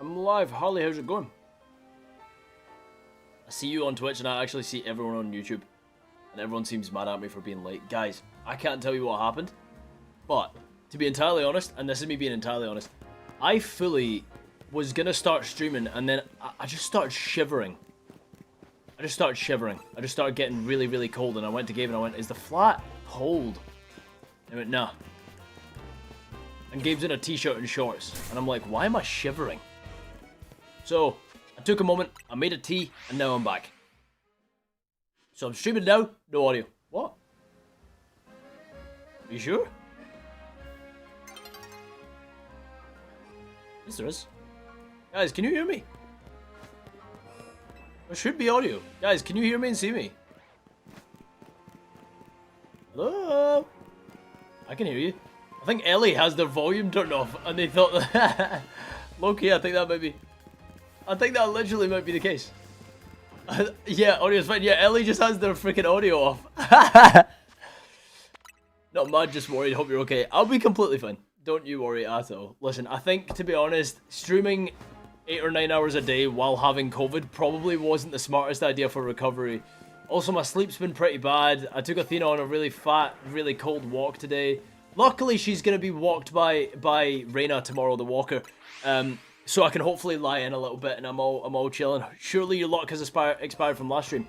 I'm live. Harley, how's it going? I see you on Twitch and I actually see everyone on YouTube. And everyone seems mad at me for being late. Guys, I can't tell you what happened. But, to be entirely honest, and this is me being entirely honest, I fully was going to start streaming and then I just started shivering. I just started getting really, really cold and I went to Gabe and I went, is the flat cold? And I went, nah. And Gabe's in a t-shirt and shorts. And I'm like, why am I shivering? So, I took a moment, I made a tea, and now I'm back. So I'm streaming now, no audio. What? Are you sure? Yes, there is. Guys, can you hear me? There should be audio. Guys, can you hear me and see me? Hello? I can hear you. I think Ellie has their volume turned off, and they thought that... Low-key, I think that might be... I think that literally might be the case. Yeah, audio's fine. Yeah, Ellie just has their freaking audio off. Not mad, just worried. Hope you're okay. I'll be completely fine. Don't you worry at all. Listen, I think, to be honest, streaming 8 or 9 hours a day while having COVID probably wasn't the smartest idea for recovery. Also, my sleep's been pretty bad. I took Athena on a really fat, really cold walk today. Luckily, she's going to be walked by Reyna tomorrow, the walker. So I can hopefully lie in a little bit and I'm all chilling. Surely your luck has expired from last stream.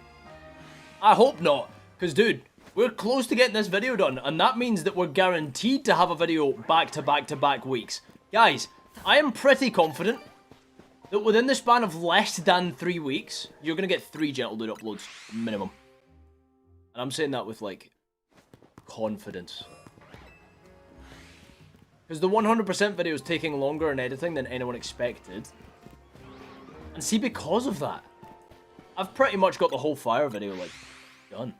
I hope not, because dude, we're close to getting this video done, and that means that we're guaranteed to have a video back to back to back weeks. Guys, I am pretty confident that within the span of less than 3 weeks, you're going to get 3 Gentle Dude uploads, minimum. And I'm saying that with, like, confidence. Because the 100% video is taking longer in editing than anyone expected. And see, because of that, I've pretty much got the whole Fire video, like, done.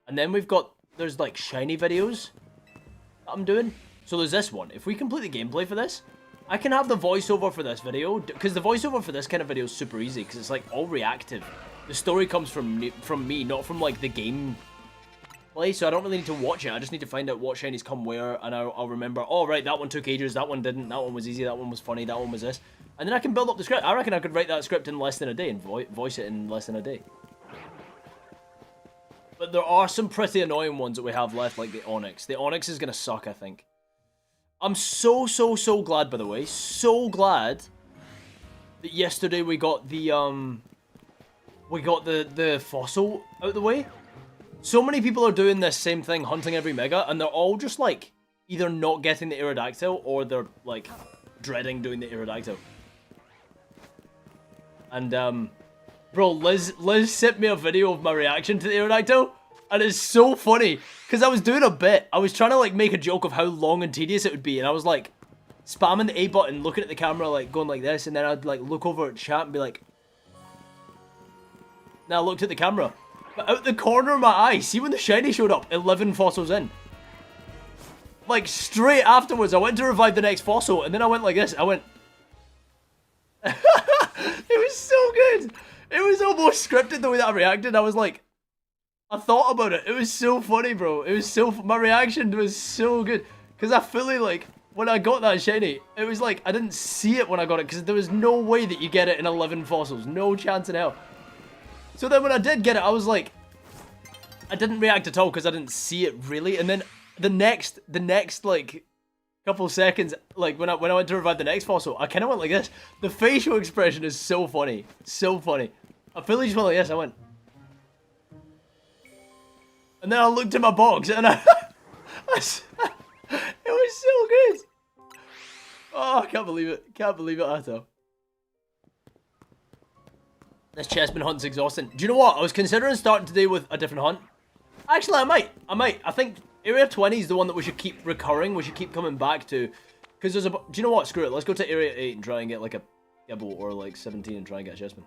And then there's like shiny videos that I'm doing. So there's this one. If we complete the gameplay for this, I can have the voiceover for this video. Because the voiceover for this kind of video is super easy. Because it's like all reactive. The story comes from me, not from like the game play. So I don't really need to watch it. I just need to find out what shinies come where. And I'll remember, oh right, that one took ages. That one didn't. That one was easy. That one was funny. That one was this. And then I can build up the script. I reckon I could write that script in less than a day and voice it in less than a day. But there are some pretty annoying ones that we have left, like the Onyx. The Onyx is going to suck, I think. I'm so glad, by the way. So glad that yesterday we got the fossil out the way. So many people are doing this same thing, hunting every mega, and they're all just, like, either not getting the Aerodactyl, or they're, like, dreading doing the Aerodactyl. And, bro, Liz sent me a video of my reaction to the Aerodactyl, and it's so funny, because I was doing a bit. I was trying to, like, make a joke of how long and tedious it would be, and I was, like, spamming the A button, looking at the camera, like, going like this, and then I'd, like, look over at chat and be like... Now I looked at the camera, but out the corner of my eye, see when the shiny showed up, 11 fossils in. Like, straight afterwards, I went to revive the next fossil, and then I went like this, I went... It was so good! It was almost scripted the way that I reacted. I was like, I thought about it. It was so funny, bro. It was so, my reaction was so good. Because I fully, like, when I got that shiny, it was like, I didn't see it when I got it. Because there was no way that you get it in 11 fossils. No chance in hell. So then when I did get it, I was like, I didn't react at all because I didn't see it really. And then the next, like, couple seconds, like, when I went to revive the next fossil, I kind of went like this. The facial expression is so funny. So funny. I fully just went like this. I went. And then I looked at my box and it was so good. Oh, I can't believe it. Can't believe it at all. This chestman hunt's exhausting. Do you know what? I was considering starting today with a different hunt. Actually, I might. I think Area 20 is the one that we should keep recurring. We should keep coming back to. Because there's a... Do you know what? Screw it. Let's go to Area 8 and try and get like a Gibble, or like 17 and try and get a chestman.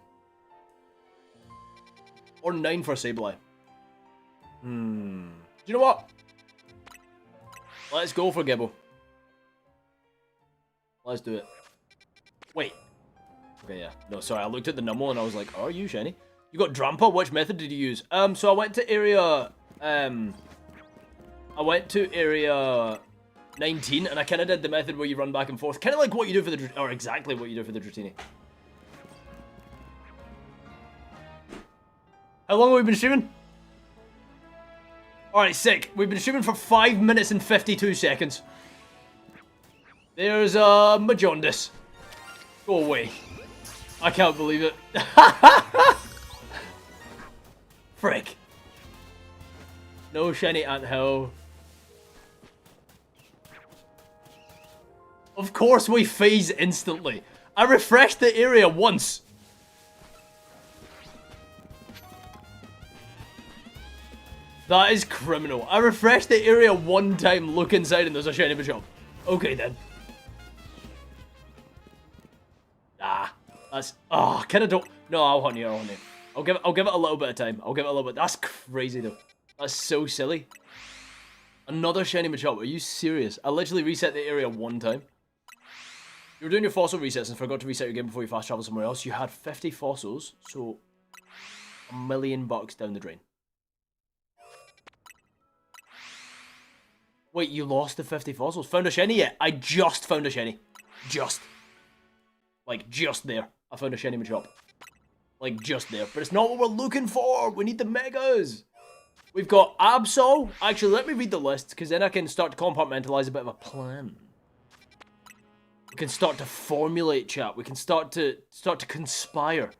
Or 9 for a Sableye. Do you know what? Let's go for Gibble. Let's do it. Wait. Okay, yeah. No, sorry. I looked at the number and I was like, oh, are you shiny? You got Drampa? Which method did you use? So I went to area... I went to area 19, and I kind of did the method where you run back and forth, kind of like what you do for the, or exactly what you do for the Dratini. How long have we been streaming? Alright, sick. We've been streaming for 5 minutes and 52 seconds. There's Majondas. Go away. I can't believe it. Frick. No shiny anthill. Of course we phase instantly. I refreshed the area once. That is criminal. I refreshed the area one time, look inside, and there's a shiny Machop. Okay then. Ah, that's kinda don't. No, I'll hunt you. I'll give it a little bit of time. I'll give it a little bit. That's crazy though. That's so silly. Another shiny Machop. Are you serious? I literally reset the area one time. You were doing your fossil resets and forgot to reset your game before you fast travel somewhere else. You had 50 fossils, so $1 million down the drain. Wait, you lost the 50 fossils? Found a shiny yet? I just found a shiny. Just. Like, just there. I found a shiny Machop. Like, just there. But it's not what we're looking for. We need the megas. We've got Absol. Actually, let me read the list, because then I can start to compartmentalize a bit of a plan. We can start to formulate, chat. We can start to conspire.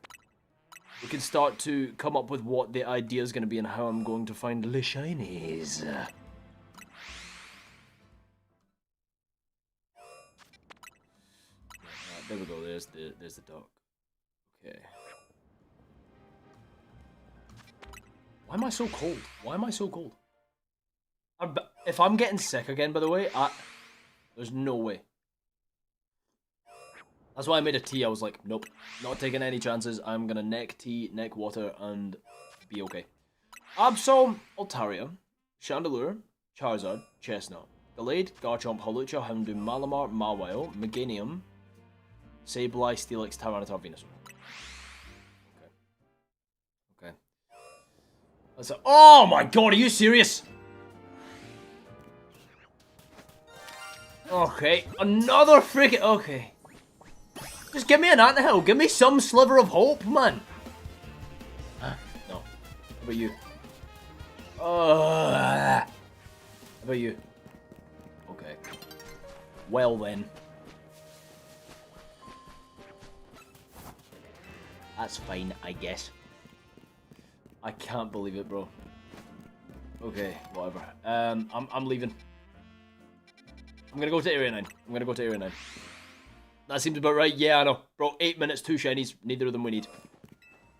We can start to come up with what the idea is going to be and how I'm going to find the shinies. There we go. There's the dog. Okay. Why am I so cold? Why am I so cold? If I'm getting sick again, by the way, there's no way. That's why I made a tea. I was like, nope, not taking any chances. I'm gonna neck tea, neck water, and be okay. Absol, Altaria, Chandelure, Charizard, Chestnut, Gallade, Garchomp, Hawlucha, Houndoom, Malamar, Mawile, Meganium, Sableye, Steelix, Tyranitar, Venusaur. Okay. That's a, oh my god, are you serious? Okay, another freaking, okay. Just give me an anthill, give me some sliver of hope, man. No. How about you? How about you? Okay. Well then. That's fine, I guess. I can't believe it, bro. Okay, whatever. I'm leaving. I'm gonna go to Area 9. That seems about right. Yeah, I know. Bro, 8 minutes, 2 shinies. Neither of them we need.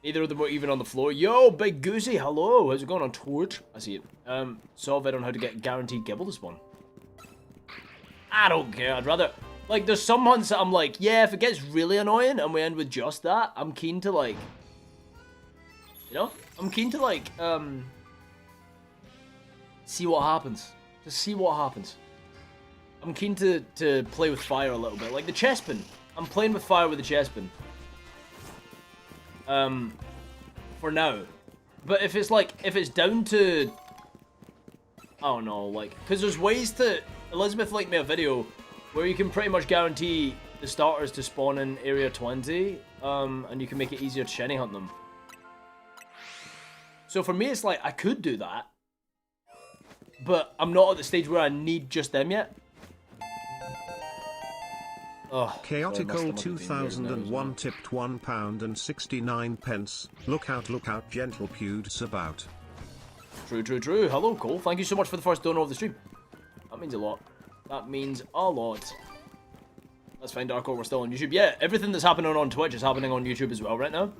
Neither of them were even on the floor. Yo, Big Goosey, hello. How's it going on Twitch? I see it. Saw a vid on how to get guaranteed Gibble to spawn. I don't care. I'd rather... Like, there's some hunts that I'm like, yeah, if it gets really annoying and we end with just that, I'm keen to, like... You know? I'm keen to, like, see what happens. Just see what happens. I'm keen to play with fire a little bit. Like the Chespin. I'm playing with fire with the Chespin. For now. But if it's like, if it's down to... I don't know, like... Because there's ways to... Elizabeth linked me a video where you can pretty much guarantee the starters to spawn in Area 20. And you can make it easier to shiny hunt them. So for me, it's like, I could do that. But I'm not at the stage where I need just them yet. Oh, Chaotical 2001 tipped £1.69. Look out, gentle pewds about. True. Hello, Cole. Thank you so much for the first donor of the stream. That means a lot. That means a lot. Let's find Darko. We're still on YouTube. Yeah, everything that's happening on Twitch is happening on YouTube as well right now.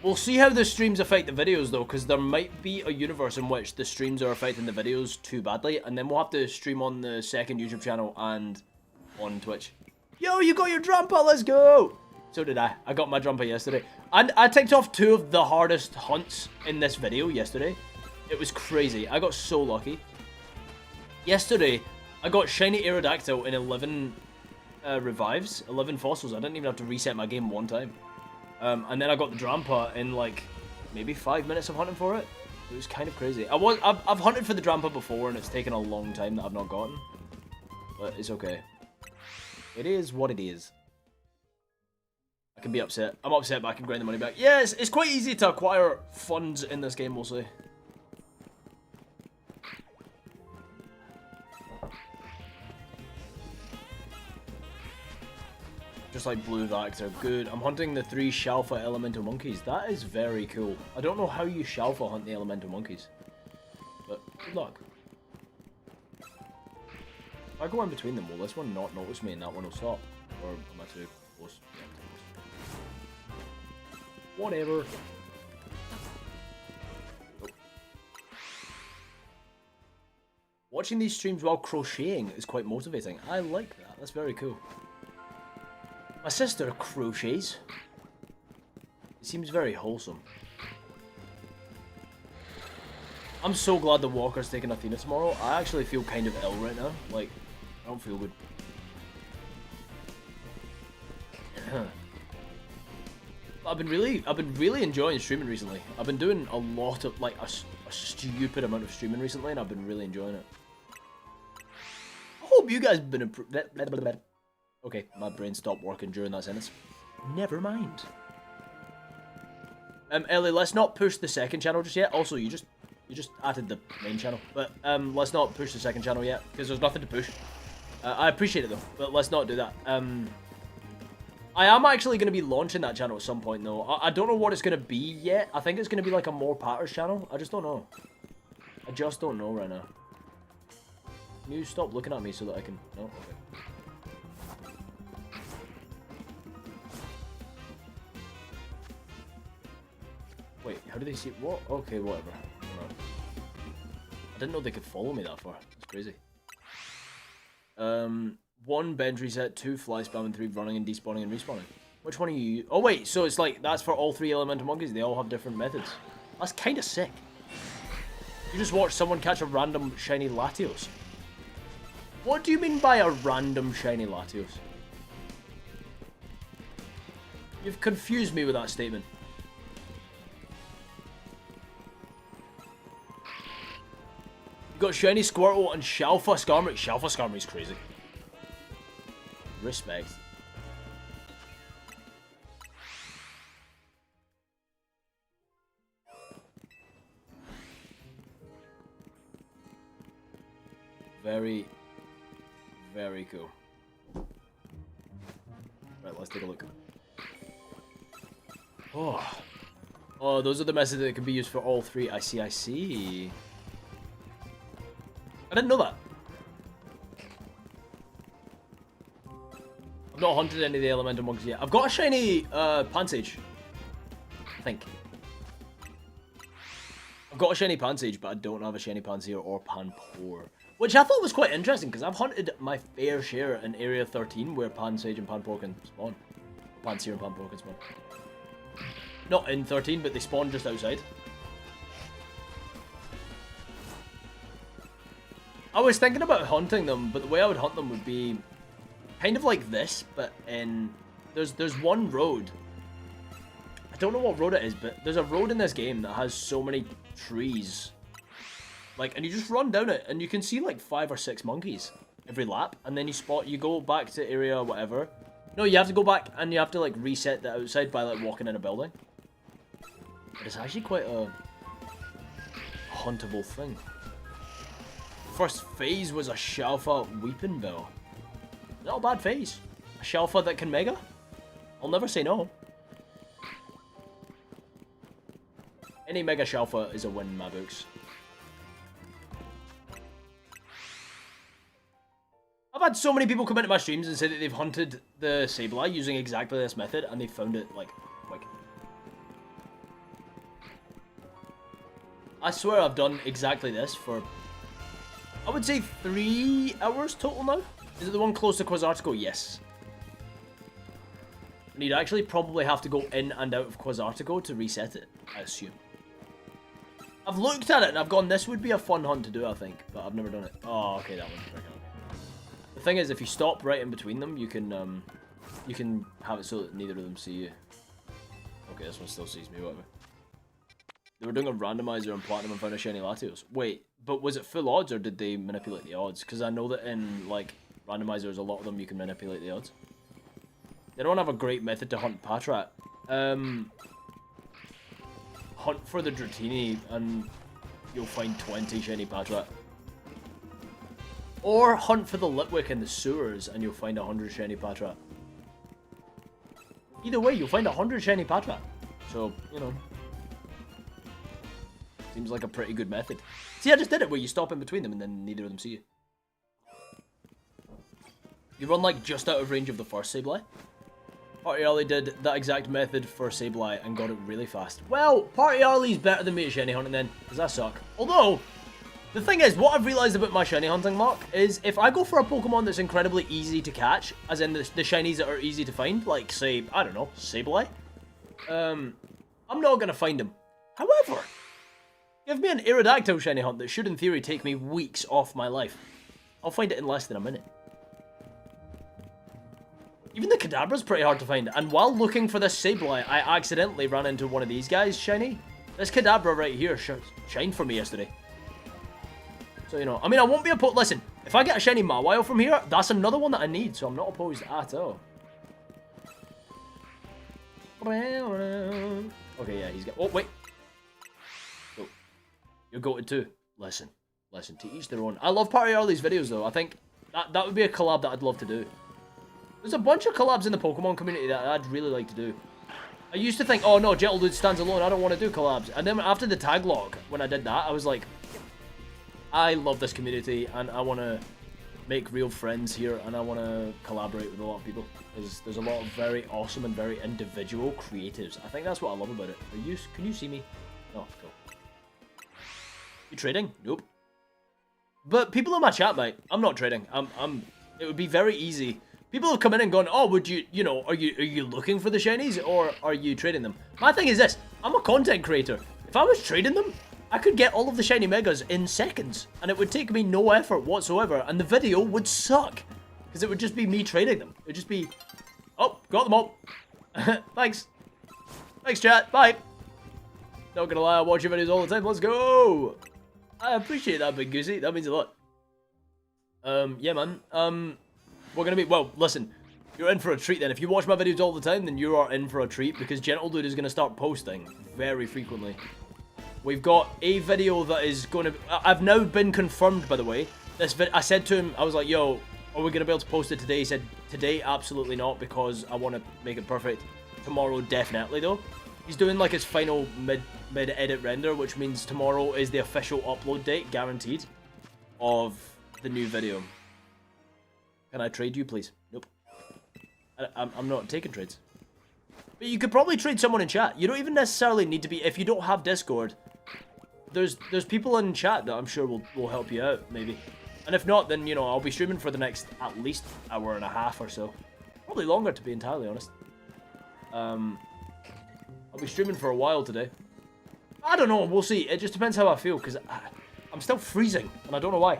We'll see how the streams affect the videos though, because there might be a universe in which the streams are affecting the videos too badly, and then we'll have to stream on the second YouTube channel and on Twitch. Yo, you got your Drampa, let's go! So did I. I got my Drampa yesterday. And I ticked off 2 of the hardest hunts in this video yesterday. It was crazy. I got so lucky. Yesterday, I got Shiny Aerodactyl in 11 revives, 11 fossils. I didn't even have to reset my game 1 time. And then I got the Drampa in like maybe 5 minutes of hunting for it. It was kind of crazy. I've hunted for the Drampa before, and it's taken a long time that I've not gotten. But it's okay. It is what it is. I can be upset. I'm upset, but I can grind the money back. Yeah, it's quite easy to acquire funds in this game, we'll say. Just like Blue Vector. Good. I'm hunting the 3 Shalfa Elemental Monkeys. That is very cool. I don't know how you Shalfa hunt the Elemental Monkeys. But good luck. If I go in between them, will this one not notice me and that one will stop? Or am I too close? Yeah, I'm too close. Whatever. Oh. Watching these streams while crocheting is quite motivating. I like that. That's very cool. My sister crochets. It seems very wholesome. I'm so glad the Walker's taking Athena tomorrow. I actually feel kind of ill right now. Like, I don't feel good. I've been really enjoying streaming recently. I've been doing a lot of, like, a stupid amount of streaming recently, and I've been really enjoying it. I hope you guys have been Okay, my brain stopped working during that sentence. Never mind. Ellie, let's not push the second channel just yet. Also, you just added the main channel, but let's not push the second channel yet because there's nothing to push. I appreciate it though, but let's not do that. I am actually going to be launching that channel at some point though. I don't know what it's going to be yet. I think it's going to be like a more Patters channel. I just don't know. I just don't know right now. Can you stop looking at me so that I can... No? Okay. Wait, how do they see... What? Okay, whatever. I didn't know they could follow me that far. That's crazy. 1 bench reset, 2 fly spam, and 3 running and despawning and respawning. Which one are you... Oh wait, so it's like, that's for all 3 Elemental Monkeys. They all have different methods. That's kind of sick. You just watch someone catch a random shiny Latios. What do you mean by a random shiny Latios? You've confused me with that statement. You got shiny Squirtle and Shalfa Skarmory. Shalfa Skarmory's crazy. Respect. Very, very cool. Right, let's take a look. Oh, those are the methods that can be used for all 3. I see, I see. I didn't know that. I've not hunted any of the Elemental Monkeys yet. I've got a shiny Pansage. I think. I've got a shiny Pansage, but I don't have a shiny Pansear or Panpour. Which I thought was quite interesting, because I've hunted my fair share in Area 13, where Pansage and Panpour can spawn. Pansear and Panpour can spawn. Not in 13, but they spawn just outside. I was thinking about hunting them, but the way I would hunt them would be kind of like this, but in... There's one road. I don't know what road it is, but there's a road in this game that has so many trees. Like, and you just run down it, and you can see like 5 or 6 monkeys every lap, and then you go back to area whatever. No, you have to go back, and you have to like reset the outside by like walking in a building. But it's actually quite a huntable thing. First phase was a Shalfa Weepinbell. Not a bad phase. A Shalfa that can Mega? I'll never say no. Any Mega Shalfa is a win in my books. I've had so many people come into my streams and say that they've hunted the Sableye using exactly this method and they found it, like, quick. I swear I've done exactly this for, I would say 3 hours total now. Is it the one close to Quasartico? Yes. And you'd actually probably have to go in and out of Quasartico to reset it, I assume. I've looked at it and I've gone, this would be a fun hunt to do, I think, but I've never done it. Oh, okay, that one's freaking out. The thing is, if you stop right in between them, you can have it so that neither of them see you. Okay, this one still sees me, whatever. They were doing a randomizer on Platinum and found a shiny Latios. Wait, but was it full odds or did they manipulate the odds? Because I know that in, like, randomizers, a lot of them you can manipulate the odds. They don't have a great method to hunt Patrat. Hunt for the Dratini and you'll find 20 shiny Patrat. Or hunt for the Litwick in the sewers and you'll find 100 shiny Patrat. Either way, you'll find 100 shiny Patrat. So, you know. Seems like a pretty good method. See, I just did it where you stop in between them and then neither of them see you. You run like just out of range of the first Sableye. Party Arlie did that exact method for Sableye and got it really fast. Well, Party Arlie's better than me at shiny hunting then, because I suck. Although, the thing is, what I've realised about my shiny hunting, Mark, is if I go for a Pokemon that's incredibly easy to catch, as in the shinies that are easy to find, like, say, I don't know, Sableye, I'm not going to find him. However, give me an Aerodactyl shiny hunt that should, in theory, take me weeks off my life. I'll find it in less than a minute. Even the Kadabra's pretty hard to find, and while looking for this Sableye, I accidentally ran into one of these guys shiny. This Kadabra right here shined for me yesterday. So, you know, I mean, I won't be opposed. Listen, if I get a shiny Mawile from here, that's another one that I need, so I'm not opposed at all. Okay, yeah, he's got... Oh, wait. Oh, you're goated too. Listen, to each their own. I love Party Arlie's videos, though. I think that would be a collab that I'd love to do. There's a bunch of collabs in the Pokemon community that I'd really like to do. I used to think, oh no, Gentle Dude stands alone, I don't want to do collabs. And then after the tag log, when I did that, I was like, I love this community and I want to make real friends here and I want to collaborate with a lot of people. There's a lot of very awesome and very individual creatives. I think that's what I love about it. Can you see me? Oh, cool. You trading? Nope. But people in my chat, mate, I'm not trading. It would be very easy. People have come in and gone, oh, would you, you know, are you looking for the shinies or are you trading them? My thing is this, I'm a content creator. If I was trading them, I could get all of the shiny megas in seconds and it would take me no effort whatsoever and the video would suck because it would just be me trading them. It would just be, oh, got them all. Thanks. Thanks, chat. Bye. Not gonna lie, I watch your videos all the time. Let's go. I appreciate that, Big Goosey. That means a lot. Yeah, man. We're gonna be, well, listen, you're in for a treat then. If you watch my videos all the time, then you are in for a treat because Gentle Dude is gonna start posting very frequently. We've got a video that is gonna, I've now been confirmed, by the way. I said to him, I was like, yo, are we gonna be able to post it today? He said, today, absolutely not, because I want to make it perfect. Tomorrow, definitely, though. He's doing, like, his final mid-edit render, which means tomorrow is the official upload date, guaranteed, of the new video. Can I trade you, please? Nope. I'm not taking trades. But you could probably trade someone in chat. You don't even necessarily need to be... If you don't have Discord, there's people in chat that I'm sure will help you out, maybe. And if not, then, you know, I'll be streaming for the next at least hour and a half or so. Probably longer, to be entirely honest. I'll be streaming for a while today. I don't know. We'll see. It just depends how I feel, because I'm still freezing, and I don't know why.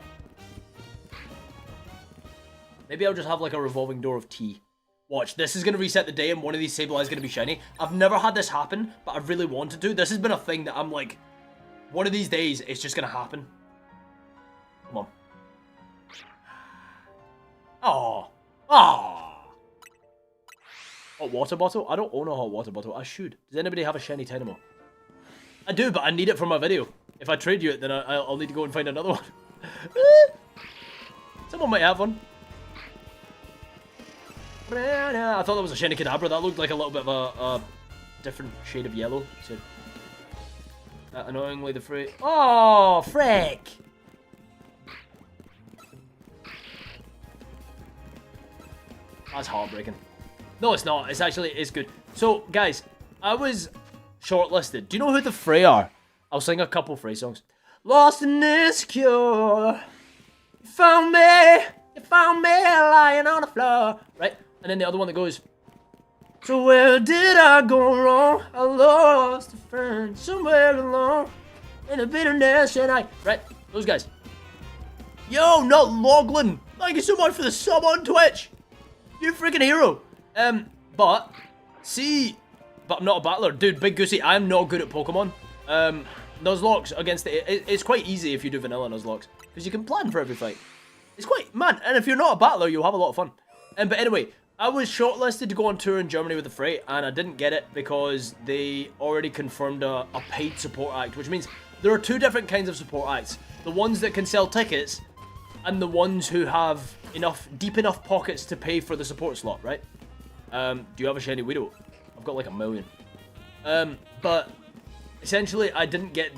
Maybe I'll just have like a revolving door of tea. Watch, this is going to reset the day and one of these Sableye is going to be shiny. I've never had this happen, but I've really wanted to. This has been a thing that I'm like, one of these days, it's just going to happen. Come on. Oh. Oh. Hot water bottle? I don't own a hot water bottle. I should. Does anybody have a shiny Tynamo? I do, but I need it for my video. If I trade you it, then I'll need to go and find another one. Someone might have one. I thought that was a shiny Kadabra. That looked like a little bit of a different shade of yellow. So, annoyingly, the free. Oh, frick! That's heartbreaking. No, it's not. It's good. So, guys, I was shortlisted. Do you know who the Frey are? I'll sing a couple Frey songs. Lost and insecure. You found me lying on the floor. Right? And then the other one that goes, so where did I go wrong? I lost a friend somewhere along in the bitterness and right? Those guys. Yo, not Loglin. Thank you so much for the sub on Twitch. You freaking hero. But I'm not a battler. Dude, Big Goosey, I'm not good at Pokemon. Nuzlocke against it's quite easy if you do vanilla Nuzlocke, because you can plan for every fight. It's quite, man, and if you're not a battler, you'll have a lot of fun. But anyway, I was shortlisted to go on tour in Germany with the Fray, and I didn't get it because they already confirmed a paid support act, which means there are two different kinds of support acts. The ones that can sell tickets, and the ones who have deep enough pockets to pay for the support slot, right? Do you have a shiny Widow? I've got like 1 million. But essentially, I didn't get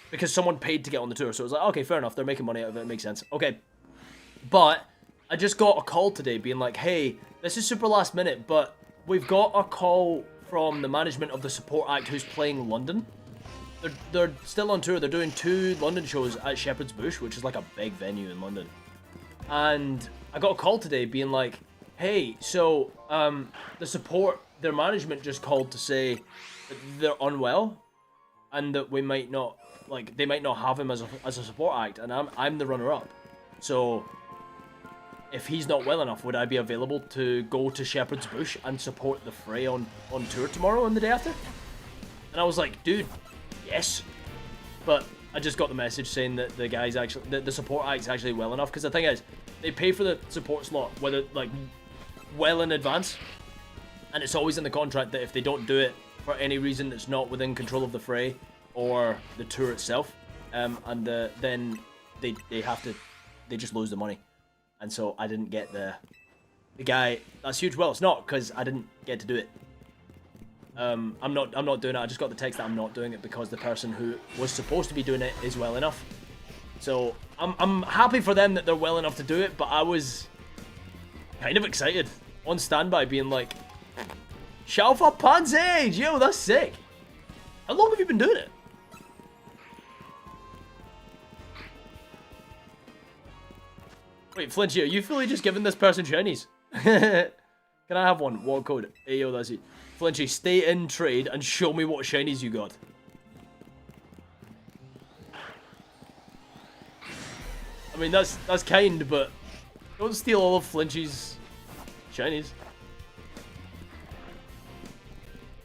because someone paid to get on the tour, so it was like, okay, fair enough, they're making money out of it, it makes sense. Okay, but I just got a call today being like, hey, this is super last minute, but we've got a call from the management of the support act who's playing London. They're still on tour. They're doing 2 London shows at Shepherd's Bush, which is like a big venue in London. And I got a call today being like, hey, so their management just called to say that they're unwell and that we might not, they might not have him as a support act, and I'm the runner-up. So if he's not well enough, would I be available to go to Shepherd's Bush and support the Fray on tour tomorrow and the day after? And I was like, dude, yes. But I just got the message saying that the guy's actually, the support act's actually well enough, because the thing is, they pay for the support slot, whether well in advance, and it's always in the contract that if they don't do it for any reason that's not within control of the Fray or the tour itself, then they just lose the money. And so I didn't get the guy. That's huge. Well, it's not, because I didn't get to do it. I'm not doing it. I just got the text that I'm not doing it because the person who was supposed to be doing it is well enough. So I'm happy for them that they're well enough to do it, but I was kind of excited on standby, being like, Shalfa Pansage, yo, that's sick. How long have you been doing it? Wait, Flinchy, are you fully just giving this person shinies? Can I have one? What code? Ayo, that's it. Flinchy, stay in trade and show me what shinies you got. I mean, that's kind, but don't steal all of Flinchy's shinies.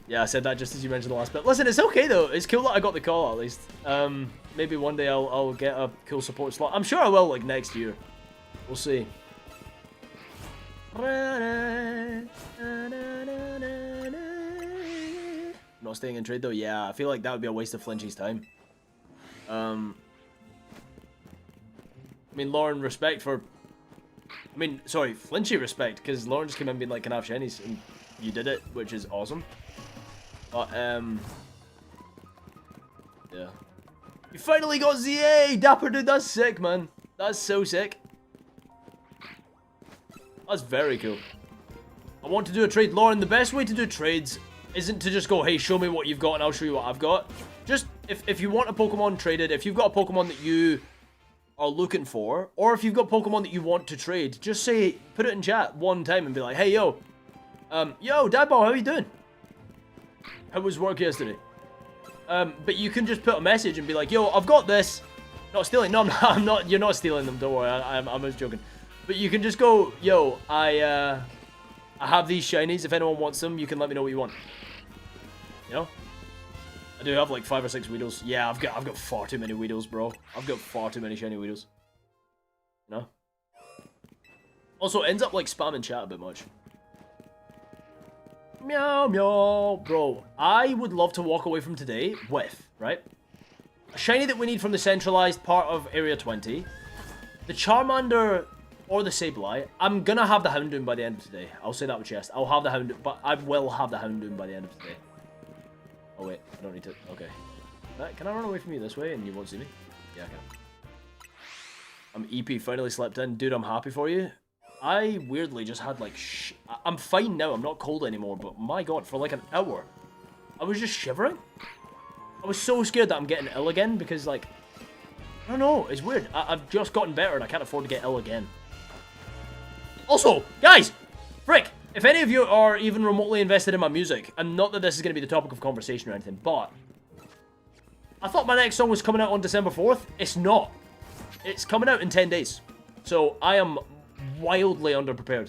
Yeah, I said that just as you mentioned the last bit. Listen, it's okay though. It's cool that I got the call at least. Maybe one day I'll get a cool support slot. I'm sure I will, like, next year. We'll see. Not staying in trade though? Yeah, I feel like that would be a waste of Flinchy's time. I mean, Lauren, respect for... I mean, sorry, Flinchy respect, because Lauren just came in being like, can I have shinies? And you did it, which is awesome. But, yeah. You finally got ZA! Dapper dude, that's sick, man. That's so sick. That's very cool. I want to do a trade. Lauren, the best way to do trades isn't to just go, hey, show me what you've got and I'll show you what I've got. Just, if you want a Pokemon traded, if you've got a Pokemon that you are looking for, or if you've got Pokemon that you want to trade, just say, put it in chat one time and be like, hey, yo, Dadball, how are you doing? How was work yesterday? But you can just put a message and be like, yo, I've got this. Not stealing. No, I'm not. You're not stealing them. Don't worry. I'm just joking. But you can just go, yo, I have these shinies. If anyone wants them, you can let me know what you want. You know? I do have like 5 or 6 Weedles. Yeah, I've got far too many Weedles, bro. I've got far too many shiny Weedles. You know? Also, it ends up like spamming chat a bit much. Meow, meow. Bro, I would love to walk away from today with, right? A shiny that we need from the centralized part of Area 20. The Charmander or the Sableye. I'm gonna have the Houndoom by the end of today. I'll say that with chest. I'll have the Houndoom, but I will have the Houndoom by the end of today. Oh wait, I don't need to. Okay. Can I run away from you this way and you won't see me? Yeah, I can. EP finally slept in. Dude, I'm happy for you. I weirdly just had like I'm fine now. I'm not cold anymore, but my god, for like an hour, I was just shivering. I was so scared that I'm getting ill again because, like, I don't know. It's weird. I've just gotten better and I can't afford to get ill again. Also, guys, frick, if any of you are even remotely invested in my music, and not that this is going to be the topic of conversation or anything, but I thought my next song was coming out on December 4th. It's not. It's coming out in 10 days. So I am wildly underprepared.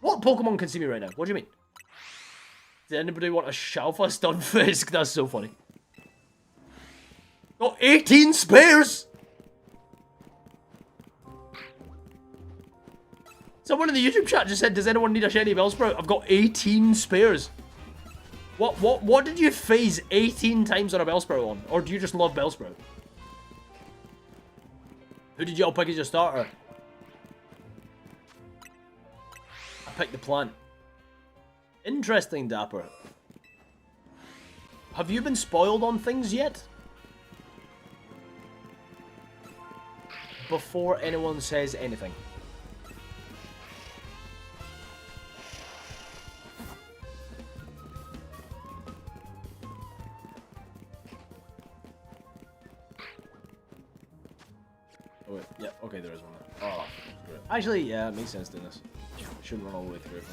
What Pokemon can see me right now? What do you mean? Did anybody want a Shalfa Stunfisk? That's so funny. Got 18 spares! Someone in the YouTube chat just said, does anyone need a shiny Bellsprout? I've got 18 spares. What did you phase 18 times on a Bellsprout on? Or do you just love Bellsprout? Who did you all pick as your starter? I picked the plant. Interesting, Dapper. Have you been spoiled on things yet? Before anyone says anything. Oh wait, yeah, okay, there is one there. Oh, great. Actually, yeah, it makes sense doing this. Shouldn't run all the way through it.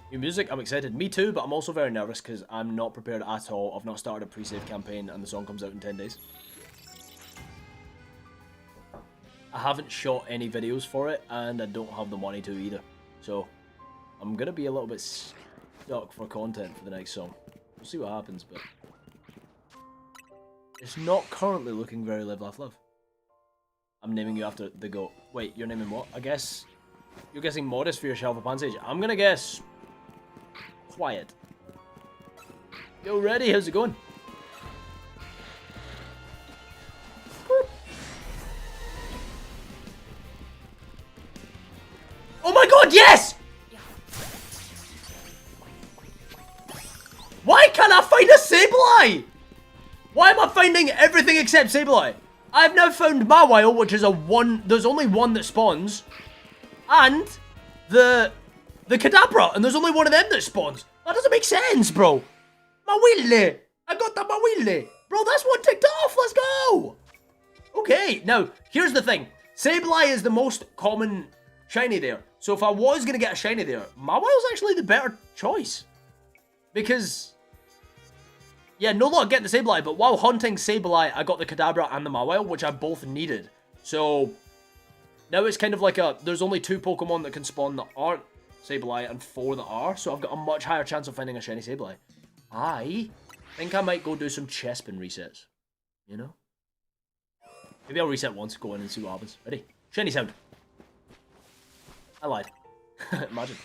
New music, I'm excited. Me too, but I'm also very nervous because I'm not prepared at all. I've not started a pre-save campaign and the song comes out in 10 days. I haven't shot any videos for it and I don't have the money to either. So, I'm going to be a little bit stuck for content for the next song. We'll see what happens, but... it's not currently looking very Live, Laugh, Love. I'm naming you after the goat. Wait, you're naming what? I guess... you're guessing Modest for your Shalva Pansage. I'm gonna guess... Quiet. Yo, ready? How's it going? Oh my god, yes! Why can't I find a Sableye? Why am I finding everything except Sableye? I've now found Mawile, which is a one... there's only one that spawns. And the Kadabra, and there's only one of them that spawns. That doesn't make sense, bro. Mawile. I got the Mawile. Bro, that's one ticked off. Let's go. Okay, now, here's the thing. Sableye is the most common shiny there. So if I was going to get a shiny there, Mawile's actually the better choice. Because... yeah, no luck getting the Sableye, but while hunting Sableye, I got the Kadabra and the Mawile, which I both needed. So, now it's kind of like a... there's only 2 Pokemon that can spawn that aren't Sableye and 4 that are, so I've got a much higher chance of finding a shiny Sableye. I think I might go do some Chespin resets. You know? Maybe I'll reset once, go in and see what happens. Ready? Shiny sound. I lied. Imagine.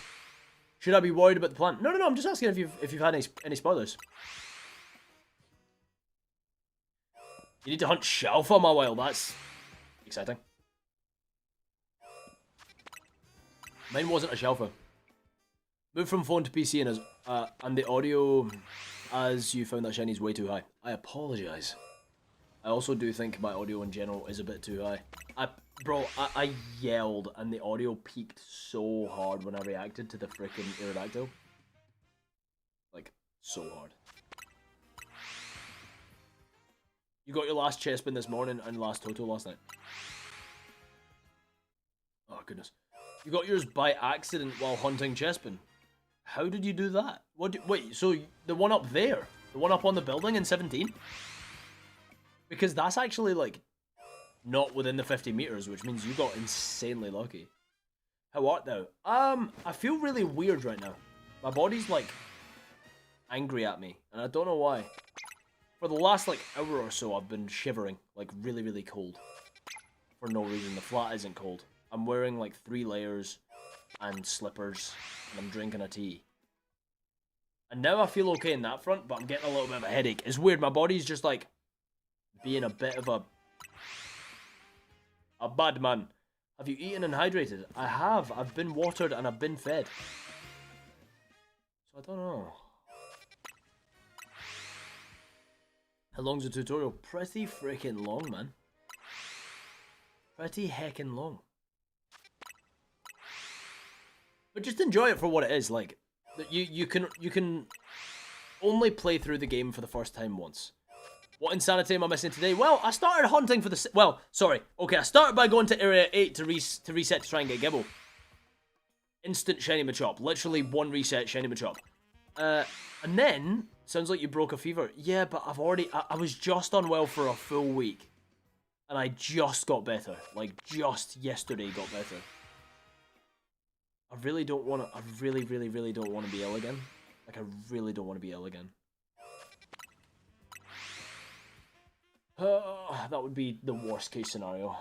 Should I be worried about the plant? No, I'm just asking if you've had any spoilers. You need to hunt Shalfa, Mawile. That's exciting. Mine wasn't a Shalfa. Moved from phone to PC and the audio as you found that shiny is way too high. I apologize. I also do think my audio in general is a bit too high. Bro, I yelled and the audio peaked so hard when I reacted to the freaking Aerodactyl. Like, so hard. You got your last Chespin this morning and last Toto last night. Oh, goodness. You got yours by accident while hunting Chespin. How did you do that? Wait, so the one up there? The one up on the building in 17? Because that's actually, like, not within the 50 meters, which means you got insanely lucky. How art thou? I feel really weird right now. My body's, like, angry at me, and I don't know why. For the last, like, hour or so, I've been shivering, like, really, really cold. For no reason. The flat isn't cold. I'm wearing, like, 3 layers and slippers, and I'm drinking a tea. And now I feel okay in that front, but I'm getting a little bit of a headache. It's weird. My body's just, like, being a bit of a bad man. Have you eaten and hydrated? I have. I've been watered and I've been fed. So I don't know. How long's the tutorial? Pretty freaking long, man. Pretty heckin' long. But just enjoy it for what it is. Like, you can only play through the game for the first time once. What insanity am I missing today? Well, I started hunting for the... well, sorry. Okay, I started by going to Area 8 to reset to try and get Gibble. Instant Shiny Machop. Literally one reset, Shiny Machop. And then... sounds like you broke a fever. Yeah, but I've already... I was just unwell for a full week. And I just got better. Like, just yesterday got better. I really don't want to. I really, really, really don't want to be ill again. Like, I really don't want to be ill again. That would be the worst case scenario.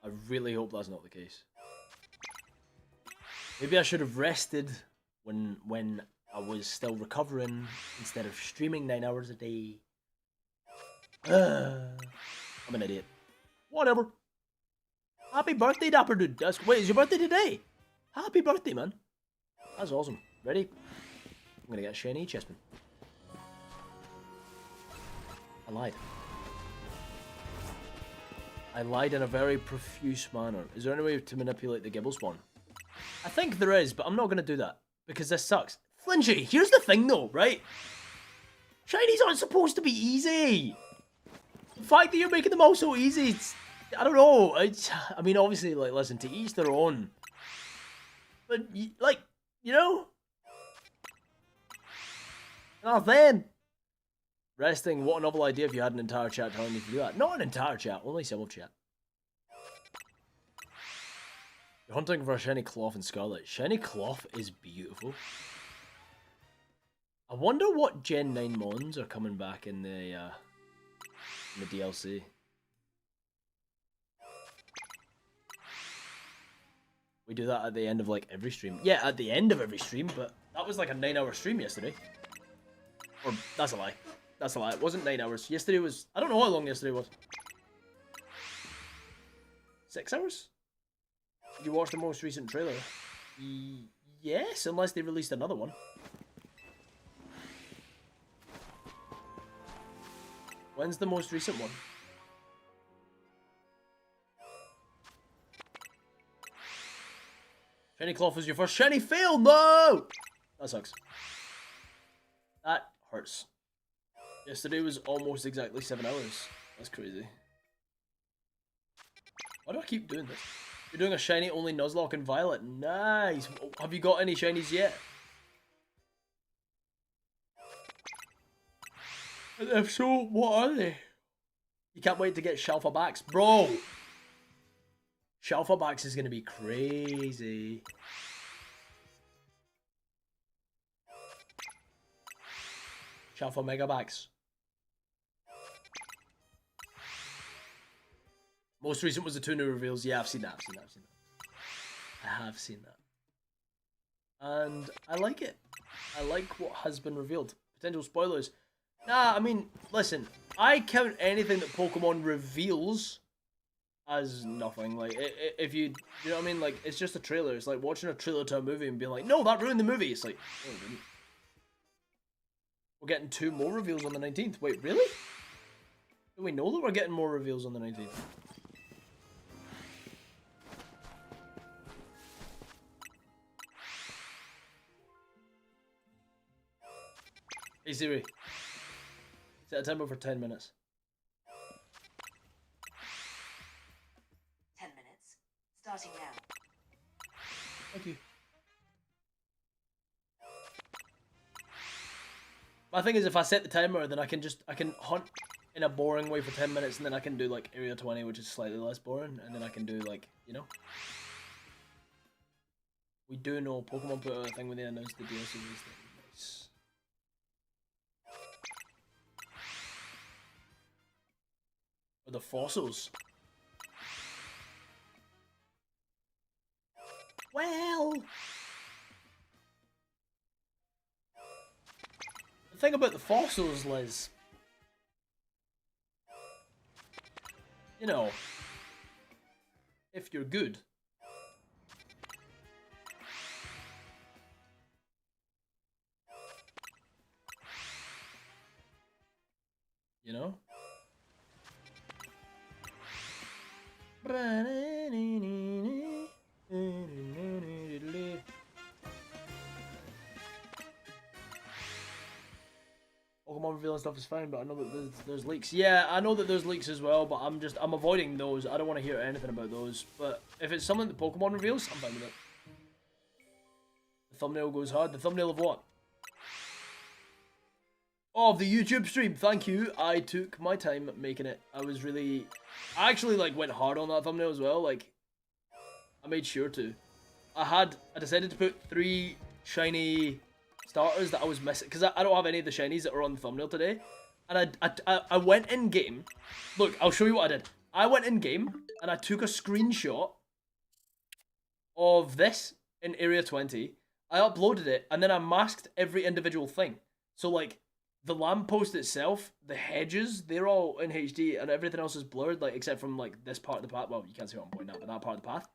I really hope that's not the case. Maybe I should have rested when I was still recovering instead of streaming 9 hours a day. I'm an idiot. Whatever. Happy birthday, Dapper Dude. Wait, is your birthday today? Happy birthday, man. That's awesome. Ready? I'm gonna get a shiny chestman. I lied. I lied in a very profuse manner. Is there any way to manipulate the Gibble spawn? I think there is, but I'm not gonna do that. Because this sucks. Flinchy, here's the thing though, right? Shinies aren't supposed to be easy. The fact that you're making them all so easy, I don't know. I mean, obviously, like, listen, to each their own. But, like, you know? Oh, then. Resting, what a novel idea if you had an entire chat telling you to do that. Not an entire chat, only some of chat. You're hunting for a shiny cloth in Scarlet. Shiny cloth is beautiful. I wonder what Gen 9 Mons are coming back in the DLC. We do that at the end of, like, every stream. Yeah, at the end of every stream, but that was like a 9-hour stream yesterday. Or, that's a lie. That's a lie. It wasn't 9 hours. Yesterday was... I don't know how long yesterday was. 6 hours? Did you watch the most recent trailer? Yes, unless they released another one. When's the most recent one? Shiny Cloth was your first shiny fail? No! That sucks. That hurts. Yesterday was almost exactly 7 hours. That's crazy. Why do I keep doing this? You're doing a shiny only Nuzlocke and Violet. Nice! Have you got any shinies yet? And if so, what are they? You can't wait to get Shalfabax. Bro! Shalfabax is going to be crazy. Shalfa Megabax. Most recent was the 2 new reveals. Yeah, I've seen that. I have seen that. And I like it. I like what has been revealed. Potential spoilers. Nah, I mean, listen. I count anything that Pokemon reveals as nothing. Like, if you know what I mean? Like, it's just a trailer. It's like watching a trailer to a movie and being like, no, that ruined the movie. It's like, oh, it didn't. We're getting 2 more reveals on the 19th. Wait, really? Do we know that we're getting more reveals on the 19th? Hey Siri, set a timer for 10 minutes. 10 minutes, starting now. Thank you. My thing is, if I set the timer, then I can hunt in a boring way for 10 minutes, and then I can do like Area 20, which is slightly less boring, and then I can do like, you know. We do know Pokemon put out a thing when they announced the DLC release thing. Nice. Or the fossils. Well, the thing about the fossils, Liz, you know, if you're good, you know. Pokemon reveal and stuff is fine, but I know that there's leaks. Yeah, I know that there's leaks as well, but I'm avoiding those. I don't want to hear anything about those. But if it's something that Pokemon reveals, I'm fine with it. The thumbnail goes hard. The thumbnail of what? of the YouTube stream. Thank you. I took my time making it. I actually like went hard on that thumbnail as well. Like, I made sure to. I decided to put 3 shiny starters that I was missing because I don't have any of the shinies that are on the thumbnail today. And I went in game. Look, I'll show you what I did. I went in game and I took a screenshot of this in Area 20. I uploaded it and then I masked every individual thing. So like the lamppost itself, the hedges, they're all in HD and everything else is blurred, like except from like this part of the path. Well, you can't see what I'm pointing at, but that part of the path.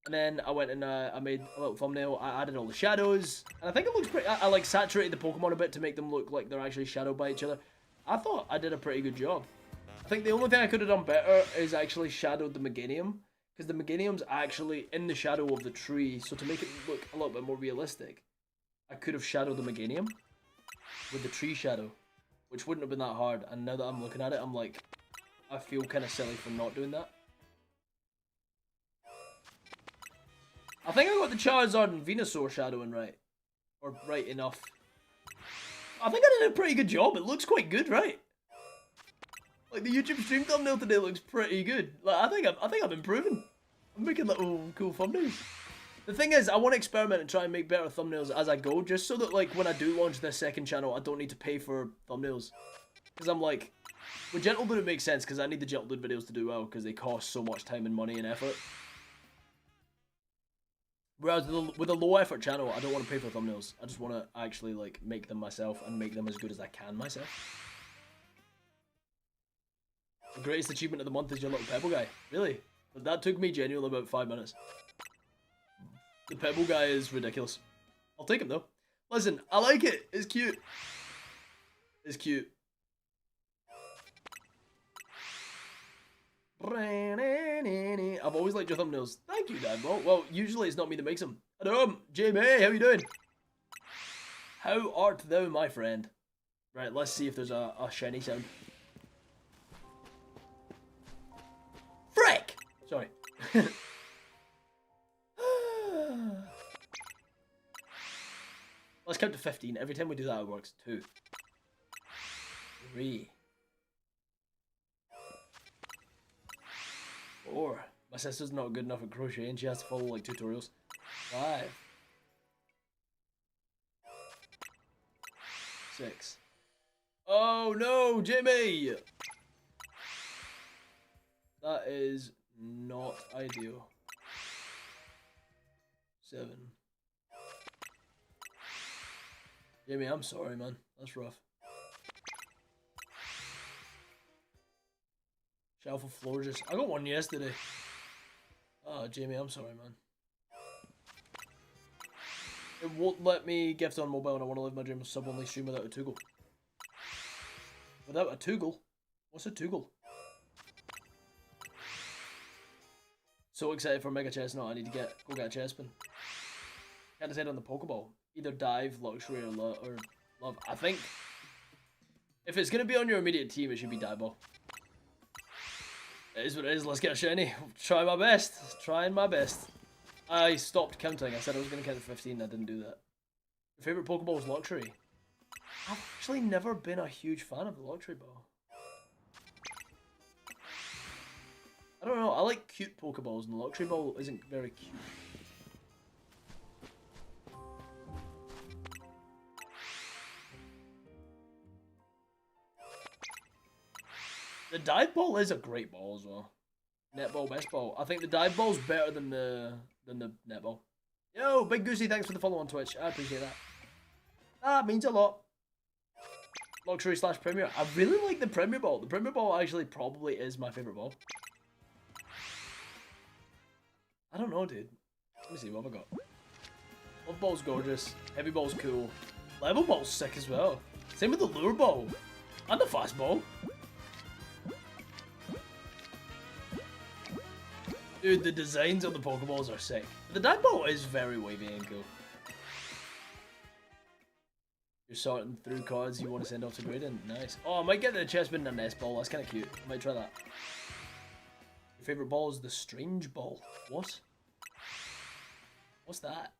And then I went and I made a little thumbnail. I added all the shadows, and I think it looks pretty. I like saturated the Pokemon a bit to make them look like they're actually shadowed by each other. I thought I did a pretty good job. I think the only thing I could have done better is actually shadowed the Meganium, because the Meganium's actually in the shadow of the tree. So to make it look a little bit more realistic, I could have shadowed the Meganium with the tree shadow, which wouldn't have been that hard. And now that I'm looking at it, I'm like, I feel kind of silly for not doing that. I think I got the Charizard and Venusaur shadowing right. Or right enough. I think I did a pretty good job. It looks quite good, right? Like the YouTube stream thumbnail today looks pretty good. Like I think I'm improving. I'm making little cool thumbnails. The thing is, I want to experiment and try and make better thumbnails as I go, just so that like when I do launch this second channel, I don't need to pay for thumbnails. Because I'm like, with Gentle Dude it makes sense because I need the Gentle Dude videos to do well because they cost so much time and money and effort. Whereas with a low effort channel, I don't want to pay for thumbnails. I just want to actually like make them myself and make them as good as I can myself. The greatest achievement of the month is your little pebble guy. Really? But that took me genuinely about 5 minutes. The pebble guy is ridiculous. I'll take him though. Listen, I like it. It's cute. It's cute. I've always liked your thumbnails. Thank you, Dan. Well, usually it's not me that makes them. Adam, Jamie, how you doing? How art thou, my friend? Right, let's see if there's a shiny sound. Frick! Sorry. Let's count to 15. Every time we do that, it works. 2, 3, 4. My sister's not good enough at crocheting. She has to follow like tutorials. 5, 6. Oh no, Jimmy! That is not ideal. 7. Jimmy, I'm sorry, man. That's rough. Shelf of Florges. I got one yesterday. Oh, Jamie, I'm sorry, man. It won't let me gift on mobile and I want to live my dream of sub-only stream without a Toogle. Without a Toogle? What's a Toogle? So excited for Mega Chestnut, I need to go get a Chespin. Can't decide on the Pokeball. Either Dive, Luxury, or Love. I think if it's going to be on your immediate team, it should be Dive Ball. It is what it is, let's get a shiny. Try my best. Trying my best. I stopped counting. I said I was going to count to 15, I didn't do that. Your favourite Pokeball is Luxury. I've actually never been a huge fan of the Luxury Ball. I don't know, I like cute Pokeballs and the Luxury Ball isn't very cute. The Dive Ball is a great ball as well. Netball, best ball. I think the Dive Ball's better than the Netball. Yo, Big Goosey, thanks for the follow on Twitch. I appreciate that. That means a lot. Luxury / Premier. I really like the Premier Ball. The Premier Ball actually probably is my favourite ball. I don't know, dude. Let me see, what have I got? Love Ball's gorgeous. Heavy Ball's cool. Level Ball's sick as well. Same with the Lure Ball. And the Fast Ball. Dude, the designs on the Pokeballs are sick. The Dive Ball is very wavy and cool. You're sorting through cards you want to send off to grading. Nice. Oh, I might get the Chespin and a Nest Ball. That's kind of cute. I might try that. Your favourite ball is the Strange Ball. What? What's that?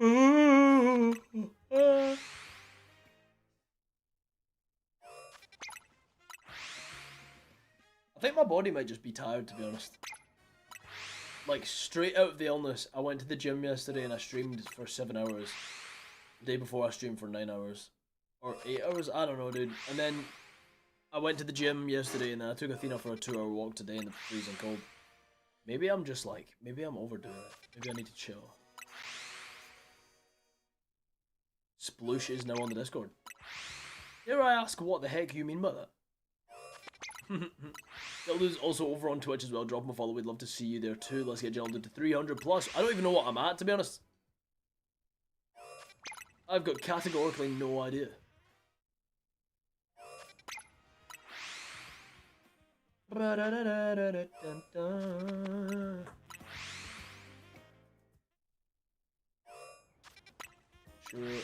I think my body might just be tired, to be honest. Like, straight out of the illness, I went to the gym yesterday and I streamed for 7 hours. The day before, I streamed for 9 hours. Or 8 hours? I don't know, dude. And then I went to the gym yesterday and then I took Athena for a 2-hour walk today in the freezing cold. Maybe I'm just like, maybe I'm overdoing it. Maybe I need to chill. Sploosh is now on the Discord. Dare I ask what the heck you mean by that? Dildo's also over on Twitch as well. Drop him a follow. We'd love to see you there too. Let's get Gilded to 300 plus. I don't even know what I'm at, to be honest. I've got categorically no idea. Sure.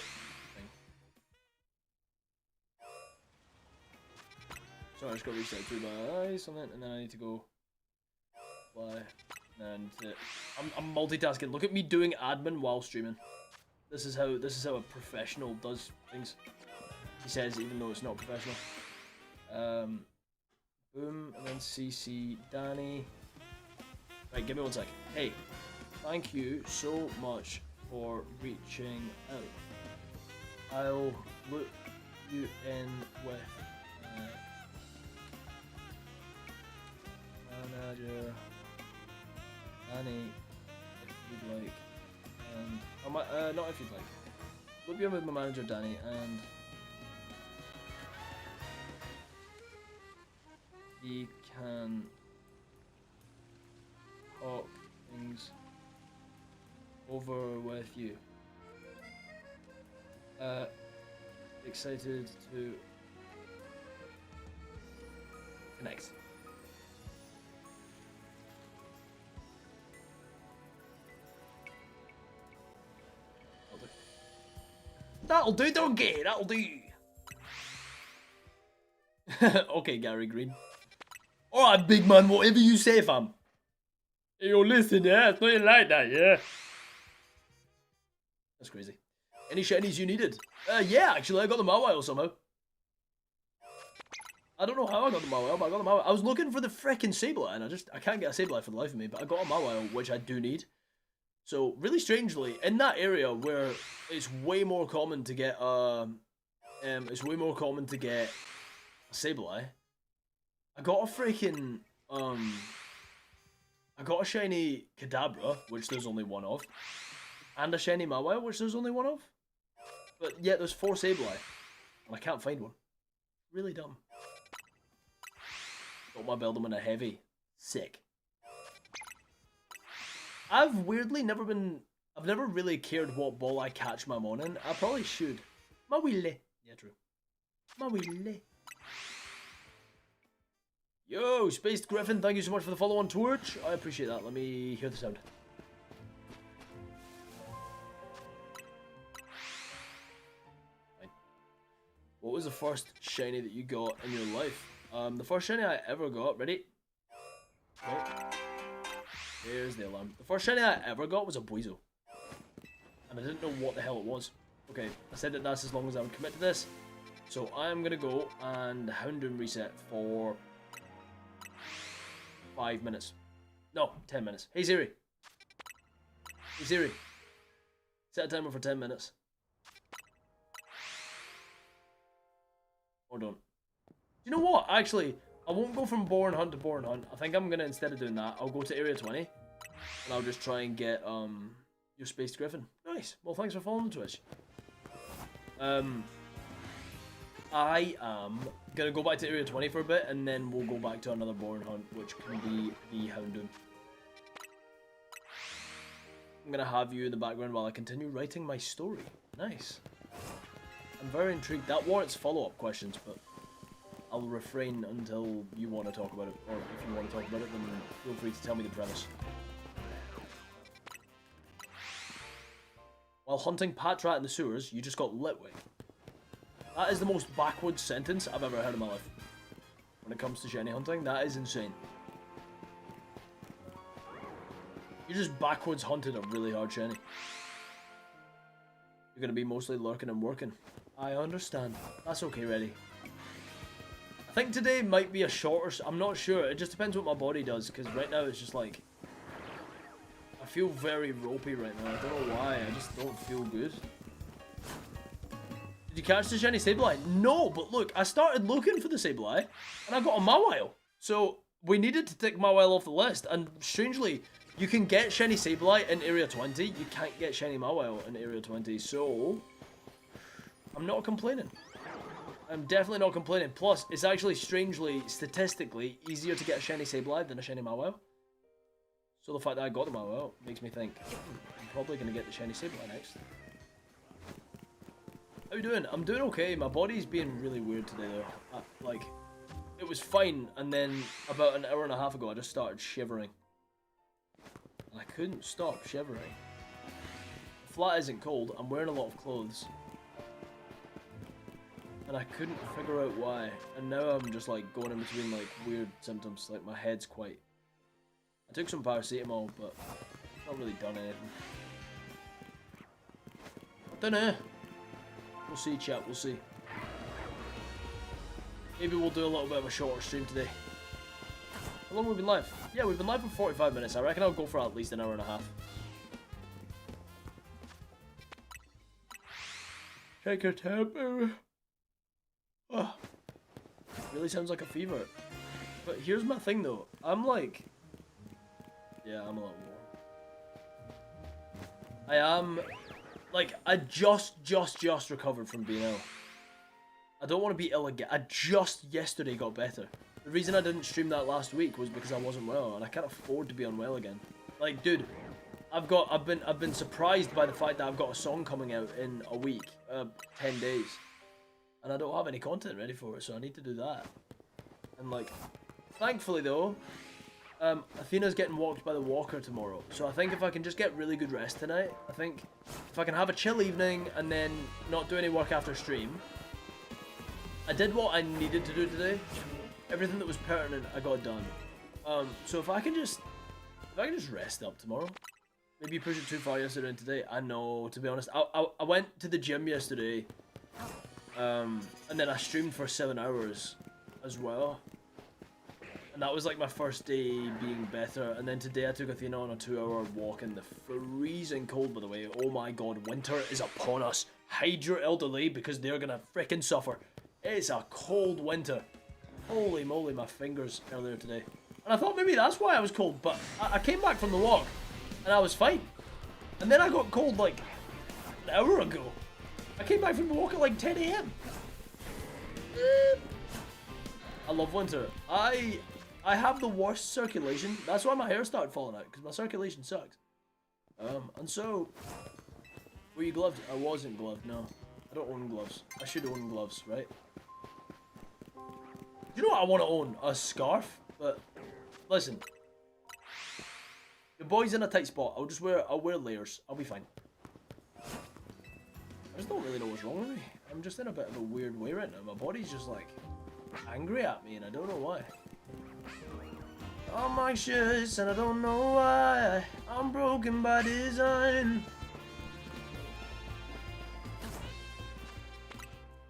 Sorry, I just got to reset through my eyes, something, and then I need to go fly, and I'm multitasking. Look at me doing admin while streaming. This is how a professional does things. He says, even though it's not professional. Boom, and then CC Danny. Right, give me 1 sec. Hey, thank you so much for reaching out. I'll look you in with. Manager Danny, if you'd like, and not if you'd like. Look in with my manager Danny, and he can talk things over with you. Excited to connect. That'll do, donkey! That'll do! Okay, Gary Green. Alright, big man, whatever you say, fam. Hey, yo, listen, yeah? It's not like that, yeah? That's crazy. Any shinies you needed? Yeah, actually, I got them Mawile somehow. I don't know how I got the Mawile, but I got the Mawile. I was looking for the frickin' Sableye, and I can't get a Sableye for the life of me, but I got a Mawile, which I do need. So, really strangely, in that area where it's way more common to get a Sableye, I got a freaking, I got a shiny Kadabra, which there's only one of, and a shiny Mawile, which there's only one of. But yet there's 4 Sableye, and I can't find one. Really dumb. Got my Beldum in a heavy. Sick. I've weirdly never really cared what ball I catch my mon in. I probably should. Mawile. Yeah, true. Mawile. Yo, Spaced Griffin, thank you so much for the follow on Twitch. I appreciate that. Let me hear the sound. Fine. What was the first shiny that you got in your life? The first shiny I ever got, ready? Okay. There's the alarm. The first shiny I ever got was a Buizel. And I didn't know what the hell it was. Okay, I said that that's as long as I would commit to this. So I'm gonna go and Houndoom reset for 5 minutes. No, 10 minutes. Hey Siri. Hey Siri. Set a timer for 10 minutes. Or don't. You know what? Actually, I won't go from Boron Hunt to Boron Hunt. I think I'm gonna, instead of doing that, I'll go to Area 20. And I'll just try and get, your Spaced Griffin. Nice. Well, thanks for following Twitch. I am gonna go back to Area 20 for a bit, and then we'll go back to another Boron Hunt, which can be the Houndoom. I'm gonna have you in the background while I continue writing my story. Nice. I'm very intrigued. That warrants follow-up questions, but I'll refrain until you want to talk about it, or if you want to talk about it, then feel free to tell me the premise. While hunting Patrat in the sewers, you just got Litwick. That is the most backwards sentence I've ever heard in my life. When it comes to shiny hunting, that is insane. You just backwards hunted a really hard shiny. you're going to be mostly lurking and working. I understand. That's okay, ready. I think today might be a shorter... I'm not sure. It just depends what my body does, because right now it's just like... I feel very ropey right now. I don't know why. I just don't feel good. Did you catch the shiny Sableye? No, but look, I started looking for the Sableye, and I got a Mawile. So, we needed to take Mawile off the list, and strangely, you can get shiny Sableye in Area 20. You can't get shiny Mawile in Area 20, so... I'm not complaining. I'm definitely not complaining. Plus, it's actually strangely, statistically, easier to get a shiny Sableye than a shiny Mawile. So the fact that I got the Mawile makes me think, I'm probably going to get the shiny Sableye next. How you doing? I'm doing okay. My body's being really weird today though. Like, it was fine, and then about an hour and a half ago I just started shivering. And I couldn't stop shivering. The flat isn't cold. I'm wearing a lot of clothes. And I couldn't figure out why. And now I'm just like going in between like weird symptoms. Like my head's quite... I took some paracetamol, but it's not really done anything. I don't know. We'll see, chat. We'll see. Maybe we'll do a little bit of a shorter stream today. How long have we been live? Yeah, we've been live for 45 minutes. I reckon I'll go for at least an hour and a half. Check your temper. Oh, really sounds like a fever. But here's my thing though. I'm like... Yeah, I'm a lot warm. I am... Like, I just recovered from being ill. I don't want to be ill again. I just yesterday got better. The reason I didn't stream that last week was because I wasn't well, and I can't afford to be unwell again. Like, dude, I've been surprised by the fact that I've got a song coming out in a week, 10 days. And I don't have any content ready for it, so I need to do that. And like, thankfully though, Athena's getting walked by the walker tomorrow. So I think if I can just get really good rest tonight, I think if I can have a chill evening and then not do any work after stream. I did what I needed to do today. Everything that was pertinent, I got done. So if I can just rest up tomorrow. Maybe push it too far yesterday and today. I know, to be honest. I went to the gym yesterday. And then I streamed for 7 hours as well. And that was like my first day being better. And then today I took Athena on a 2-hour walk in the freezing cold, by the way. Oh my god, winter is upon us. Hide your elderly because they're gonna freaking suffer. It's a cold winter. Holy moly, my fingers earlier today. And I thought maybe that's why I was cold, but I came back from the walk and I was fine. And then I got cold like an hour ago. I came back from the walk at like 10 AM. I love winter. I have the worst circulation. That's why my hair started falling out, because my circulation sucks. And so, were you gloved? I wasn't gloved, no. I don't own gloves. I should own gloves, right? You know what I want to own? A scarf? But, listen. Your boy's in a tight spot. I'll wear layers. I'll be fine. I just don't really know what's wrong with me. I'm just in a bit of a weird way right now. My body's just like angry at me and I don't know why. I'm anxious and I don't know why. I'm broken by design.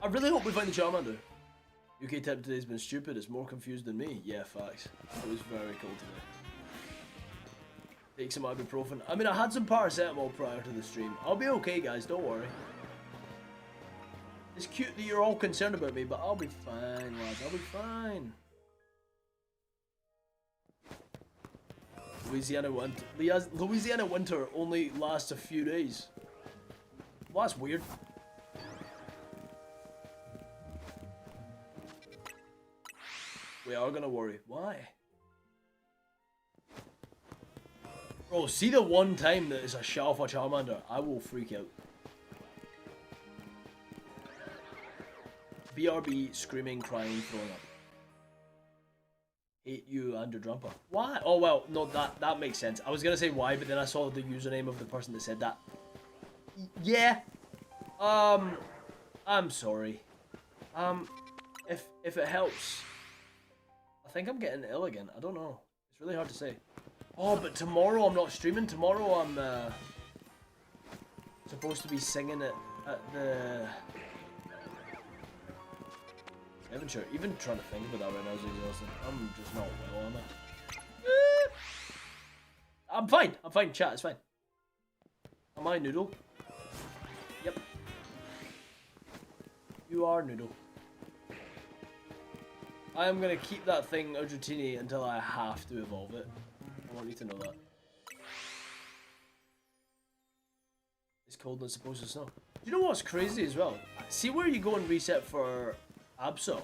I really hope we find the Charmander. UK tip today's been stupid. It's more confused than me. Yeah, facts. It was very cold today. Take some ibuprofen. I mean, I had some paracetamol prior to the stream. I'll be okay, guys. Don't worry. It's cute that you're all concerned about me, but I'll be fine, lads. I'll be fine. Louisiana winter only lasts a few days. Well, that's weird. We are gonna worry. Why? Bro, see the one time that it's a Shalfa Charmander, I will freak out. BRB, screaming, crying, throwing up. Hate you and your jumper. Why? Oh well, no, that makes sense. I was gonna say why, but then I saw the username of the person that said that. Yeah. I'm sorry. If it helps. I think I'm getting ill again. I don't know. It's really hard to say. Oh, but tomorrow I'm not streaming. Tomorrow I'm supposed to be singing at at the... Even trying to think about that right now is exhausting. I'm just not well, am I? I'm fine, chat, it's fine. Am I Noodle? Yep. You are Noodle. I am gonna keep that thing Udratini until I have to evolve it. I want you to know that. It's cold and it's supposed to snow. You know what's crazy as well? See where you go and reset for Absol?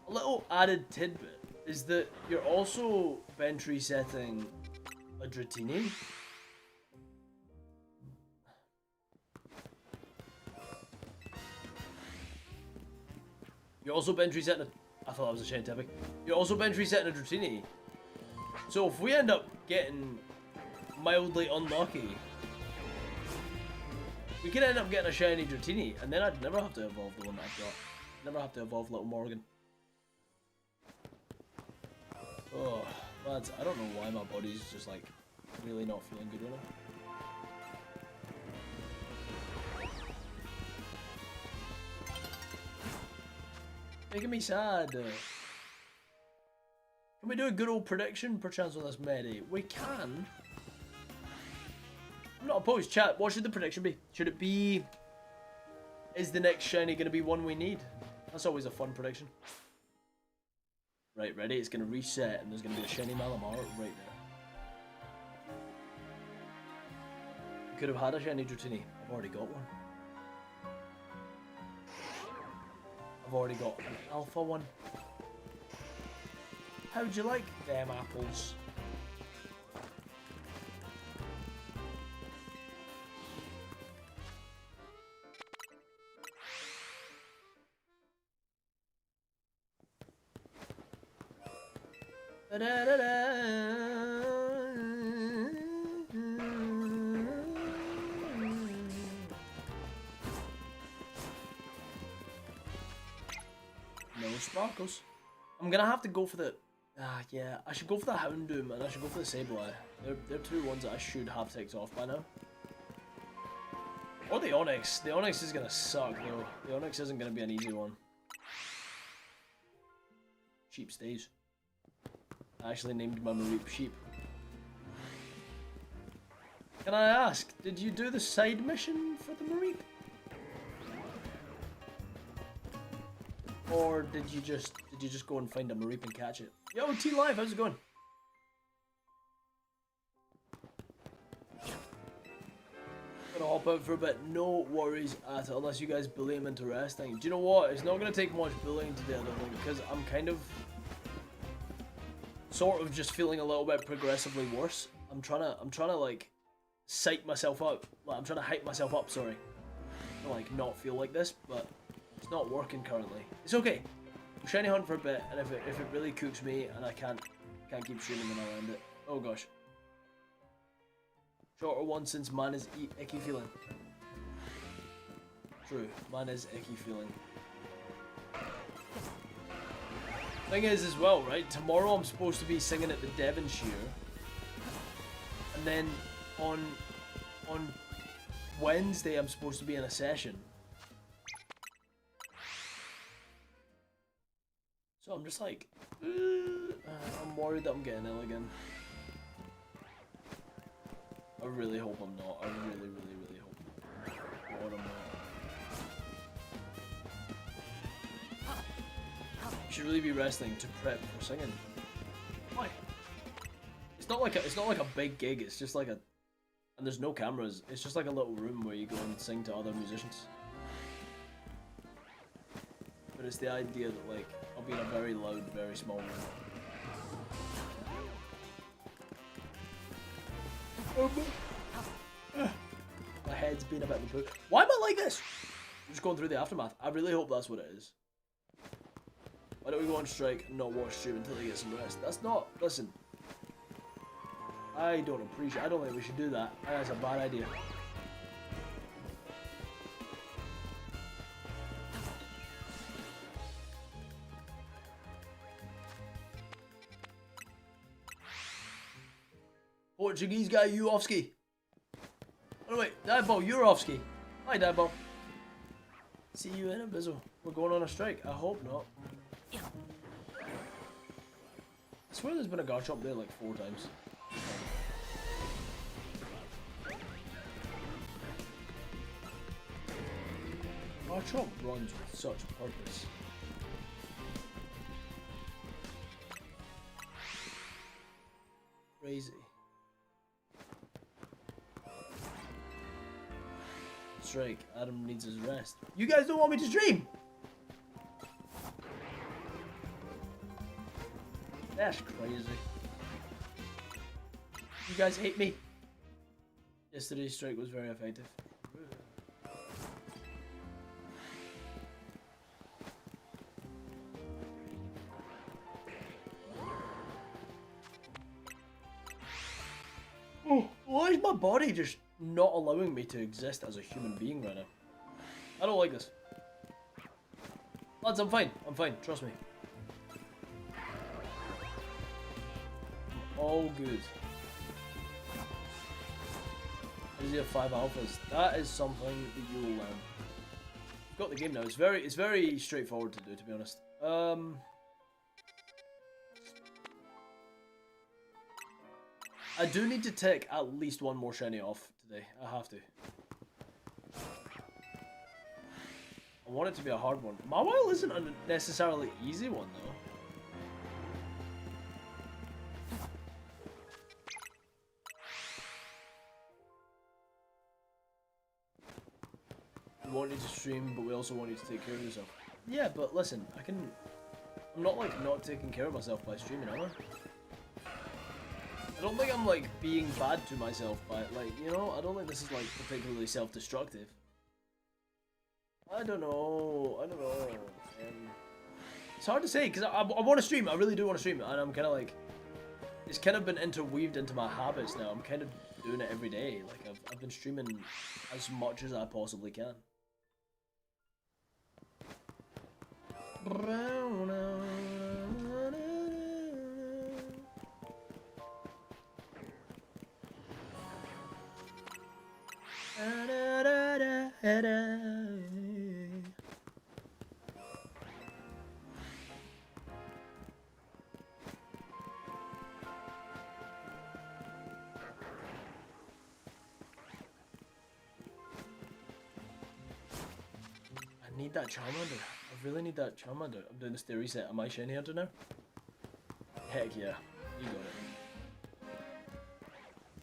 A little added tidbit is that you're also bench resetting a Dratini. You're also bench resetting I thought that was a Shane Tepic. You're also bench resetting a Dratini. So if we end up getting mildly unlucky, we could end up getting a shiny Dratini, and then I'd never have to evolve the one that I've got. Never have to evolve Little Morgan. Oh, lads, I don't know why my body's just like really not feeling good right now. Making me sad. Can we do a good old prediction perchance on this Medi? We can. I'm not opposed. Chat, what should the prediction be? Should it be... Is the next shiny going to be one we need? That's always a fun prediction. Right, ready? It's going to reset and there's going to be a shiny Malamar right there. We could have had a shiny Dratini. I've already got one. I've already got an alpha one. How'd you like them apples? No sparkles. I'm gonna have to go for the... yeah, I should go for the Houndoom and I should go for the Sableye. They're two ones that I should have ticked off by now. Or the Onyx. The Onyx is gonna suck though. The Onyx isn't gonna be an easy one. Sheep stays. I actually named my Mareep Sheep. Can I ask, did you do the side mission for the Mareep? Or did you just go and find a Mareep and catch it? Yo, T-Live, how's it going? Gonna hop out for a bit, no worries at all, unless you guys bully him into resting. Do you know what? It's not gonna take much bullying today, I don't think, because I'm kind of sort of just feeling a little bit progressively worse. I'm trying to like psych myself up. Like, I'm trying to hype myself up, sorry. To like not feel like this, but it's not working currently. It's okay. I'll shiny hunt for a bit, and if it really cooks me and I can't keep shooting, then I'll end it. Oh gosh. Shorter one since man is icky feeling. True, man is icky feeling. Thing is as well, right? Tomorrow I'm supposed to be singing at the Devonshire, and then on Wednesday I'm supposed to be in a session. So I'm just like, I'm worried that I'm getting ill again. I really hope I'm not. I really, really, really hope I'm not. You should really be resting to prep for singing. Why? It's not like a big gig. It's just like a, and there's no cameras. It's just like a little room where you go and sing to other musicians. But it's the idea that like I'll be in a very loud, very small room. My head's been a bit of a poop. Why am I like this? I'm just going through the aftermath. I really hope that's what it is. Why don't we go on strike and not watch stream until they get some rest? That's not... Listen. I don't think we should do that. That's a bad idea. Portuguese guy Uovski. Oh wait, Diabol Urovski. Hi, Dabo. See you in a bizzle. We're going on a strike. I hope not. I swear there's been a Garchomp there like 4 times. Garchomp runs with such purpose. Crazy. Strike. Adam needs his rest. You guys don't want me to stream? That's crazy. You guys hate me. Yesterday's strike was very effective. Oh, why is my body just not allowing me to exist as a human being right now? I don't like this. Lads, I'm fine. I'm fine. Trust me. I'm all good. Does he have 5 alphas? That is something that you will learn. You've got the game now. It's very straightforward to do, to be honest. I do need to take at least 1 more shiny off today. I have to. I want it to be a hard one. Mawile isn't a necessarily easy one though. We want you to stream, but we also want you to take care of yourself. Yeah, but listen, I'm not like not taking care of myself by streaming, am I? I don't think I'm like being bad to myself by like, you know, I don't think this is like particularly self-destructive. I don't know. It's hard to say because I want to stream. I really do want to stream, and I'm kind of like, it's kind of been interweaved into my habits now. I'm kind of doing it every day. Like I've been streaming as much as I possibly can. I need that Charmander. I really need that Charmander. I'm doing the stair reset. Am I shiny hunter now? Heck yeah. You got it.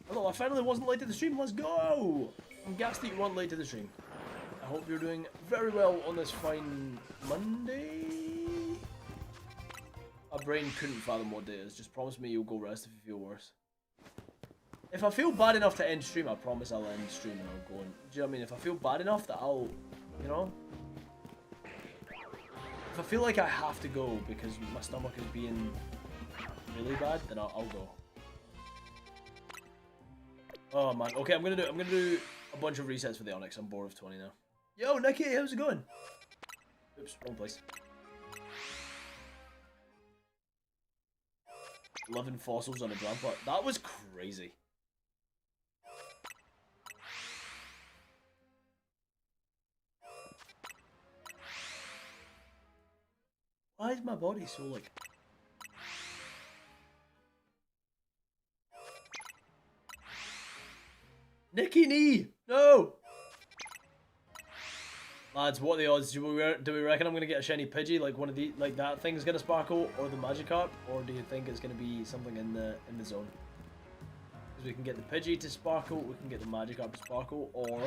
Hello, I finally wasn't late to the stream. Let's go! I'm gassed that you weren't late to the stream. I hope you're doing very well on this fine Monday. My brain couldn't fathom what day it is. Just promise me you'll go rest if you feel worse. If I feel bad enough to end stream, I promise I'll end stream and I'll go on. Do you know what I mean? If I feel bad enough that I'll, you know? If I feel like I have to go because my stomach is being really bad, then I'll go. Oh man, okay, I'm gonna do a bunch of resets for the Onyx. I'm bored of 20 now. Yo, Nikki, how's it going? Oops, wrong place. 11 fossils on a Drampart. That was crazy. Why is my body so like... Nicky knee! No! Lads, what are the odds? Do we reckon I'm gonna get a shiny Pidgey, like one of the that thing's gonna sparkle, or the Magikarp, or do you think it's gonna be something in the zone? Because we can get the Pidgey to sparkle, we can get the Magikarp to sparkle, or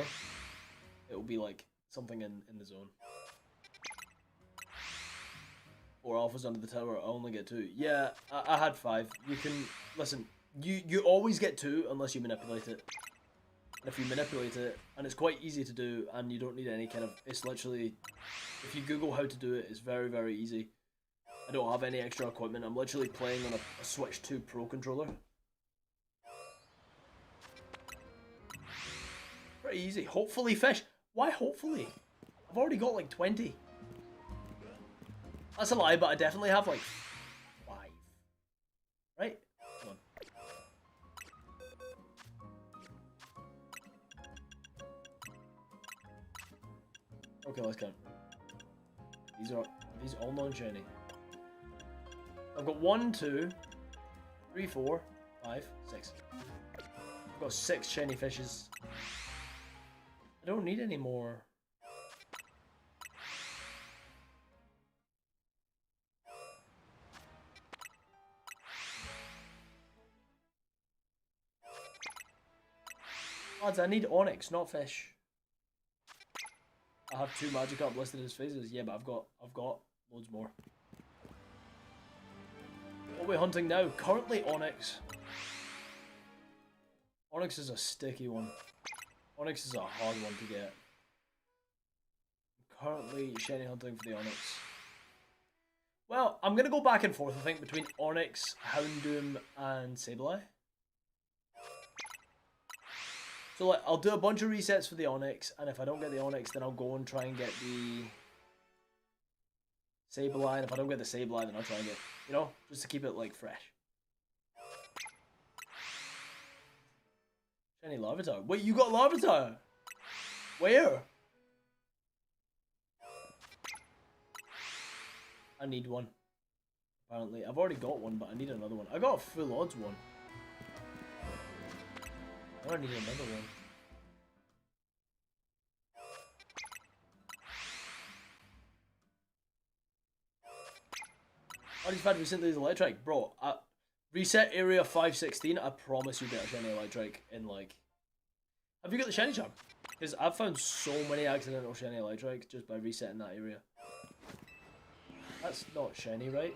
it will be like something in the zone. Or Alphas under the tower. I only get 2. Yeah, I had 5. You can listen. You always get 2 unless you manipulate it. And if you manipulate it, and it's quite easy to do, and you don't need any kind of, it's literally, if you Google how to do it, it's very easy. I don't have any extra equipment. I'm literally playing on a Switch 2 Pro controller. Pretty easy. Hopefully fish. Why hopefully? I've already got like 20. That's a lie, but I definitely have like 5. Right? Come on. Okay, let's count. These are these all non-shiny. I've got 1, 2, 3, 4, 5, 6. I've got 6 shiny fishes. I don't need any more. Lads, I need Onyx, not fish. I have 2 Magikarp listed as phases. Yeah, but I've got loads more. What are we hunting now? Currently Onyx. Onyx is a sticky one. Onyx is a hard one to get. I'm currently shiny hunting for the Onyx. Well, I'm gonna go back and forth, I think, between Onyx, Houndoom, and Sableye. So like, I'll do a bunch of resets for the Onyx, and if I don't get the Onyx, then I'll go and try and get the Sableye, and if I don't get the Sableye, then I'll try and get, you know, just to keep it, like, fresh. Shiny Larvitar. Wait, you got Larvitar? Where? I need one. Apparently. I've already got one, but I need another one. I got a full odds one. I need another one. I just had recently the Electrike. Bro, reset area 516, I promise you get a shiny Electrike in like... Have you got the shiny charm? Because I've found so many accidental shiny Electrike just by resetting that area. That's not shiny, right?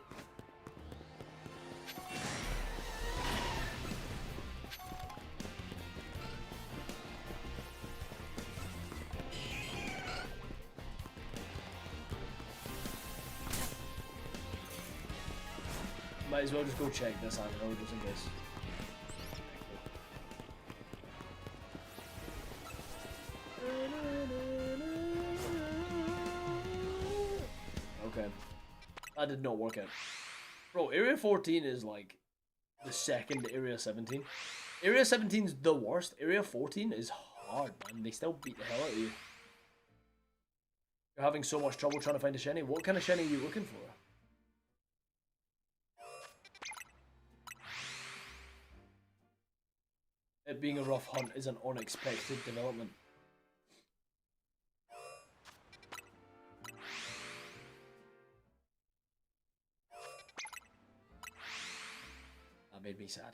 Might as well just go check this out just in case. Okay. That did not work out. Bro, Area 14 is like the second Area 17. Area 17 is the worst. Area 14 is hard, man. They still beat the hell out of you. You're having so much trouble trying to find a shiny. What kind of shiny are you looking for? It being a rough hunt is an unexpected development. That made me sad.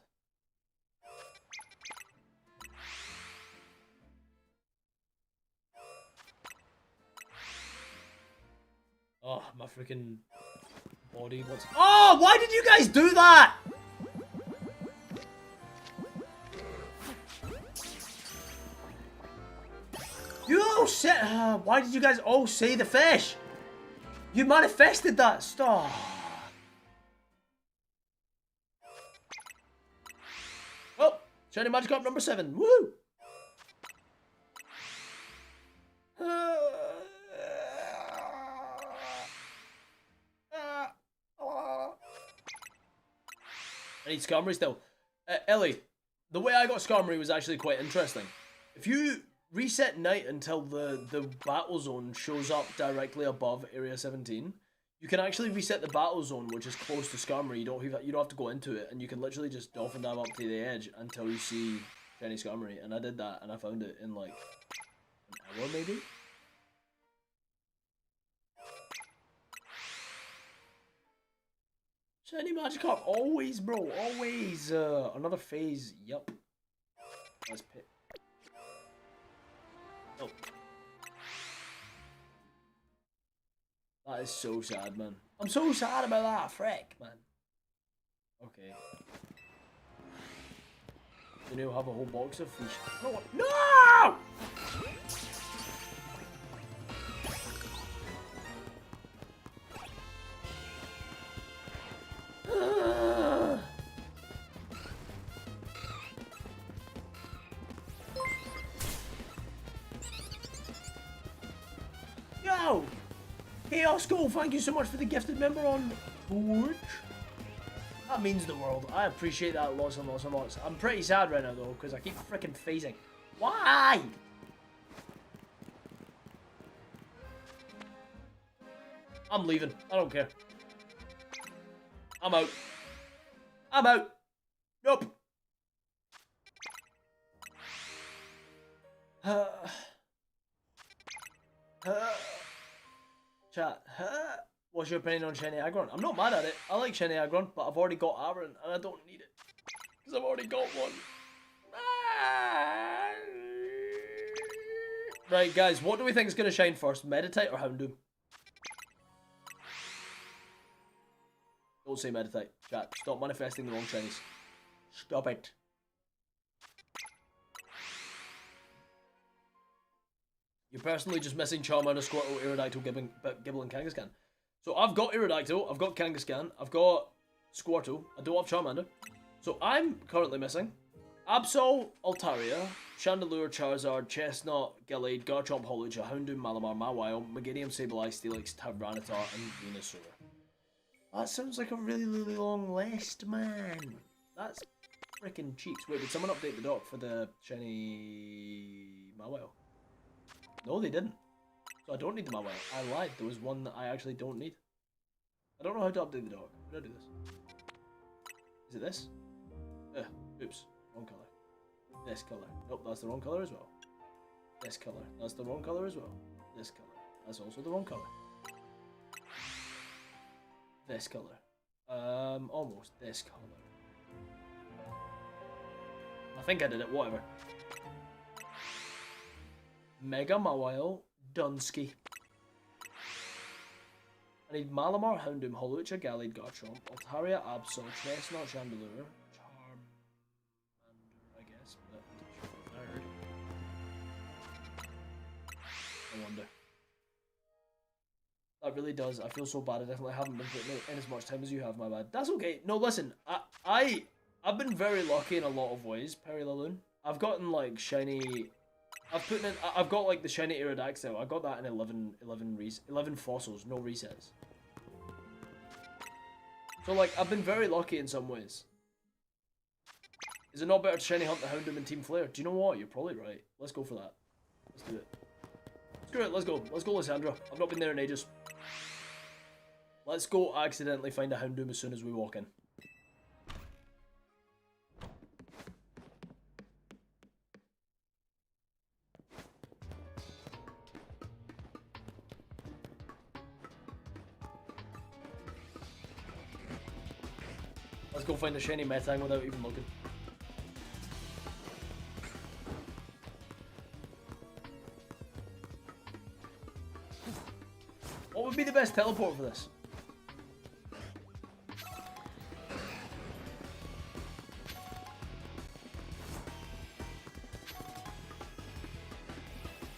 Oh, my freaking body wants... Oh, why did you guys do that? You all said... why did you guys all say the fish? You manifested that. Stop. Oh, shiny Magikarp number 7. Woo! I need Skarmory still. Ellie, the way I got Skarmory was actually quite interesting. If you reset night until the battle zone shows up directly above Area 17, you can actually reset the battle zone, which is close to Skarmory. You don't have to go into it, and you can literally just dolphin dive up to the edge until you see shiny Skarmory. And I did that, and I found it in like an hour maybe. Shiny Magikarp, always, bro, always. Another phase, yup. Let's pick. Oh. That is so sad, man. I'm so sad about that, frick, man. Okay. You know, have a whole box of fish. No! Yo! Chaos Goal, thank you so much for the gifted member on Twitch. That means the world. I appreciate that lots and lots and lots. I'm pretty sad right now though, because I keep freaking phasing. Why? I'm leaving. I don't care. I'm out. I'm out. Nope. Chat. What's your opinion on Shiny Aggron? I'm not mad at it. I like Shiny Aggron, but I've already got Aron, and I don't need it. Because I've already got one. Right, guys, what do we think is going to shine first? Meditite or Houndoom? Don't say Meditite. Chat, stop manifesting the wrong Shinies. Stop it. You're personally just missing Charmander, Squirtle, Aerodactyl, Gibble, and Kangaskhan. So I've got Aerodactyl, I've got Kangaskhan, I've got Squirtle, I don't have Charmander. So I'm currently missing Absol, Altaria, Chandelure, Charizard, Chestnut, Gallade, Garchomp, Hawlucha, Houndoom, Malamar, Mawile, Meganium, Sableye, Steelix, Tyranitar, and Venusaur. That sounds like a really, really long list, man. That's freaking cheeks. Wait, did someone update the dock for the shiny Mawile? No, they didn't. So I don't need the Mawile. I lied. There was one that I actually don't need. I don't know how to update the dock. How do I do this? Is it this? Oops. Wrong colour. This colour. Nope, that's the wrong colour as well. This colour. That's the wrong colour as well. This colour. That's also the wrong colour. This colour. Almost this colour. I think I did it, whatever. Mega Mawile, Dunsky. I need Malamar, Houndoom, Hawlucha, Gallade, Garchomp, Altaria, Absol, Chestnut, Chandelure, Charmander, I guess, but third. I wonder. That really does. I feel so bad. I definitely haven't been putting in as much time as you have, my bad. That's okay. No, listen. I've been very lucky in a lot of ways, Perry Laloon. I've gotten like shiny. I've got like the shiny Aerodactyl. I got that in 11 fossils, no resets. So like I've been very lucky in some ways. Is it not better to shiny hunt the Houndoom and Team Flare? Do you know what? You're probably right. Let's go for that. Let's do it. Screw it. Let's go. Let's go, Lysandra. I've not been there in ages. Let's go accidentally find a Houndoom as soon as we walk in. Let's go find a shiny Metang without even looking. What would be the best teleport for this?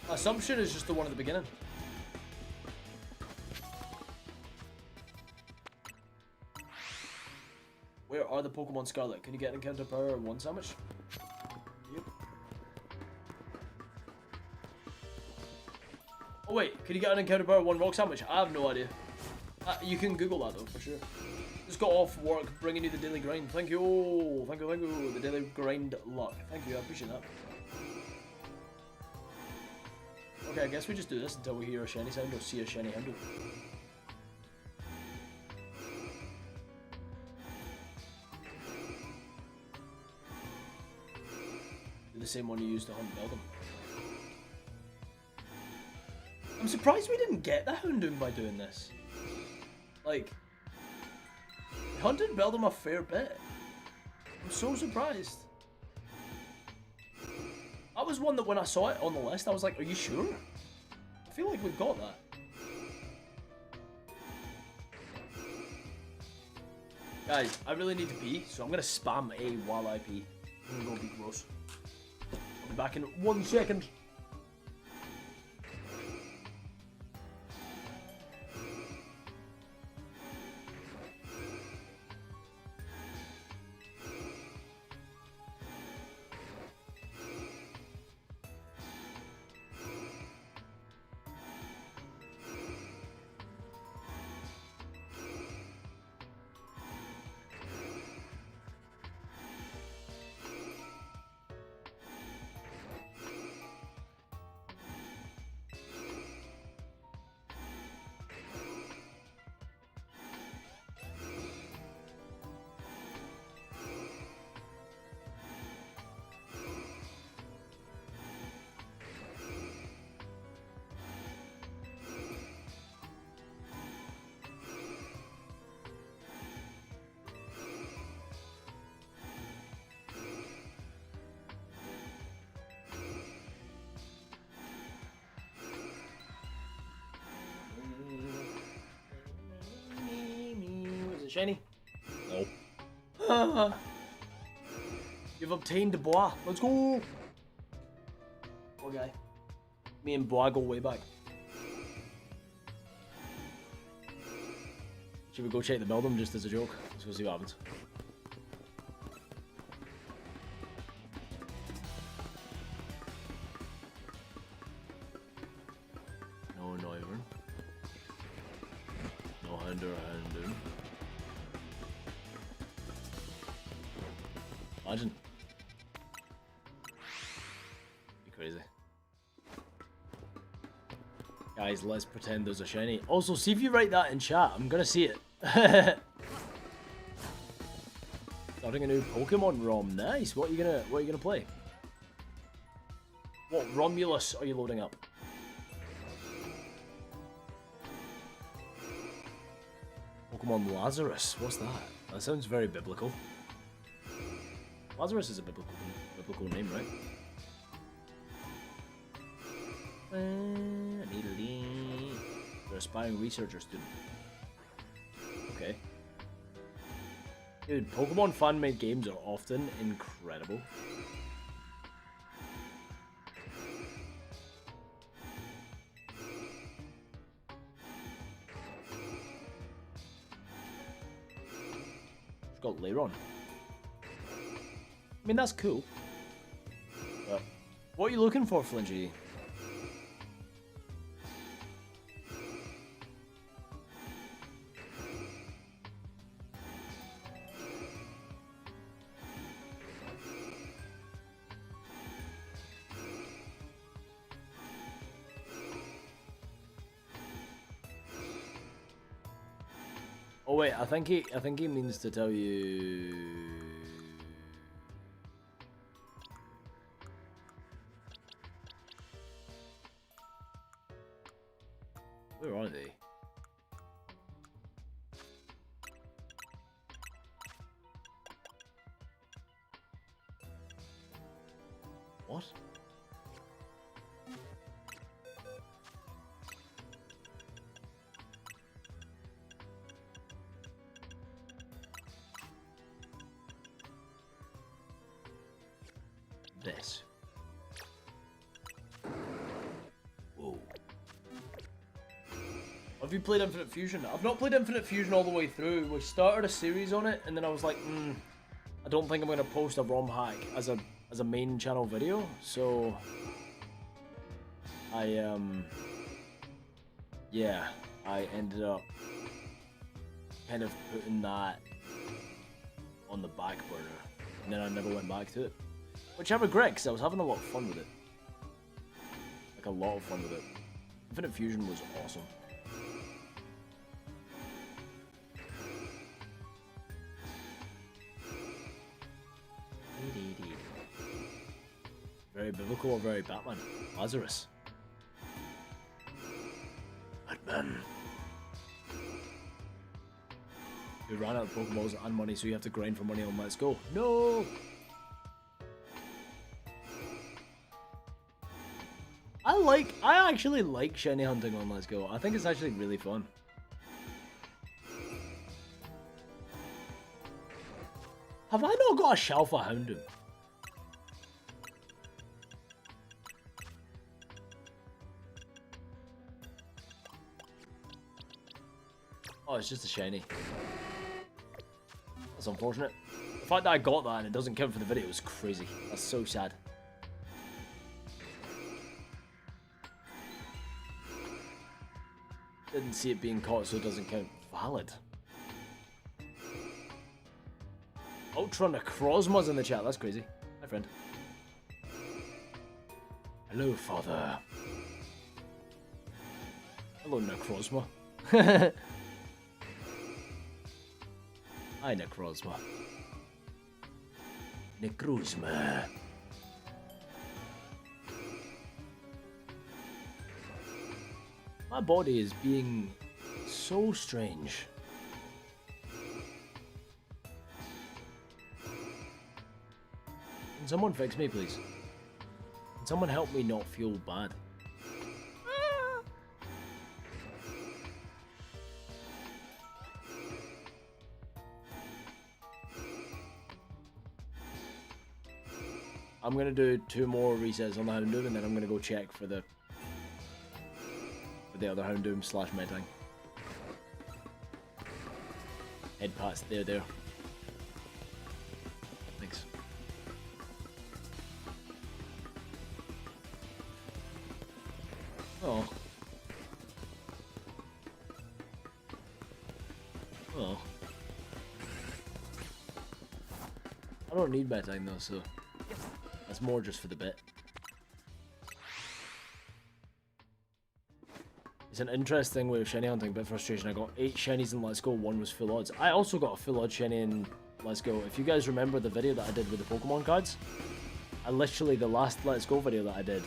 Assumption is just the one at the beginning. Where are the Pokemon Scarlet? Can you get an encounter power 1 sandwich? Yep. Oh wait, can you get an encounter power 1 rock sandwich? I have no idea. You can Google that though, for sure. Just got off work, bringing you the daily grind. Thank you, thank you, thank you. The daily grind luck. Thank you, I appreciate that. Okay, I guess we just do this until we hear a shiny sound or see a shiny handle. The same one you used to hunt Beldum. I'm surprised we didn't get the Houndoom by doing this. Like, we hunted Beldum a fair bit. I'm so surprised. That was one that when I saw it on the list, I was like, are you sure? I feel like we've got that. Guys, I really need to pee, so I'm going to spam A while I pee. I'm going to go be gross. I'll be back in 1 second. shiny? No. You've obtained Bois. Let's go. Poor guy. Me and Bois go way back. Should we go check the building just as a joke? Let's go see what happens. No Noivern. No Houndour. Imagine. Be crazy. Guys, let's pretend there's a shiny. Also, see if you write that in chat. I'm gonna see it. Starting a new Pokemon ROM. Nice. What are you gonna play? What Romulus are you loading up? Pokemon Lazarus. What's that? That sounds very biblical. Lazarus is a biblical name, right? You're aspiring researcher student. Okay. Dude, Pokemon fan-made games are often incredible. It's got Lairon. I mean, that's cool. But what are you looking for, Flingy? Oh wait, I think he means to tell you. Where are they? What? This. Whoa. Have you played Infinite Fusion? I've not played Infinite Fusion all the way through. We started a series on it, and then I was like, I don't think I'm going to post a ROM hack as a main channel video. So I ended up kind of putting that on the back burner, and then I never went back to it. Which I regret, because I was having a lot of fun with it. Like, a lot of fun with it. Infinite Fusion was awesome. Very biblical or very Batman? Lazarus. Batman. You ran out of Pokeballs and money, so you have to grind for money on Let's Go. No! I actually like shiny hunting on Let's Go. I think it's actually really fun. Have I not got a Shalfa Houndoom? Oh, it's just a shiny. That's unfortunate. The fact that I got that and it doesn't count for the video is crazy. That's so sad. Didn't see it being caught, so it doesn't count. Valid. Ultra Necrozma's in the chat. That's crazy. Hi, friend. Hello, father. Hello, Necrozma. Hi, Necrozma. Necrozma. My body is being so strange. Can someone fix me, please? Can someone help me not feel bad? I'm gonna do 2 more resets on the Houndoom, and then I'm gonna go check for the other Houndoom / Metang. Head pats there. Thanks. Oh. Oh. I don't need Metang though, so that's more just for the bit. It's an interesting way of shiny hunting, bit frustration. I got 8 shinies in Let's Go, 1 was full odds. I also got a full odd shiny in Let's Go. If you guys remember the video that I did with the Pokemon cards, the last Let's Go video that I did,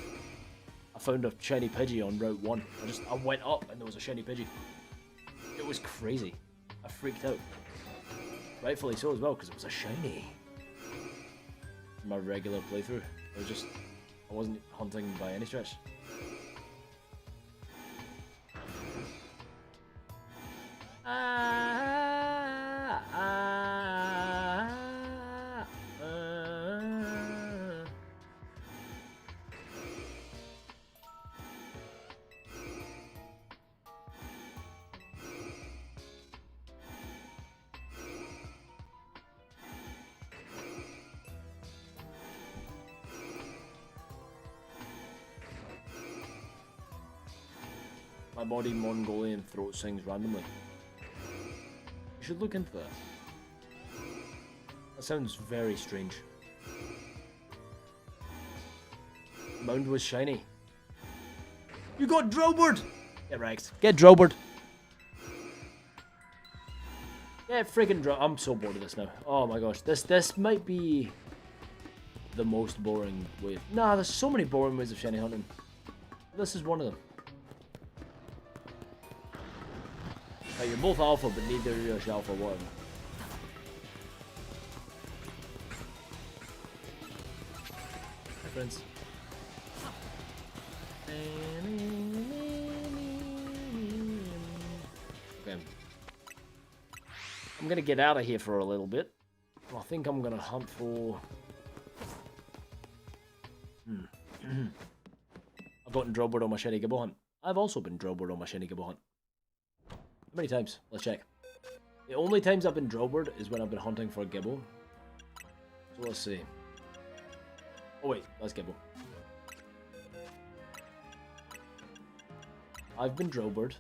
I found a shiny Pidgey on Route 1. I went up and there was a shiny Pidgey. It was crazy. I freaked out. Rightfully so as well, because it was a shiny. In my regular playthrough. I wasn't hunting by any stretch. My body Mongolian throat sings randomly. You should look into that. That sounds very strange. Mound was shiny. You got Drobert! Get wrecked. Get Drobert. Get friggin' Drobert. I'm so bored of this now. Oh my gosh. This might be the most boring way. Nah, there's so many boring ways of shiny hunting. This is one of them. Like, you're both alpha, but neither of you are alpha, whatever. Hi, friends. Okay. I'm gonna get out of here for a little bit. I think I'm gonna hunt for... I've gotten Drobert on my shiny Gibbo hunt. I've also been Drobert on my shiny Gibbo hunt. How many times? Let's check. The only times I've been Drobert is when I've been hunting for a Gibbo. So let's see. Oh wait, that's Gibbo. I've been Drobert.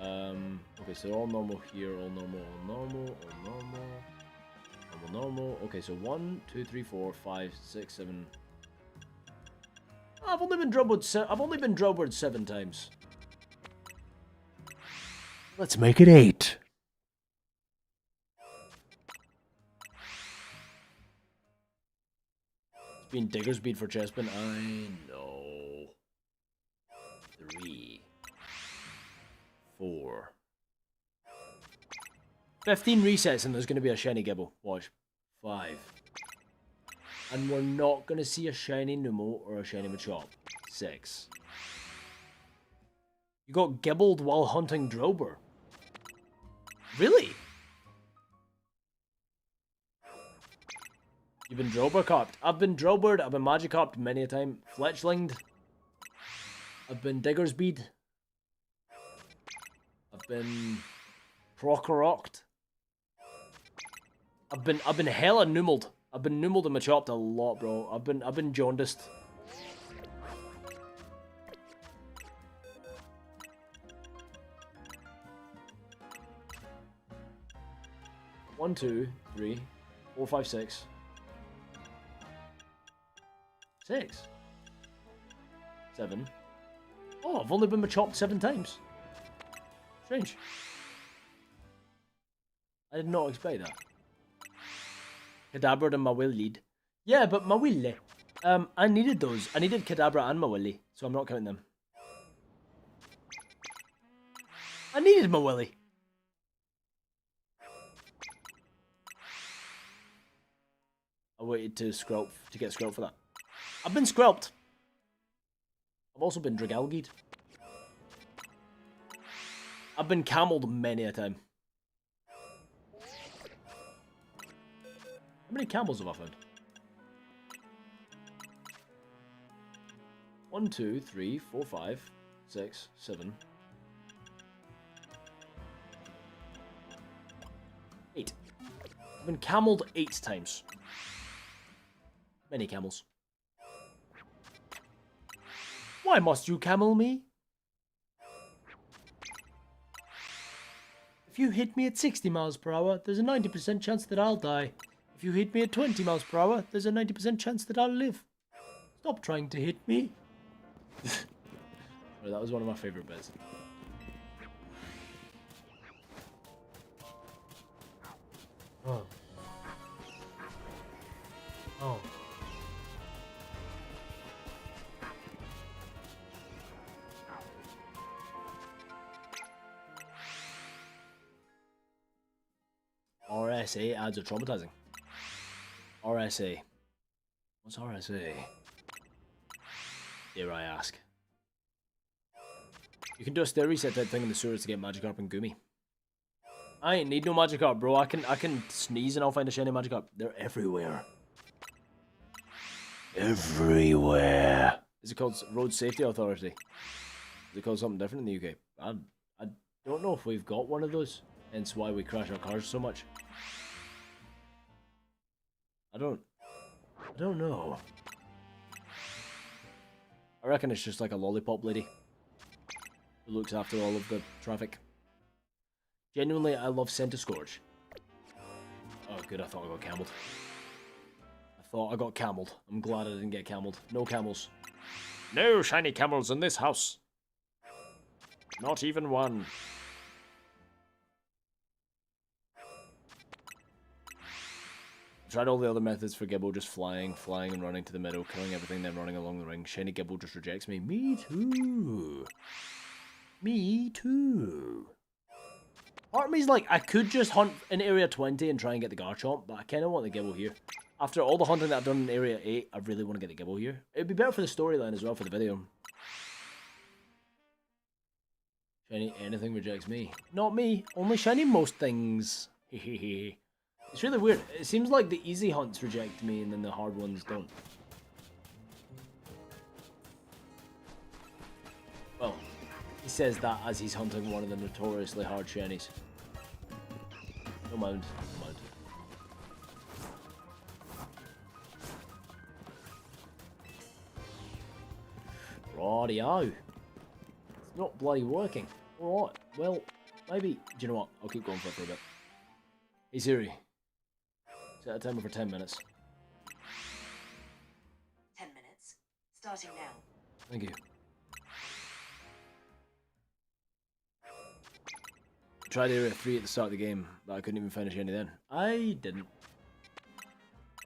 Okay, so all normal here, all normal, all normal, all normal, normal. Okay, so 1, 2, 3, 4, 5, 6, 7. I've only been Drobert 7 times. Let's make it 8. It's been Diggersbead for Chespin. I know. 3, 4. 15 resets and there's going to be a shiny Gibbo. Watch. 5. And we're not going to see a shiny Numel or a shiny Machop. 6. You got gibbled while hunting Drobert. Really? You've been Drobert copped. I've been Drobert, I've been Magikarped many a time. Fletchlinged. I've been Diggersbead. I've been Procorocked. I've been hella Numeled. I've been Numeled and Machopped a lot, bro. I've been jaundiced. One, 2, 3, 4, 5, 6. 6. 7. Oh, I've only been Machopped 7 times. Strange. I did not expect that. Kadabra and Mawili. Yeah, but Mawili. I needed those. I needed Kadabra and Mawili, so I'm not counting them. I needed Mawili. I waited to get Skrelp for that. I've been Skrelped. I've also been Dragalgeed. I've been Cameled many a time. How many camels have I found? 1, 2, 3, 4, 5, 6, 7, 8. I've been cameled 8 times. Many camels. Why must you camel me? If you hit me at 60 miles per hour, there's a 90% chance that I'll die. If you hit me at 20 miles per hour, there's a 90% chance that I'll live. Stop trying to hit me. Well, that was one of my favorite bits. Oh. Oh. RSA ads are traumatizing. RSA. What's RSA? Dare I ask? You can do a stair reset type thing in the sewers to get Magikarp and Goomy. I ain't need no Magikarp, bro. I can sneeze and I'll find a shiny Magikarp. They're everywhere. Everywhere. Is it called Road Safety Authority? Is it called something different in the UK? I don't know if we've got one of those. Hence why we crash our cars so much. I don't know. I reckon it's just like a lollipop lady who looks after all of the traffic. Genuinely, I love Centiskorch. Oh, good, I thought I got cameled. I'm glad I didn't get cameled. No camels. No shiny camels in this house. Not even one. Tried all the other methods for Gibble, just flying and running to the middle, killing everything, then running along the ring. Shiny Gibble just rejects me. Me too. Me too. Part of me's like, I could just hunt in Area 20 and try and get the Garchomp, but I kind of want the Gibble here. After all the hunting that I've done in Area 8, I really want to get the Gibble here. It'd be better for the storyline as well, for the video. Shiny anything rejects me. Not me. Only shiny most things. Hehehe. It's really weird. It seems like the easy hunts reject me and then the hard ones don't. Well, he says that as he's hunting one of the notoriously hard shinies. No mound. No mound. Rightio. It's not bloody working. Alright, well, maybe... Do you know what? I'll keep going for a bit. Hey Siri. Set a timer for 10 minutes. 10 minutes. Starting now. Thank you. Tried Area 3 at the start of the game, but I couldn't even finish any then. I didn't.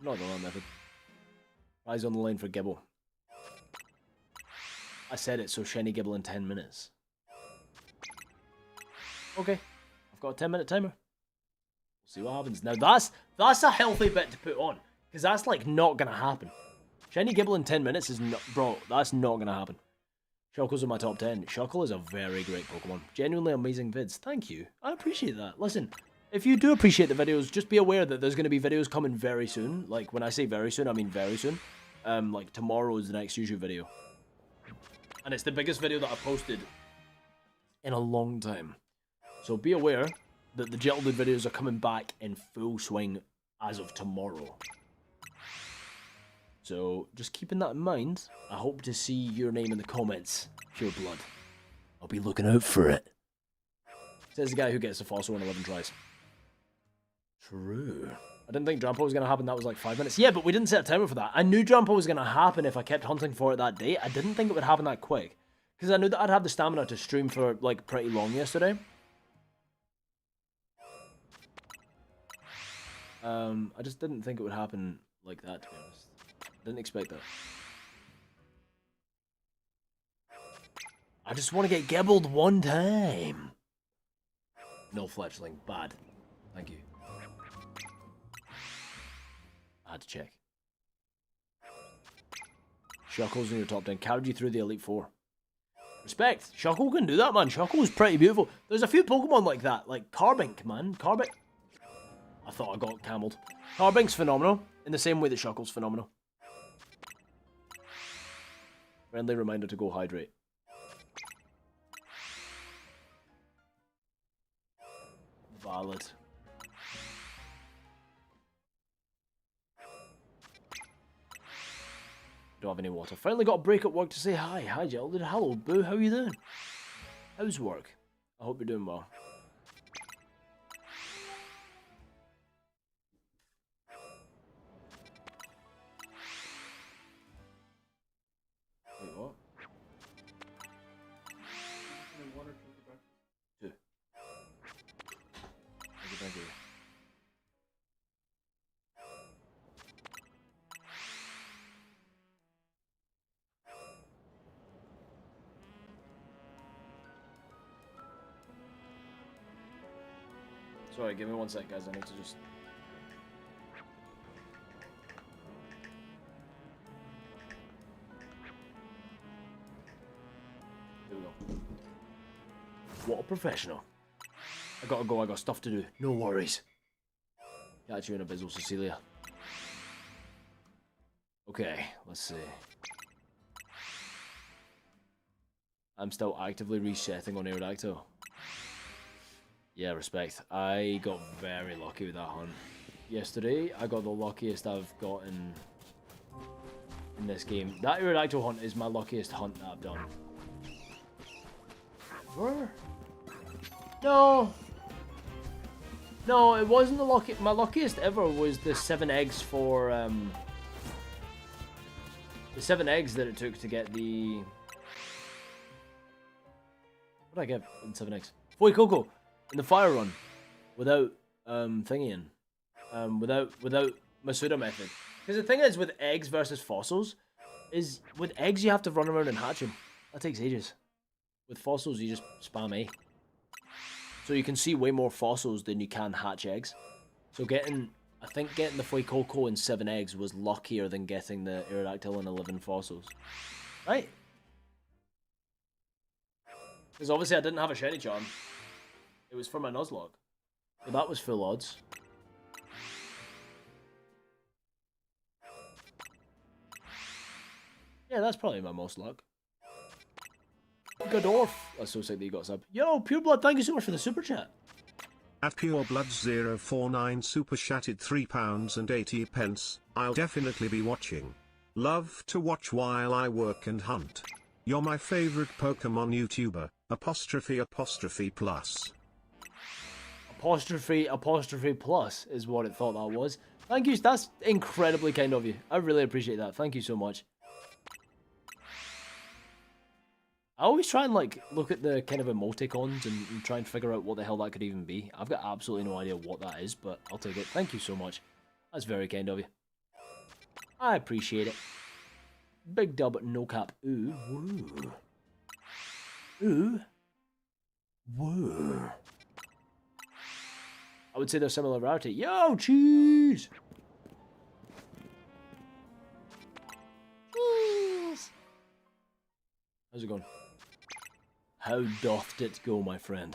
Not the wrong method. Eyes on the line for Gibble. I said it, so shiny Gibble in 10 minutes. Okay. I've got a 10-minute timer. We'll see what happens. Now that's a healthy bit to put on, because that's like not gonna happen. Shiny Gibble in 10 minutes is not, bro, that's not gonna happen. Shuckle's in my top 10. Shuckle is a very great Pokemon. Genuinely amazing vids. Thank you. I appreciate that. Listen, if you do appreciate the videos, just be aware that there's gonna be videos coming very soon. Like, when I say very soon, I mean very soon. Like, tomorrow is the next YouTube video. And it's the biggest video that I've posted in a long time. So be aware that the Jilted videos are coming back in full swing as of tomorrow. So, just keeping that in mind, I hope to see your name in the comments, Pure Blood. I'll be looking out for it. Says the guy who gets a fossil in 11 tries. True. I didn't think Drampa was going to happen, that was like 5 minutes. Yeah, but we didn't set a timer for that. I knew Drampa was going to happen if I kept hunting for it that day. I didn't think it would happen that quick. Because I knew that I'd have the stamina to stream for, like, pretty long yesterday. I just didn't think it would happen like that, to be honest. Didn't expect that. I just want to get gibbled one time. No fletchling. Bad. Thank you. I had to check. Shuckle's in your top 10. Carried you through the Elite Four. Respect. Shuckle can do that, man. Shuckle is pretty beautiful. There's a few Pokemon like that. Like Carbink, man. Carbink. I thought I got cameled. Carbink's phenomenal. In the same way that Shuckle's phenomenal. Friendly reminder to go hydrate. Valid. Don't have any water. Finally got a break at work to say hi. Hi, Geraldine. Hello, Boo. How you doing? How's work? I hope you're doing well. Wait, what? Two. Thank you. Sorry, give me 1 sec, guys. I need to just... There we go. What a professional. I gotta go, I got stuff to do. No worries. Catch you in a bizzle, Cecilia. Okay, let's see. I'm still actively resetting on Aerodactyl. Yeah, respect. I got very lucky with that hunt. Yesterday, I got the luckiest I've gotten in this game. That Aerodactyl hunt is my luckiest hunt that I've done. Where? No! No, it wasn't the lucky. My luckiest ever was the 7 eggs for, the 7 eggs that it took to get the... What did I get in 7 eggs? Foy Coco! In the fire run, without thingying, without Masuda method. Because the thing is with eggs versus fossils, is with eggs you have to run around and hatch them. That takes ages. With fossils you just spam A. So you can see way more fossils than you can hatch eggs. So I think getting the Fuecoco and 7 eggs was luckier than getting the Aerodactyl and 11 fossils. Right? Because obviously I didn't have a shiny charm. It was for my Nuzlocke. So that was full odds. Yeah, that's probably my most luck. Godorf. That's so sick that you got a sub. Yo, Pure Blood, thank you so much for the super chat. At pureblood049 super chatted £3.80. I'll definitely be watching. Love to watch while I work and hunt. You're my favorite Pokemon YouTuber. Apostrophe plus. Apostrophe plus is what it thought that was. Thank you, that's incredibly kind of you. I really appreciate that. Thank you so much. I always try and like look at the kind of emoticons and try and figure out what the hell that could even be. I've got absolutely no idea what that is, but I'll take it. Thank you so much. That's very kind of you. I appreciate it. Big dub, no cap. Ooh, woo. Ooh. Woo. I would say they're similar rarity. Yo, cheese! Cheese! How's it going? How doth it go, my friend?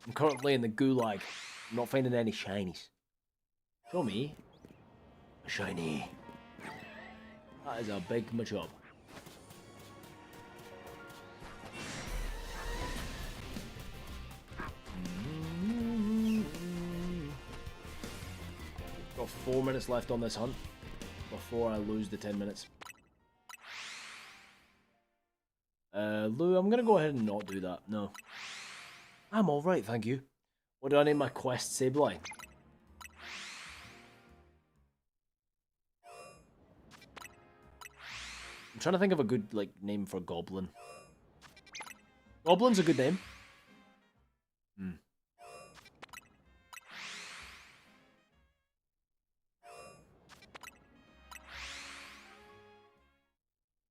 I'm currently in the gulag. I'm not finding any shinies. Show me a shiny. That is a big Machop. Got 4 minutes left on this hunt before I lose the 10 minutes. Lou, I'm gonna go ahead and not do that. No. I'm alright, thank you. What do I name my quest, Sableye? I'm trying to think of a good, like, name for Goblin. Goblin's a good name. Hmm.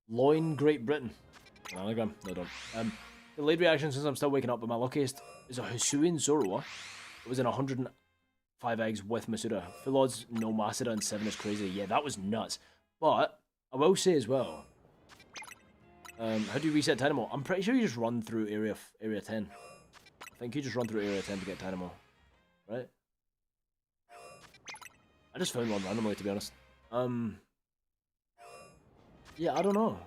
Loin, Great Britain. Anagram, no don't. Delayed reaction since I'm still waking up, but my luckiest is a Hisuian Zorua. It was in 105 eggs with Masuda. Full odds, no Masuda, and 7 is crazy. Yeah, that was nuts. But, I will say as well, how do you reset Dynamo? I'm pretty sure you just run through area 10. I think you just run through area 10 to get Dynamo. Right? I just found one randomly, to be honest. Yeah, I don't know.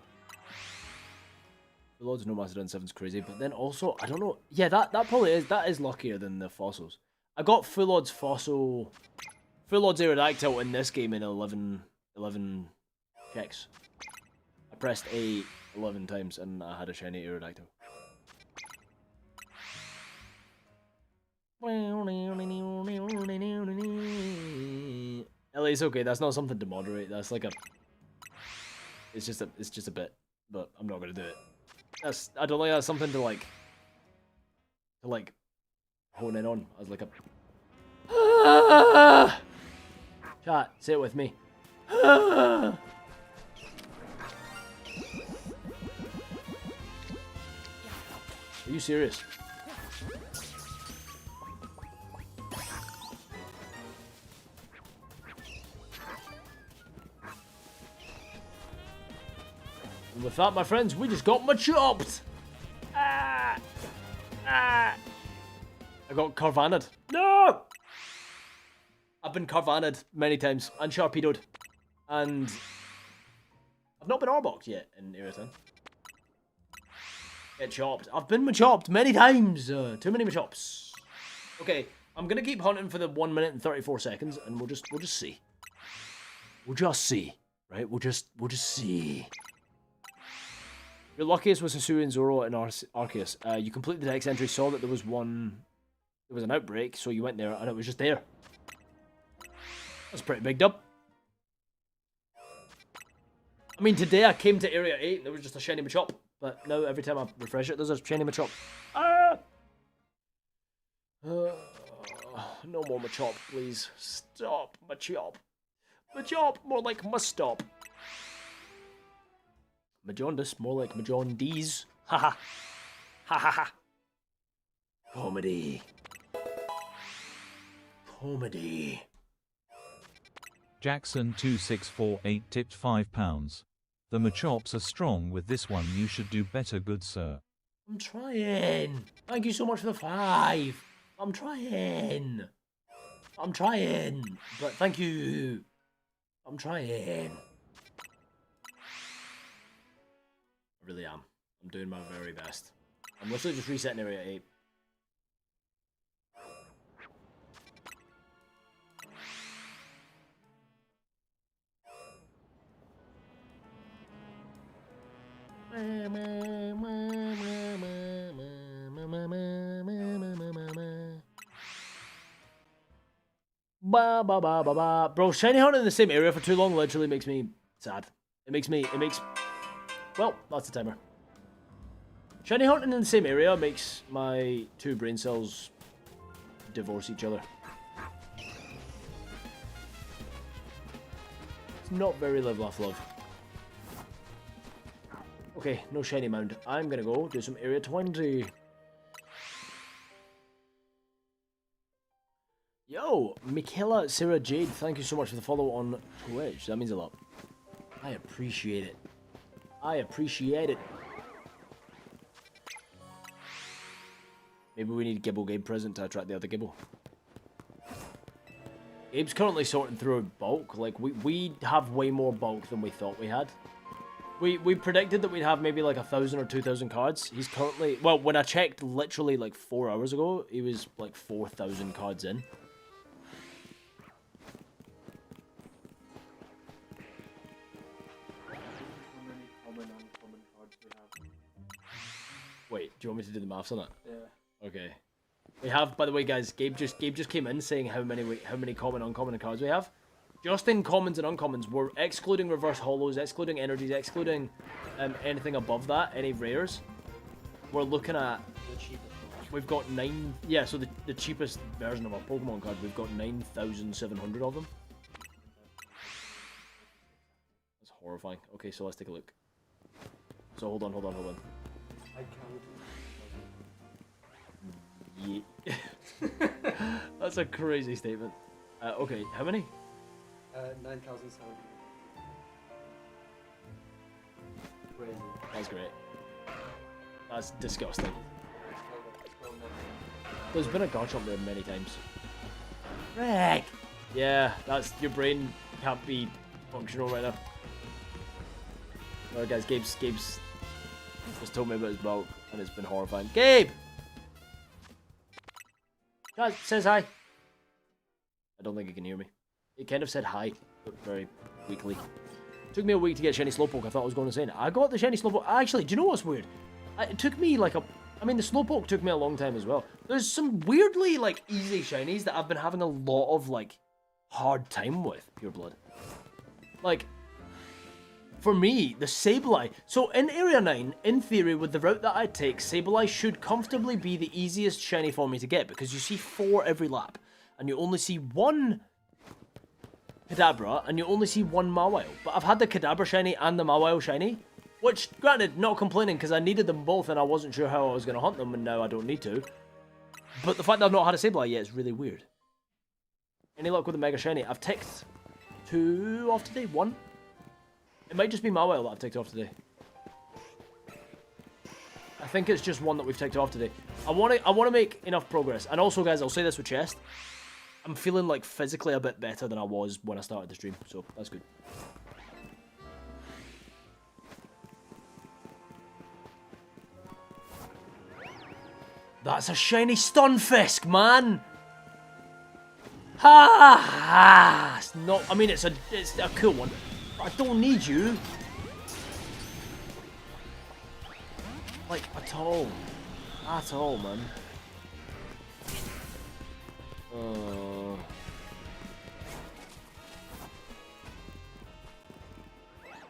The Lords of No Macedon 7's crazy, but then also, I don't know. Yeah, that probably is, that is luckier than the fossils. I got Full Lord's Fossil, Full Lord's Aerodactyl in this game in 11 checks. I pressed A 11 times and I had a shiny Aerodactyl. It's okay, that's not something to moderate, that's like a... It's just a bit, but I'm not gonna do it. I don't think that's something to hone in on as like a... Chat, say it with me. Are you serious? And with that, my friends, we just got machopped! I got Carvaned. No! I've been Carvaned many times, and Sharpedoed. And I've not been Arbok yet in Area 10. Get chopped. I've been machopped many times. Too many machops. Okay, I'm gonna keep hunting for the 1 minute and 34 seconds, and we'll just see. We'll just see, right? We'll just see. Your luckiest was Hisui and Zoro and Arceus. You completed the next entry, saw that there was an outbreak, so you went there, and it was just there. That's pretty big dub. I mean, today I came to Area 8 and there was just a shiny Machop, but now every time I refresh it, there's a shiny Machop. No more Machop, please. Stop, Machop. Machop, more like must-stop. Majaundice, more like Majaundies. Haha. Ha ha ha. Comedy. Comedy. Jackson2648 tipped £5. The Machops are strong with this one, you should do better, good sir. I'm trying. Thank you so much for the 5. I'm trying. But thank you. I'm trying. I really am. I'm doing my very best. I'm literally just resetting Area 8. Ba ba ba ba ba. Bro, shiny hunting in the same area for too long literally makes me sad. It makes... Well, that's the timer. Shiny hunting in the same area makes my 2 brain cells divorce each other. It's not very live, laugh, love. Okay, no shiny mound. I'm gonna go do some Area 20. Yo, Michaela Sarah Jade, thank you so much for the follow on Twitch. That means a lot. I appreciate it. I appreciate it. Maybe we need Gibble Gabe present to attract the other Gibble. Gabe's currently sorting through bulk. Like, we have way more bulk than we thought we had. We predicted that we'd have maybe like 1,000 or 2,000 cards. He's currently... Well, when I checked literally like 4 hours ago, he was like 4,000 cards in. Wait, do you want me to do the maths on it? Yeah. Okay. We have, by the way, guys, Gabe just came in saying how many common, uncommon cards we have. Just in commons and uncommons, we're excluding reverse holos, excluding energies, excluding anything above that, any rares. We're looking at... The cheapest. We've got 9... Yeah, so the cheapest version of our Pokemon card, we've got 9,700 of them. That's horrifying. Okay, so let's take a look. So hold on. I counted. Yeah. That's a crazy statement. Okay, how many? 9,700. Crazy. That's great. That's disgusting. There's been a Garchomp there many times. Rick! Yeah, that's... Your brain can't be functional right now. Alright guys, Gabe's just told me about his bulk and it's been horrifying. Gabe! Guys, says hi. I don't think he can hear me. He kind of said hi, but very weakly. Took me a week to get Shiny Slowpoke. I thought I was going to say it. I got the Shiny Slowpoke. Actually, do you know what's weird? It took me like a... I mean, the Slowpoke took me a long time as well. There's some weirdly, like, easy shinies that I've been having a lot of, like, hard time with, Pure Blood. Like, for me, the Sableye... So, in Area 9, in theory, with the route that I take, Sableye should comfortably be the easiest shiny for me to get, because you see 4 every lap, and you only see 1 Kadabra, and you only see 1 Mawile. But I've had the Kadabra shiny and the Mawile shiny, which, granted, not complaining, because I needed them both, and I wasn't sure how I was going to hunt them, and now I don't need to. But the fact that I've not had a Sableye yet is really weird. Any luck with the Mega Shiny? I've ticked 2 off today, 1. It might just be Mawile that I've ticked off today. I think it's just 1 that we've ticked off today. I want to make enough progress. And also, guys, I'll say this with chest. I'm feeling, like, physically a bit better than I was when I started the stream, so that's good. That's a shiny Stunfisk, man! Ha! It's not... I mean, it's a cool one. But I don't need you. Like, at all. At all, man.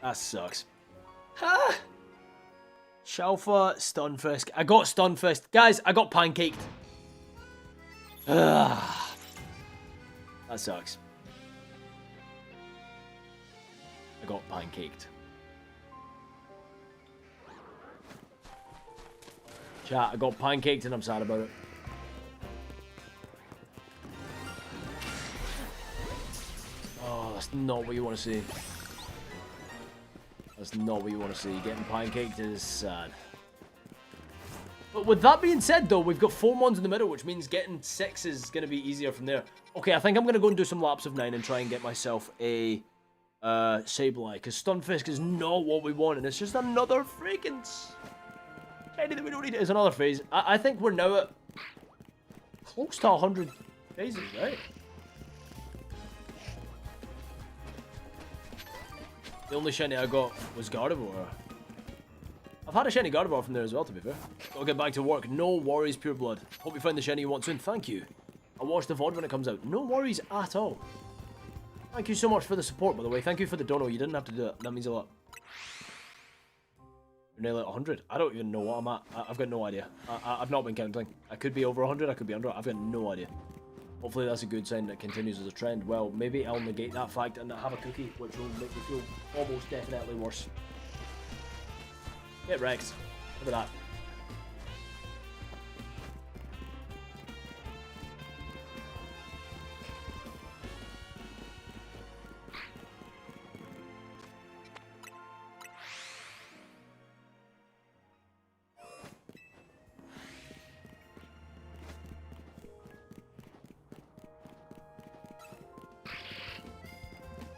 That sucks. Ha! Shalfa, Stunfisk. I got Stunfisk. Guys, I got pancaked. That sucks. I got pancaked. Chat, I got pancaked and I'm sad about it. Oh, that's not what you want to see. That's not what you want to see. Getting pancaked is sad. But with that being said, though, we've got 4 mons in the middle, which means getting 6 is going to be easier from there. Okay, I think I'm going to go and do some laps of 9 and try and get myself a Sableye, because Stunfisk is not what we want, and it's just another freaking shiny that we don't need. It's another phase. I think we're now at close to 100 phases, right? The only shiny I got was Gardevoir. I've had a shiny Gardevoir from there as well, to be fair. Gotta get back to work. No worries, Pure Blood. Hope you find the shiny you want soon. Thank you. I'll watch the VOD when it comes out. No worries at all. Thank you so much for the support, by the way. Thank you for the dono. You didn't have to do it. That means a lot. You're nearly at 100. I don't even know what I'm at. I've got no idea. I've not been counting. I could be over 100. I could be under. I've got no idea. Hopefully that's a good sign that continues as a trend. Well, maybe I'll negate that fact and have a cookie, which will make me feel almost definitely worse. Get wrecked. Look at that.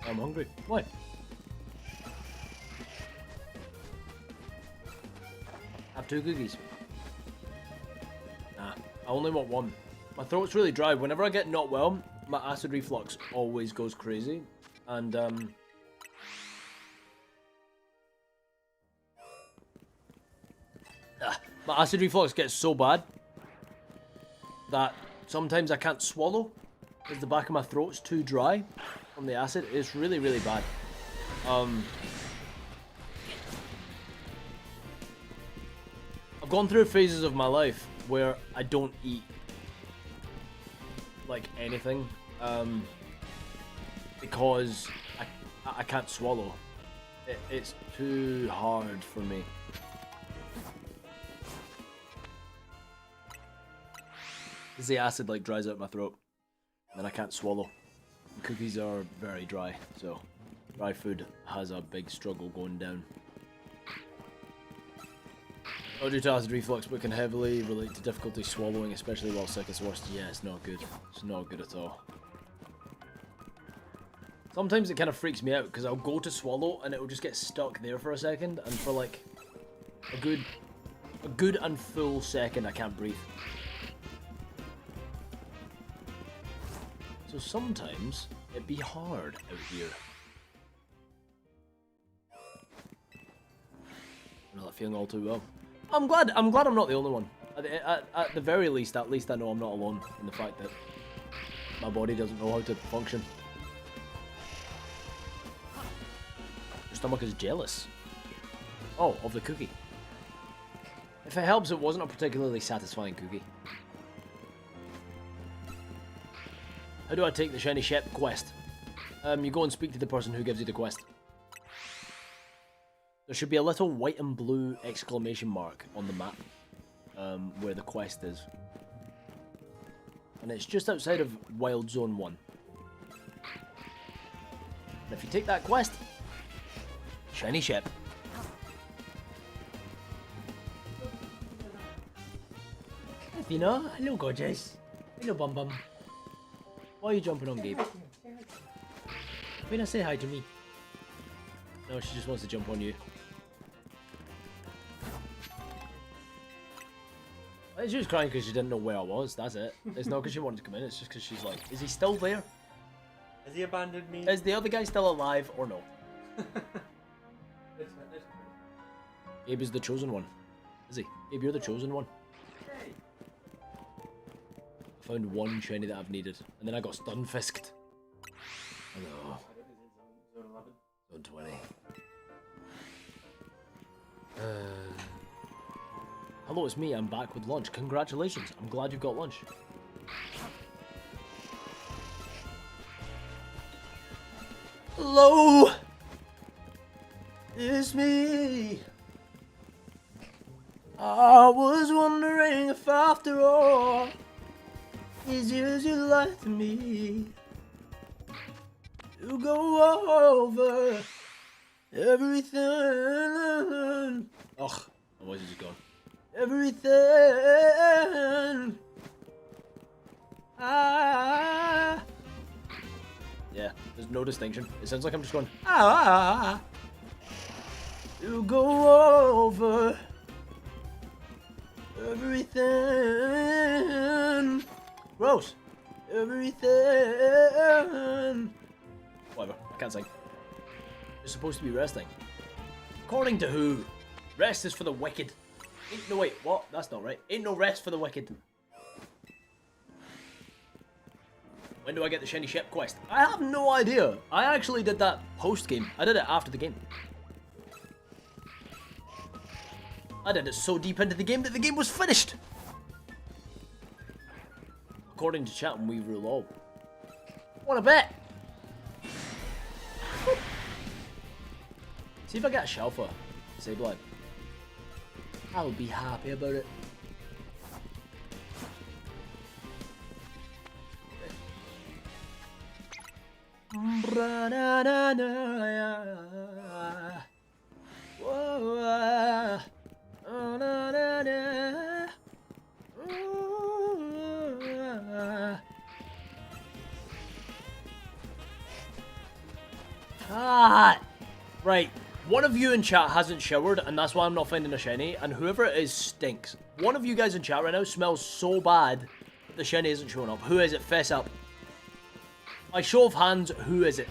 I'm hungry. Why? Have 2 cookies. Nah, I only want 1. My throat's really dry. Whenever I get not well, my acid reflux always goes crazy. And, my acid reflux gets so bad that sometimes I can't swallow because the back of my throat's too dry from the acid. It's really, really bad. I've gone through phases of my life where I don't eat like anything because I can't swallow. It's too hard for me. Because the acid like dries out my throat and then I can't swallow. Cookies are very dry, so dry food has a big struggle going down. Not due to acid reflux, but can heavily relate to difficulty swallowing, especially while sick. It's worst. Yeah, it's not good. It's not good at all. Sometimes it kind of freaks me out because I'll go to swallow and it will just get stuck there for a second, and for like a good and full second I can't breathe. So sometimes it be hard out here. I'm not feeling all too well. I'm glad I'm not the only one. At the very least, at least I know I'm not alone in the fact that my body doesn't know how to function. Your stomach is jealous. Oh, of the cookie. If it helps, it wasn't a particularly satisfying cookie. How do I take the Shiny Shep quest? You go and speak to the person who gives you the quest. There should be a little white and blue exclamation mark on the map where the quest is. And it's just outside of Wild Zone 1. And if you take that quest, Shiny Shep. Athena, hello gorgeous. Hello Bum Bum. Why are you jumping on Gabe? Athena, say hi to me. No, she just wants to jump on you. She was crying because she didn't know where I was, that's it. It's not because she wanted to come in, it's just because she's like, is he still there? Has he abandoned me? Is the other guy still alive or no? Gabe is the chosen one. Is he? Gabe, you're the chosen one. Hey. I found one shiny that I've needed, and then I got Stunfisked. Hello. Zone 11. Zone 20. Hello, it's me. I'm back with lunch. Congratulations. I'm glad you've got lunch. Hello! It's me. I was wondering if after all these years you lied to me. You go over everything. Ugh, my voice is just gone. Everything. Ah. Yeah, there's no distinction. It sounds like I'm just going ah. You go over everything. Gross. Everything. Whatever. I can't sing. You're supposed to be resting. According to who? Rest is for the wicked. Ain't no wait, what? That's not right. Ain't no rest for the wicked. When do I get the Shiny Shep quest? I have no idea. I actually did that post-game. I did it after the game. I did it so deep into the game that the game was finished. According to chat, we rule all. What a bet! See if I get a Shelfer. Sableye. I'll be happy about it. Right. One of you in chat hasn't showered, and that's why I'm not finding a shiny, and whoever it is stinks. One of you guys in chat right now smells so bad that the shiny isn't showing up. Who is it? Fess up. By show of hands, who is it?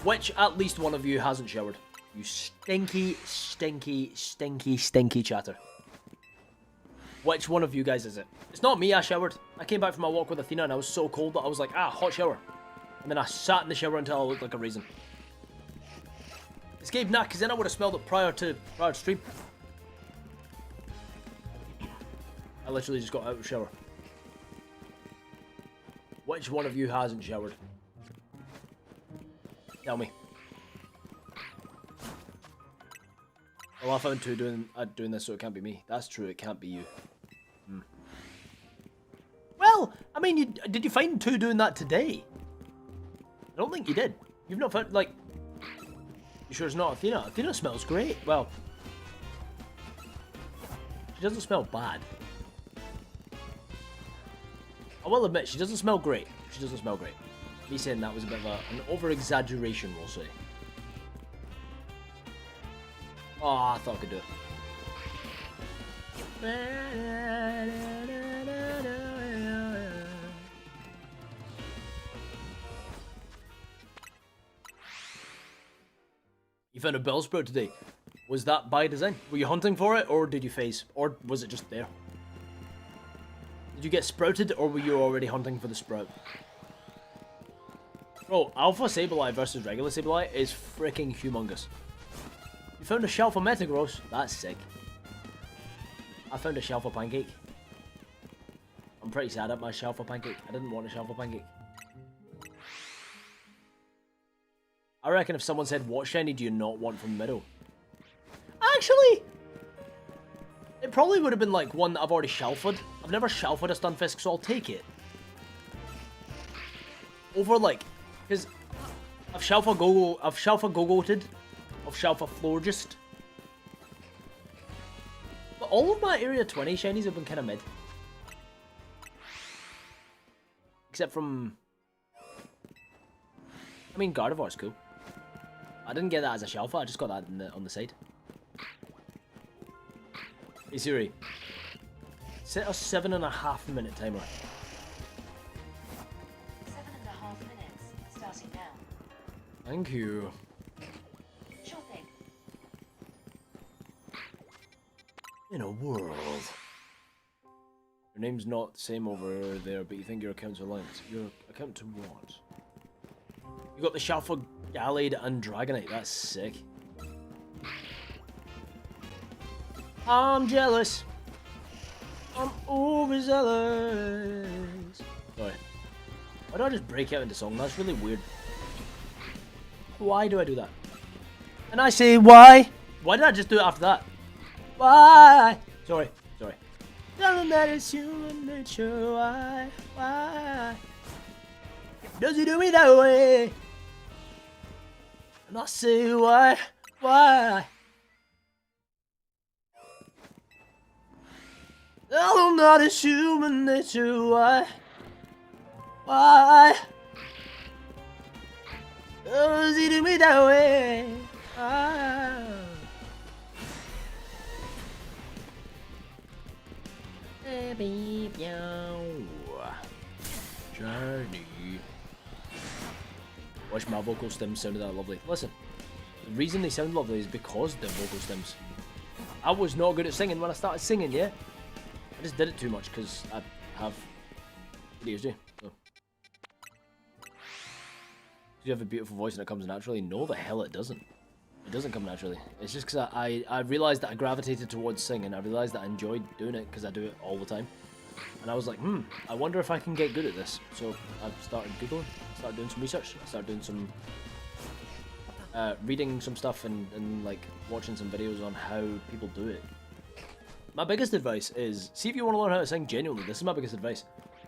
Which at least one of you hasn't showered. You stinky, stinky, stinky, stinky chatter. Which one of you guys is it? It's not me, I showered. I came back from my walk with Athena and I was so cold that I was like, hot shower. And then I sat in the shower until I looked like a raisin. It's Gabe Knack, because then I would have smelled it prior to stream. I literally just got out of the shower. Which one of you hasn't showered? Tell me. Well, I found two doing this, so it can't be me. That's true, it can't be you. Well, I mean, did you find two doing that today? I don't think you did. You've not found, like... You sure it's not Athena? Athena smells great. Well... She doesn't smell bad. I will admit, she doesn't smell great. She doesn't smell great. Me saying that was a bit of an over-exaggeration, we'll say. Oh, I thought I could do it. You found a Bellsprout today. Was that by design? Were you hunting for it, or did you phase? Or was it just there? Did you get sprouted, or were you already hunting for the sprout? Bro, Alpha Sableye versus regular Sableye is freaking humongous. You found a Shelf of Metagross? That's sick. I found a Shelf of Pancake. I'm pretty sad at my Shelf of Pancake. I didn't want a Shelf of Pancake. I reckon if someone said, what shiny do you not want from the middle? Actually, it probably would have been like one that I've already shelfed. I've never shelfed a Stunfisk, so I'll take it. Over like, because I've shelf a Gogoted, I've shelf a Florgist. But all of my Area 20 shinies have been kind of mid. Except from, I mean, Gardevoir's cool. I didn't get that as a shelfer, I just got that on the side. Hey Siri, set a 7.5 minute timer. 7.5 minutes, starting now. Thank you. Sure thing. In a world. Your name's not the same over there, but you think your account's are linked. Your account to what? You got the Shelfer, Gallade, and Dragonite. That's sick. I'm jealous. I'm overzealous. Sorry. Why do I just break out into song? That's really weird. Why do I do that? And I say why? Why did I just do it after that? Why? Sorry. Tell them that it's human nature. Why? Does he do me that way? And I say why? Tell them that it's human nature. Why? Does he do me that way? Journey. Wish my vocal stems sounded that lovely. Listen, the reason they sound lovely is because they're vocal stems. I was not good at singing when I started singing, yeah? I just did it too much because I have ADHD. So. You have a beautiful voice and it comes naturally? No, the hell it doesn't. It doesn't come naturally. It's just because I realised that I gravitated towards singing. I realised that I enjoyed doing it because I do it all the time. And I was like, I wonder if I can get good at this. So I started Googling, started doing some research, I started doing some reading some stuff and like watching some videos on how people do it. My biggest advice is, see if you want to learn how to sing genuinely, this is my biggest advice.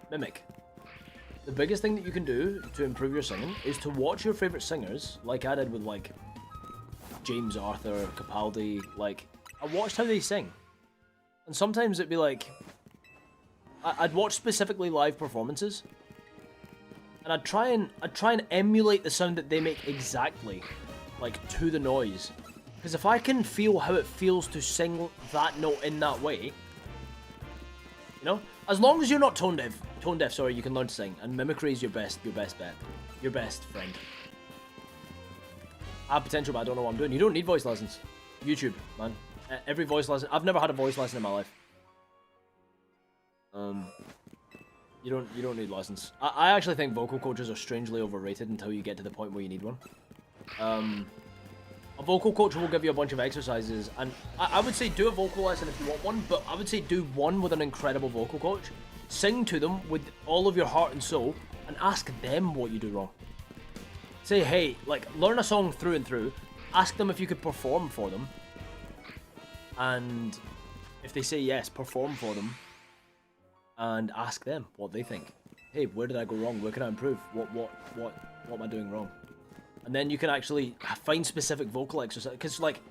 Mimic. The biggest thing that you can do to improve your singing is to watch your favourite singers, like I did with like James Arthur, Capaldi. Like, I watched how they sing. And sometimes it'd be like, I'd watch specifically live performances, and I'd try and emulate the sound that they make exactly, like to the noise. Because if I can feel how it feels to sing that note in that way, you know, as long as you're not tone deaf, sorry, you can learn to sing, and mimicry is your best bet, your best friend. I have potential, but I don't know what I'm doing. You don't need voice lessons. YouTube, man. Every voice lesson. I've never had a voice lesson in my life. You don't need lessons. I actually think vocal coaches are strangely overrated until you get to the point where you need one. A vocal coach will give you a bunch of exercises, and I would say do a vocal lesson if you want one, but I would say do one with an incredible vocal coach. Sing to them with all of your heart and soul, and ask them what you do wrong. Say, hey, like, learn a song through and through, ask them if you could perform for them, and if they say yes, perform for them, and ask them what they think. Hey, where did I go wrong? Where can I improve? What am I doing wrong? And then you can actually find specific vocal exercises, because like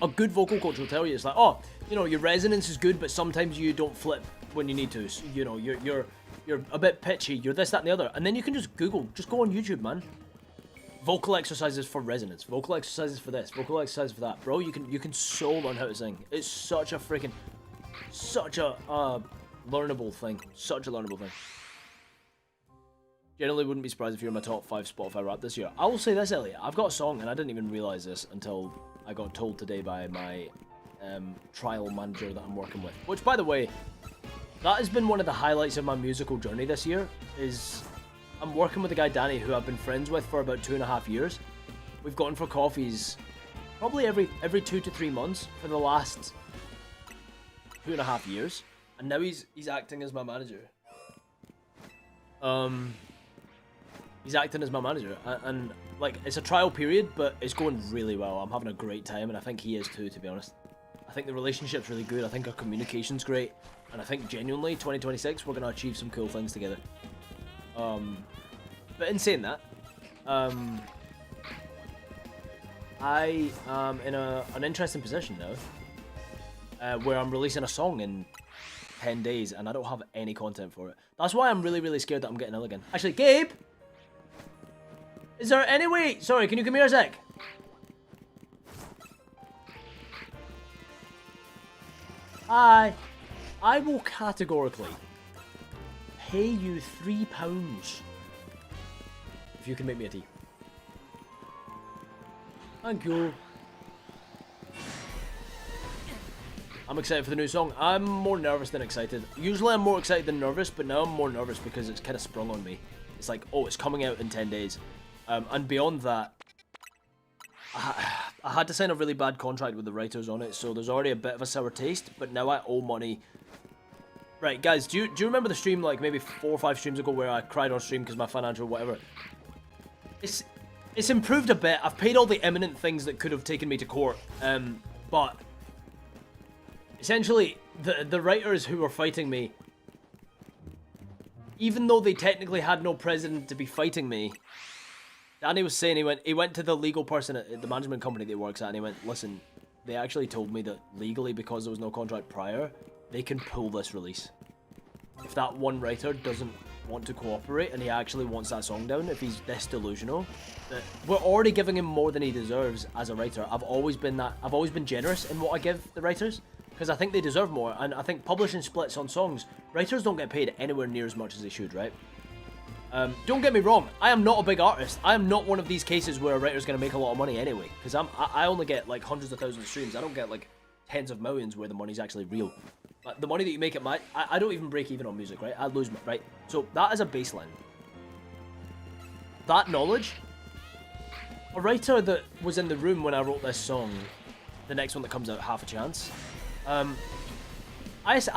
a good vocal coach will tell you, it's like, oh, you know, your resonance is good, but sometimes you don't flip when you need to. So, you know, you're a bit pitchy. You're this, that, and the other, and then you can just Google. Just go on YouTube, man. Vocal exercises for resonance. Vocal exercises for this. Vocal exercises for that, bro. You can so learn how to sing. It's such a learnable thing. Such a learnable thing. Generally wouldn't be surprised if you're in my top 5 Spotify rap this year. I will say this, Elliot. I've got a song, and I didn't even realize this until I got told today by my trial manager that I'm working with. Which, by the way, that has been one of the highlights of my musical journey this year. Is I'm working with a guy, Danny, who I've been friends with for about 2.5 years. We've gone for coffees probably every 2 to 3 months for the last 2.5 years, and now he's acting as my manager. He's acting as my manager, and like, it's a trial period, but it's going really well. I'm having a great time, and I think he is too, to be honest. I think the relationship's really good. I think our communication's great, and I think genuinely 2026 we're gonna achieve some cool things together. But in saying that, I am in an interesting position now, where I'm releasing a song in 10 days, and I don't have any content for it. That's why I'm really, really scared that I'm getting ill again. Actually, Gabe! Is there any way... Sorry, can you come here a sec? I will categorically pay you £3 if you can make me a tea. Thank you. I'm excited for the new song. I'm more nervous than excited. Usually I'm more excited than nervous, but now I'm more nervous because it's kind of sprung on me. It's like, oh, it's coming out in 10 days. And beyond that, I had to sign a really bad contract with the writers on it, so there's already a bit of a sour taste, but now I owe money. Right, guys, do you remember the stream, like, maybe 4 or 5 streams ago where I cried on stream because my financial whatever? It's improved a bit. I've paid all the imminent things that could have taken me to court, but essentially, the writers who were fighting me, even though they technically had no precedent to be fighting me, Danny was saying he went to the legal person at the management company that he works at, and he went, listen, they actually told me that legally, because there was no contract prior, they can pull this release. If that one writer doesn't want to cooperate and he actually wants that song down, if he's this delusional, that we're already giving him more than he deserves as a writer. I've always been generous in what I give the writers, because I think they deserve more, and I think publishing splits on songs, writers don't get paid anywhere near as much as they should, right? Don't get me wrong, I am not a big artist. I am not one of these cases where a writer's going to make a lot of money anyway, because I only get like hundreds of thousands of streams. I don't get like tens of millions where the money's actually real. But the money that you make at I don't even break even on music, right? I lose, right? So that is a baseline. That knowledge, a writer that was in the room when I wrote this song, the next one that comes out, Half a Chance, I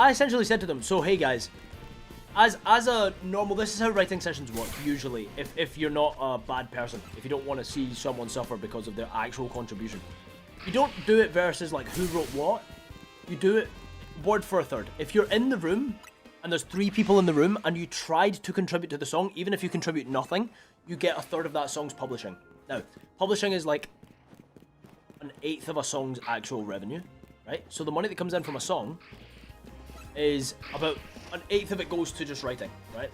essentially said to them, so hey guys, as a normal, this is how writing sessions work usually, if you're not a bad person, if you don't want to see someone suffer because of their actual contribution. You don't do it versus like who wrote what, you do it word for a third. If you're in the room and there's 3 people in the room and you tried to contribute to the song, even if you contribute nothing, you get a third of that song's publishing. Now, publishing is like 1/8 of a song's actual revenue, right? So the money that comes in from a song is about 1/8 of it goes to just writing, right?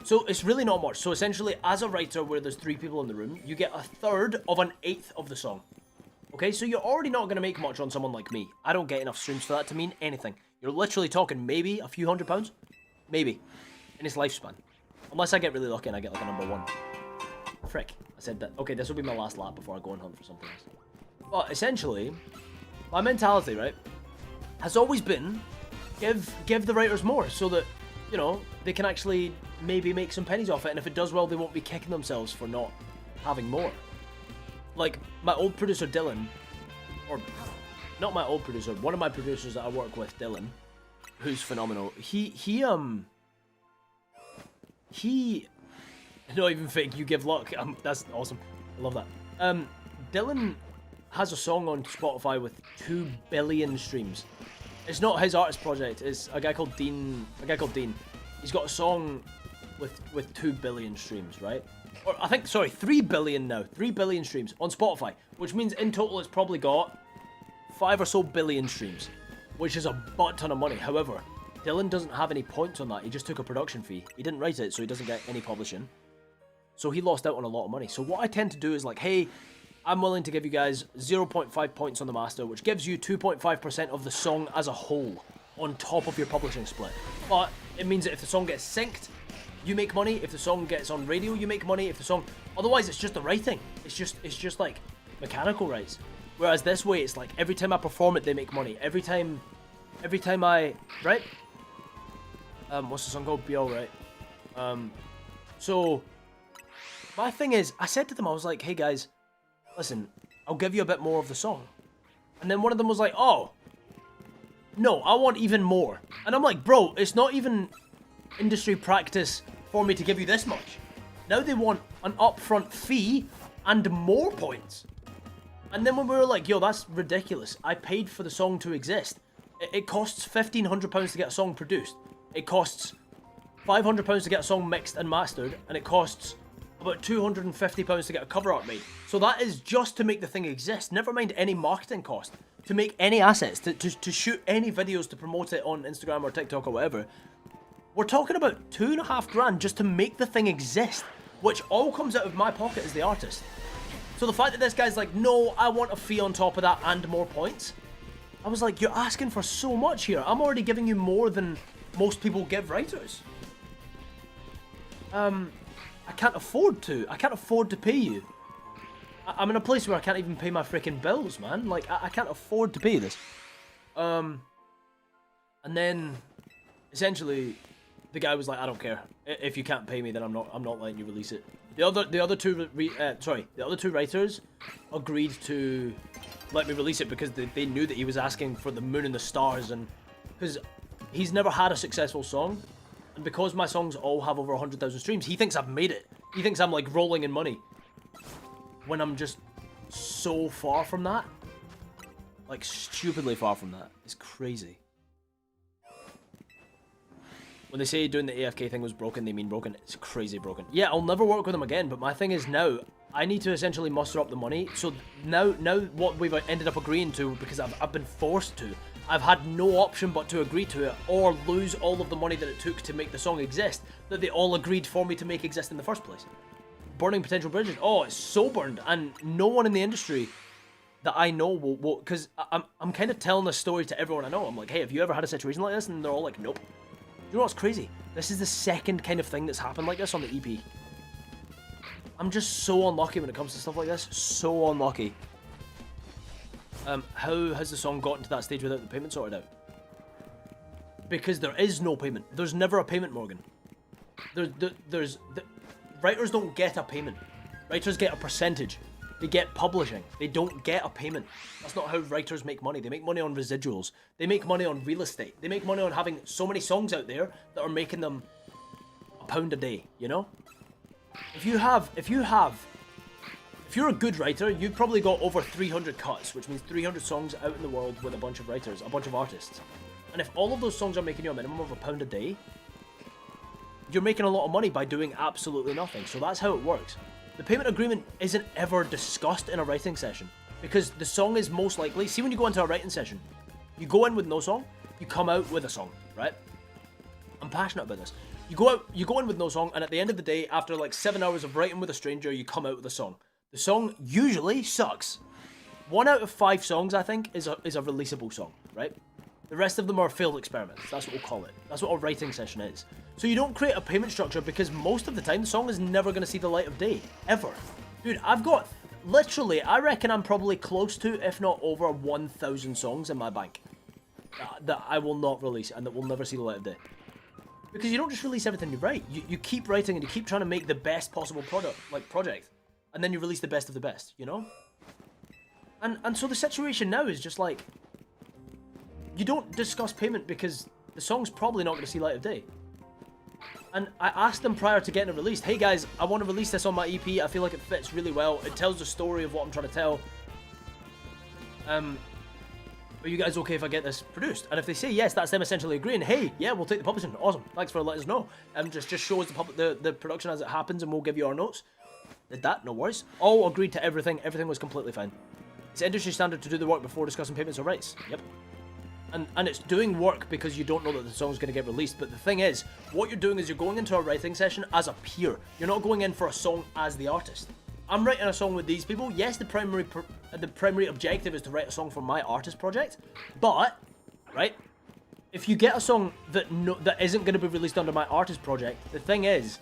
So it's really not much. So essentially, as a writer where there's 3 people in the room, you get 1/3 of 1/8 of the song. Okay, so you're already not going to make much on someone like me. I don't get enough streams for that to mean anything. You're literally talking maybe a few £100, maybe, in its lifespan. Unless I get really lucky and I get like a #1. Frick, I said that. Okay, this will be my last lap before I go and hunt for something else. But essentially, my mentality, right, has always been give the writers more so that, you know, they can actually maybe make some pennies off it, and if it does well, they won't be kicking themselves for not having more. Like, my old producer Dylan, or not my old producer, one of my producers that I work with, Dylan, who's phenomenal, he not even fake, you give luck, that's awesome, I love that. Dylan has a song on Spotify with 2 billion streams. It's not his artist project, it's a guy called Dean, he's got a song with 2 billion streams, right? Or I think, sorry, 3 billion now. 3 billion streams on Spotify, which means in total it's probably got 5 or so billion streams, which is a butt ton of money. However, Dylan doesn't have any points on that. He just took a production fee. He didn't write it, so he doesn't get any publishing. So he lost out on a lot of money. So what I tend to do is like, hey, I'm willing to give you guys 0.5 points on the master, which gives you 2.5% of the song as a whole on top of your publishing split. But it means that if the song gets synced, you make money. If the song gets on radio, you make money. If the song, otherwise it's just the writing. It's just like mechanical rights. Whereas this way, it's like every time I perform it, they make money. Every time I, right? What's the song called? Be Alright. So my thing is, I said to them, I was like, hey guys, listen, I'll give you a bit more of the song. And then one of them was like, oh, no, I want even more. And I'm like, bro, it's not even industry practice for me to give you this much. Now they want an upfront fee and more points. And then when we were like, yo, that's ridiculous. I paid for the song to exist. It costs £1,500 to get a song produced. It costs £500 to get a song mixed and mastered. And it costs about £250 to get a cover art made. So that is just to make the thing exist. Never mind any marketing cost. To make any assets, to shoot any videos, to promote it on Instagram or TikTok or whatever. We're talking about $2.5 grand just to make the thing exist. Which all comes out of my pocket as the artist. So the fact that this guy's like, no, I want a fee on top of that and more points. I was like, you're asking for so much here. I'm already giving you more than most people give writers. I can't afford to. I can't afford to pay you. I'm in a place where I can't even pay my freaking bills, man. Like, I can't afford to pay this. And then, essentially, the guy was like, I don't care. If you can't pay me, then I'm not letting you release it. The other two writers agreed to let me release it because they knew that he was asking for the moon and the stars, and because he's never had a successful song, and because my songs all have over 100,000 streams, he thinks I've made it. He thinks I'm like rolling in money. When I'm just so far from that. Like, stupidly far from that. It's crazy. When they say doing the AFK thing was broken, they mean broken. It's crazy broken. Yeah, I'll never work with them again, but my thing is now, I need to essentially muster up the money. So now what we've ended up agreeing to, because I've been forced to, I've had no option but to agree to it, or lose all of the money that it took to make the song exist, that they all agreed for me to make exist in the first place. Burning potential bridges. Oh, it's so burned, and no one in the industry that I know will, because I'm kind of telling this story to everyone I know. I'm like, hey, have you ever had a situation like this? And they're all like, nope. You know what's crazy? This is the second kind of thing that's happened like this on the EP. I'm just so unlucky when it comes to stuff like this. So unlucky. How has the song gotten to that stage without the payment sorted out? Because there is no payment. There's never a payment, Morgan. Writers don't get a payment. Writers get a percentage. They get publishing. They don't get a payment. That's not how writers make money. They make money on residuals. They make money on real estate. They make money on having so many songs out there that are making them £1 a day, you know? If you're a good writer, you've probably got over 300 cuts, which means 300 songs out in the world with a bunch of writers, a bunch of artists. And if all of those songs are making you a minimum of £1 a day, you're making a lot of money by doing absolutely nothing. So that's how it works. The payment agreement isn't ever discussed in a writing session, because the song is most likely, see when you go into a writing session, you go in with no song, you come out with a song, right? I'm passionate about this. You go in with no song, and at the end of the day, after like 7 hours of writing with a stranger, you come out with a song. The song usually sucks. 1 out of 5 songs, I think, is a releasable song, right? The rest of them are failed experiments. That's what we'll call it. That's what a writing session is. So you don't create a payment structure because most of the time the song is never going to see the light of day. Ever. Dude, I've got, literally, I reckon I'm probably close to, if not over 1,000 songs in my bank that I will not release and that will never see the light of day. Because you don't just release everything you write. You keep writing and you keep trying to make the best possible project. And then you release the best of the best, you know? And so the situation now is just like, you don't discuss payment because the song's probably not going to see light of day. And I asked them prior to getting it released, hey guys, I want to release this on my EP, I feel like it fits really well, it tells the story of what I'm trying to tell. Are you guys okay if I get this produced? And if they say yes, that's them essentially agreeing, hey, yeah, we'll take the publishing, awesome, thanks for letting us know. Just show us the production as it happens and we'll give you our notes. Did that, no worries. All agreed to everything was completely fine. It's industry standard to do the work before discussing payments or rights, yep. And it's doing work because you don't know that the song's going to get released. But the thing is, what you're doing is you're going into a writing session as a peer. You're not going in for a song as the artist. I'm writing a song with these people. Yes, the primary objective is to write a song for my artist project. But, right, if you get a song that isn't going to be released under my artist project, the thing is,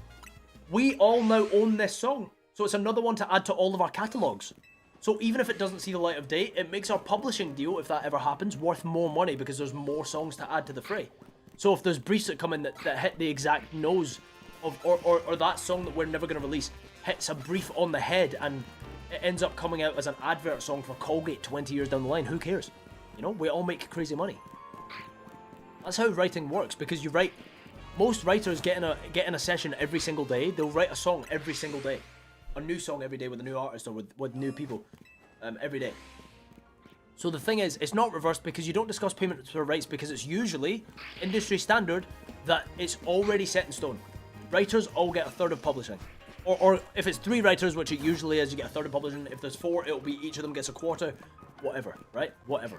we all now own this song. So it's another one to add to all of our catalogues. So even if it doesn't see the light of day, it makes our publishing deal, if that ever happens, worth more money because there's more songs to add to the fray. So if there's briefs that come in that hit the exact nose of, or that song that we're never going to release hits a brief on the head and it ends up coming out as an advert song for Colgate 20 years down the line, who cares? You know, we all make crazy money. That's how writing works, because you write... Most writers get in a session every single day. They'll write a song every single day. A new song every day with a new artist or with new people every day. So the thing is, it's not reversed because you don't discuss payments for rights because it's usually industry standard that it's already set in stone. Writers all get a third of publishing. Or if it's 3 writers, which it usually is, you get a third of publishing. If there's 4, it'll be each of them gets a quarter. Whatever, right? Whatever.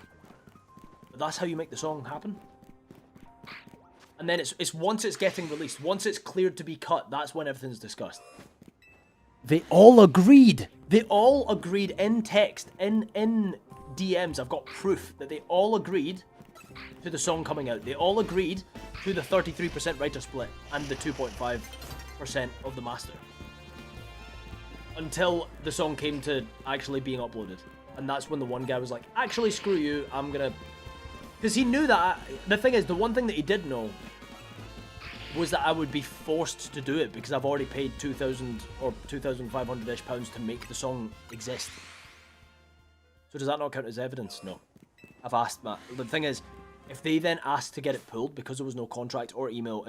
But that's how you make the song happen. And then it's once it's getting released, once it's cleared to be cut, that's when everything's discussed. They all agreed. They all agreed in text, in DMs. I've got proof that they all agreed to the song coming out. They all agreed to the 33% writer split and the 2.5% of the master. Until the song came to actually being uploaded. And that's when the one guy was like, actually, screw you, I'm gonna... Because he knew that... The thing is, the one thing that he did know was that I would be forced to do it because I've already paid 2,000 or 2,500-ish pounds to make the song exist. So does that not count as evidence? No. I've asked Matt. The thing is, if they then asked to get it pulled because there was no contract or email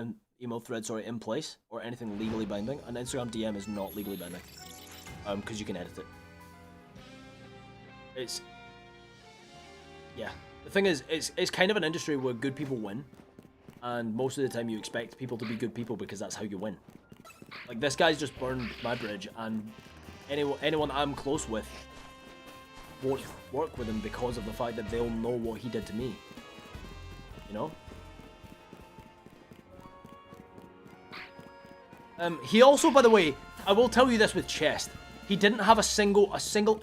thread in place or anything legally binding, an Instagram DM is not legally binding because you can edit it. It's... Yeah. The thing is, it's kind of an industry where good people win. And most of the time you expect people to be good people because that's how you win. Like, this guy's just burned my bridge, and anyone that I'm close with won't work with him because of the fact that they'll know what he did to me. You know? He also, by the way, I will tell you this with Chest, he didn't have a single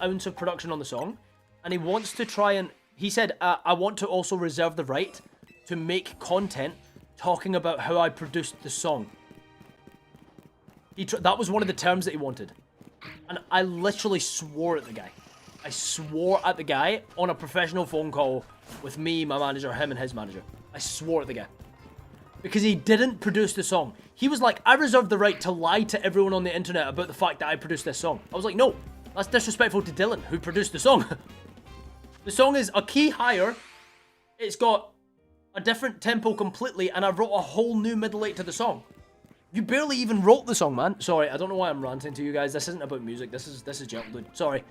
ounce of production on the song, and he wants to try and... He said, I want to also reserve the right to make content talking about how I produced the song. That was one of the terms that he wanted. And I literally swore at the guy. I swore at the guy on a professional phone call with me, my manager, him and his manager. I swore at the guy. Because he didn't produce the song. He was like, I reserve the right to lie to everyone on the internet about the fact that I produced this song. I was like, no, that's disrespectful to Dylan, who produced the song. The song is a key higher. It's got a different tempo completely, and I wrote a whole new middle eight to the song. You barely even wrote the song, man. Sorry, I don't know why I'm ranting to you guys. This isn't about music. This is Gentle Dude. Sorry.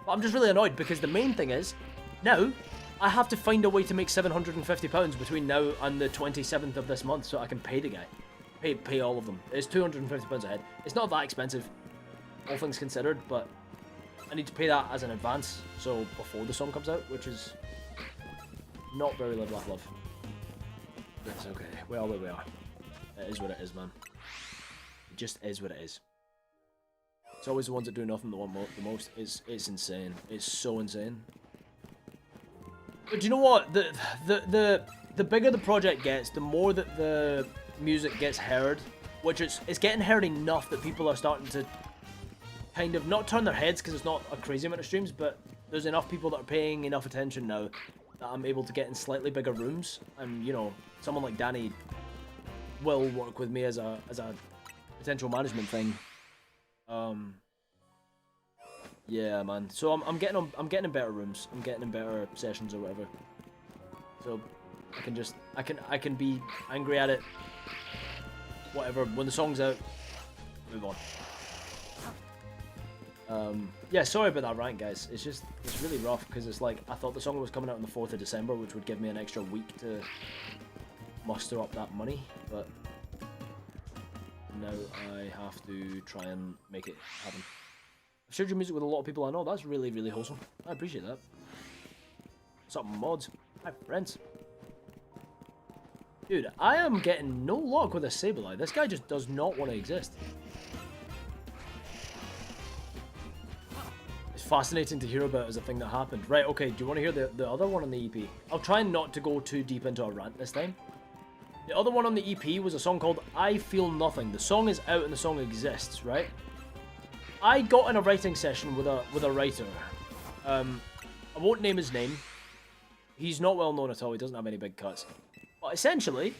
But I'm just really annoyed because the main thing is, now, I have to find a way to make £750 between now and the 27th of this month so I can pay the guy. Pay all of them. It's £250 a head. It's not that expensive, all things considered, but I need to pay that as an advance, so before the song comes out, which is not very Live Laugh Love. It's okay. We are where we are. It is what it is, man. It just is what it is. It's always the ones that do nothing that want the most. It's insane. It's so insane. But do you know what? The bigger the project gets, the more that the music gets heard, which it's getting heard enough that people are starting to kind of not turn their heads because it's not a crazy amount of streams, but there's enough people that are paying enough attention now that I'm able to get in slightly bigger rooms, and you know, someone like Danny will work with me as a potential management thing. Yeah, man. So I'm getting in better rooms. I'm getting in better sessions or whatever. So I can be angry at it. Whatever. When the song's out, move on. Yeah, sorry about that rant, guys. It's really rough because it's like I thought the song was coming out on the 4th of December, which would give me an extra week to muster up that money, but now I have to try and make it happen. I've shared your music with a lot of people I know. That's really, really wholesome. I appreciate that. What's up, mods? Hi, friends. Dude, I am getting no luck with a Sableye. This guy just does not want to exist. It's fascinating to hear about as a thing that happened. Right, okay, do you want to hear the other one on the EP? I'll try not to go too deep into a rant this time. The other one on the EP was a song called I Feel Nothing. The song is out and the song exists, right? I got in a writing session with a writer. I won't name his name. He's not well known at all. He doesn't have any big cuts. But essentially,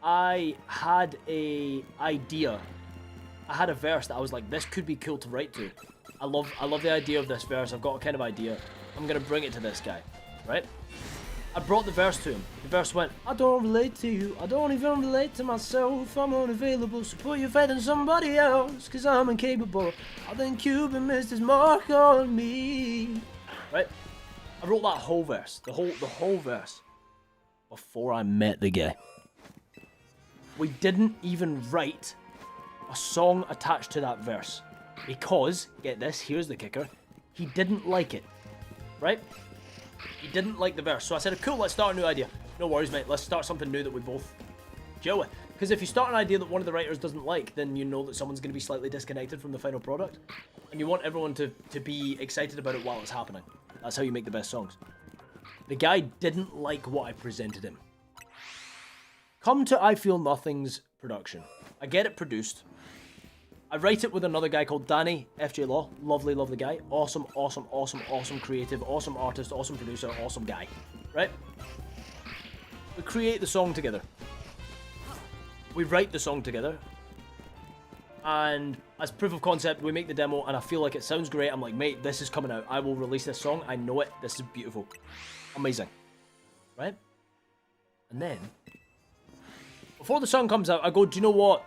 I had a idea. I had a verse that I was like, this could be cool to write to. I love the idea of this verse. I've got a kind of idea. I'm gonna bring it to this guy, right? I brought the verse to him. The verse went, I don't relate to you. I don't even relate to myself. I'm unavailable, so put your faith in somebody else, cause I'm incapable. I think Cuban missed his mark on me. Right? I wrote that whole verse. The whole verse. Before I met the guy. We didn't even write a song attached to that verse. Because, get this, here's the kicker, he didn't like it. Right? He didn't like the verse. So I said, cool, let's start a new idea. No worries, mate, let's start something new that we both chill with. Because if you start an idea that one of the writers doesn't like, then you know that someone's going to be slightly disconnected from the final product. And you want everyone to be excited about it while it's happening. That's how you make the best songs. The guy didn't like what I presented him. Come to I Feel Nothing's production. I get it produced. I write it with another guy called Danny, FJ Law. Lovely, lovely guy. Awesome, awesome, awesome, awesome creative, awesome artist, awesome producer, awesome guy. Right? We create the song together. We write the song together. And as proof of concept, we make the demo and I feel like it sounds great. I'm like, mate, this is coming out. I will release this song. I know it. This is beautiful. Amazing. Right? And then, before the song comes out, I go, do you know what?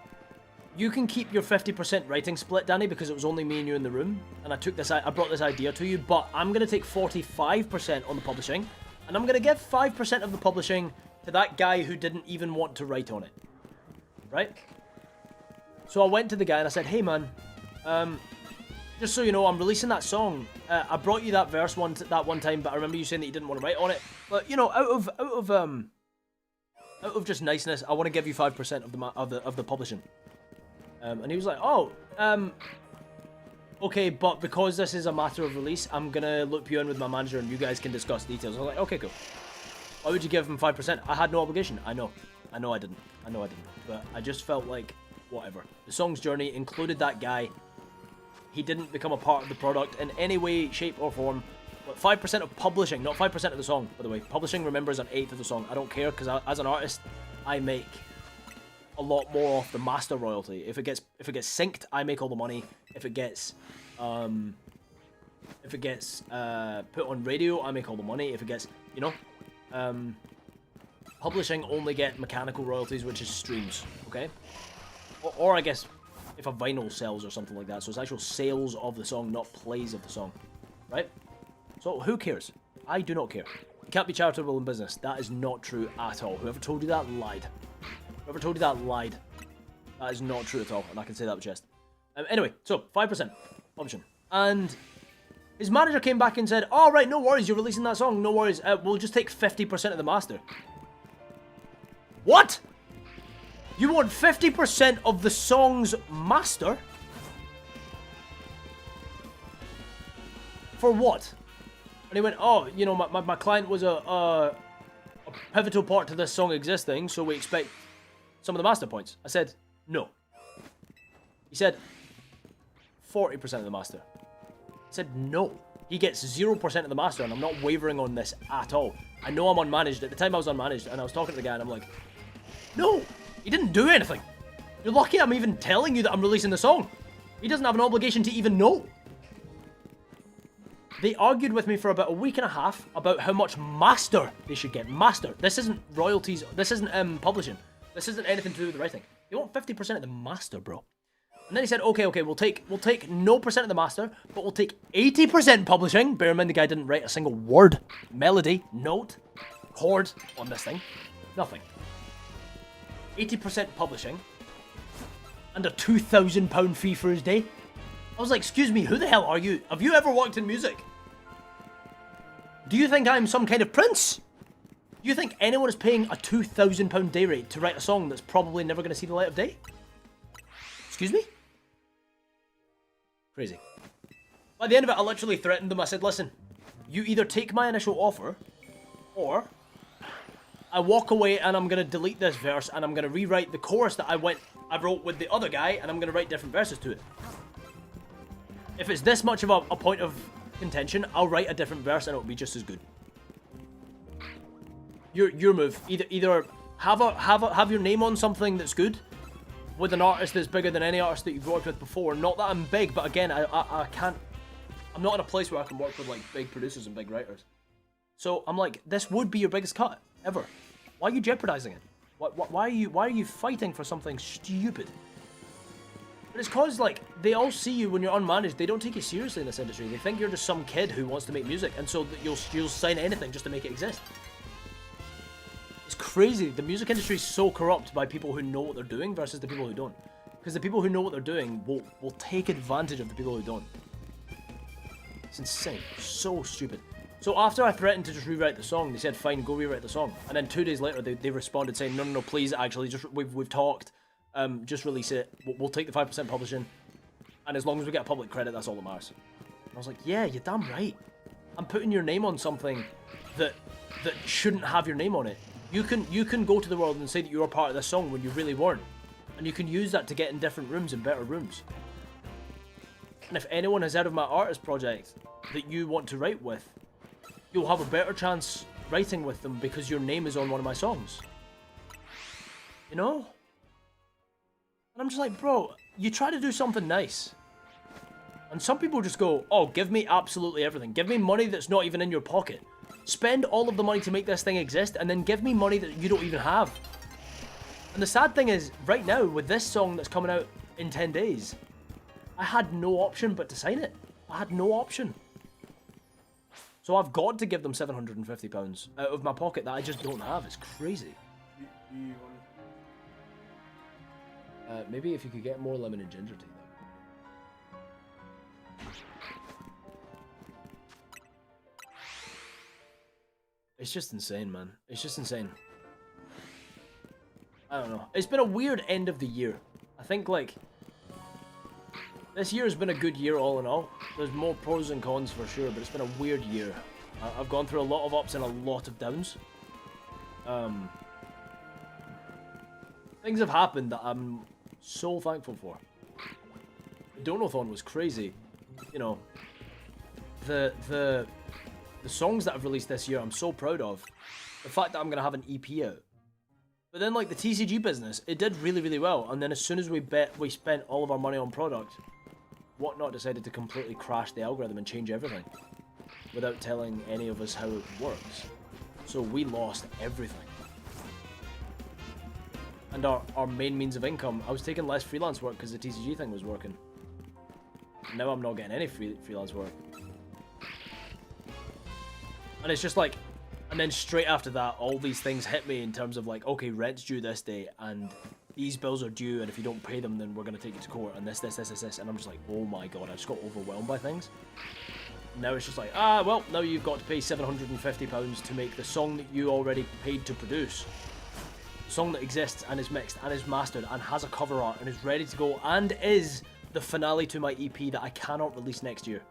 You can keep your 50% writing split, Danny, because it was only me and you in the room. And I brought this idea to you, but I'm going to take 45% on the publishing. And I'm going to give 5% of the publishing to that guy who didn't even want to write on it. Right? So I went to the guy and I said, hey man, just so you know, I'm releasing that song. I brought you that verse that one time, but I remember you saying that you didn't want to write on it. But you know, out of just niceness, I want to give you 5% of the publishing. And he was like, oh, okay, but because this is a matter of release, I'm gonna loop you in with my manager and you guys can discuss details. I was like, okay, cool. Why would you give him 5%? I had no obligation. I know I didn't. But I just felt like, whatever. The song's journey included that guy. He didn't become a part of the product in any way, shape, or form. But 5% of publishing, not 5% of the song, by the way. Publishing, remember, is an eighth of the song. I don't care, because as an artist, I make a lot more off the master royalty. If it gets synced, I make all the money. If it gets put on radio, I make all the money. If it gets, you know, publishing only get mechanical royalties, which is streams, okay? Or I guess if a vinyl sells or something like that. So it's actual sales of the song, not plays of the song, right? So who cares? I do not care. You can't be charitable in business. That is not true at all. Whoever told you that lied. Whoever told you that lied. That is not true at all, and I can say that with chest. Anyway, so 5% publishing. And his manager came back and said, "All right, no worries, you're releasing that song, no worries. We'll just take 50% of the master." What? You want 50% of the song's master? For what? And he went, oh, you know, my client was a pivotal part to this song existing, so we expect some of the master points. I said, no. He said, 40% of the master. I said, no. He gets 0% of the master, and I'm not wavering on this at all. I know I'm unmanaged. At the time I was unmanaged, and I was talking to the guy, and I'm like, no, he didn't do anything. You're lucky I'm even telling you that I'm releasing the song. He doesn't have an obligation to even know. They argued with me for about a week and a half about how much master they should get. Master. This isn't royalties. This isn't publishing. This isn't anything to do with the writing. You want 50% of the master, bro. And then he said, okay, we'll take no percent of the master, but we'll take 80% publishing. Bear in mind the guy didn't write a single word, melody, note, chord on this thing. Nothing. 80% publishing. And a £2,000 fee for his day. I was like, excuse me, who the hell are you? Have you ever worked in music? Do you think I'm some kind of prince? You think anyone is paying a £2,000 day rate to write a song that's probably never going to see the light of day? Excuse me? Crazy. By the end of it, I literally threatened them. I said, listen, you either take my initial offer, or I walk away and I'm going to delete this verse and I'm going to rewrite the chorus that I wrote with the other guy, and I'm going to write different verses to it. If it's this much of a point of contention, I'll write a different verse and it'll be just as good. Your move. Either have your name on something that's good with an artist that's bigger than any artist that you've worked with before. Not that I'm big, but again, I can't. I'm not in a place where I can work with like big producers and big writers. So I'm like, this would be your biggest cut ever. Why are you jeopardizing it? Why are you fighting for something stupid? But it's cause like they all see you when you're unmanaged. They don't take you seriously in this industry. They think you're just some kid who wants to make music, and so you'll sign anything just to make it exist. It's crazy. The music industry is so corrupt by people who know what they're doing versus the people who don't. Because the people who know what they're doing will take advantage of the people who don't. It's insane. So stupid. So after I threatened to just rewrite the song, they said, fine, go rewrite the song. And then 2 days later, they responded saying, no, please, actually, just we've talked. Just release it. We'll take the 5% publishing. And as long as we get public credit, that's all that matters. I was like, yeah, you're damn right. I'm putting your name on something that shouldn't have your name on it. You can go to the world and say that you were part of this song when you really weren't. And you can use that to get in different rooms and better rooms. And if anyone has heard of my artist project that you want to write with, you'll have a better chance writing with them because your name is on one of my songs. You know? And I'm just like, bro, you try to do something nice. And some people just go, oh, give me absolutely everything. Give me money that's not even in your pocket. Spend all of the money to make this thing exist, and then give me money that you don't even have. And the sad thing is, right now, with this song that's coming out in 10 days, I had no option but to sign it. I had no option. So I've got to give them £750 out of my pocket that I just don't have. It's crazy. Maybe if you could get more lemon and ginger tea. It's just insane, man. It's just insane. I don't know. It's been a weird end of the year. I think, like, this year has been a good year all in all. There's more pros and cons for sure, but it's been a weird year. I've gone through a lot of ups and a lot of downs. Things have happened that I'm so thankful for. The Donathon was crazy. You know, the songs that I've released this year, I'm so proud of. The fact that I'm going to have an EP out. But then, like, the TCG business, it did really, really well. And then as soon as we spent all of our money on product, Whatnot decided to completely crash the algorithm and change everything without telling any of us how it works. So we lost everything. And our main means of income, I was taking less freelance work because the TCG thing was working. Now I'm not getting any freelance work. And it's just like, and then straight after that, all these things hit me in terms of like, okay, rent's due this day, and these bills are due, and if you don't pay them, then we're going to take you to court, and this. And I'm just like, oh my god, I just got overwhelmed by things. Now it's just like, well, now you've got to pay £750 to make the song that you already paid to produce. A song that exists, and is mixed, and is mastered, and has a cover art, and is ready to go, and is the finale to my EP that I cannot release next year.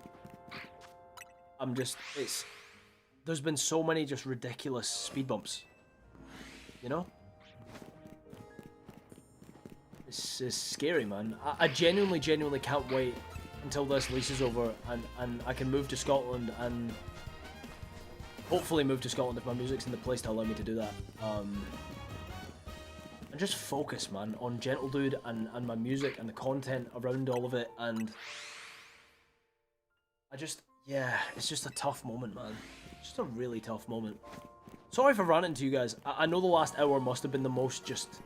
There's been so many just ridiculous speed bumps, you know? It's scary, man. I genuinely can't wait until this lease is over and I can move to Scotland and hopefully move to Scotland if my music's in the place to allow me to do that. And just focus, man, on Gentle Dude and my music and the content around all of it, and it's just a tough moment, man. Just a really tough moment. Sorry for ranting to you guys. I know the last hour must have been the most just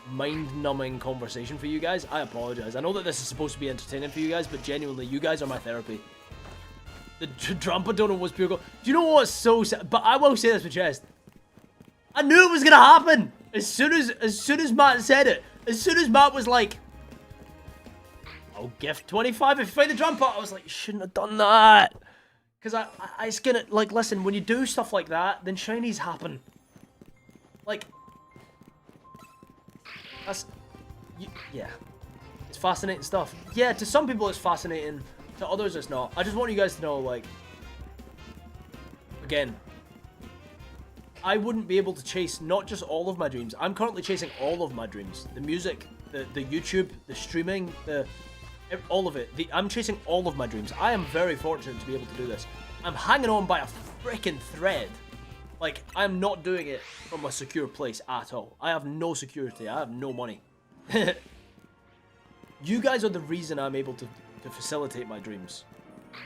mind-numbing conversation for you guys. I apologize. I know that this is supposed to be entertaining for you guys, but genuinely, you guys are my therapy. The Drampadona was pure gold. Do you know what's so sad? But I will say this with chest. I knew it was gonna happen. As soon as Matt said it. As soon as Matt was like, I'll gift 25 if you find the drum part. I was like, you shouldn't have done that. Because it's gonna, like, listen, when you do stuff like that, then shinies happen. Like, that's, yeah. It's fascinating stuff. Yeah, to some people it's fascinating, to others it's not. I just want you guys to know, like, again, I wouldn't be able to chase not just all of my dreams. I'm currently chasing all of my dreams. The music, the YouTube, the streaming, all of it. I'm chasing all of my dreams. I am very fortunate to be able to do this. I'm hanging on by a freaking thread. Like, I'm not doing it from a secure place at all. I have no security. I have no money. You guys are the reason I'm able to facilitate my dreams.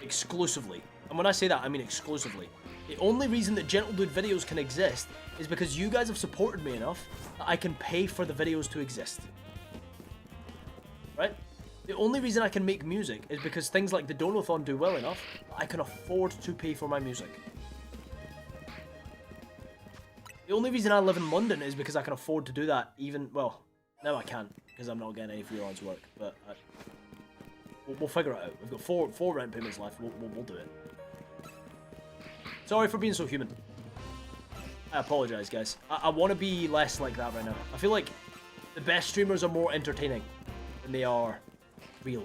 Exclusively. And when I say that, I mean exclusively. The only reason that Gentle Dude videos can exist is because you guys have supported me enough that I can pay for the videos to exist. Right? The only reason I can make music is because things like the Donathon do well enough that I can afford to pay for my music. The only reason I live in London is because I can afford to do that even, well, now I can't because I'm not getting any freelance work, but we'll figure it out. We've got four rent payments left, we'll do it. Sorry for being so human. I apologize, guys. I want to be less like that right now. I feel like the best streamers are more entertaining than they are real.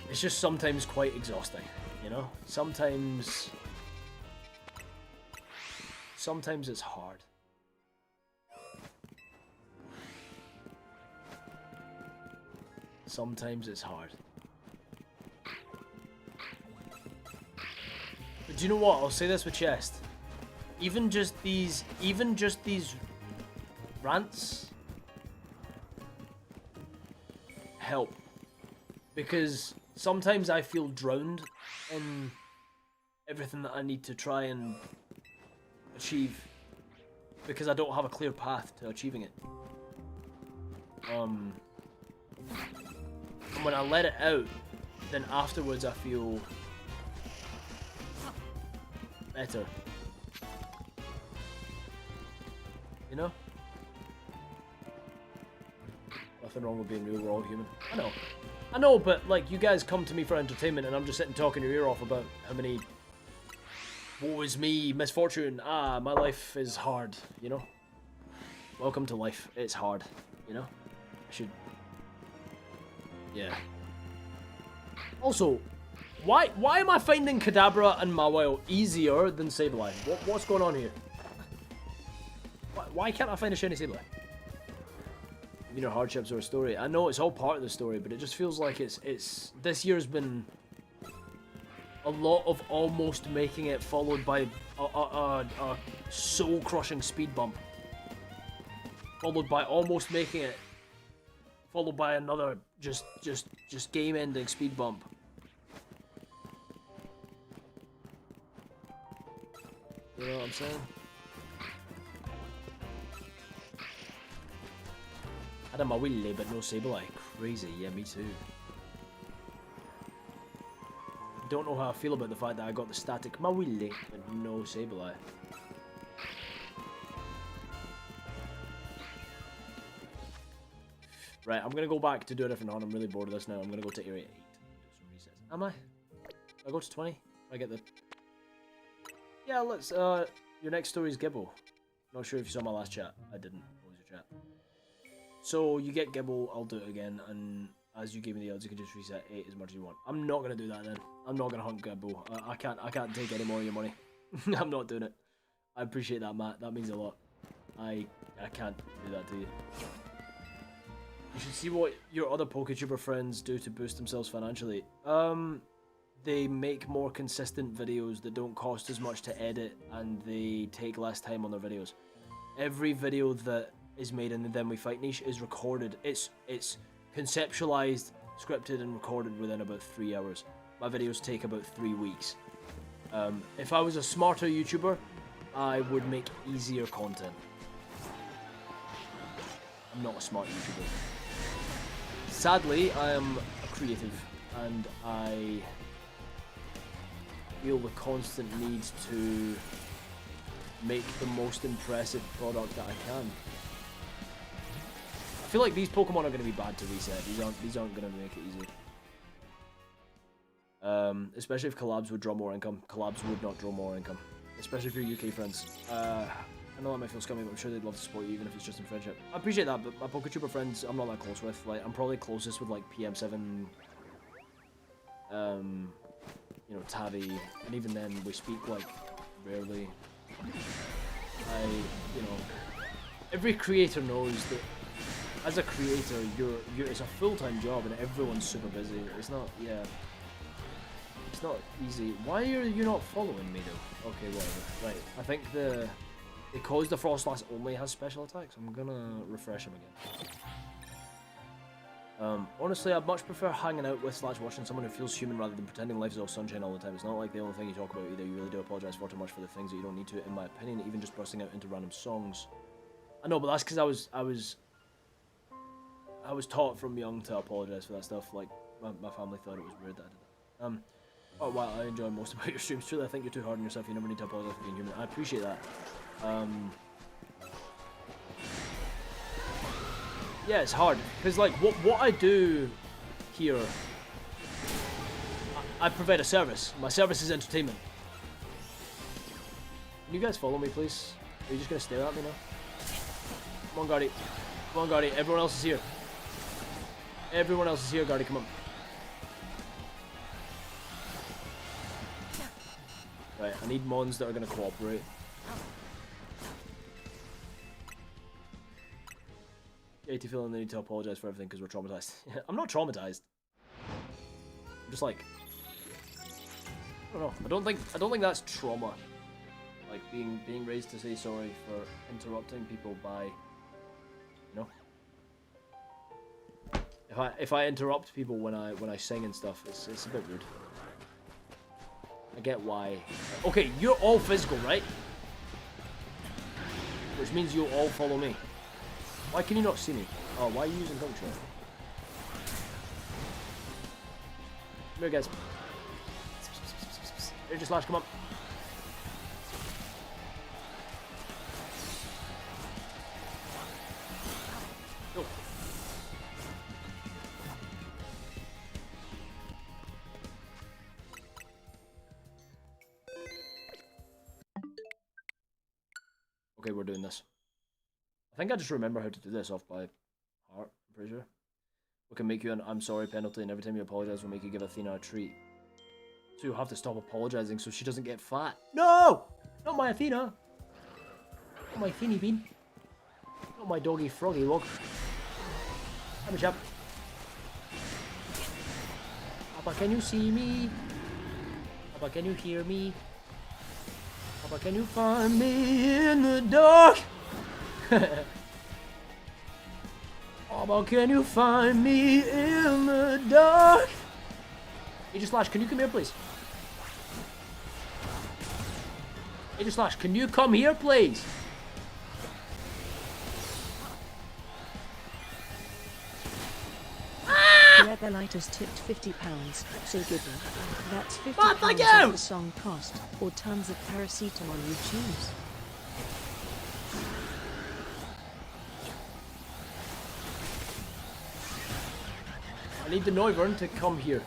It's just sometimes quite exhausting, you know? Sometimes it's hard. Sometimes it's hard. But do you know what? I'll say this with Chest. Even just these rants help. Because sometimes I feel drowned in everything that I need to try and achieve. Because I don't have a clear path to achieving it. And when I let it out, then afterwards I feel better. You know? Nothing wrong with being real, we're all human. I know, but like, you guys come to me for entertainment and I'm just sitting talking your ear off about how many woe is me, misfortune, my life is hard, you know? Welcome to life, it's hard, you know? Yeah. Also, why am I finding Kadabra and Mawile easier than Sableye? What's going on here? Why can't I find a shiny Sableye? You know, hardships are a story. I know it's all part of the story, but it just feels like it's this year's been a lot of almost making it, followed by a soul-crushing speed bump, followed by almost making it, followed by another just game-ending speed bump. You know what I'm saying? Had a Mawile, but no Sableye. Crazy, yeah, me too. Don't know how I feel about the fact that I got the static Mawile, but no Sableye. Right, I'm gonna go back to do a different hunt. I'm really bored of this now. I'm gonna go to Area 8 and do some resets. Am I? Do I go to 20? I get the... Yeah, let's, your next story is Gibble. Not sure if you saw my last chat. I didn't. What was your chat? So, you get Gibble, I'll do it again, and as you gave me the odds, you can just reset 8 as much as you want. I'm not gonna do that then. I'm not gonna hunt Gibble. I can't take any more of your money. I'm not doing it. I appreciate that, Matt. That means a lot. I can't do that to you. You should see what your other PokeTuber friends do to boost themselves financially. They make more consistent videos that don't cost as much to edit, and they take less time on their videos. Every video that is made in the Then We Fight niche is recorded. It's conceptualized, scripted, and recorded within about 3 hours. My videos take about 3 weeks. If I was a smarter YouTuber, I would make easier content. I'm not a smart YouTuber. Sadly, I am a creative, and I feel the constant need to make the most impressive product that I can. I feel like these Pokemon are going to be bad to reset. These aren't going to make it easy. Especially if collabs would draw more income. Collabs would not draw more income. Especially if you're UK friends. I know that might feel scummy, but I'm sure they'd love to support you even if it's just in friendship. I appreciate that, but my PokeTuber friends, I'm not that close with. Like, I'm probably closest with, like, PM7, you know, Tavi, and even then, we speak, like, rarely. You know, every creator knows that as a creator, it's a full-time job and everyone's super busy. It's not, yeah. It's not easy. Why are you not following me though? Okay, whatever. Right, I think because the Frostlass only has special attacks, I'm gonna refresh him again. Honestly, I'd much prefer hanging out with / watching someone who feels human rather than pretending life is all sunshine all the time. It's not like the only thing you talk about either. You really do apologise far too much for the things that you don't need to, in my opinion, even just bursting out into random songs. I know, but that's because I was taught from young to apologise for that stuff. Like, my family thought it was weird that I did that. Oh wow, I enjoy most about your streams. Truly, I think you're too hard on yourself. You never need to apologize for being human. I appreciate that. Yeah, it's hard because like what I do here, I provide a service. My service is entertainment. Can you guys follow me, please? Are you just gonna stare at me now? Come on, Guardy. Come on, Guardy. Everyone else is here. Everyone else is here, Guardy. Come on. Right, I need mons that are going to cooperate. Yeah, to feel the need to apologise for everything because we're traumatised. I'm not traumatised. I'm just like, I don't know. I don't think that's trauma. Like being raised to say sorry for interrupting people by, you know. If I interrupt people when I sing and stuff, it's a bit rude. I get why. Okay, you're all physical, right? Which means you'll all follow me. Why can you not see me? Oh, why are you using Dunk Shot? Come here, guys. Energy Slash, come on. Go. Okay, we're doing this. I think I just remember how to do this off by heart, I'm pretty sure. We can make you an I'm sorry penalty, and every time you apologise, we'll make you give Athena a treat. So you'll have to stop apologising so she doesn't get fat. No! Not my Athena! Not my Athena bean. Not my doggy froggy log. I'm a chap. Papa, can you see me? Papa, can you hear me? Papa, can you find me in the dark? Papa, can you find me in the dark? Agent Slash, can you come here, please? Agent Slash, can you come here, please? Rebelitis tipped £50, so good. That's £50 Ah, thank you! of the song cost, or tons of paracetamol you choose. I need the Noivern to come here.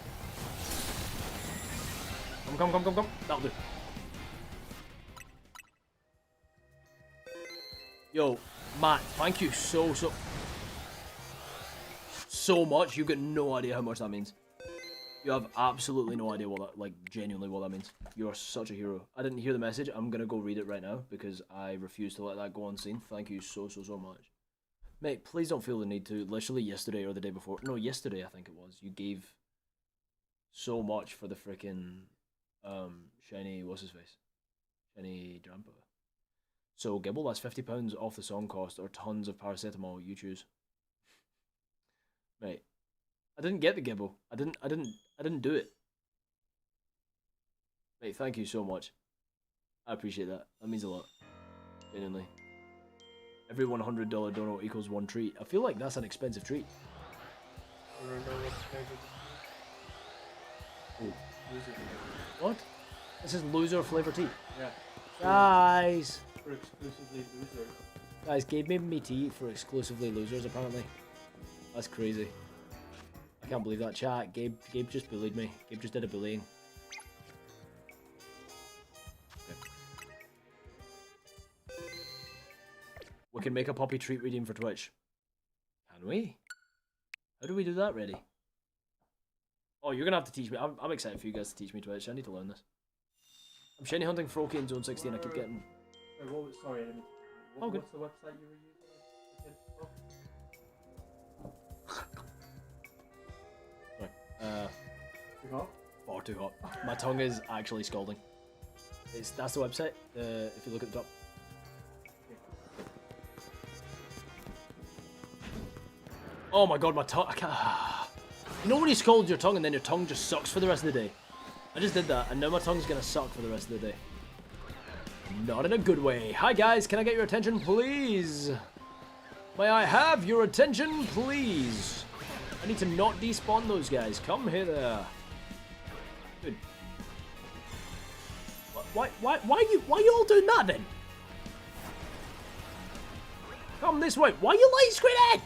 Come. That'll do. Yo, Matt, thank you so much. You've got no idea how much that means. You have absolutely no idea what that, like, genuinely what that means. You are such a hero. I didn't hear the message. I'm gonna go read it right now because I refuse to let that go unseen. Thank you so much. Mate, please don't feel the need to. Literally yesterday or the day before. No, yesterday I think it was. You gave so much for the freaking shiny, what's his face? Shiny Drampa. So Gibble, that's £50 off the song cost or tons of paracetamol, you choose. Mate, I didn't get the Gibble. I didn't do it. Mate, thank you so much. I appreciate that. That means a lot. Genuinely. Every $100 dono equals one treat. I feel like that's an expensive treat. Oh. What? This is loser flavor tea. Yeah. Guys! For exclusively losers. Guys, gave me tea for exclusively losers apparently. That's crazy. I can't believe that chat. Gabe just bullied me. Gabe just did a bullying. Okay. We can make a poppy treat reading for Twitch. Can we? How do we do that, ready? Oh, you're gonna have to teach me. I'm excited for you guys to teach me Twitch. I need to learn this. I'm shiny hunting Froakie in Zone 16. I keep getting... Sorry, I didn't... Oh, good. What's the website you were using? Sorry. Too hot? Far too hot. My tongue is actually scalding. That's the website, if you look at the top. Oh my god, my tongue... I can't... You know when you scald your tongue and then your tongue just sucks for the rest of the day? I just did that, and now my tongue's gonna suck for the rest of the day. Not in a good way. Hi guys, can I get your attention, please? May I have your attention, please? I need to not despawn those guys. Come here. Good. Why you all doing that then? Come this way. Why are you light screen head?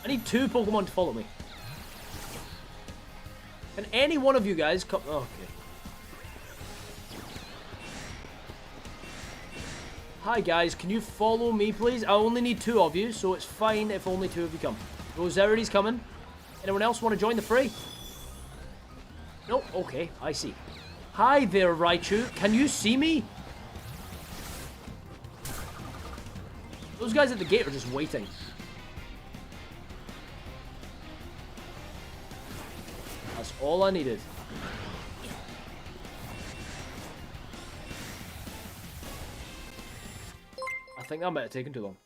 I need 2 Pokemon to follow me. Can any one of you guys come? Oh, okay. Hi guys, can you follow me please? I only need 2 of you, so it's fine if only 2 of you come. Rosarity's coming. Anyone else want to join the fray? No? Okay, I see. Hi there, Raichu. Can you see me? Those guys at the gate are just waiting. That's all I needed. I think that might have taken too long.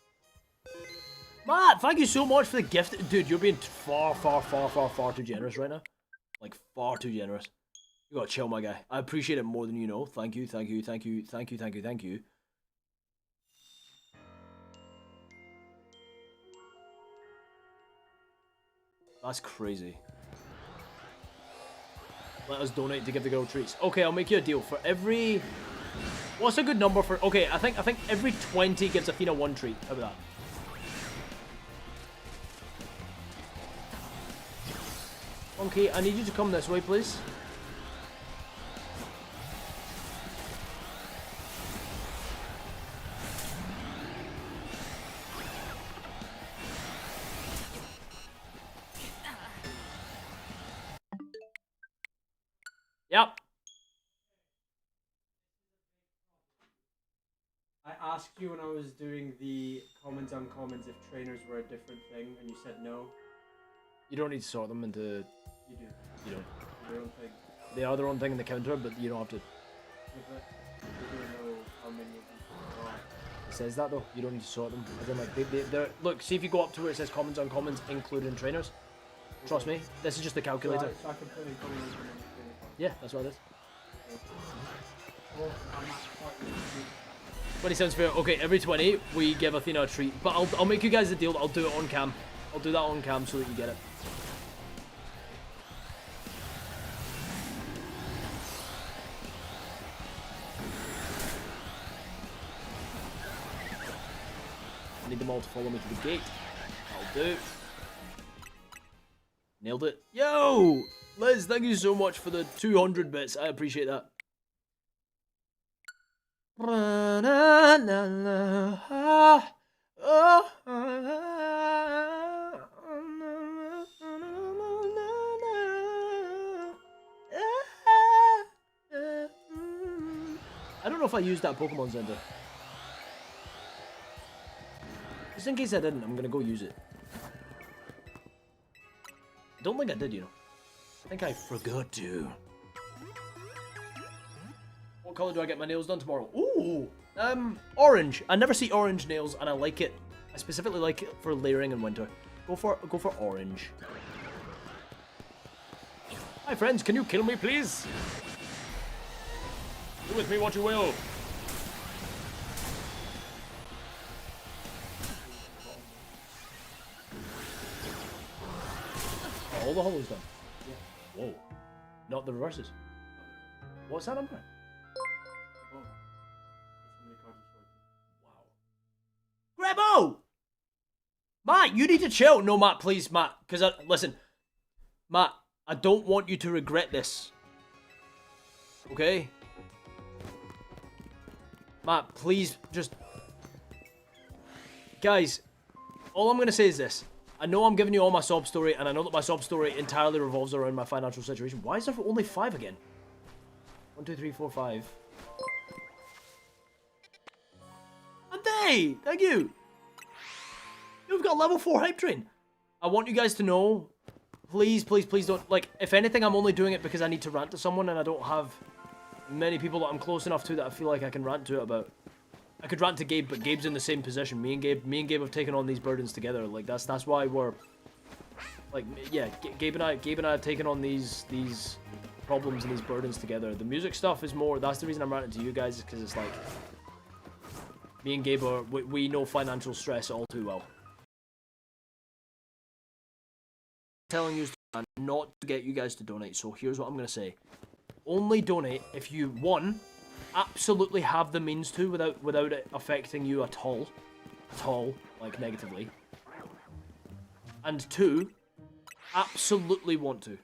Matt, thank you so much for the gift. Dude, you're being far too generous right now. Like, far too generous. You gotta chill, my guy. I appreciate it more than you know. Thank you. That's crazy. Let us donate to give the girl treats. Okay, I'll make you a deal. For every... What's a good number for... Okay, I think every 20 gives Athena 1 treat. How about that? Okay, I need you to come this way, please. Yep. I asked you when I was doing the commons uncommons if trainers were a different thing, and you said no. You don't need to sort them into... You do. You don't. Their own thing. They are their own thing in the counter, but you don't have to... Yeah, but you don't know how many of them there are. It says that though. You don't need to sort them. As in, like, they're... Look, see if you go up to where it says commons uncommons, including trainers. Trust me, this is just the calculator. So I can put in commons and then trainer. Yeah, that's what it is. Well, I'm at quite 20 sounds fair. Okay, every 20 we give Athena a treat. But I'll make you guys a deal. I'll do it on cam. I'll do that on cam so that you get it. I need them all to follow me to the gate. I'll do. Nailed it. Yo! Liz, thank you so much for the 200 bits. I appreciate that. I don't know if I used that Pokemon Center. Just in case I didn't, I'm gonna go use it. I don't think I did, you know. I think I forgot to. What colour do I get my nails done tomorrow? Ooh! Orange. I never see orange nails, and I like it. I specifically like it for layering in winter. Go for orange. Hi friends, can you kill me please? Do with me what you will. All the hollows done. Yeah. Whoa. Not the reverses. What's that number? Wow. Grebo! Matt, you need to chill. No, Matt, please, Matt. Because, listen. Matt, I don't want you to regret this. Okay? Matt, please, just... Guys, all I'm going to say is this. I know I'm giving you all my sob story, and I know that my sob story entirely revolves around my financial situation. Why is there only 5 again? 1, 2, 3, 4, 5. And they! Thank you! You've got a level 4 hype train. I want you guys to know, please, please, please don't, like, if anything, I'm only doing it because I need to rant to someone, and I don't have many people that I'm close enough to that I feel like I can rant to it about. I could rant to Gabe, but Gabe's in the same position. Me and Gabe have taken on these burdens together. Like, that's why we're, like, yeah, Gabe and I have taken on these problems and these burdens together. The music stuff is more, that's the reason I'm ranting to you guys, is because it's like, me and Gabe are, we know financial stress all too well. Telling you not to get you guys to donate, so here's what I'm going to say. Only donate if you, one, absolutely have the means to without it affecting you at all, like negatively. And two, absolutely want to.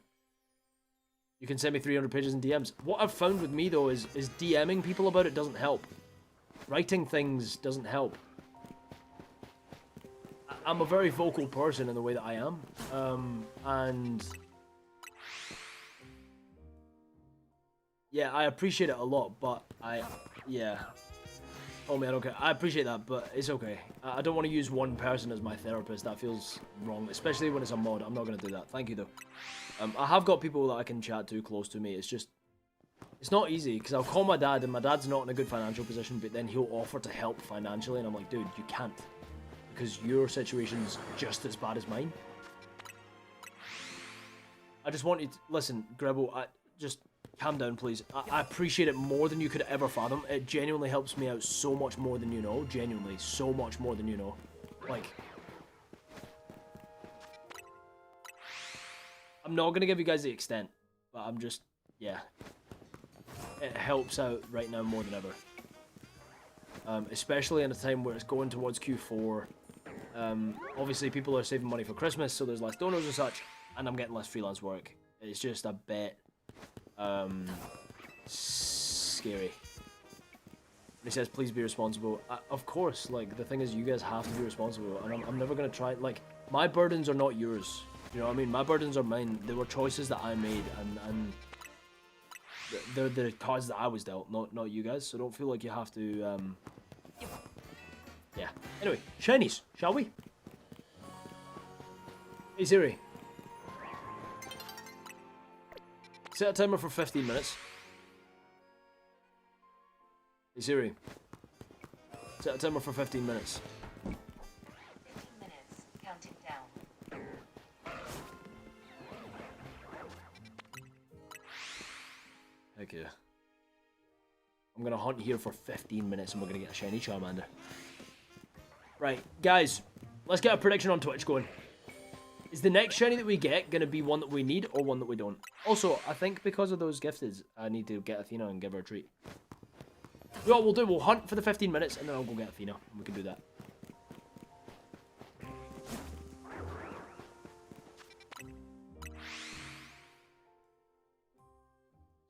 You can send me 300 pages in DMs. What I've found with me though is DMing people about it doesn't help. Writing things doesn't help. I'm a very vocal person in the way that I am, and yeah, I appreciate it a lot, but yeah. Oh man, I don't care. I appreciate that, but it's okay. I don't want to use one person as my therapist. That feels wrong, especially when it's a mod. I'm not going to do that. Thank you, though. I have got people that I can chat to close to me. It's just, it's not easy, because I'll call my dad, and my dad's not in a good financial position, but then he'll offer to help financially, and I'm like, dude, you can't, because your situation's just as bad as mine. I just want you to, listen, Grebo, just calm down, please. I appreciate it more than you could ever fathom. It genuinely helps me out so much more than you know. Genuinely, so much more than you know. Like, I'm not going to give you guys the extent, but I'm just, yeah. It helps out right now more than ever. Especially in a time where it's going towards Q4. Obviously, people are saving money for Christmas, so there's less donors and such, and I'm getting less freelance work. It's just a bit scary. He says, please be responsible. Of course, like, the thing is, you guys have to be responsible, and I'm never going to try, like, my burdens are not yours. You know what I mean? My burdens are mine. They were choices that I made, and they're the cards that I was dealt, not you guys, so don't feel like you have to, yeah. Anyway, shinies, shall we? Hey Siri. Set a timer for 15 minutes. Hey Siri. Set a timer for 15 minutes. 15 minutes, counting down. Heck yeah. I'm gonna hunt here for 15 minutes and we're gonna get a shiny Charmander. Right, guys, let's get a prediction on Twitch going. Is the next shiny that we get gonna be one that we need or one that we don't? Also, I think because of those gifteds, I need to get Athena and give her a treat. You know what we'll do? We'll hunt for the 15 minutes and then I'll go get Athena and we can do that.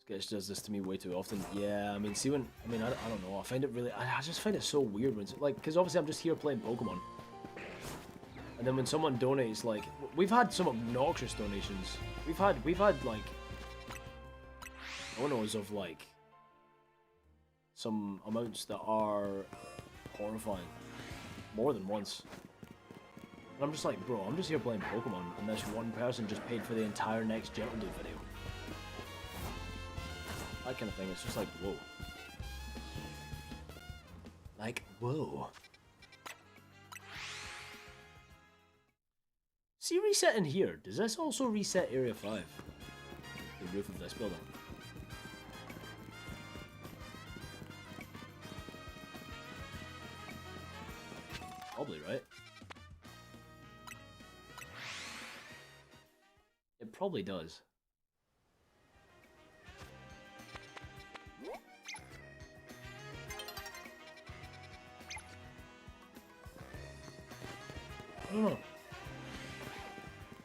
Sketch does this to me way too often. Yeah, I mean, see when, I don't know, I find it really, I just find it so weird when, like, because obviously I'm just here playing Pokemon. And then when someone donates, like, we've had some obnoxious donations. We've had, like, donos of, like, some amounts that are horrifying. More than once. And I'm just like, bro, I'm just here playing Pokemon, and this one person just paid for the entire next Gentle Dude video. That kind of thing, it's just like, whoa. Like, whoa. See, reset in here. Does this also reset Area 5? The roof of this building. Probably, right? It probably does. I don't know.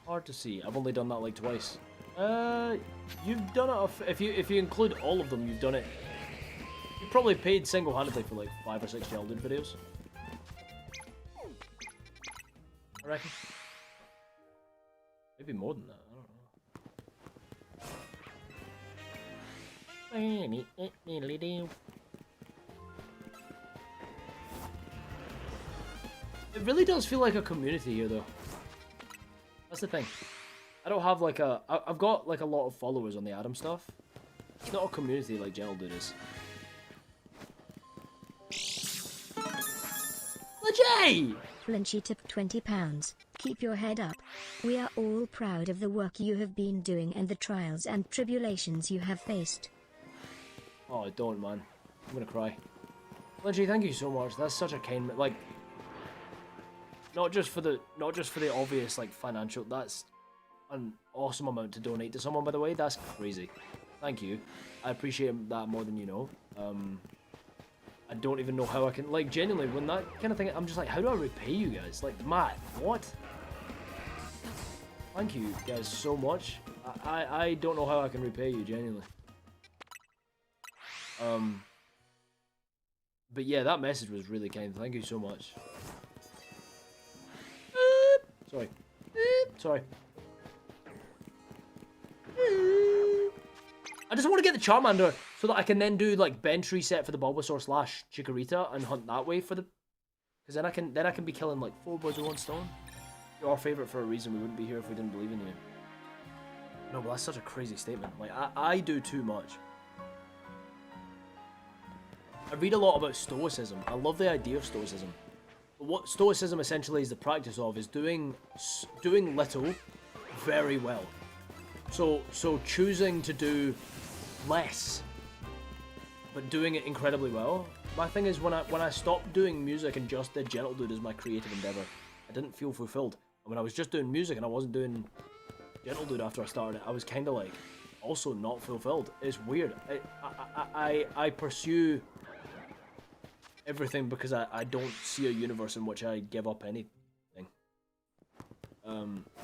Hard to see. I've only done that like twice. You've done it if you include all of them, you've done it. You probably paid single-handedly for like 5 or 6 Gelded videos. I reckon. Maybe more than that. I don't know. It really does feel like a community here, though. That's the thing. I don't have like a... I've got like a lot of followers on the Adam stuff. It's not a community like Gentle Dude is. Legay! Flinchy tipped £20. Keep your head up. We are all proud of the work you have been doing and the trials and tribulations you have faced. Oh, don't, man. I'm gonna cry. Leggy, thank you so much. That's such a kind... Like... Not just for the obvious, like, financial... That's an awesome amount to donate to someone, by the way. That's crazy. Thank you. I appreciate that more than you know. I don't even know how I can... Like, genuinely, when that kind of thing... I'm just like, how do I repay you guys? Like, Matt, what? Thank you guys so much. I don't know how I can repay you, genuinely. But yeah, that message was really kind. Thank you so much. Sorry. Sorry. I just want to get the Charmander so that I can then do like bench reset for the Bulbasaur / Chikorita and hunt that way for the... Because then I can be killing like 4 birds with 1 stone. You're our favourite for a reason. We wouldn't be here if we didn't believe in you. No, but that's such a crazy statement. Like, I do too much. I read a lot about Stoicism. I love the idea of Stoicism. But what Stoicism essentially is the practice of is doing little very well. So choosing to do less, but doing it incredibly well. My thing is when I stopped doing music and just did Gentle Dude as my creative endeavor, I didn't feel fulfilled. And when I was just doing music and I wasn't doing Gentle Dude after I started, I was kind of like also not fulfilled. It's weird. I pursue everything because I don't see a universe in which I give up anything.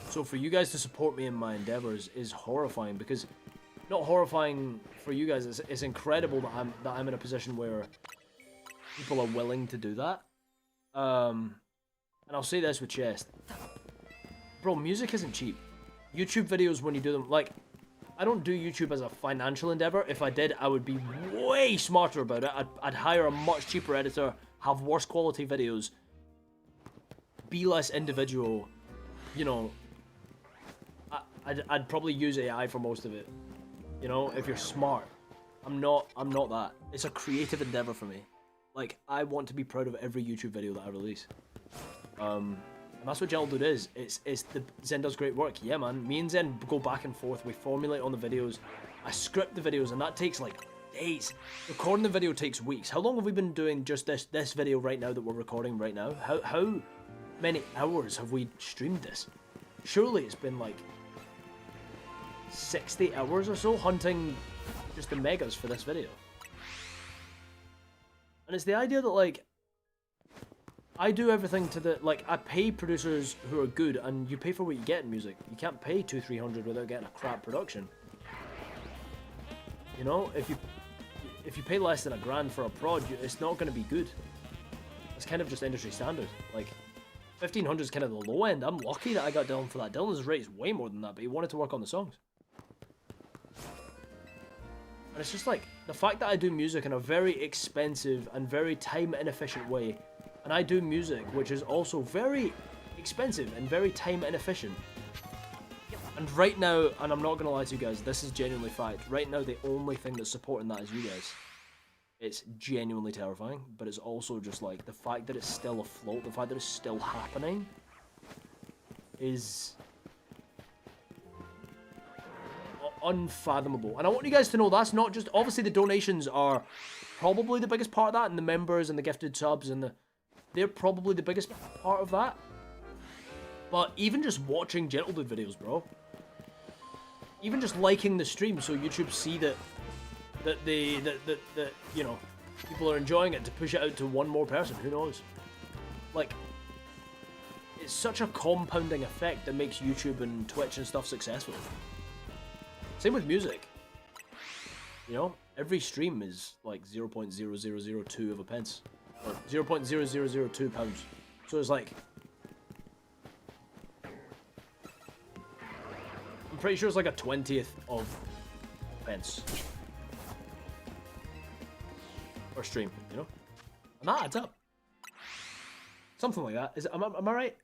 So for you guys to support me in my endeavors is horrifying, because not horrifying for you guys, it's incredible that I'm in a position where people are willing to do that. And I'll say this with Chest. Bro, music isn't cheap. YouTube videos, when you do them, like, I don't do YouTube as a financial endeavor. If I did, I would be way smarter about it. I'd hire a much cheaper editor, have worse quality videos, be less individual, you know. I'd probably use AI for most of it, you know, if you're smart. I'm not that. It's a creative endeavor for me. Like, I want to be proud of every YouTube video that I release. And that's what Gentle Dude is. Zen does great work. Yeah, man. Me and Zen go back and forth. We formulate on the videos. I script the videos, and that takes like days. Recording the video takes weeks. How long have we been doing just this video right now that we're recording right now? How many hours have we streamed this? Surely it's been like 60 hours or so hunting just the megas for this video. And it's the idea that, like, I do everything to the, like, I pay producers who are good, and you pay for what you get in music. You can't pay 200-300 without getting a crap production. You know, if you pay less than $1,000 for a prod, it's not going to be good. It's kind of just industry standard. Like, 1,500 is kind of the low end. I'm lucky that I got Dylan for that. Dylan's rate is way more than that, but he wanted to work on the songs. And it's just like, the fact that I do music in a very expensive and very time inefficient way, and I do music which is also very expensive and very time inefficient. And right now, and I'm not going to lie to you guys, this is genuinely fact, right now the only thing that's supporting that is you guys. It's genuinely terrifying, but it's also just like, the fact that it's still afloat, the fact that it's still happening is unfathomable. And I want you guys to know that's not just, obviously the donations are probably the biggest part of that, and the members and the gifted subs and they're probably the biggest part of that. But even just watching Gentle Dude videos, bro, even just liking the stream so YouTube see that you know, people are enjoying it, to push it out to one more person, who knows? Like, it's such a compounding effect that makes YouTube and Twitch and stuff successful. Same with music. You know, every stream is like 0.0002 of a pence. Or 0.0002 pounds. So it's like... I'm pretty sure it's like a 20th of pence. Per stream, you know? And that adds up. Something like that. Is it, am I right?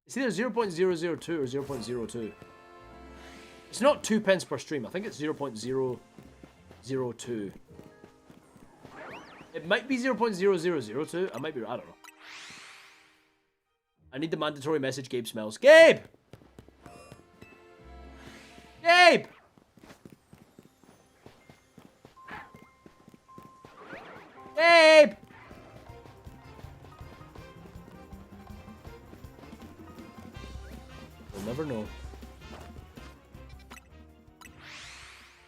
It's either 0.002 or 0.02. It's not 2 pence per stream. I think it's 0.002. It might be 0.0002. I might be. I don't know. I need the mandatory message. Gabe smells. Gabe! Gabe! Gabe! We'll never know.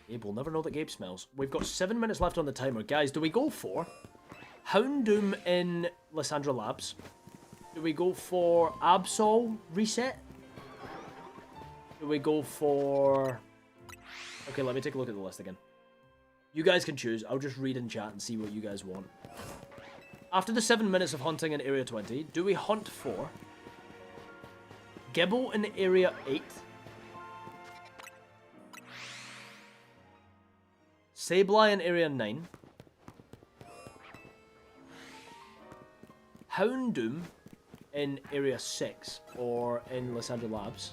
Gabe will never know that Gabe smells. We've got 7 minutes left on the timer. Guys, do we go for Houndoom in Lysandra Labs? Do we go for Absol reset? Do we go for... Okay, let me take a look at the list again. You guys can choose. I'll just read in chat and see what you guys want. After the 7 minutes of hunting in Area 20, do we hunt for Gibble in Area 8? Sableye in Area 9. Houndoom in Area 6 or in Lysandra Labs.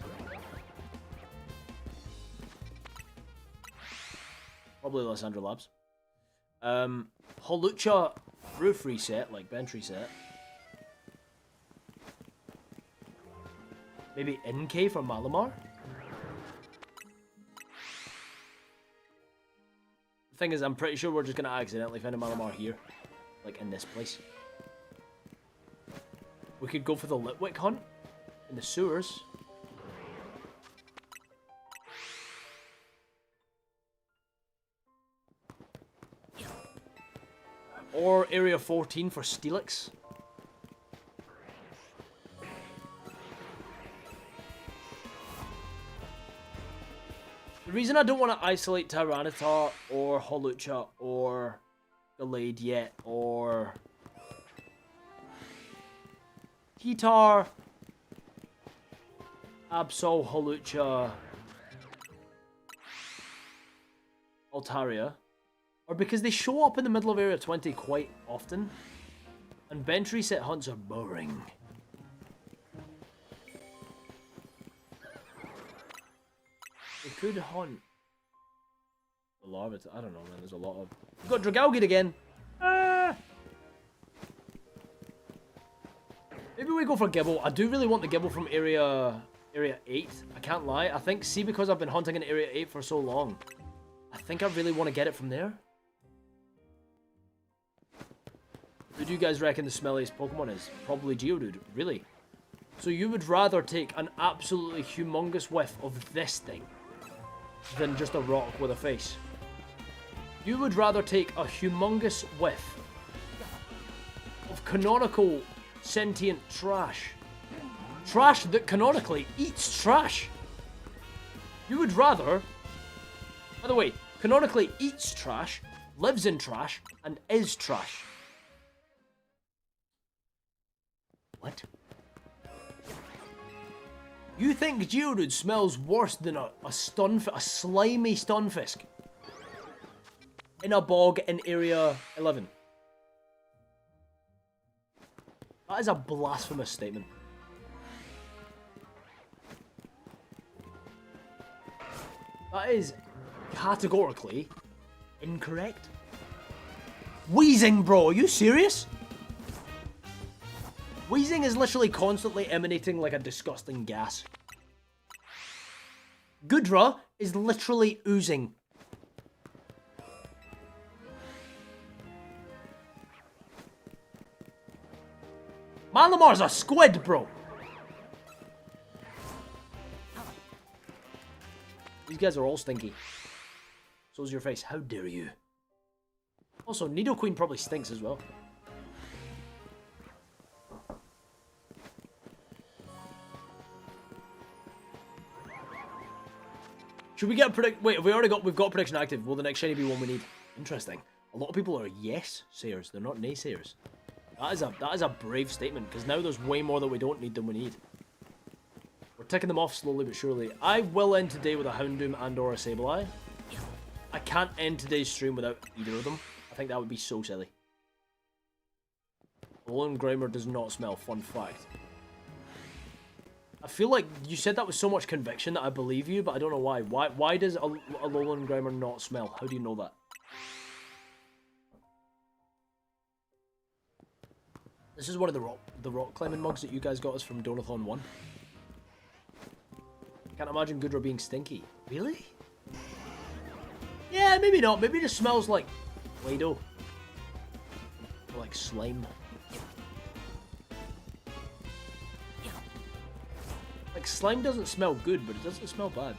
Probably Lysandra Labs. Holucha roof reset, like bench reset. Maybe NK for Malamar? The thing is, I'm pretty sure we're just going to accidentally find a Malamar here. Like, in this place. We could go for the Litwick hunt in the sewers. Or Area 14 for Steelix. The reason I don't want to isolate Tyranitar or Holucha or Gallade yet or Heatar, Absol, Holucha, Altaria, or because they show up in the middle of Area 20 quite often, and bench reset hunts are boring. We could hunt the Larvitar. I don't know, man. There's a lot of... We've got Dragalgid again! Ah! Maybe we go for Gibble. I do really want the Gibble from Area 8. I can't lie. I think, see, because I've been hunting in Area 8 for so long, I think I really want to get it from there. Who do you guys reckon the smelliest Pokemon is? Probably Geodude. Really? So you would rather take an absolutely humongous whiff of this thing than just a rock with a face? You would rather take a humongous whiff of canonical sentient trash. Trash that canonically eats trash. You would rather... By the way, canonically eats trash, lives in trash, and is trash. What? You think Geodude smells worse than a slimy Stunfisk in a bog in Area 11? That is a blasphemous statement. That is categorically incorrect. Wheezing, bro, are you serious? Wheezing is literally constantly emanating like a disgusting gas. Goodra is literally oozing. Malamar's a squid, bro. These guys are all stinky. So's your face. How dare you? Also, Nidoqueen probably stinks as well. Should we get a predict? Wait, have we already got? We've got prediction active. Will the next shiny be one we need? Interesting. A lot of people are yes sayers. They're not naysayers. That is a brave statement, because now there's way more that we don't need than we need. We're ticking them off slowly but surely. I will end today with a Houndoom and or a Sableye. I can't end today's stream without either of them. I think that would be so silly. Alolan Grimer does not smell, fun fact. I feel like you said that with so much conviction that I believe you, but I don't know why. Why does Alolan Grimer not smell? How do you know that? This is one of the rock climbing mugs that you guys got us from Donathon 1. Can't imagine Goodra being stinky. Really? Yeah, maybe not. Maybe it just smells like Play-Doh. Or like slime. Like, slime doesn't smell good, but it doesn't smell bad.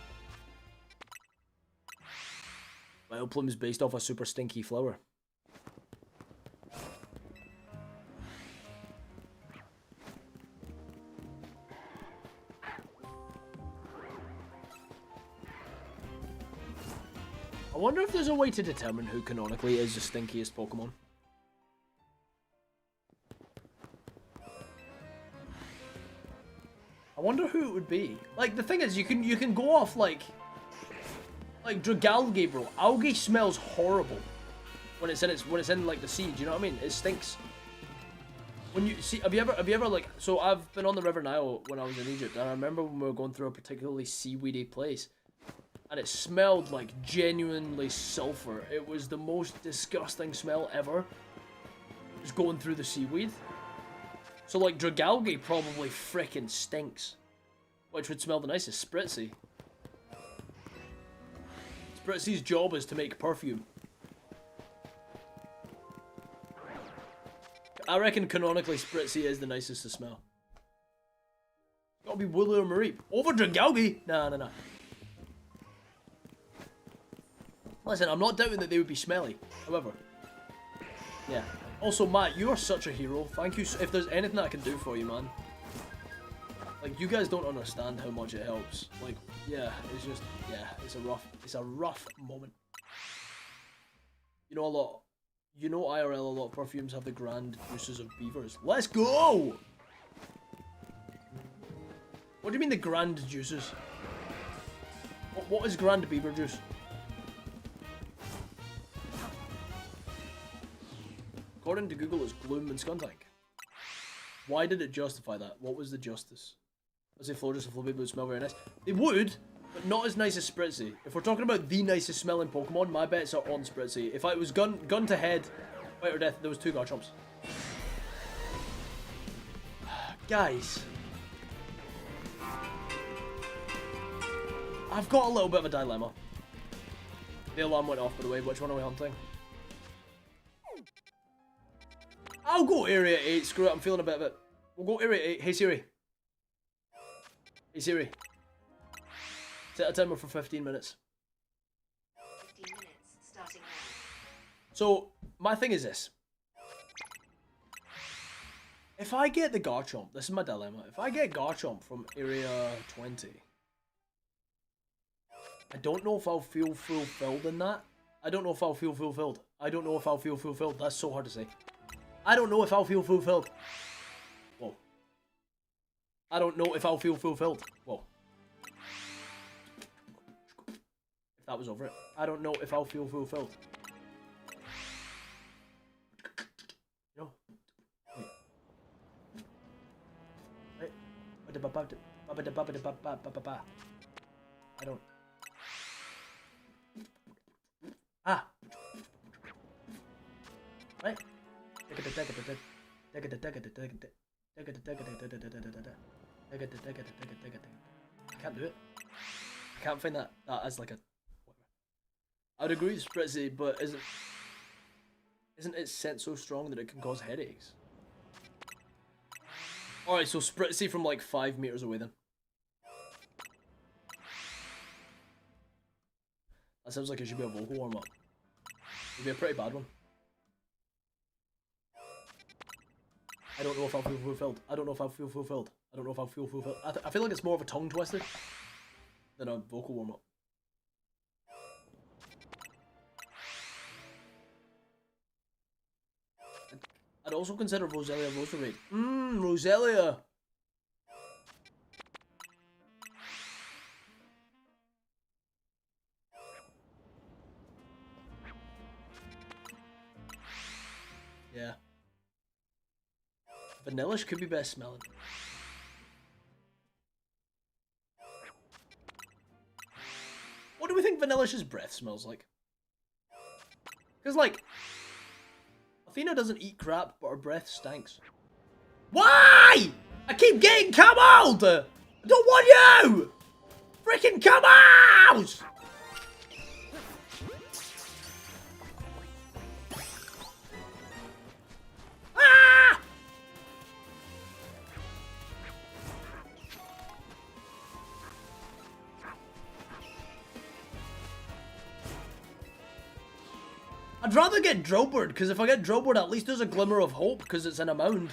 Vileplume is based off a super stinky flower. I wonder if there's a way to determine who canonically is the stinkiest Pokemon. I wonder who it would be. Like, the thing is, you can go off like Dragalge, bro. Algae smells horrible when it's in like the sea. Do you know what I mean? It stinks. When you see, have you ever like? So I've been on the River Nile when I was in Egypt, and I remember when we were going through a particularly seaweedy place, and it smelled like genuinely sulfur. It was the most disgusting smell ever. Just going through the seaweed. So like Dragalge probably frickin' stinks. Which would smell the nicest? Spritzy. Spritzy's job is to make perfume. I reckon canonically Spritzy is the nicest to smell. Gotta be Wooloo or Mareep. Over Dragalge? Nah. Listen, I'm not doubting that they would be smelly. However. Yeah. Also, Matt, you are such a hero. Thank you. If there's anything that I can do for you, man. Like, you guys don't understand how much it helps. Like, yeah, it's just, yeah, it's a rough moment. You know IRL, a lot of perfumes have the grand juices of beavers. Let's go! What do you mean the grand juices? What is grand beaver juice? According to Google, it's Gloom and Skuntank. Why did it justify that? What was the justice? I say Florges and Flabébé would smell very nice. They would, but not as nice as Spritzy. If we're talking about the nicest smelling Pokemon, my bets are on Spritzy. If I was gun to head, fight or death, there was 2 Garchomps. Guys. I've got a little bit of a dilemma. The alarm went off, by the way. Which one are we hunting? I'll go Area 8. Screw it, I'm feeling a bit of it. We'll go Area 8. Hey Siri. Hey Siri. Set a timer for 15 minutes. 15 minutes, starting now. So, my thing is this. If I get the Garchomp, this is my dilemma. If I get Garchomp from Area 20, I don't know if I'll feel fulfilled in that. I don't know if I'll feel fulfilled. That's so hard to say. I don't know if I'll feel fulfilled. Whoa. I don't know if I'll feel fulfilled. Whoa. If that was over it. I don't know if I'll feel fulfilled. No. Wait. I don't. Ah. Right. I can't do it. I can't find that as like a. I'd agree with Spritzy, but isn't its scent so strong that it can cause headaches? Alright, so Spritzy from like 5 meters away then. That sounds like it should be a vocal warm up. It'd be a pretty bad one. I don't know if I'll feel fulfilled. I don't know if I'll feel fulfilled. I don't know if I'll feel fulfilled. I feel like it's more of a tongue twister than a vocal warm up. I'd also consider Roselia Roserade. Roselia. Yeah. Vanillish could be best smelling. What do we think Vanillish's breath smells like? Because, like, Athena doesn't eat crap, but her breath stinks. Why? I keep getting camoed! I don't want you! Freaking camos! Ah! I'd rather get Drillbird, because if I get Drillbird, at least there's a glimmer of hope, because it's in a mound.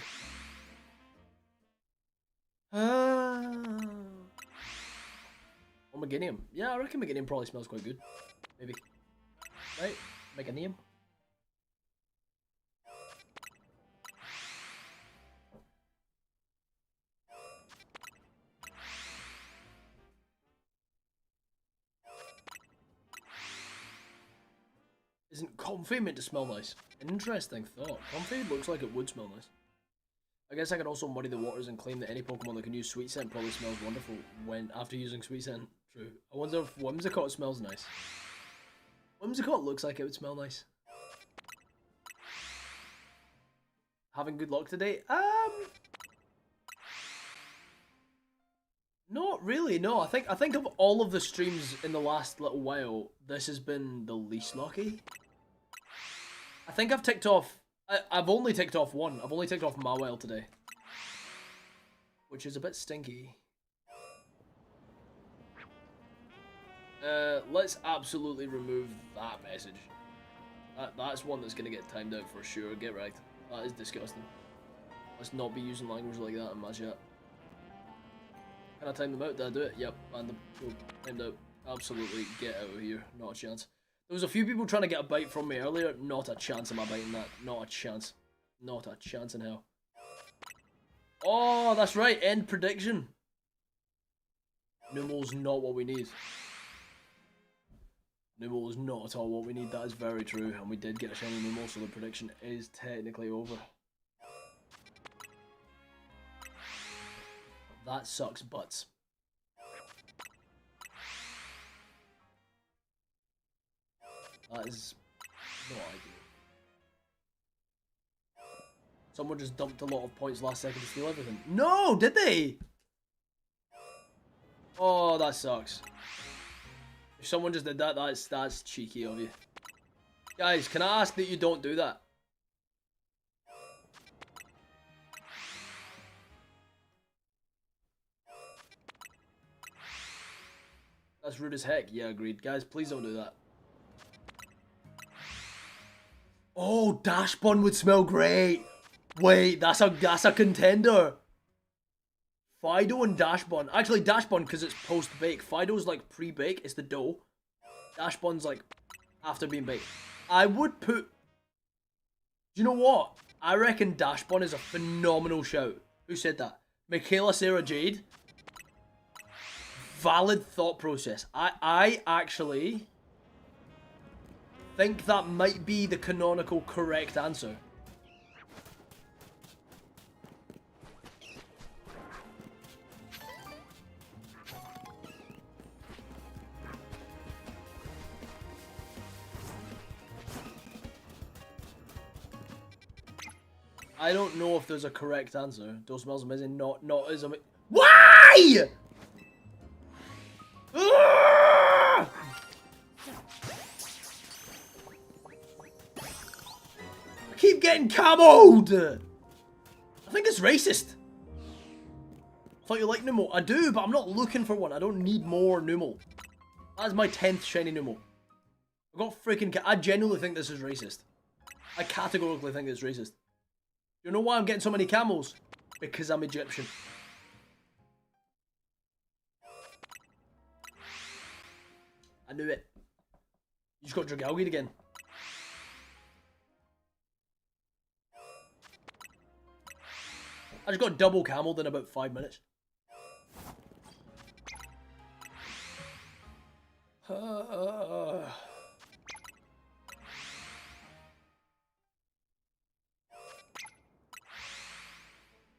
Oh, Meganium. Yeah, I reckon Meganium probably smells quite good. Maybe. Right? Meganium. Isn't Comfey meant to smell nice? An interesting thought. Comfey looks like it would smell nice. I guess I can also muddy the waters and claim that any Pokemon that can use Sweet Scent probably smells wonderful when after using Sweet Scent. True. I wonder if Whimsicott smells nice. Whimsicott looks like it would smell nice. Having good luck today? Not really, no. I think of all of the streams in the last little while, this has been the least lucky. I think I've ticked off... I've only ticked off one. I've only ticked off Mawile today. Which is a bit stinky. Let's absolutely remove that message. That's one that's going to get timed out for sure. Get right. That is disgusting. Let's not be using language like that in my chat. Can I time them out? Did I do it? Yep. And the timed out. Absolutely get out of here. Not a chance. There was a few people trying to get a bite from me earlier. Not a chance am I biting that. Not a chance. Not a chance in hell. Oh, that's right. End prediction. Numel's not what we need. Numel is not at all what we need. That is very true. And we did get a shiny Numel, so the prediction is technically over. That sucks butts. That is not ideal. Someone just dumped a lot of points last second to steal everything. No, did they? Oh, that sucks. If someone just did that, that's cheeky of you. Guys, can I ask that you don't do that? That's rude as heck. Yeah, agreed. Guys, please don't do that. Oh, Dashbun would smell great. Wait, that's a contender. Fido and Dashbun. Actually, Dashbun because it's post-bake. Fido's like pre-bake. It's the dough. Dashbun's like after being baked. I would put... Do you know what? I reckon Dashbun is a phenomenal shout. Who said that? Michaela Sarah Jade? Valid thought process. I actually think that might be the canonical correct answer. I don't know if there's a correct answer. Those smells amazing. Not as amazing. Why? I keep getting camoed. I think it's racist. I thought you liked Numel. I do, but I'm not looking for one. I don't need more Numel. That's my 10th shiny Numel. I got freaking... I genuinely think this is racist. I categorically think it's racist. You know why I'm getting so many camels? Because I'm Egyptian. I knew it. You just got Dragalgid again. I just got double cameled in about 5 minutes.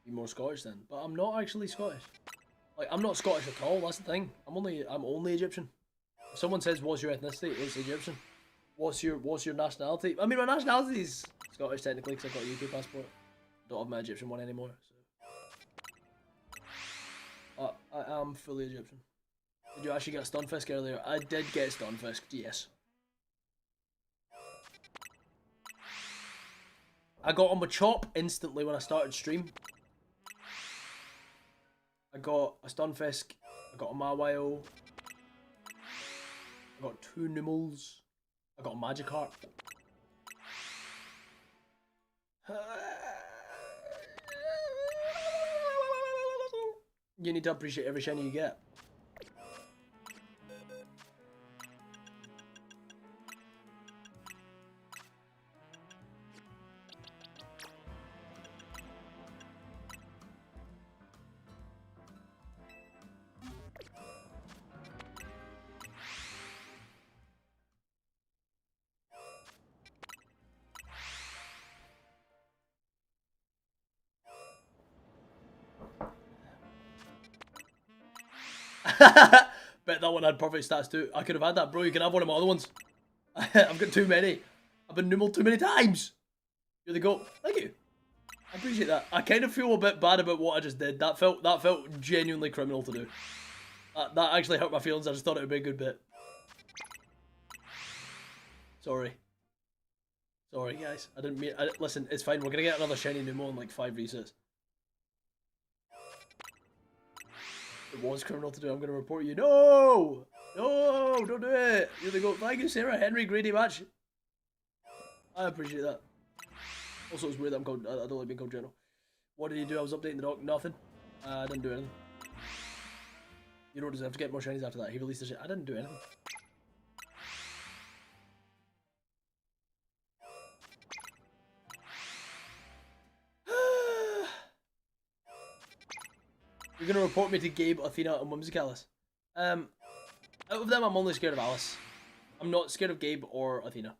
Be more Scottish then, but I'm not actually Scottish. Like, I'm not Scottish at all. That's the thing. I'm only Egyptian. If someone says, "What's your ethnicity?" It's Egyptian. What's your nationality? I mean, my nationality is Scottish technically because I've got a UK passport. Don't have my Egyptian one anymore. So. I am fully Egyptian. Did you actually get Stunfisk earlier? I did get Stunfisk, yes. I got on my chop instantly when I started stream. I got a Stunfisk, I got a Mawile, I got 2 Numels, I got a Magikarp. You need to appreciate every shiny you get. Bet that one had perfect stats too. I could have had that, bro. You can have one of my other ones. I've got too many. I've been Numel too many times. You're the GOAT. Thank you. I appreciate that. I kind of feel a bit bad about what I just did. That felt genuinely criminal to do. That actually hurt my feelings. I just thought it would be a good bit. Sorry. Sorry, guys. I didn't mean... listen, it's fine. We're going to get another shiny Numel in like 5 resets. It was criminal to do. I'm going to report you. No! No! Don't do it! You're the GOAT. Thank you, Sarah Henry. Grady match. I appreciate that. Also, it's weird that I don't like being called General. What did you do? I was updating the doc. Nothing. I didn't do anything. You don't deserve to get more shinies after that. He released the shit. I didn't do anything. You're gonna report me to Gabe, Athena, and Whimsicalis. Out of them, I'm only scared of Alice. I'm not scared of Gabe or Athena.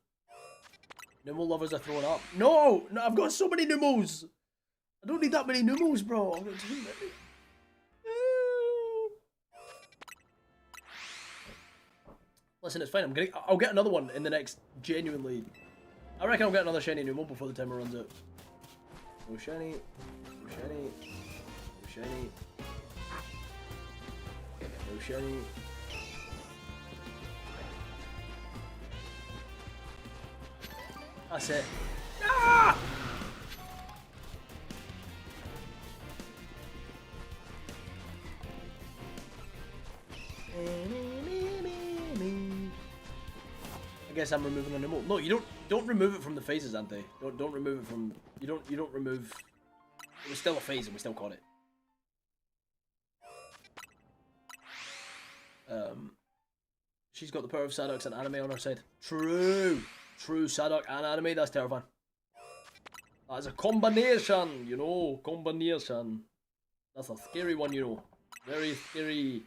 Numel lovers are throwing up. No! No, I've got so many Numels! I don't need that many Numels, bro. I've got too many. Listen, it's fine. I'll get another one in the next, genuinely. I reckon I'll get another shiny Numel before the timer runs out. No shiny. No shiny. No shiny. No shiny. That's it. Ah! I guess I'm removing an emote. No, you don't remove it from the phases, Ante. Don't remove it from you don't remove. It was still a phase and we still caught it. She's got the power of Sadox and anime on her side. True Sadox and anime, that's terrifying. That's a combination, you know, combination. That's a scary one, you know. Very scary.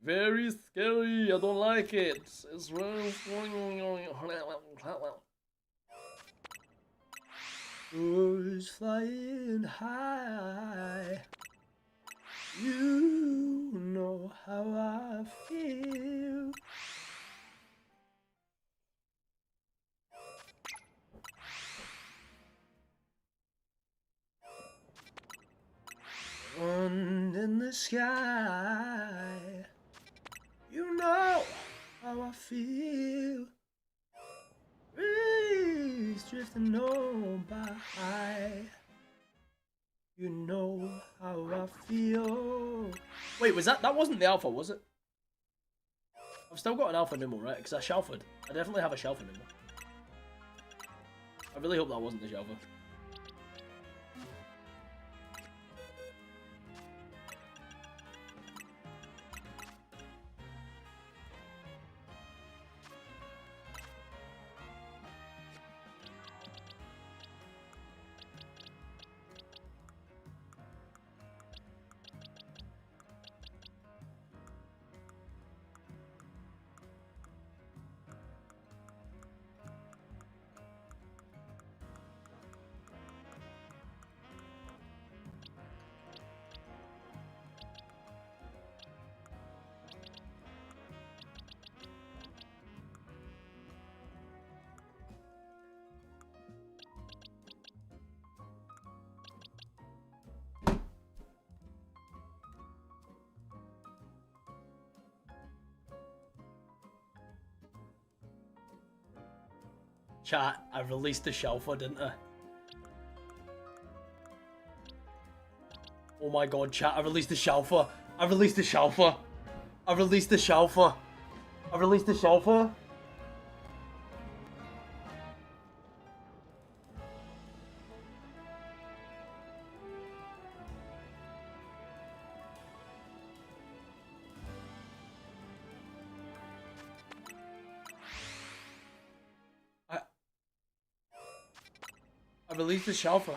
Very scary, I don't like it. It's very who's flying high? You know how I feel. Sun in the sky. You know how I feel. Breeze drifting on by. You know how I feel. Wait, that wasn't the alpha, was it? I've still got an alpha Numel, right? Because I shelfed. I definitely have a shelfer Numel. I really hope that wasn't the shelfer. Chat, I released the Shalfa, didn't I? Oh my god, chat, I released the Shalfa. I released the Shalfa. I released the Shalfa. I released the Shalfa. I released the Shalfa.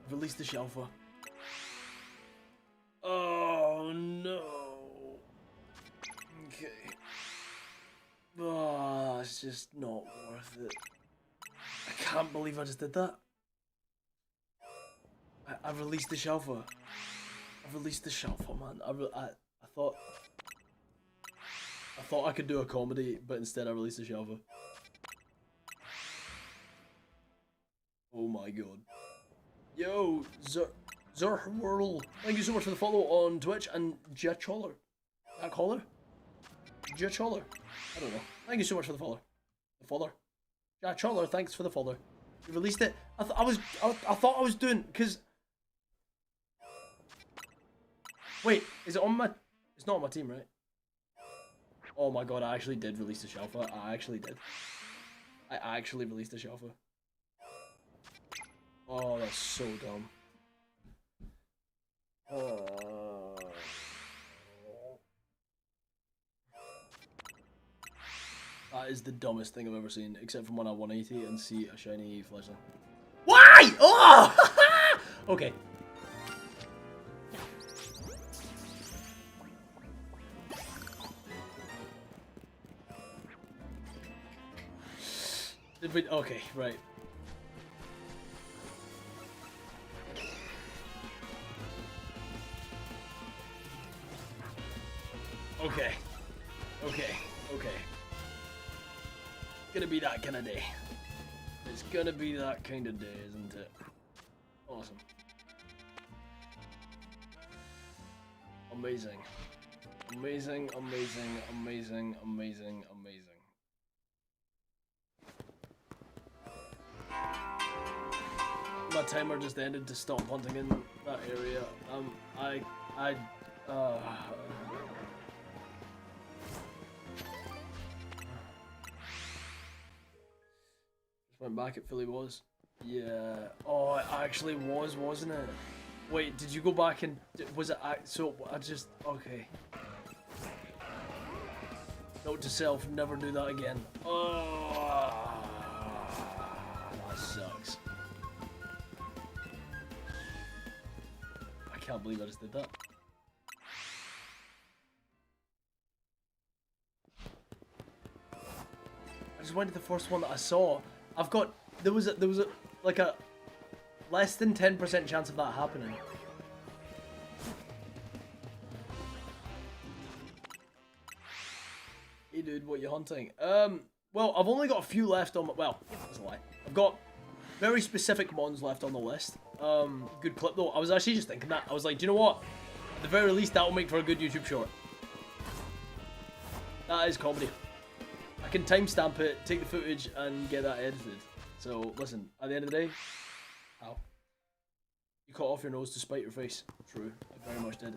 Release the Shalfa. Oh no. Okay. Oh, it's just not worth it. I can't believe I just did that. I released the Shalfa. I released the Shalfa, man. I thought I could do a comedy, but instead I released the Shalfa. Oh my god. Yo, Zerwhirl, thank you so much for the follow on Twitch, and Jacholler. Jacholler? I don't know. Thank you so much for the follow. Jacholler, thanks for the follow. You released it. I thought I was doing, cause. Wait, is it on my? It's not on my team, right? Oh my god, I actually did release the Shalfa. I actually did. I actually released the Shalfa. Oh, that's so dumb. That is the dumbest thing I've ever seen, except from when I 180 and see a shiny flashlight. Why? Oh! Okay. Okay, right. Okay. Gonna be that kind of day. It's gonna be that kind of day, isn't it? Awesome. Amazing. Amazing. My timer just ended to stop hunting in that area. Went back, it fully was. Yeah. Oh, it actually was, wasn't it? Wait, did you go back and was it? So I just okay. Note to self: never do that again. Oh, that sucks. I can't believe I just did that. I just went to the first one that I saw. I've got there was a like a less than 10% chance of that happening. Hey dude, what you hunting? Well, I've only got a few left on my, well, that's a lie. I've got very specific mons left on the list. Good clip though. I was actually just thinking that. I was like, do you know what? At the very least, that'll make for a good YouTube short. That is comedy. I can timestamp it, take the footage, and get that edited. So, listen, at the end of the day, ow. You cut off your nose to spite your face. True, I very much did.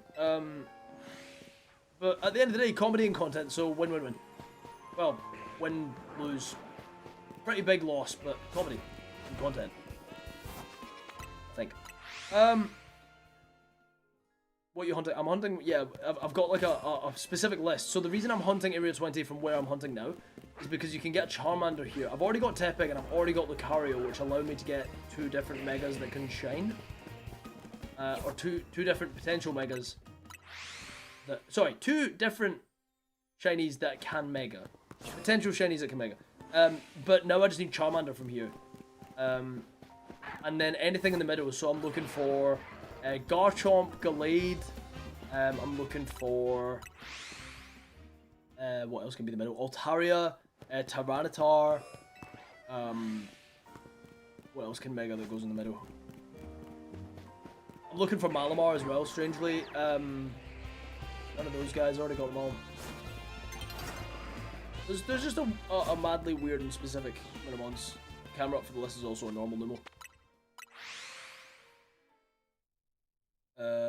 But at the end of the day, comedy and content, so win-win-win. Well, win, lose. Pretty big loss, but comedy and content. I think. What are you hunting? I'm hunting, yeah, I've got like a specific list. So the reason I'm hunting Area 20 from where I'm hunting now is because you can get Charmander here. I've already got Tepig and I've already got Lucario, which allow me to get 2 different Megas that can shine. Or two different potential Megas. Sorry, 2 different Shinies that can Mega. Potential Shinies that can Mega. But now I just need Charmander from here. And then anything in the middle, so I'm looking for Garchomp, Gallade. I'm looking for what else can be in the middle? Altaria, Tyranitar. what else can mega that goes in the middle? I'm looking for Malamar as well, strangely. None of those guys already got them all. There's just a madly weird and specific Minimons. Camera up for the list is also a normal Numo.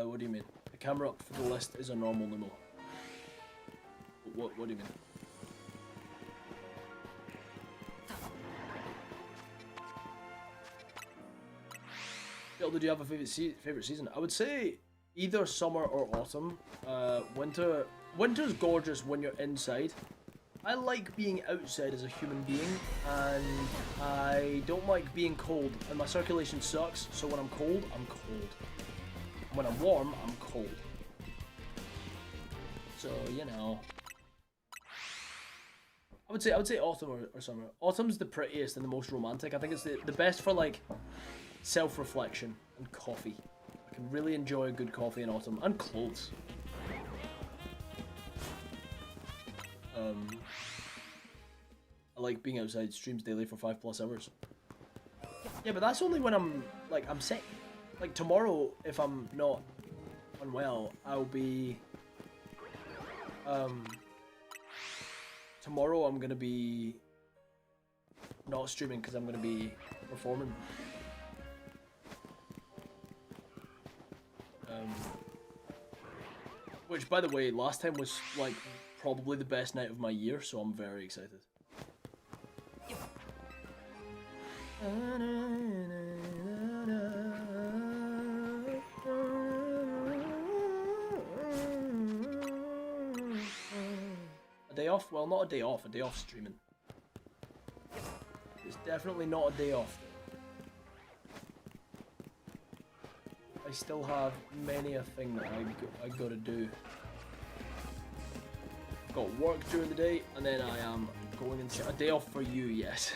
What do you mean? The camera up for the list is a normal Numo. What do you mean? Phil, did you have a favorite season? I would say either summer or autumn. Winter's gorgeous when you're inside. I like being outside as a human being, and I don't like being cold, and my circulation sucks, so when I'm cold, I'm cold. When I'm warm, I'm cold. So, you know. I would say autumn or summer. Autumn's the prettiest and the most romantic. I think it's the best for, like, self-reflection and coffee. I can really enjoy a good coffee in autumn, and clothes. I like being outside streams daily for 5+ hours. Yeah, but that's only when I'm sick. Like tomorrow, if I'm not unwell, I'll be... Tomorrow I'm gonna be not streaming because I'm gonna be performing. Which, by the way, last time was like probably the best night of my year, so I'm very excited. A day off? Well, not a day off, a day off streaming. It's definitely not a day off. I still have many a thing that I gotta do. Got work during the day, and then I am going into a day off for you, yes.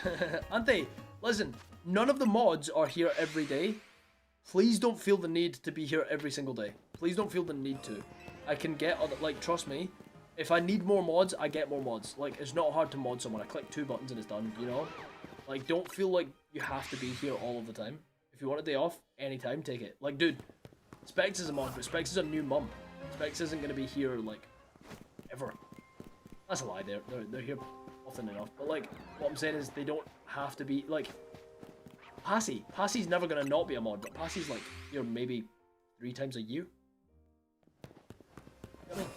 Ante, listen, none of the mods are here every day. Please don't feel the need to be here every single day. Please don't feel the need to. I can get other, like, trust me, if I need more mods, I get more mods. Like, it's not hard to mod someone. I click 2 buttons and it's done, you know? Like, don't feel like you have to be here all of the time. If you want a day off, anytime, take it. Like, dude, Specs is a mod, but Specs is a new mum. Specs isn't gonna be here, like, ever. That's a lie, they're here often enough. But, like, what I'm saying is they don't have to be, like, Passy's never gonna not be a mod, but Passy's, like, here maybe 3 times a year. You know what I mean?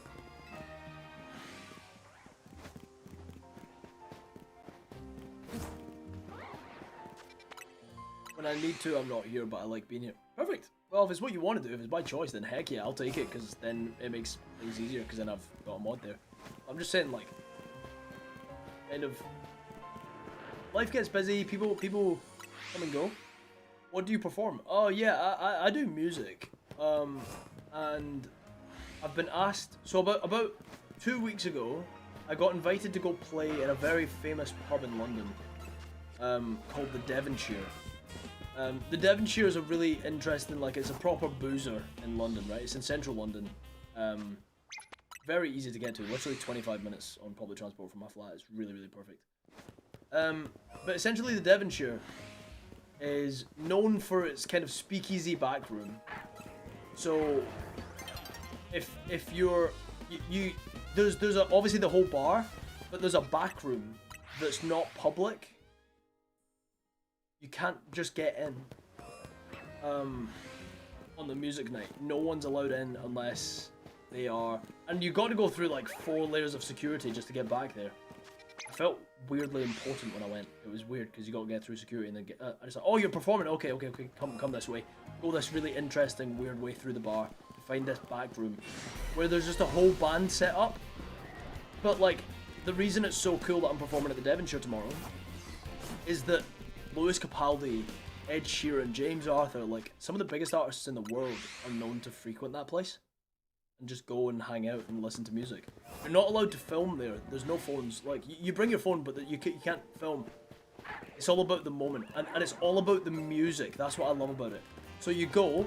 When I need to, I'm not here, but I like being here. Perfect. Well, if it's what you want to do, if it's by choice, then heck yeah, I'll take it, because then it makes things easier, because then I've got a mod there. I'm just saying, like, kind of, life gets busy, people come and go. What do you perform? Oh yeah, I do music, and I've been asked, so about 2 weeks ago, I got invited to go play in a very famous pub in London, called the Devonshire. The Devonshire is a really interesting, like, it's a proper boozer in London, right? It's in central London. Very easy to get to, literally 25 minutes on public transport from my flat. It's really, really perfect. But essentially the Devonshire is known for its kind of speakeasy back room. So if you're there's obviously the whole bar, but there's a back room that's not public. You can't just get in on the music night. No one's allowed in unless they are, and you got to go through like 4 layers of security just to get back there. I felt weirdly important when I went. It was weird because you got to get through security and then get. I just like, oh, you're performing. Okay. Come this way. Go this really interesting, weird way through the bar to find this back room where there's just a whole band set up. But like, the reason it's so cool that I'm performing at the Devonshire tomorrow is that Lewis Capaldi, Ed Sheeran, James Arthur, like some of the biggest artists in the world are known to frequent that place and just go and hang out and listen to music. You're not allowed to film there. There's no phones. Like, you bring your phone, but you can't film. It's all about the moment, and it's all about the music. That's what I love about it. So you go,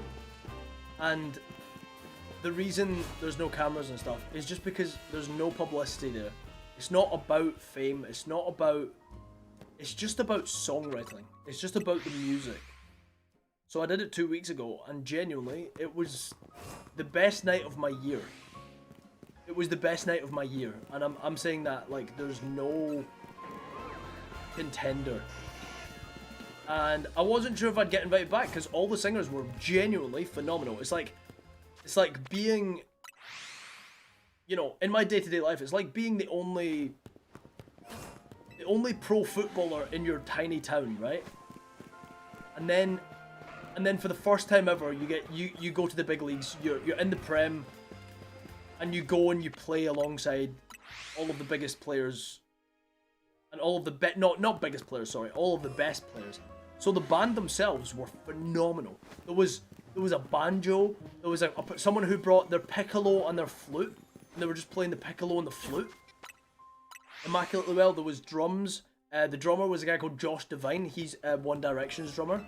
and the reason there's no cameras and stuff is just because there's no publicity there. It's not about fame. It's not about it's just about songwriting. It's just about the music. So I did it 2 weeks ago, and genuinely, it was the best night of my year. It was the best night of my year, and I'm saying that like there's no contender. And I wasn't sure if I'd get invited back because all the singers were genuinely phenomenal. It's like being, you know, in my day-to-day life, it's like being the only pro footballer in your tiny town, right? And then for the first time ever, you go to the big leagues. You're in the Prem, and you go and you play alongside all of the biggest players, and all of the not biggest players, sorry, all of the best players. So the band themselves were phenomenal. There was a banjo. There was someone who brought their piccolo and their flute, and they were just playing the piccolo and the flute immaculately well. There was drums. The drummer was a guy called Josh Devine. He's One Direction's drummer.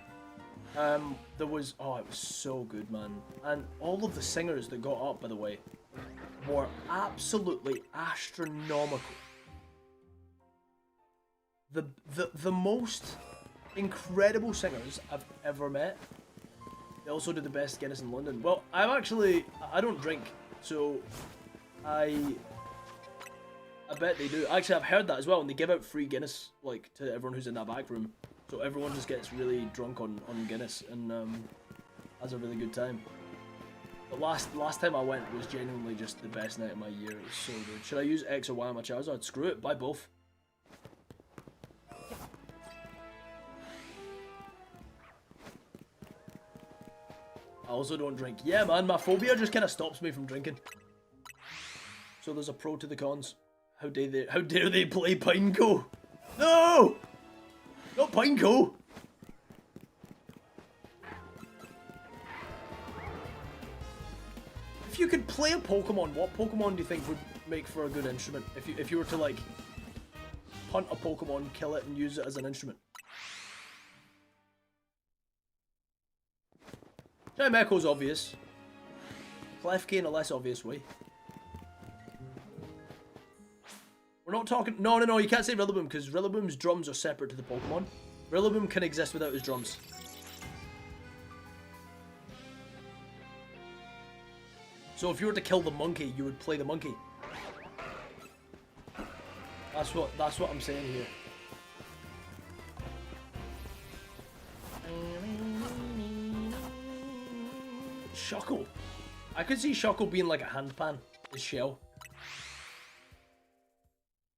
There was, oh, it was so good, man. And all of the singers that got up, by the way, were absolutely astronomical. The most incredible singers I've ever met. They also did the best Guinness in London. Well, I don't drink, so I bet they do. Actually, I've heard that as well, and they give out free Guinness, like, to everyone who's in that back room. So everyone just gets really drunk on Guinness and has a really good time. But last time I went was genuinely just the best night of my year. It was so good. Should I use X or Y on my Charizard? Screw it, buy both. I also don't drink. Yeah, man, my phobia just kind of stops me from drinking. So there's a pro to the cons. How dare they play Pineco? No! Not Pineco! If you could play a Pokemon, what Pokemon do you think would make for a good instrument? If you were to, like, hunt a Pokemon, kill it, and use it as an instrument? Chimecho's obvious. Klefki in a less obvious way. We're not talking... No, you can't say Rillaboom, because Rillaboom's drums are separate to the Pokemon. Rillaboom can exist without his drums. So if you were to kill the monkey, you would play the monkey. That's what I'm saying here. Shuckle. I could see Shuckle being like a handpan. His shell.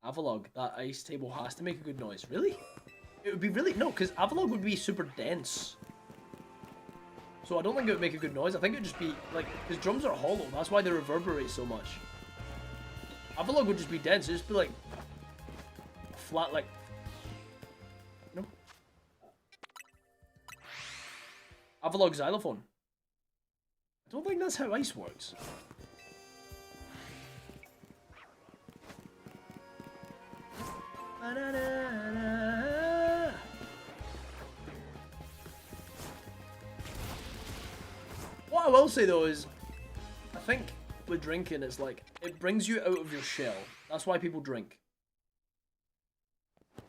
Avalog, that ice table has to make a good noise. Really? It would be really... No, because Avalog would be super dense. So I don't think it would make a good noise. I think it would just be, like... Because drums are hollow. That's why they reverberate so much. Avalog would just be dense. It'd just be like... Flat, like... You know? Avalog xylophone. I don't think that's how ice works. What I will say though is, I think with drinking, it's like, it brings you out of your shell. That's why people drink.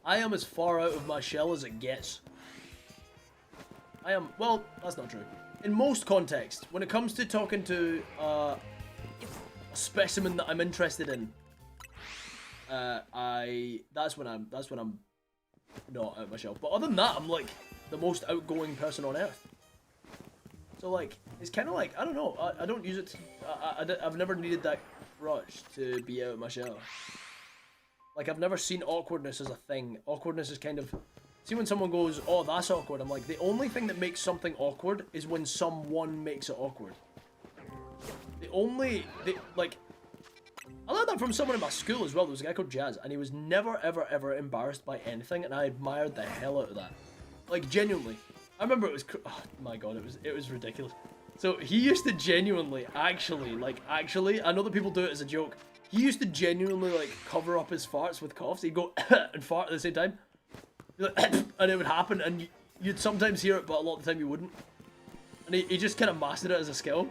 I am as far out of my shell as it gets. I am, well, that's not true. In most contexts, when it comes to talking to a specimen that I'm interested in, that's when I'm not out of my shell. But other than that, I'm like the most outgoing person on earth. So like, it's kind of like, I don't know, I don't use it to, I've never needed that crutch to be out of my shell. Like, I've never seen awkwardness as a thing. Awkwardness is kind of, see when someone goes, oh, that's awkward, I'm like, the only thing that makes something awkward is when someone makes it awkward. Like, I learned that from someone in my school as well. There was a guy called Jazz, and he was never, ever, ever embarrassed by anything, and I admired the hell out of that. Like, genuinely. I remember it was, oh my god, it was ridiculous. So, he used to genuinely, actually, I know that people do it as a joke. He used to genuinely, like, cover up his farts with coughs. He'd go and fart at the same time. And it would happen, and you'd sometimes hear it, but a lot of the time you wouldn't. And he just kind of mastered it as a skill.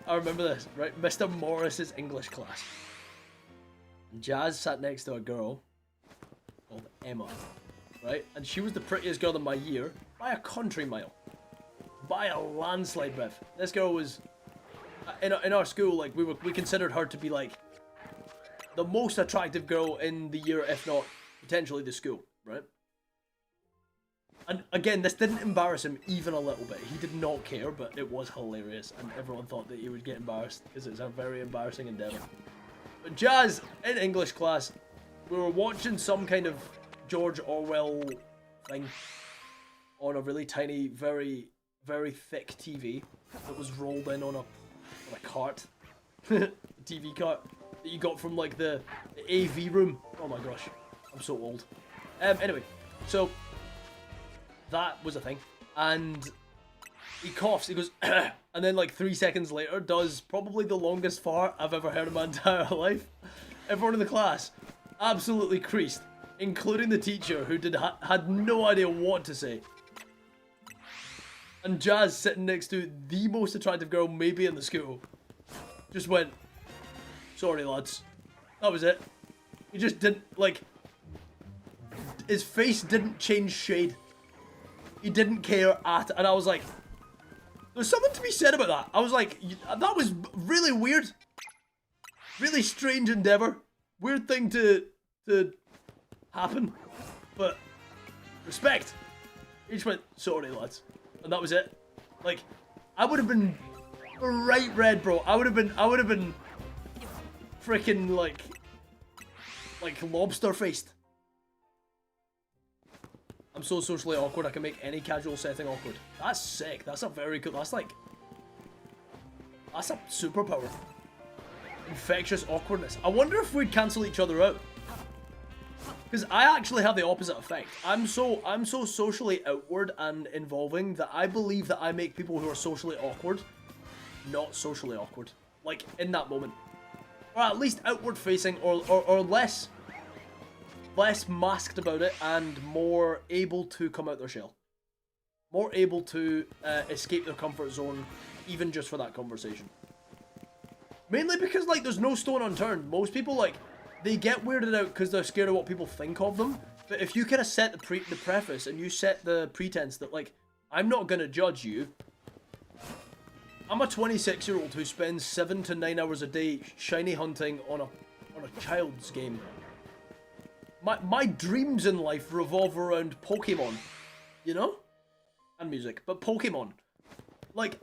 I remember this, right? Mr. Morris's English class. And Jazz sat next to a girl called Emma, right? And she was the prettiest girl in my year by a country mile. By a landslide, Bev. This girl was... In our school, like, we considered her to be, like, the most attractive girl in the year, if not potentially the school, right? And again, this didn't embarrass him even a little bit. He did not care, but it was hilarious, and everyone thought that he would get embarrassed because it's a very embarrassing endeavour. But Jazz, in English class, we were watching some kind of George Orwell thing on a really tiny, very, very thick TV that was rolled in on a cart, a TV cart that you got from like the AV room. Oh my gosh, I'm so old. Anyway, so that was a thing, and he coughs, he goes and then like 3 seconds later does probably the longest fart I've ever heard in my entire life. Everyone in the class absolutely creased, including the teacher, who had no idea what to say. And Jazz, sitting next to the most attractive girl maybe in the school, just went, sorry lads. That was it. He just didn't, like, his face didn't change shade. He didn't care and I was like, there's something to be said about that. I was like, that was really weird. Really strange endeavour. Weird thing to happen. But, respect. He just went, sorry lads. And that was it. Like, I would have been bright red, bro. I would have been freaking like lobster faced. I'm so socially awkward, I can make any casual setting awkward. That's sick. That's a very cool, that's a superpower. Infectious awkwardness. I wonder if we'd cancel each other out. Because I actually have the opposite effect. I'm so socially outward and involving that I believe that I make people who are socially awkward not socially awkward. Like, in that moment. Or at least outward facing or less masked about it and more able to come out their shell. More able to escape their comfort zone even just for that conversation. Mainly because, like, there's no stone unturned. Most people, like, they get weirded out because they're scared of what people think of them. But if you kind of set the preface and you set the pretense that, like, I'm not going to judge you. I'm a 26-year-old who spends 7 to 9 hours a day shiny hunting on a child's game. My dreams in life revolve around Pokemon, you know? And music, but Pokemon. Like,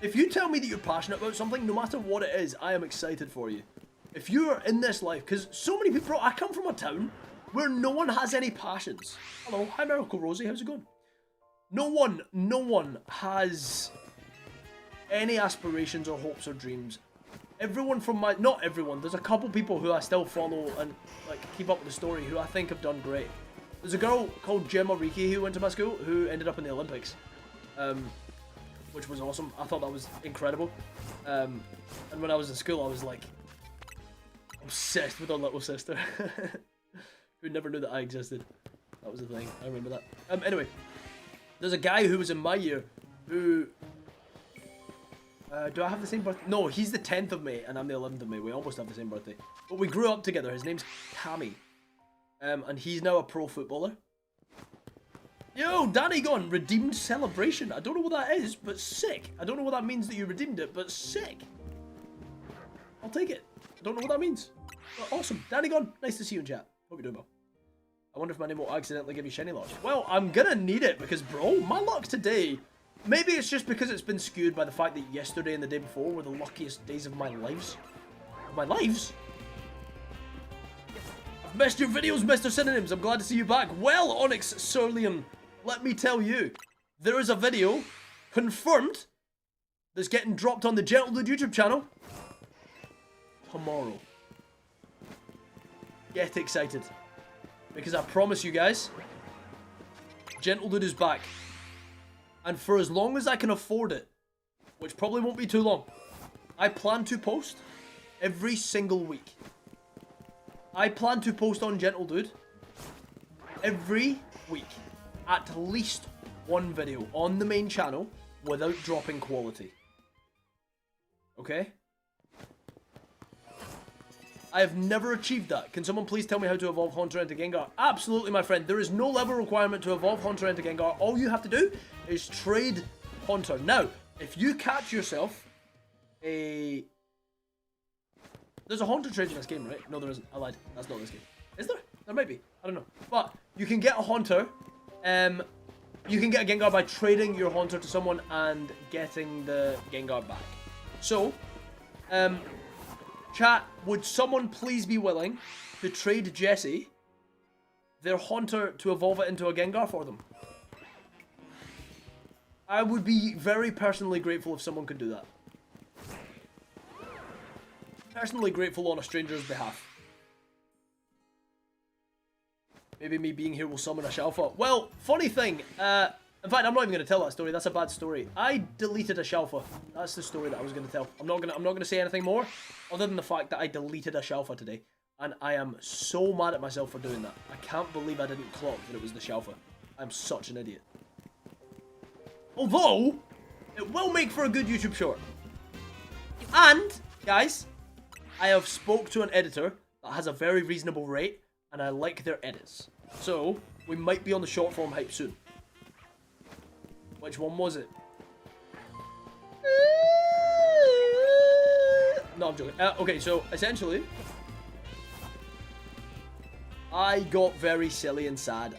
if you tell me that you're passionate about something, no matter what it is, I am excited for you. If you are in this life, because so many people, bro, I come from a town where no one has any passions. Hello, hi Miracle Rosie, how's it going? No one has any aspirations or hopes or dreams. Everyone from my, not everyone, there's a couple people who I still follow and like keep up with the story who I think have done great. There's a girl called Gemma Riki who went to my school who ended up in the Olympics, which was awesome. I thought that was incredible. And when I was in school, I was like obsessed with her little sister, who never knew that I existed. That was the thing. I remember that. Anyway, there's a guy who was in my year who. Do I have the same birthday? No, he's the 10th of May and I'm the 11th of May. We almost have the same birthday. But we grew up together. His name's Cammy. And he's now a pro footballer. Yo, Danny gone. Redeemed celebration. I don't know what that is, but sick. I don't know what that means that you redeemed it, but sick. I'll take it. I don't know what that means. But awesome. Danny gone. Nice to see you in chat. Hope you're doing well. I wonder if my name will accidentally give you shiny luck. Well, I'm gonna need it because, bro, my luck today... Maybe it's just because it's been skewed by the fact that yesterday and the day before were the luckiest days of my lives. Of my lives? I've missed your videos, Mr. Synonyms. I'm glad to see you back. Well, Onyx Surlium, let me tell you, there is a video confirmed that's getting dropped on the Gentle Dude YouTube channel tomorrow. Get excited. Because I promise you guys, Gentle Dude is back. And for as long as I can afford it, which probably won't be too long, I plan to post every single week. I plan to post on Gentle Dude every week. At least one video on the main channel without dropping quality. Okay? I have never achieved that. Can someone please tell me how to evolve Haunter into Gengar? Absolutely, my friend. There is no level requirement to evolve Haunter into Gengar. All you have to do is trade Haunter. Now, if you catch yourself a... There's a Haunter trade in this game, right? No, there isn't. I lied. That's not this game. Is there? There might be. I don't know. But you can get a Haunter. You can get a Gengar by trading your Haunter to someone and getting the Gengar back. So, chat, would someone please be willing to trade Jesse their Haunter to evolve it into a Gengar for them? I would be very personally grateful if someone could do that. Personally grateful on a stranger's behalf. Maybe me being here will summon a Shalfa. Well, funny thing, in fact, I'm not even going to tell that story. That's a bad story. I deleted a Shalfa. That's the story that I was going to tell. I'm not going to say anything more, other than the fact that I deleted a Shalfa today. And I am so mad at myself for doing that. I can't believe I didn't clock that it was the Shalfa. I'm such an idiot. Although, it will make for a good YouTube short. And, guys, I have spoke to an editor that has a very reasonable rate, and I like their edits. So, we might be on the short form hype soon. Which one was it? No, I'm joking. Okay, so, essentially, I got very silly and sad,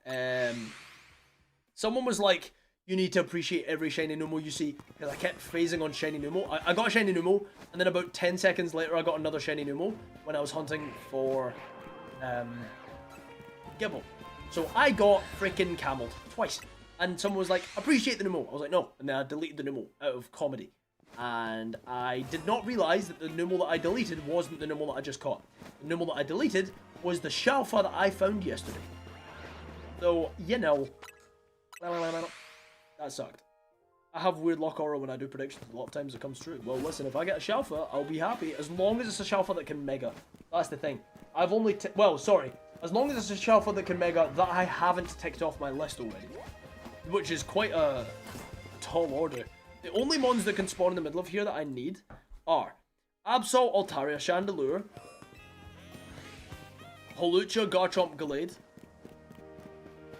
and someone was like, you need to appreciate every shiny Numo you see, because I kept phasing on shiny Numo. I got a shiny Numo, and then about 10 seconds later I got another shiny Numo when I was hunting for Gible. So I got freaking camelled twice. And someone was like, appreciate the Numo. I was like, no. And then I deleted the Numo out of comedy. And I did not realise that the Numo that I deleted wasn't the Numo that I just caught. The Numo that I deleted was the Shalfa that I found yesterday. So, you know... That sucked. I have weird luck aura when I do predictions. A lot of times it comes true. Well, listen, if I get a Shalfa, I'll be happy. As long as it's a Shalfa that can Mega. That's the thing. I've only... well, sorry. As long as it's a Shalfa that can Mega that I haven't ticked off my list already. Which is quite a tall order. The only mons that can spawn in the middle of here that I need are Absol, Altaria, Chandelure, Holucha, Garchomp, Gallade,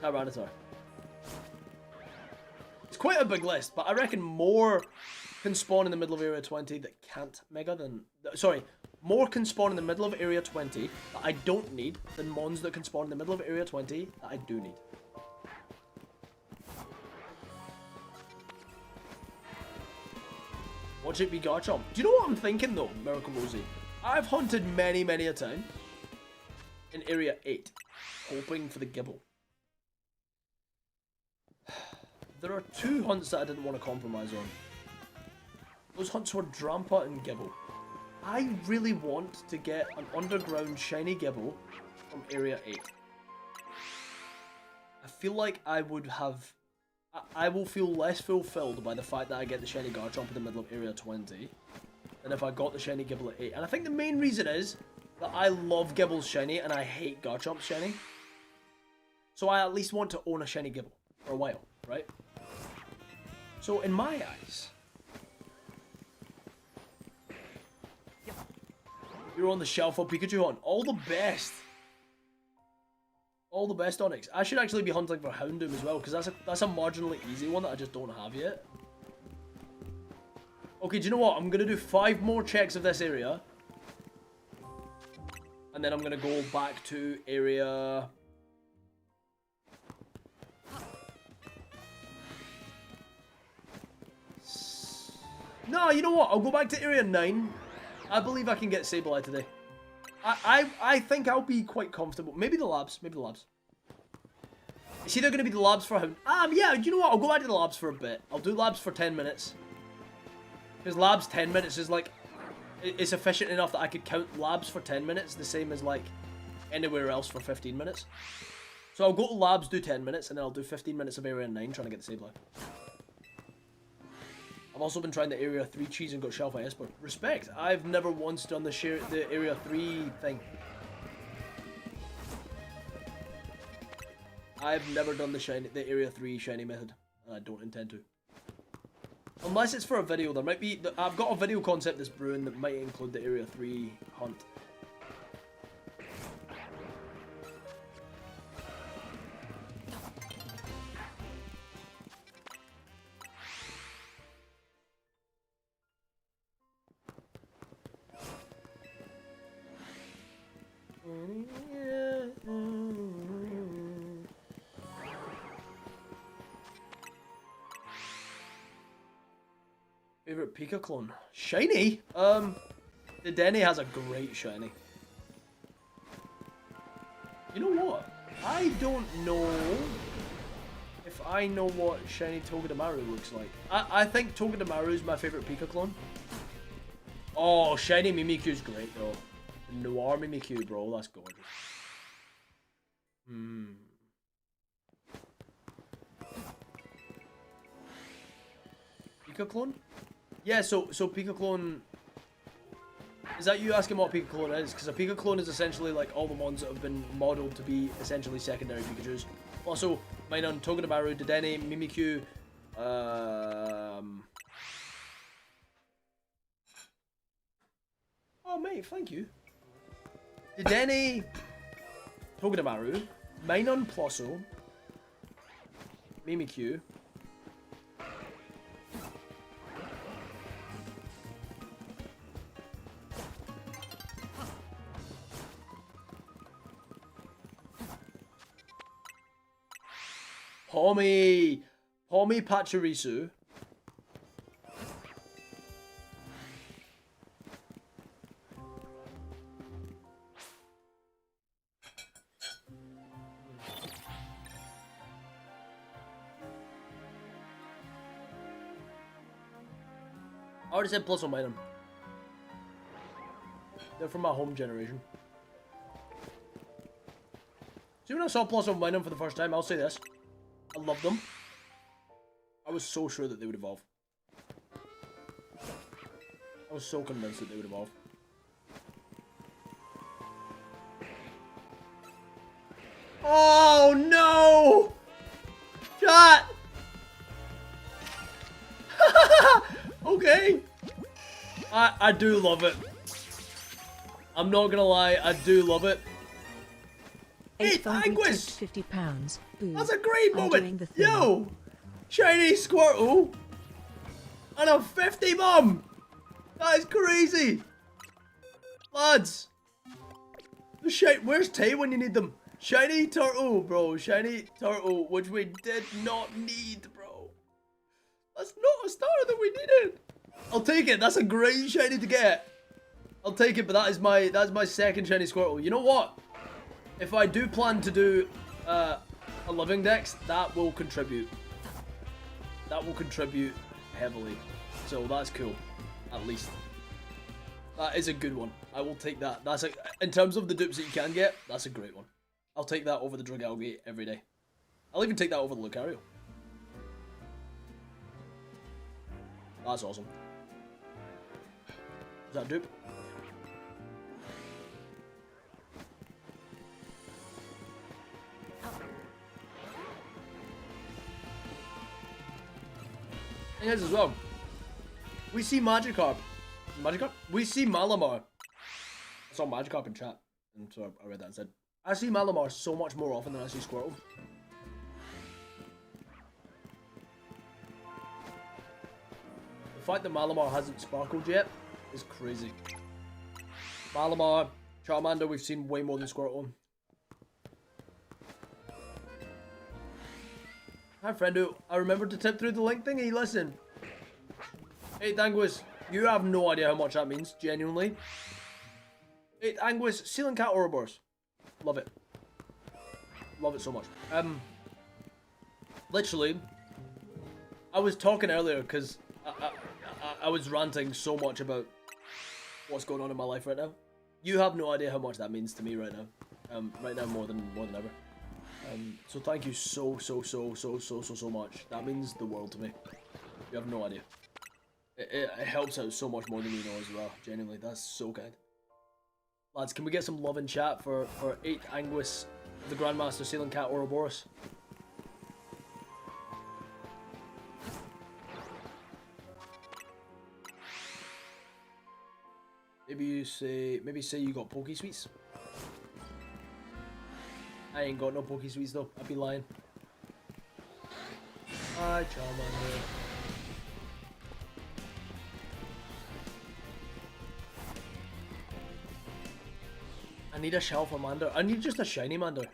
Tyranitar. It's quite a big list, but I reckon more can spawn in the middle of Area 20 that can't Mega than... Sorry, more can spawn in the middle of Area 20 that I don't need than mons that can spawn in the middle of Area 20 that I do need. Watch it be Garchomp. Do you know what I'm thinking though, Miracle Rosie? I've hunted many a time in Area 8, hoping for the Gible. There are two hunts that I didn't want to compromise on. Those hunts were Drampa and Gible. I really want to get an underground shiny Gible from Area 8. I feel like I would have... I will feel less fulfilled by the fact that I get the shiny Garchomp in the middle of Area 20 than if I got the shiny Gible at 8. And I think the main reason is that I love Gibble's shiny and I hate Garchomp's shiny. So I at least want to own a shiny Gible for a while, right? So in my eyes, you're on the shelf for Pikachu hunt. All the best. All the best, Onyx. I should actually be hunting for Houndoom as well, because that's a marginally easy one that I just don't have yet. Okay, do you know what? I'm going to do 5 more checks of this area. And then I'm going to go back to area... No, you know what? I'll go back to area 9. I believe I can get Sableye today. I think I'll be quite comfortable. Maybe the labs. Maybe the labs. It's either going to be the labs for him. Yeah, you know what? I'll go back to the labs for a bit. I'll do labs for 10 minutes. Because labs 10 minutes is like... It's efficient enough that I could count labs for 10 minutes. The same as like anywhere else for 15 minutes. So I'll go to labs, do 10 minutes. And then I'll do 15 minutes of area 9 trying to get the Sableye. I've also been trying the Area 3 cheese and got Shalfa Esper. Respect. I've never once done the Area 3 thing. I've never done the Area 3 shiny method. And I don't intend to. Unless it's for a video, there might be... I've got a video concept that's brewing that might include the Area 3 hunt. Favorite Pika clone? Shiny? The Denny has a great shiny. You know what? I don't know if I know what shiny Togedemaru looks like. I think Togedemaru is my favorite Pika clone. Oh, shiny Mimikyu's great though. Noir Mimikyu, bro, that's gorgeous. Pika clone? Yeah, so Pika clone. Is that you asking what Pika clone is? Because a Pika clone is essentially like all the ones that have been modeled to be essentially secondary Pikachus. Also, Minun, Togedemaru, Dedenne, Mimikyu, oh mate, thank you. Dedenne, Togedemaru, Minun Plosso, Mimikyu. Pomi Pachirisu. I already said plus or minus. They're from my home generation. See, when I saw Plus or Minus for the first time, I'll say this. I loved them. I was so sure that they would evolve. I was so convinced that they would evolve. Oh no! Shot! Okay. I do love it. I'm not gonna lie, I do love it. Hey, Anguish! £50. Boo. That's a great I'm moment. doing the thing. Yo! Shiny Squirtle! And a 50 bomb! That is crazy! Lads! Where's Tay when you need them? Shiny Turtle, bro. Shiny Turtle, which we did not need, bro. That's not a starter that we needed. I'll take it. That's a great shiny to get. I'll take it, but that's my second shiny Squirtle. You know what? If I do plan to do a living dex, that will contribute. That will contribute heavily. So that's cool. At least. That is a good one. I will take that. That's a, in terms of the dupes that you can get, that's a great one. I'll take that over the Dragalge every day. I'll even take that over the Lucario. That's awesome. Is that a dupe? Thing is as well, we see Magikarp. Magikarp? We see Malamar. I saw Magikarp in chat, and so I read that and said, I see Malamar so much more often than I see Squirtle. The fact that Malamar hasn't sparkled yet is crazy. Malamar, Charmander, we've seen way more than Squirtle. Hi, friendo. I remembered to tip through the link thingy. Listen. Hey, Anguis, you have no idea how much that means, genuinely. Hey, Anguis, Sealant Cat Ouroboros. Love it. Love it so much. Literally, I was talking earlier because I was ranting so much about what's going on in my life right now. You have no idea how much that means to me right now. Right now more than ever. So thank you so much. That means the world to me. You have no idea. It helps out so much more than you know as well. Genuinely, that's so kind. Lads, can we get some love in chat for 8th Anguis, the Grandmaster Sealant Cat Ouroboros? maybe say you got Poke Sweets. I ain't got no Poke Sweets though. I'd be lying. Hi, Charmander. I need a Shelfamander. I need just a shiny Mander.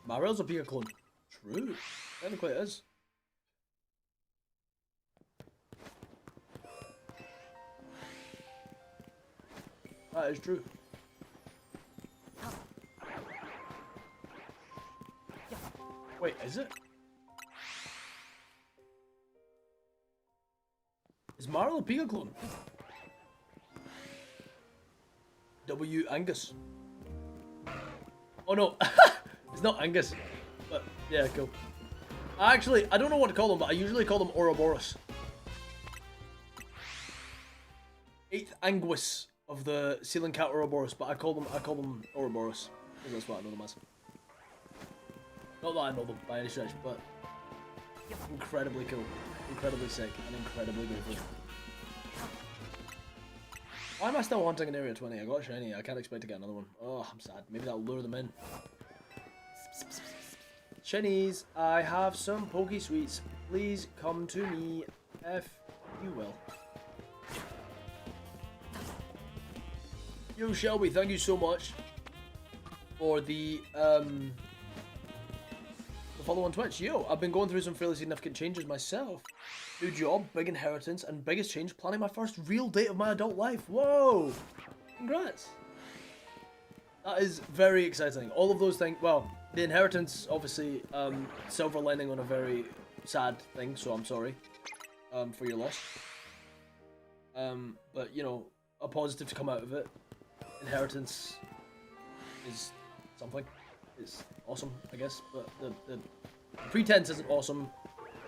Mariel's a Pika clone. True. Technically it is. That is true. Wait, is it? Is Mariel a Pika clone? W. Angus. Oh no. It's not Angus, but yeah, cool. Actually, I don't know what to call them, but I usually call them Ouroboros. 8th Anguis of the Ceiling Cat Ouroboros, but I call them Ouroboros, because that's what I know them as. Not that I know them by any stretch, but incredibly cool, incredibly sick, and incredibly grateful. Why am I still wanting an Area 20? I got a shiny, I can't expect to get another one. Oh, I'm sad. Maybe that'll lure them in. Shinies, I have some Poke Sweets. Please come to me if you will. Yo, Shelby, thank you so much for the follow on Twitch. Yo, I've been going through some fairly significant changes myself. New job, big inheritance, and biggest change, planning my first real date of my adult life. Whoa! Congrats! That is very exciting. All of those things, well, the inheritance, obviously, silver lining on a very sad thing, so I'm sorry for your loss. But, you know, a positive to come out of it. Inheritance is something. It's awesome, I guess, but the pretense isn't awesome.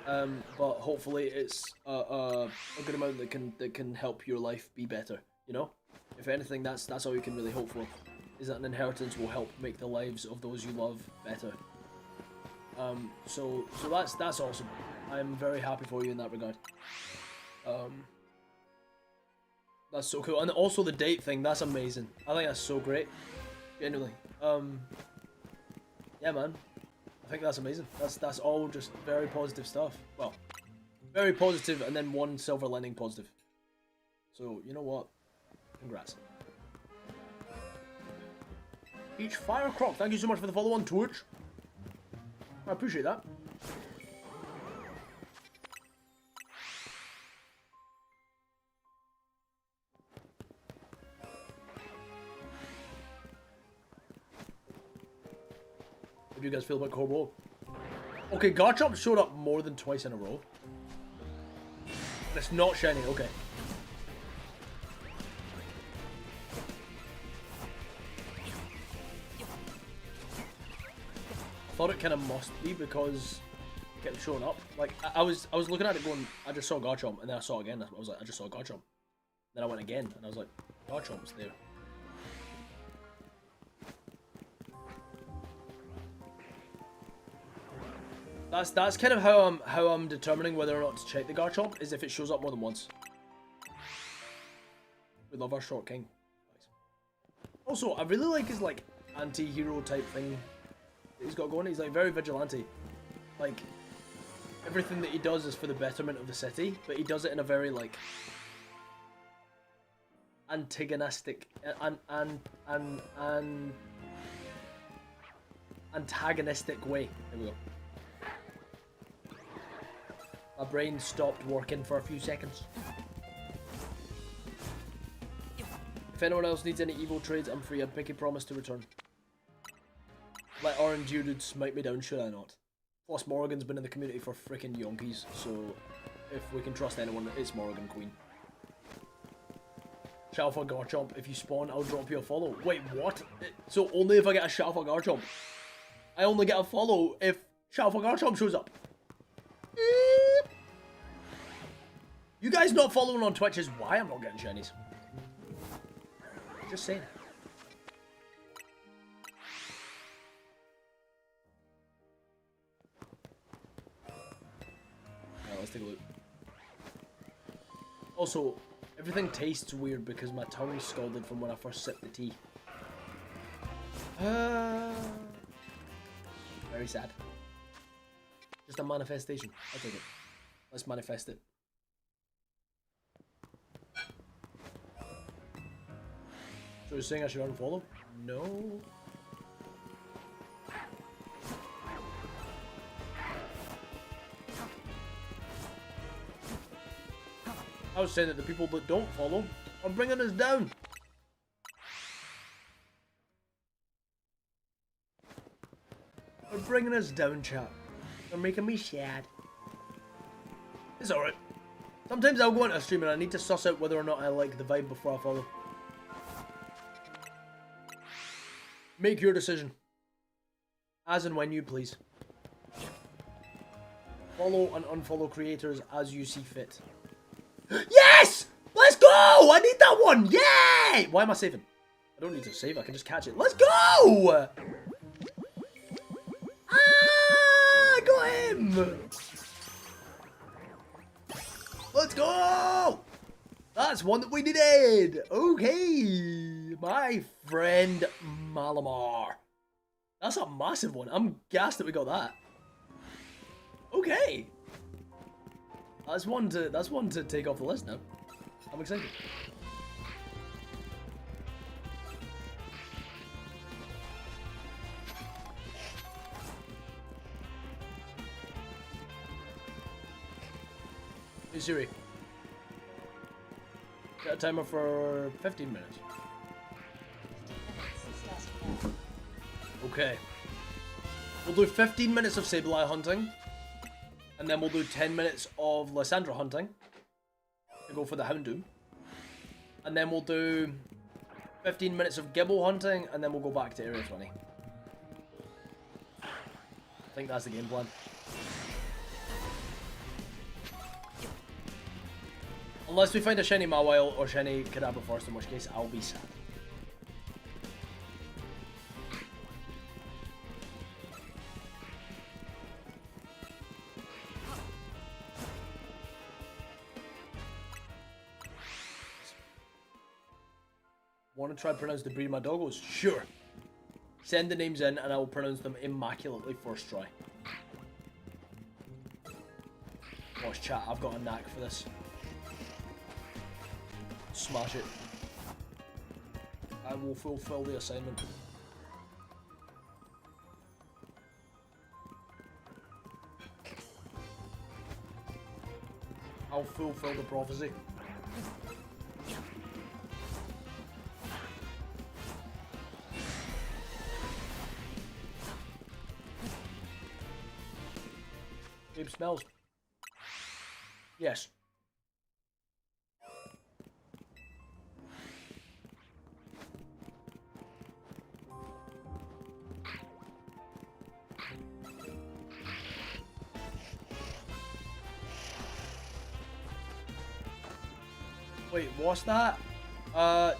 But hopefully it's a good amount that can help your life be better, you know? If anything, that's all you can really hope for. Is that an inheritance will help make the lives of those you love better. So that's awesome. I'm very happy for you in that regard. That's so cool, and also the date thing. That's amazing. I think that's so great. Genuinely. Yeah, man. I think that's amazing. That's all just very positive stuff. Well, very positive, and then one silver lining positive. So you know what? Congrats. Each Firecroc, thank you so much for the follow on Twitch. I appreciate that. How do you guys feel about Corbo? Okay, Garchomp showed up more than twice in a row. It's not shiny, okay. I thought it kind of must be because it kept showing up. Like I was looking at it going, I just saw Garchomp, and then I saw it again. I was like, I just saw Garchomp. Then I went again, and I was like, Garchomp's there. That's kind of how I'm determining whether or not to check the Garchomp, is if it shows up more than once. We love our short king. Also, I really like his like anti-hero type thing that he's got going. He's like very vigilante. Like everything that he does is for the betterment of the city, but he does it in a very like antagonistic antagonistic way. There we go. My brain stopped working for a few seconds. If anyone else needs any Evo trades, I'm free. I'd make a promise to return. Let Orange Dude smite me down, should I not? Plus, Morrigan's been in the community for frickin' yonkies, so if we can trust anyone, it's Morrigan Queen. Shalfa Garchomp, if you spawn, I'll drop you a follow. Wait, what? So only if I get a Shalfa Garchomp? I only get a follow if Shalfa Garchomp shows up. You guys not following on Twitch is why I'm not getting shinies. Just saying. Alright, let's take a look. Also, everything tastes weird because my tongue's scalded from when I first sipped the tea. Very sad. Just a manifestation. I'll take it. Let's manifest it. So you're saying I should unfollow? No. I was saying that the people that don't follow are bringing us down. They're bringing us down, chat. They're making me sad. It's alright. Sometimes I'll go into a stream and I need to suss out whether or not I like the vibe before I follow. Make your decision. As and when you please. Follow and unfollow creators as you see fit. Yes! Let's go! I need that one! Yay! Why am I saving? I don't need to save, I can just catch it. Let's go! Ah! Got him! Let's go! That's one that we needed! Okay! My friend Malamar. That's a massive one. I'm gassed that we got that. Okay. That's one to take off the list now. I'm excited. Hey Siri. Got a timer for 15 minutes. 15 minutes starting now. Okay. We'll do 15 minutes of Sableye hunting. And then we'll do 10 minutes of Lysandra hunting. To go for the Houndoom. And then we'll do 15 minutes of Gibble hunting. And then we'll go back to Area 20. I think that's the game plan. Unless we find a shiny Mawile or shiny Kadabra first, in which case I'll be sad. Want to try and pronounce the breed of my doggos? Sure. Send the names in and I will pronounce them immaculately first try. Watch chat, I've got a knack for this. Smash it. I will fulfill the assignment. I'll fulfill the prophecy. Gabe smells. Yes. Wait, what's that?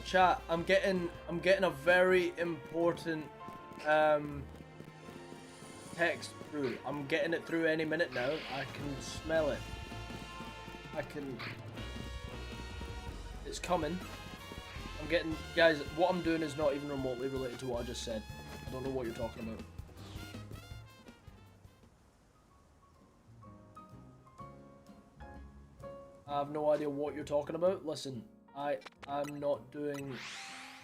Chat, I'm getting a very important text through. I'm getting it through any minute now. I can smell it. It's coming. I'm getting, guys, what I'm doing is not even remotely related to what I just said. I don't know what you're talking about. I have no idea what you're talking about. Listen, I'm not doing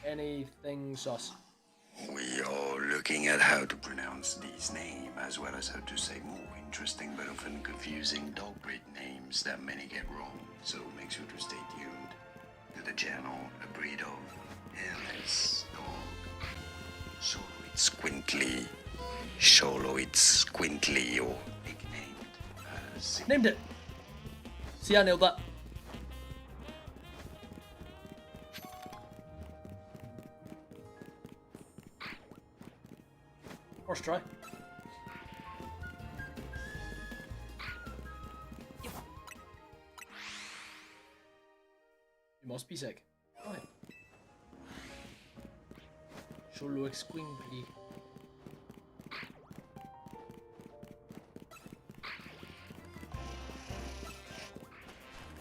anything sus. We are looking at how to pronounce these names, as well as how to say more interesting but often confusing dog breed names that many get wrong. So make sure to stay tuned to the channel. A breed of hairless dog. Sholoid Squintly. Sholoid Squintly, or nicknamed as... Named it! See, I nailed that. First try. You must be sick. Why? Solo explain, buddy.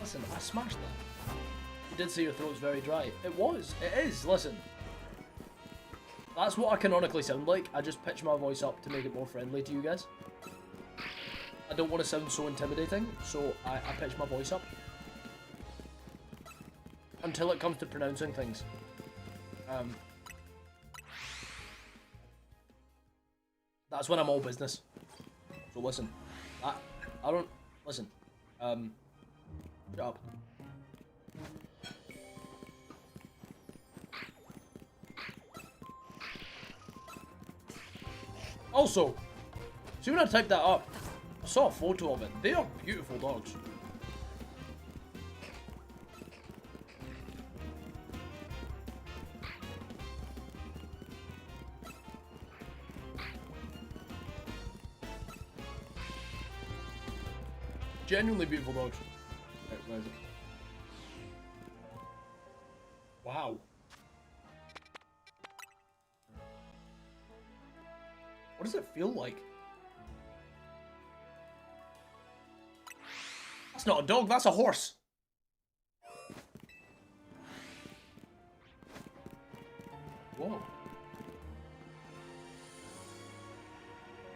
Listen, I smashed that. You did say your throat's very dry. It was. It is. Listen. That's what I canonically sound like. I just pitch my voice up to make it more friendly to you guys. I don't want to sound so intimidating, so I pitch my voice up. Until it comes to pronouncing things. That's when I'm all business. So listen. I don't... Listen. Shut up. Also, see when I typed that up, I saw a photo of it. They are beautiful dogs. Genuinely beautiful dogs. Right, where is it? Wow. What does it feel like? That's not a dog, that's a horse. Whoa.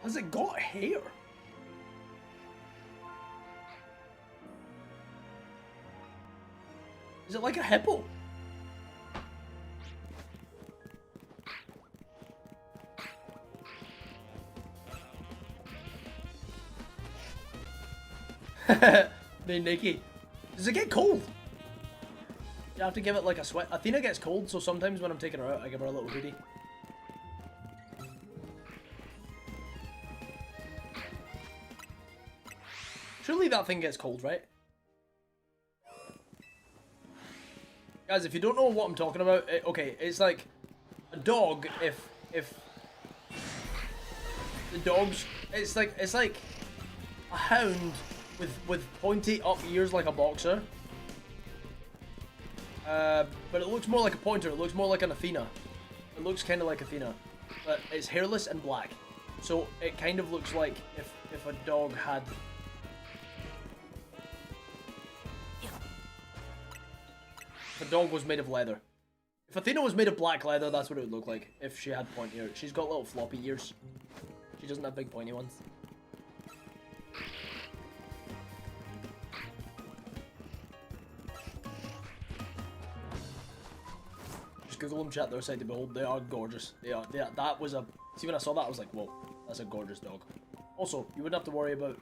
Has it got hair? Is it like a hippo? Hey, Nikki. Does it get cold? You have to give it like a sweat. Athena gets cold, so sometimes when I'm taking her out, I give her a little hoodie. Surely that thing gets cold, right? Guys, if you don't know what I'm talking about, okay, it's like a dog. If the dogs, it's like a hound with pointy up ears like a boxer. But it looks more like a pointer. It looks more like an Athena. It looks kind of like Athena, but it's hairless and black. So it kind of looks like if a dog had. If a dog was made of leather. If Athena was made of black leather, that's what it would look like if she had pointy ears. She's got little floppy ears. She doesn't have big pointy ones. Just Google them, chat. They're a sight to behold. They are gorgeous. They are. That was a. See, when I saw that, I was like, whoa, that's a gorgeous dog. Also, you wouldn't have to worry about.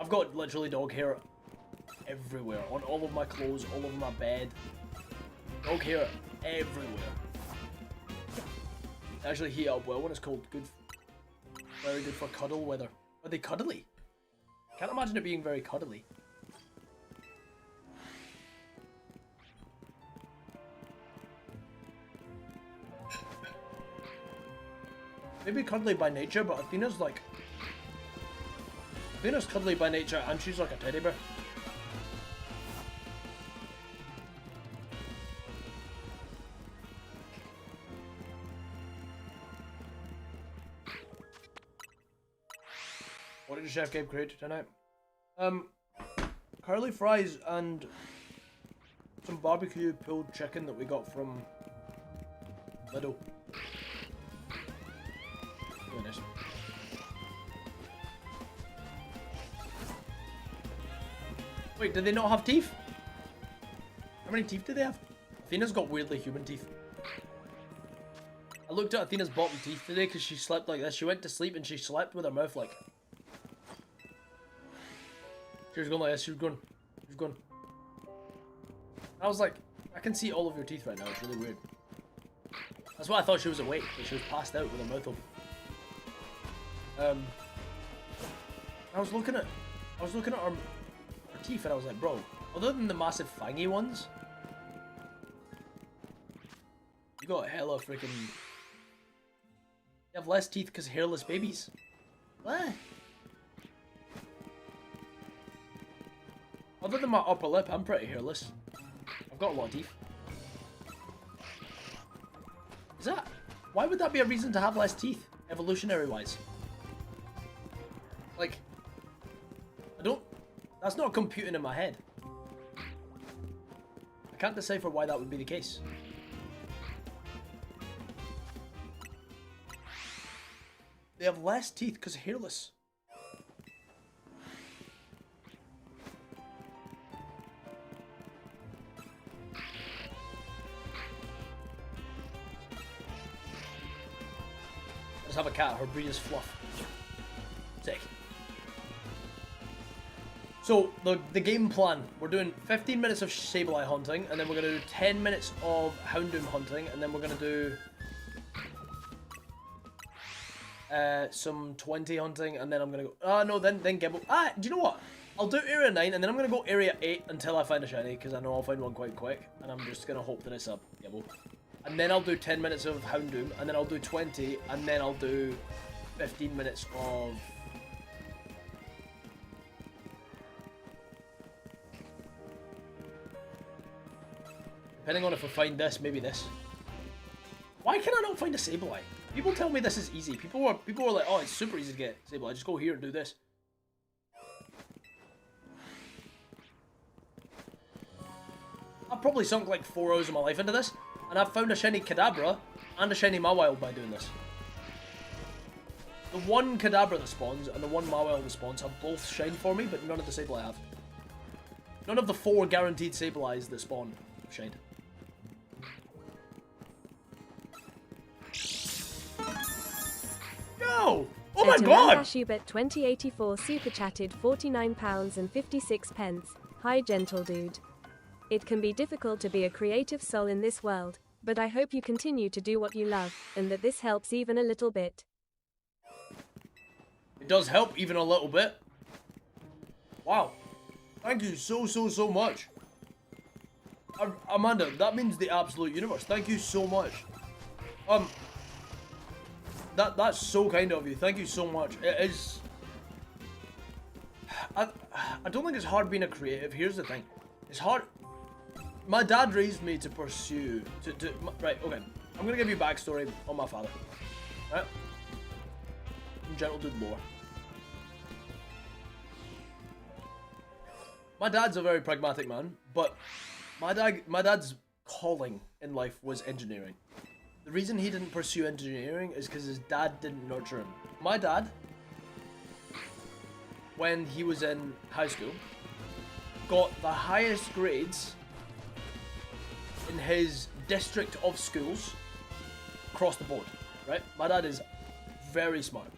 I've got literally dog hair everywhere, on all of my clothes, all over my bed. Dog hair everywhere. They actually heat up well when it's cold. Good, very good for cuddle weather. Are they cuddly? Can't imagine it being very cuddly. Maybe cuddly by nature, but Athena's like... Athena's cuddly by nature and she's like a teddy bear. What did Chef Gabe create tonight? Curly fries and some barbecue pulled chicken that we got from Lidl. Really nice. Wait, did they not have teeth? How many teeth do they have? Athena's got weirdly human teeth. I looked at Athena's bottom teeth today because she slept like this. She went to sleep and she slept with her mouth like... She was going like this, she was going. I was like, I can see all of your teeth right now, it's really weird. That's why I thought she was awake, but she was passed out with her mouth open. I was looking at her teeth and I was like, bro, other than the massive fangy ones, you got hella freaking... You have less teeth because hairless babies. What? Other than my upper lip, I'm pretty hairless. I've got a lot of teeth. Is that... Why would that be a reason to have less teeth, evolutionary-wise? Like... I don't... That's not computing in my head. I can't decipher why that would be the case. They have less teeth because hairless. Let's have a cat. Her breed is Fluff. Sick. So, the game plan. We're doing 15 minutes of Sableye hunting, and then we're going to do 10 minutes of Houndoom hunting, and then we're going to do some 20 hunting, and then I'm going to go... no, then Gibble. Do you know what? I'll do Area 9, and then I'm going to go Area 8 until I find a shiny, because I know I'll find one quite quick, and I'm just going to hope that it's a Gibble. And then I'll do 10 minutes of Houndoom, and then I'll do 20, and then I'll do 15 minutes of... Depending on if I find this, maybe this. Why can I not find a Sableye? People tell me this is easy. People are like, oh, it's super easy to get Sableye. Just go here and do this. I've probably sunk like 4 hours of my life into this, and I've found a shiny Kadabra and a shiny Mawile by doing this. The one Kadabra that spawns and the one Mawile that spawns have both shined for me, but none of the Sableye have. None of the 4 guaranteed Sableyes that spawn have shined. No! Oh my god! Ashubet 2084 super chatted £49 and 56 pence. Hi gentle dude. It can be difficult to be a creative soul in this world, but I hope you continue to do what you love, and that this helps even a little bit. It does help even a little bit. Wow. Thank you so much. Amanda, that means the absolute universe. Thank you so much. That's so kind of you. Thank you so much. It is... I don't think it's hard being a creative. Here's the thing. It's hard... My dad raised me to pursue... Right, okay. I'm going to give you backstory on my father. Right? Gentle dude lore. My dad's a very pragmatic man, but my dad's calling in life was engineering. The reason he didn't pursue engineering is because his dad didn't nurture him. My dad, when he was in high school, got the highest grades in his district of schools across the board, right? My dad is very smart.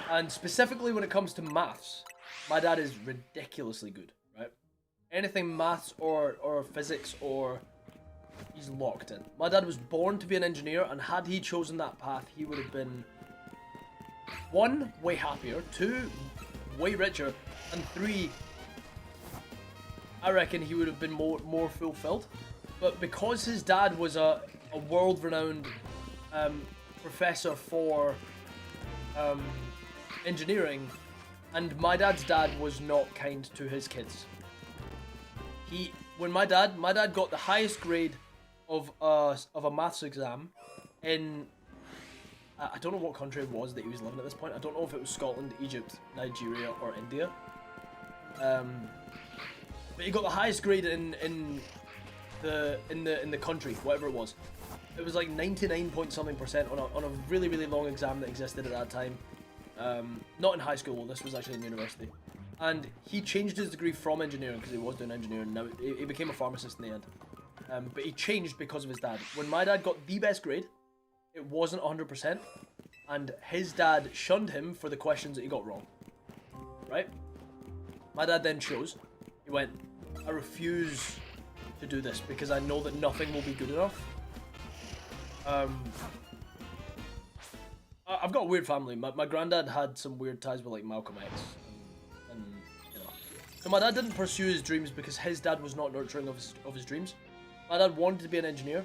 And specifically when it comes to maths, my dad is ridiculously good, right? Anything maths or physics or... he's locked in. My dad was born to be an engineer, and had he chosen that path, he would have been 1, way happier, 2, way richer, and 3, I reckon he would have been more fulfilled. But because his dad was a world-renowned professor for engineering, and my dad's dad was not kind to his kids. When my dad got the highest grade of a maths exam in, I don't know what country it was that he was living at this point. I don't know if it was Scotland, Egypt, Nigeria, or India. But he got the highest grade in the country, whatever it was. It was like 99 point something % on a really long exam that existed at that time. Not in high school. This was actually in university. And he changed his degree from engineering because he was doing engineering. Now he became a pharmacist in the end. But he changed because of his dad. When my dad got the best grade, it wasn't 100%, and his dad shunned him for the questions that he got wrong. Right? My dad then chose. He went, I refuse to do this because I know that nothing will be good enough. I've got a weird family. My granddad had some weird ties with like Malcolm X. And you know. So my dad didn't pursue his dreams because his dad was not nurturing of his dreams. My dad wanted to be an engineer,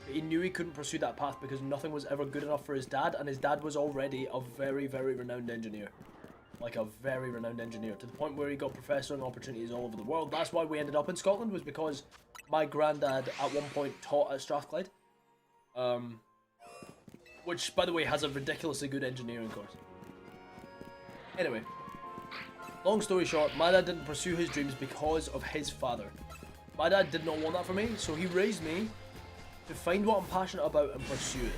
but he knew he couldn't pursue that path because nothing was ever good enough for his dad, and his dad was already a very renowned engineer. like a very renowned engineer, to the point where he got professoring opportunities all over the world. That's why we ended up in Scotland, was because my granddad at one point taught at Strathclyde. Which, by the way, has a ridiculously good engineering course. Anyway, long story short, my dad didn't pursue his dreams because of his father. My dad did not want that for me, so he raised me to find what I'm passionate about and pursue it.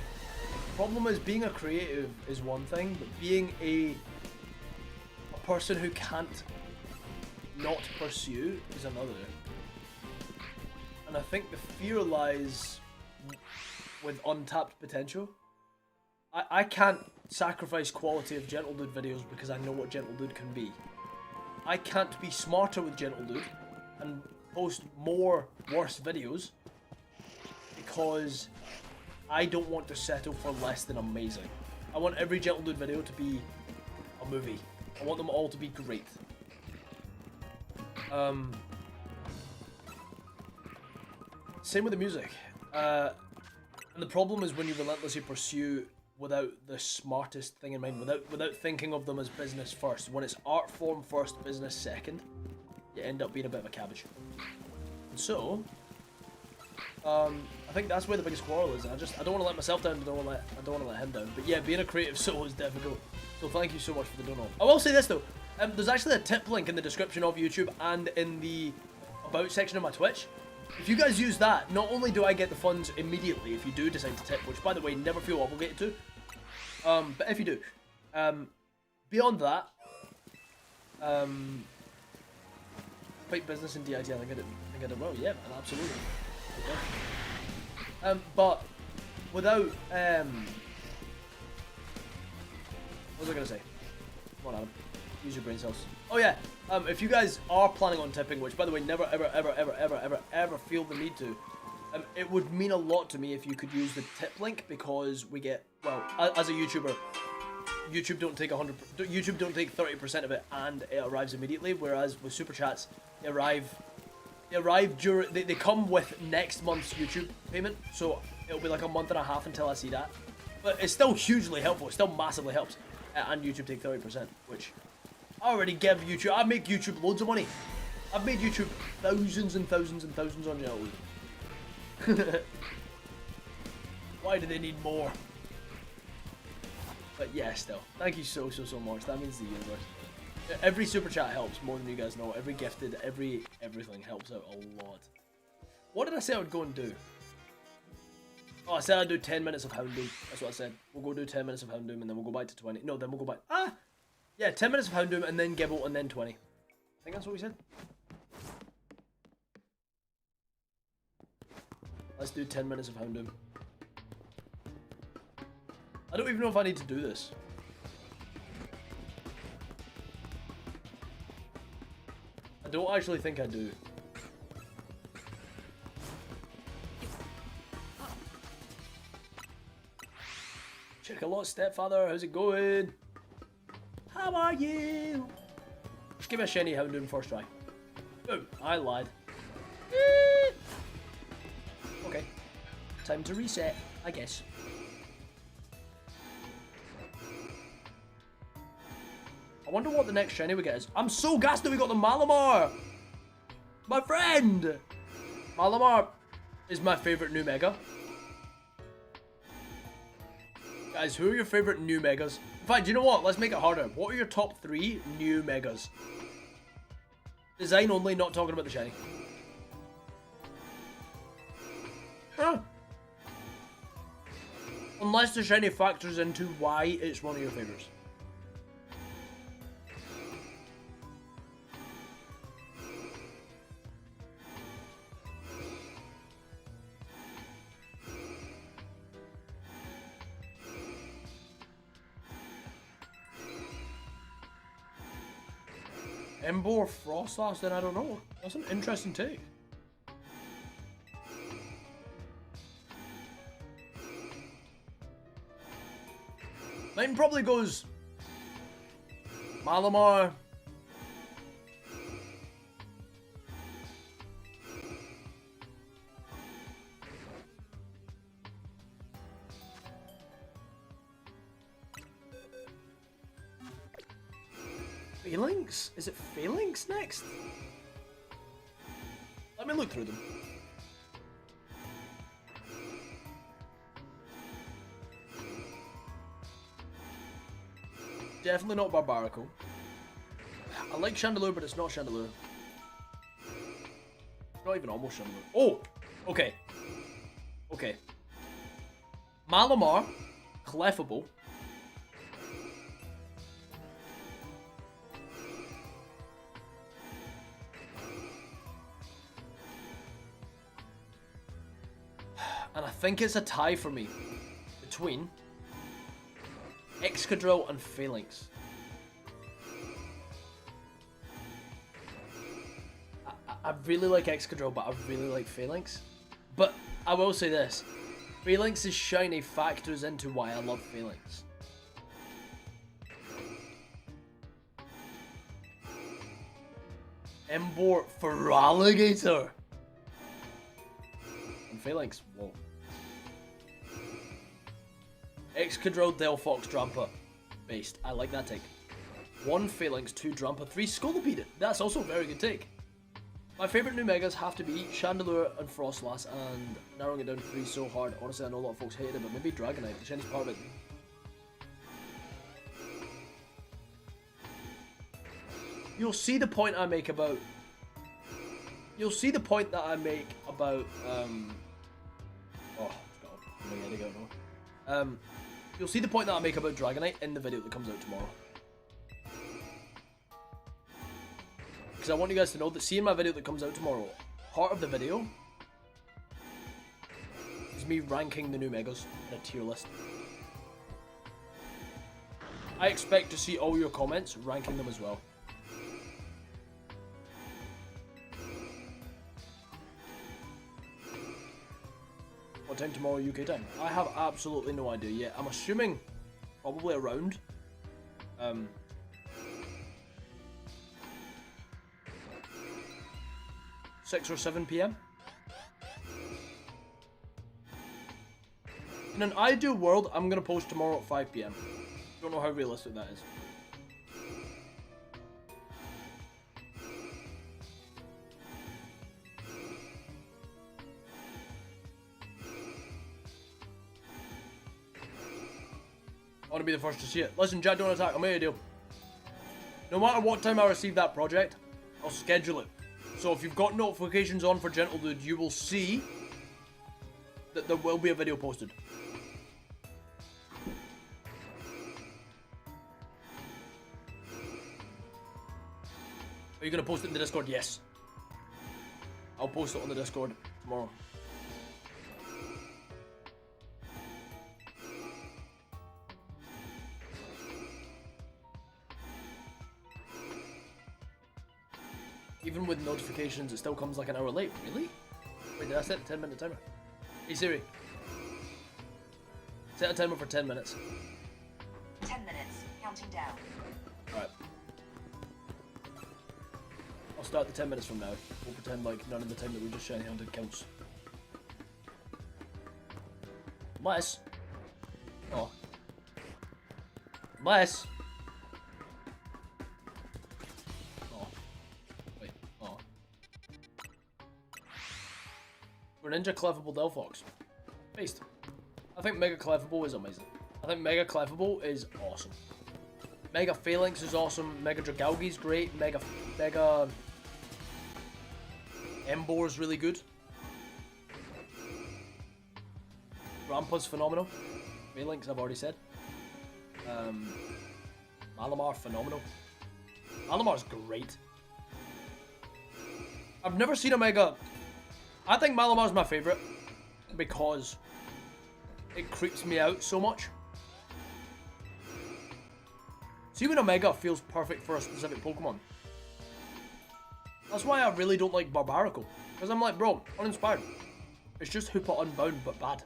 The problem is, being a creative is one thing, but being a person who can't not pursue is another. And I think the fear lies with untapped potential. I can't sacrifice quality of Gentle Dude videos because I know what Gentle Dude can be. I can't be smarter with Gentle Dude and post more worse videos because I don't want to settle for less than amazing. I want every Gentle Dude video to be a movie. I want them all to be great. Same with the music. And the problem is when you relentlessly pursue without the smartest thing in mind, without thinking of them as business first. When it's art form first, business second, you end up being a bit of a cabbage. And so, I think that's where the biggest quarrel is, and I don't want to let myself down, I don't want to let him down. But yeah, being a creative soul is difficult. So thank you so much for the dono. I will say this though, there's actually a tip link in the description of YouTube and in the about section of my Twitch. If you guys use that, not only do I get the funds immediately if you do decide to tip, which by the way, never feel obligated to, but if you do, beyond that, fight business in DIT, I think I did well, yeah, man, absolutely. But without, what was I going to say? Come on, Adam. Use your brain cells. Oh yeah, if you guys are planning on tipping, which by the way, never ever feel the need to, it would mean a lot to me if you could use the tip link, because we get, well, as a YouTuber, YouTube don't take 30% of it and it arrives immediately, whereas with super chats, they arrive during, they come with next month's YouTube payment, so it'll be like a month and a half until I see that. But it's still hugely helpful, it still massively helps, and YouTube take 30%, which I already give YouTube, I make YouTube loads of money. I've made YouTube thousands and thousands and thousands on YouTube. Why do they need more? But yeah, still, thank you so much, that means the universe. Every super chat helps more than you guys know, every gifted, everything helps out a lot. What did I say I would go and do? Oh, I said I'd do 10 minutes of Houndoom, that's what I said. We'll go do 10 minutes of Houndoom and then we'll go back to 20. No, then we'll go back, yeah, 10 minutes of Houndoom and then Gibble and then 20. I think that's what we said. Let's do 10 minutes of Houndoom. I don't even know if I need to do this. I don't actually think I do. Check a lot, stepfather. How's it going? How are you? Just give me a shiny Houndoom first try. Boom, I lied. Okay. Time to reset, I guess. I wonder what the next shiny we get is. I'm so gassed that we got the Malamar! My friend! Malamar is my favourite new Mega. Guys, who are your favourite new Megas? In fact, do you know what? Let's make it harder. What are your top 3 new Megas? Design only, not talking about the shiny. Huh. Unless the shiny factors into why it's one of your favourites. Emboar Frostlass, then I don't know. That's an interesting take. Mine probably goes Malamar. Phalanx? Is it Phalanx next? Let me look through them. Definitely not Barbarical. I like Chandelure, but it's not Chandelure. Not even almost Chandelure. Oh! Okay. Okay. Malamar, Clefable. And I think it's a tie for me between Excadrill and Phalanx. I really like Excadrill, but I really like Phalanx. But I will say this. Phalanx's shiny factors into why I love Phalanx. Emboar Feraligatr! And Phalanx, whoa. Excadrill, Delphox, Drampa. Based. I like that take. 1 Phalanx, 2 Drampa, 3 Scolipede. That's also a very good take. My favourite new megas have to be Chandelure and Frostlass, and narrowing it down to 3 is so hard. Honestly, I know a lot of folks hate it, but maybe Dragonite, the shiniest part of it. You'll see the point I make about... You'll see the point that I make about... Oh, I got now. You'll see the point that I make about Dragonite in the video that comes out tomorrow. Because I want you guys to know that seeing my video that comes out tomorrow, part of the video is me ranking the new megas in a tier list. I expect to see all your comments ranking them as well. What time tomorrow UK time? I have absolutely no idea yet. I'm assuming probably around 6 or 7 PM. In an ideal world, I'm going to post tomorrow at 5 PM. Don't know how realistic that is. I want to be the first to see it. Listen, Jack, don't attack. I'll make a deal. No matter what time I receive that project, I'll schedule it. So if you've got notifications on for Gentle Dude, you will see that there will be a video posted. Are you going to post it in the Discord? Yes. I'll post it on the Discord tomorrow. Even with notifications, it still comes like an hour late. Really? Wait, did I set a 10-minute timer? Hey Siri. Set a timer for 10 minutes. 10 minutes. Counting down. Alright. I'll start the 10 minutes from now. We'll pretend like none of the time that we just shiny hunted counts. Unless... Oh. Unless... Greninja Clefable Delphox. Based. I think Mega Clefable is amazing. I think Mega Clefable is awesome. Mega Phalanx is awesome. Mega Dragalge is great. Mega Emboar is really good. Rampa's phenomenal. Phalanx I've already said. Malamar phenomenal. Malamar's great. I've never seen a Mega... I think Malamar's my favourite because it creeps me out so much. See, when Omega feels perfect for a specific Pokemon. That's why I really don't like Barbarical. Because I'm like, bro, uninspired. It's just Hoopa Unbound, but bad.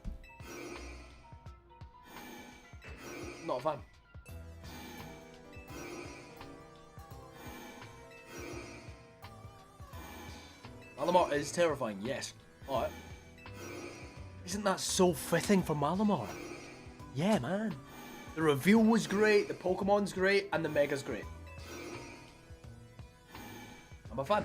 Not a fan. Malamar is terrifying, yes. Alright. Isn't that so fitting for Malamar? Yeah, man. The reveal was great, the Pokemon's great, and the Mega's great. I'm a fan.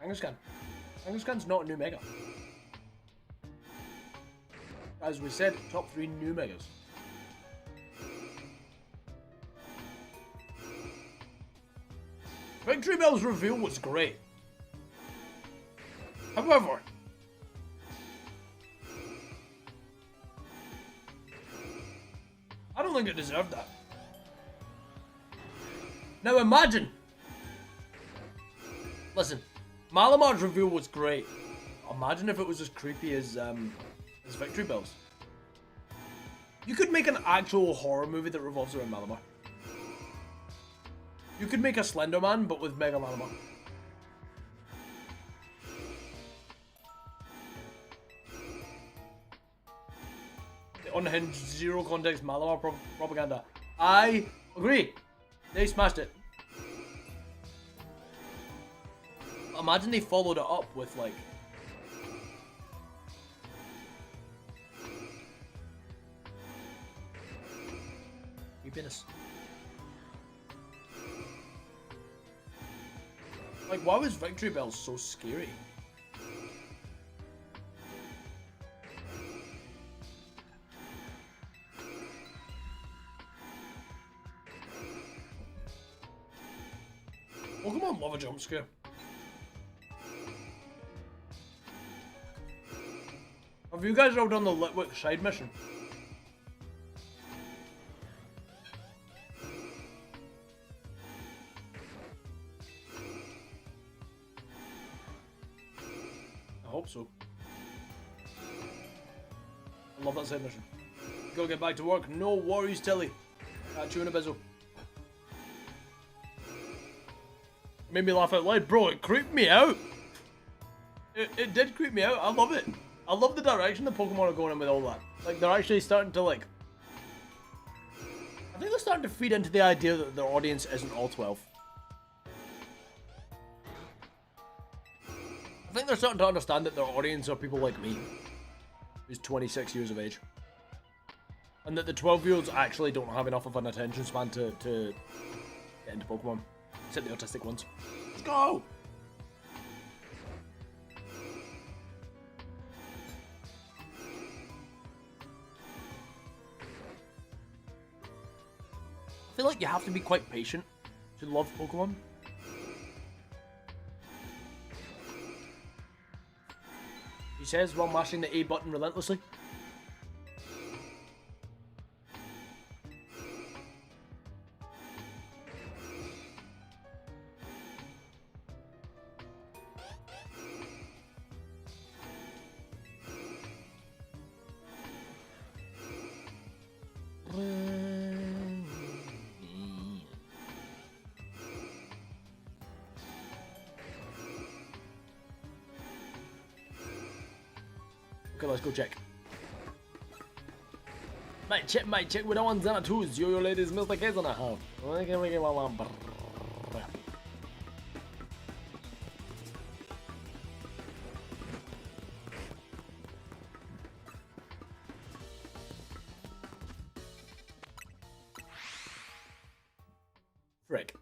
Kangaskhan. Kangaskhan's not a new mega. As we said, top 3 new megas. Victory Bell's reveal was great. However, I don't think it deserved that. Now imagine. Listen, Malamar's reveal was great. Imagine if it was as creepy as Victory Bells. You could make an actual horror movie that revolves around Malamar. You could make a Slender Man, but with Mega Malamar. The unhinged, zero context Malamar propaganda. I agree. They smashed it. Imagine they followed it up with like creepiness. Like, why was Victory Bell so scary? Pokemon love a jump scare. Have you guys all done the Litwick side mission? I hope so. I love that side mission. Go get back to work. No worries, Tilly. Catch you in a bizzle. Made me laugh out loud. Bro, it creeped me out. It did creep me out. I love it. I love the direction the Pokemon are going in with all that. Like, they're actually starting to, like... I think they're starting to feed into the idea that their audience isn't all 12. I think they're starting to understand that their audience are people like me, who's 26 years of age. And that the 12-year-olds actually don't have enough of an attention span to get into Pokemon. Except the autistic ones. Let's go! I feel like you have to be quite patient to love Pokemon. He says while mashing the A button relentlessly. Okay, let's go check. Might check with the ones and the twos. Yo, ladies, Mr. Kids and a half. Frick.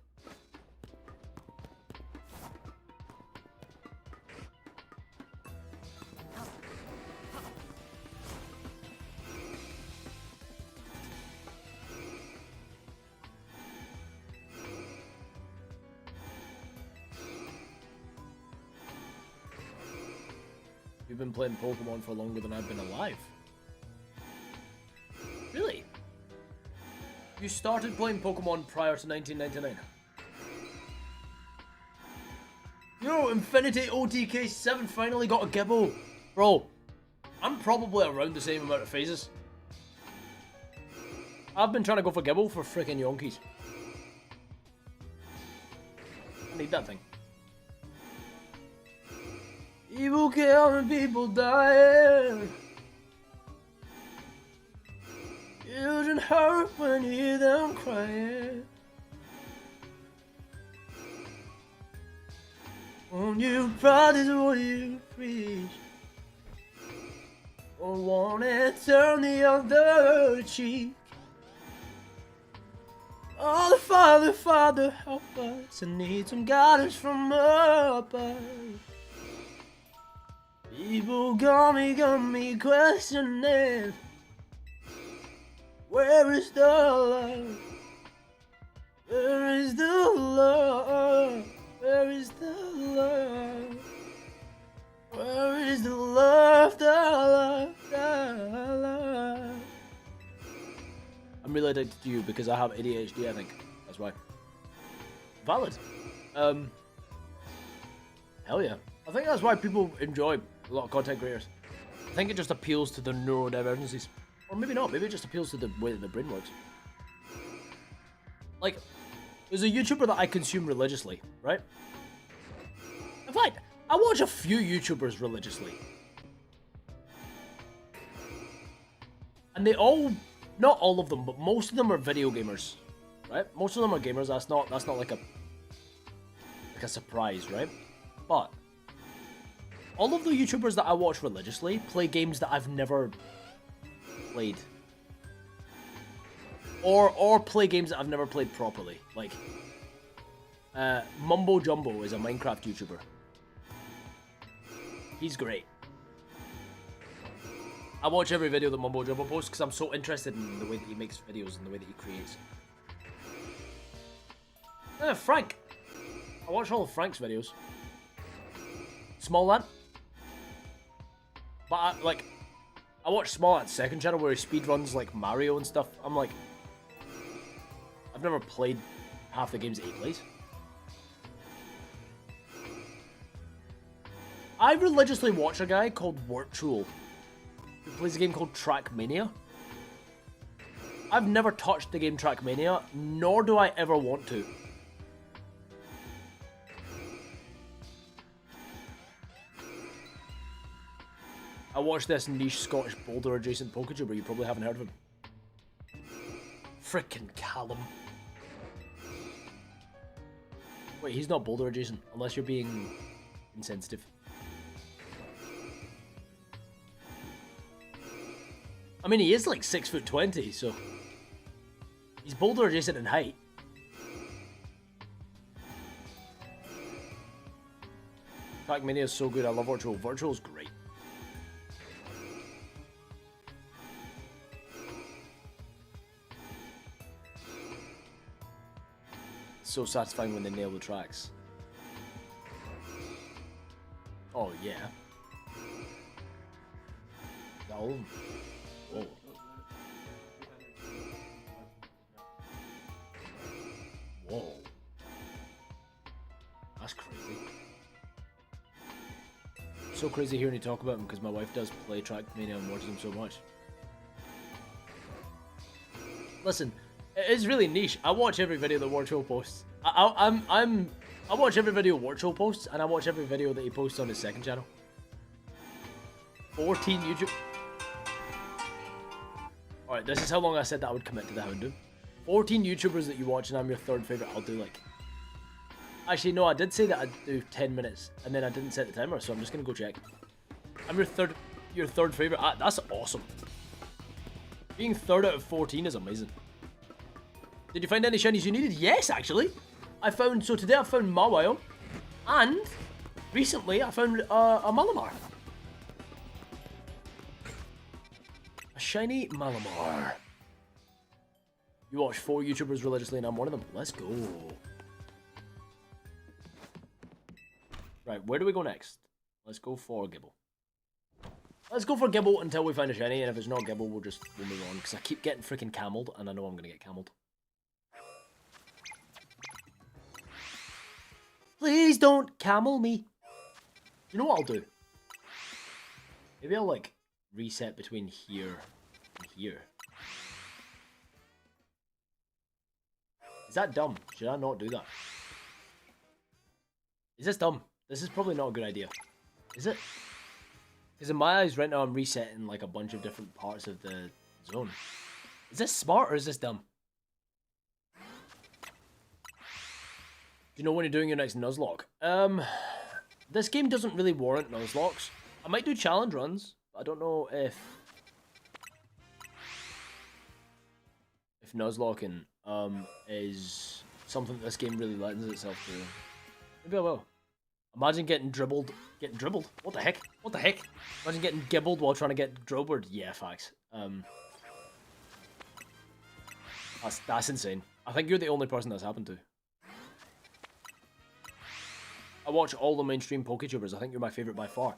You've been playing Pokemon for longer than I've been alive. Really? You started playing Pokemon prior to 1999? Yo, Infinity OTK7 finally got a Gibble. Bro, I'm probably around the same amount of phases. I've been trying to go for Gibble for freaking yonkies. I need that thing. Evil killing people dying. Children hurt when you hear them crying. On you practice what you preach. Or want to turn the other cheek. Oh, the Father, Father, help us. I need some guidance from above. People got me questioning. Where is the love? Where is the love? Where is the love? Where is the love, the love, the love? I'm really addicted to you because I have ADHD, I think. That's why. Valid. Hell yeah. I think that's why people enjoy a lot of content creators. I think it just appeals to their neurodivergencies. Or maybe not, maybe it just appeals to the way that the brain works. Like, there's a YouTuber that I consume religiously, right? In fact, I watch a few YouTubers religiously. And they all, not all of them, but most of them are video gamers, right? Most of them are gamers, that's not like a surprise, right? But all of the YouTubers that I watch religiously play games that I've never played. Or play games that I've never played properly. Like, Mumbo Jumbo is a Minecraft YouTuber. He's great. I watch every video that Mumbo Jumbo posts because I'm so interested in the way that he makes videos and the way that he creates. Frank. I watch all of Frank's videos. Small Lad. But I watch Small Lad's second channel where he speedruns like Mario and stuff. I'm like, I've never played half the games that he plays. I religiously watch a guy called Virtual who plays a game called Trackmania. I've never touched the game Trackmania, nor do I ever want to. I watched this niche Scottish boulder adjacent Poketuber, you probably haven't heard of him. Frickin' Callum. Wait, he's not boulder adjacent, unless you're being insensitive. I mean, he is like 6'20", so he's boulder adjacent in height. Trackmania is so good, I love Virtual. Virtual's great. So satisfying when they nail the tracks. Oh yeah. Oh. Whoa. Whoa. That's crazy. So crazy hearing you talk about him because my wife does play Trackmania and watches him so much. Listen, it is really niche. I watch every video that Virtual posts. I watch every video Virtual posts, and I watch every video that he posts on his second channel. 14 YouTube. Alright, this is how long I said that I would commit to the Houndoom. 14 YouTubers that you watch, and I'm your third favourite. I'll do like... Actually, no, I did say that I'd do 10 minutes, and then I didn't set the timer, so I'm just gonna go check. I'm your third favourite. Ah, that's awesome. Being third out of 14 is amazing. Did you find any shinies you needed? Yes, actually. So today I found Mawile, and recently I found a Malamar. A shiny Malamar. You watch 4 YouTubers religiously and I'm one of them. Let's go. Right, where do we go next? Let's go for Gibble. Let's go for Gibble until we find a shiny, and if it's not Gibble, we'll move on, because I keep getting freaking camelled, and I know I'm going to get camelled. Please don't camel me. You know what I'll do? Maybe I'll, like, reset between here and here. Is that dumb? Should I not do that? Is this dumb? This is probably not a good idea. Is it? Because in my eyes right now I'm resetting like a bunch of different parts of the zone. Is this smart or is this dumb? Do you know when you're doing your next Nuzlocke? This game doesn't really warrant Nuzlocks. I might do challenge runs, but I don't know if Nuzlocking is something that this game really lends itself to. Maybe I will. Imagine getting dribbled. Getting dribbled? What the heck? What the heck? Imagine getting gibbled while trying to get drobbered. Yeah, facts. That's insane. I think you're the only person that's happened to. I watch all the mainstream PokeTubers. I think you're my favourite by far.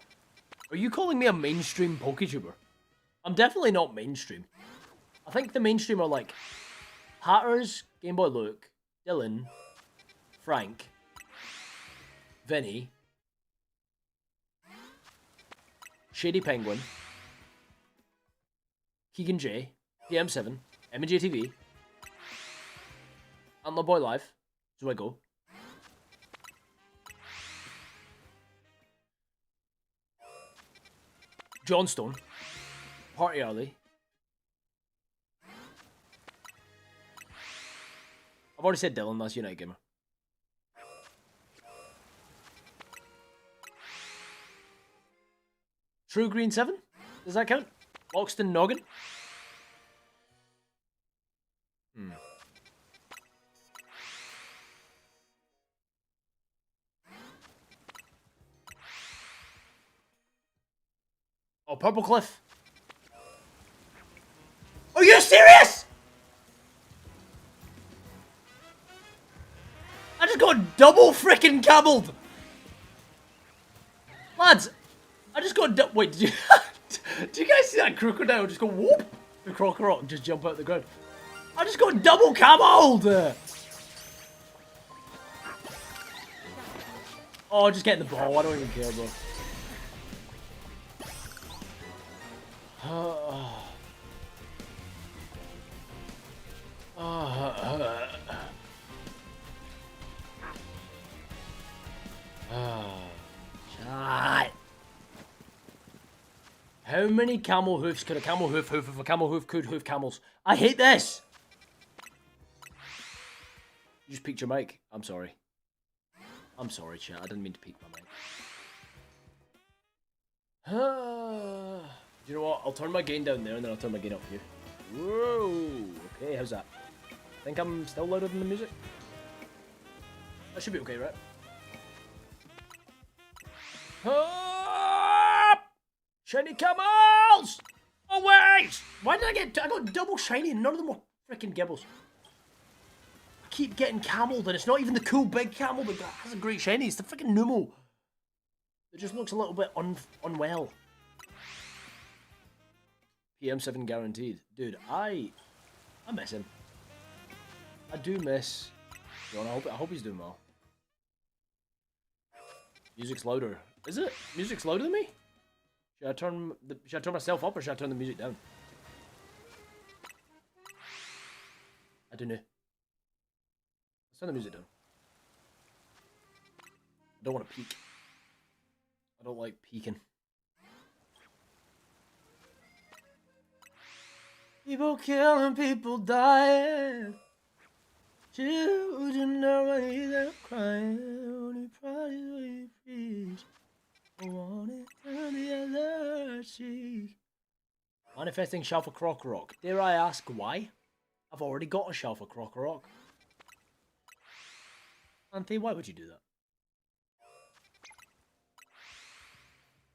Are you calling me a mainstream PokeTuber? I'm definitely not mainstream. I think the mainstream are like Hatters, Game Boy Luke, Dylan, Frank, Vinny, Shady Penguin, Keegan J, PM7, MJTV, and My Boy Live. So I go. Johnstone, Party Alley. I've already said Dylan, that's United Gamer. True Green 7? Does that count? Loxton Noggin? Oh, Purple Cliff. Are you serious? I just got double freaking camelled. Lads, I just got wait, did you do you guys see that crocodile just go whoop? The crocodile just jump out the ground. I just got double camelled. Oh, just getting the ball. I don't even care, bro. Shit. How many camel hoofs could a camel hoof hoof if a camel hoof could hoof camels? I hate this! You just peeked your mic. I'm sorry. I'm sorry, chat. I didn't mean to peek my mic. You know what? I'll turn my gain down there and then I'll turn my gain up here. Whoa! Okay, how's that? I think I'm still louder than the music. That should be okay, right? Shiny camels! Oh wait! Why did I got double shiny and none of them were freaking gibbles. I keep getting camelled and it's not even the cool big camel that has a great shiny. It's the freaking Numo. It just looks a little bit unwell. PM7 guaranteed. Dude, I miss him. I do miss John. I hope he's doing well. Music's louder. Is it? Music's louder than me? Should I turn myself up or should I turn the music down? I don't know. Let's turn the music down. I don't want to peek. I don't like peeking. People killing, people dying. Children are either crying. Only pride is what you preach. I want it on the other cheek. Manifesting Shalfa Croc Rock. Dare I ask why? I've already got a Shalfa Croc Rock. Anthe, why would you do that?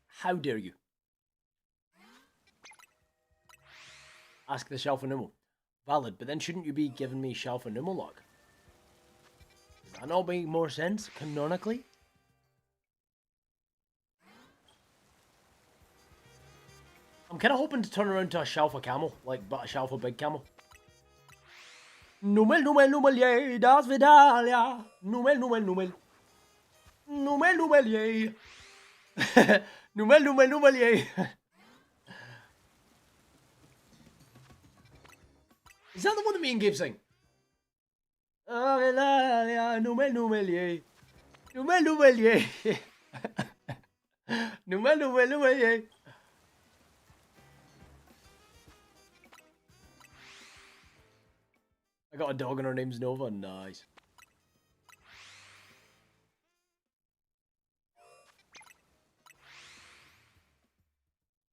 How dare you? Ask the Shalfa Numo. Valid, but then shouldn't you be giving me Shalfa Numo luck? Does that not make more sense, canonically? I'm kind of hoping to turn around to a Shalfa Camel, but a Shalfa Big Camel. Numel, numel, numel, yay, das Vidal, ja. Numel, numel, numel. Numel, numel, yay. Numel, numel, numel, yay. Is that the one that me and Gabe sing? Numel, numel, yay. Numel, numel, yay. Numel, numel, numel, yay. I got a dog and her name's Nova. Nice.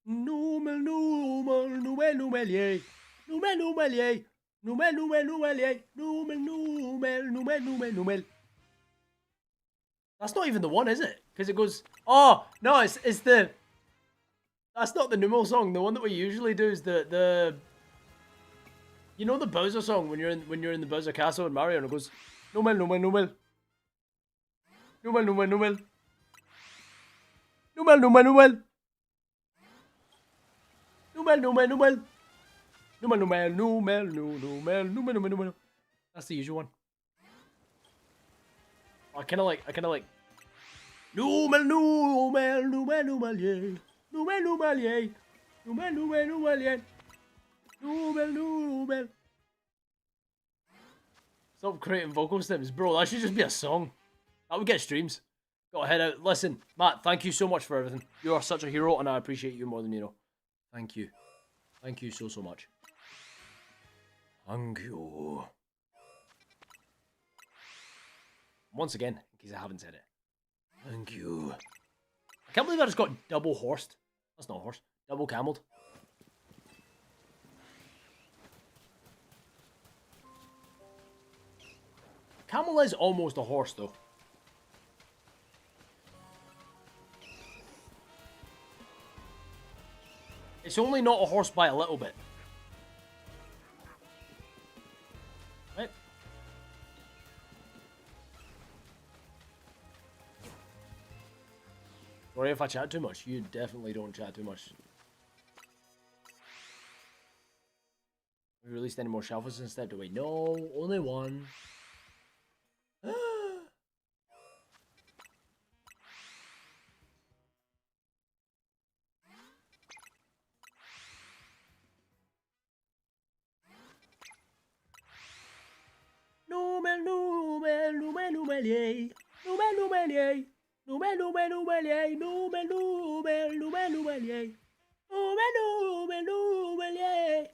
Numel, numel, numel, numel, yay. Numel, numel, yay. Numel, numel, numel, yeah. Numel, numel, numel, numel, numel. That's not even the one, is it? Because it goes. Oh no, it's the. That's not the Numel song. The one that we usually do is the. You know the Bowser song when you're in the Bowser Castle in Mario and it goes Numel, numel, numel. Numel, numel, numel. Numel, numel, numel. Numel, numel, numel. Numel, numel, numel, numel, numel, numel, numel. That's the usual one. I kind of like. Numel, numel, numel, numel, yeah. Numel, numel, yeah. Numel, numel, numel, yeah. Numel, numel. Stop creating vocal stems, bro. That should just be a song. That would get streams. Gotta head out. Listen, Matt, thank you so much for everything. You are such a hero, and I appreciate you more than you know. Thank you. Thank you so much. Thank you. Once again, in case I haven't said it. Thank you. I can't believe I just got double horsed. That's not a horse. Double cameled. Camel is almost a horse, though. It's only not a horse by a little bit. Right? Sorry if I chat too much. You definitely don't chat too much. We released any more shelves instead, do we? No, only one. Numel, numel, numel, numel, yay. Numel, numel, yay. Numel, numel, numel, yay. Numel, numel, numel, numel, yay. Numel, numel, numel, yay.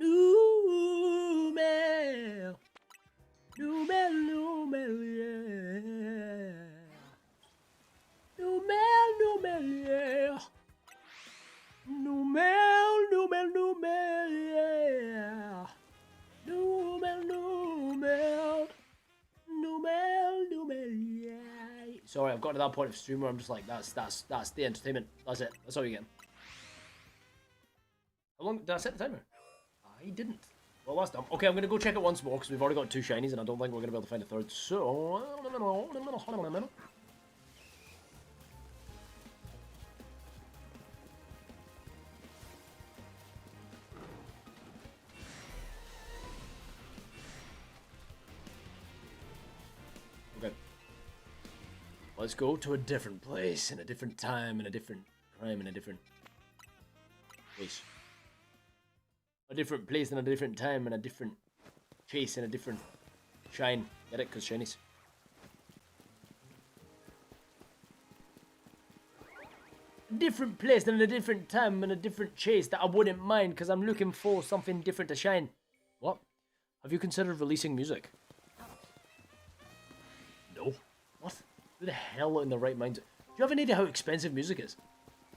Numel. Numel, numel, yeah. Numel, numel, yeah. Numel, numel, numel, yeah. Numel, numel. Numel, numel, yeah. Sorry, I've got to that point of stream where I'm just like, that's the entertainment. That's it. That's all you get. How long did I set the timer? I didn't. Well, last time. Okay, I'm going to go check it once more because we've already got 2 shinies and I don't think we're going to be able to find a third. So... Okay. Let's go to a different place, in a different time, in a different crime, in a different place. A different place and a different time and a different chase and a different shine. Get it? Because shinies. A different place and a different time and a different chase that I wouldn't mind because I'm looking for something different to shine. What? Have you considered releasing music? No. What? Who the hell in the right mind? Do you have any idea how expensive music is?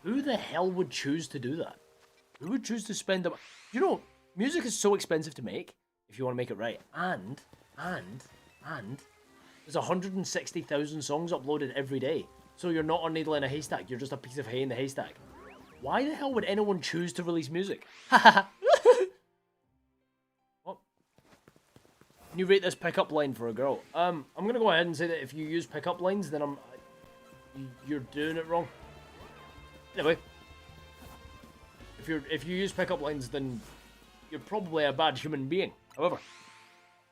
Who the hell would choose to do that? Who would choose to spend the... You know, music is so expensive to make, if you want to make it right. And, there's 160,000 songs uploaded every day. So you're not a needle in a haystack, you're just a piece of hay in the haystack. Why the hell would anyone choose to release music? What? Can you rate this pickup line for a girl? I'm gonna go ahead and say that if you use pickup lines, then you're doing it wrong. Anyway. If you use pickup lines, then you're probably a bad human being. However,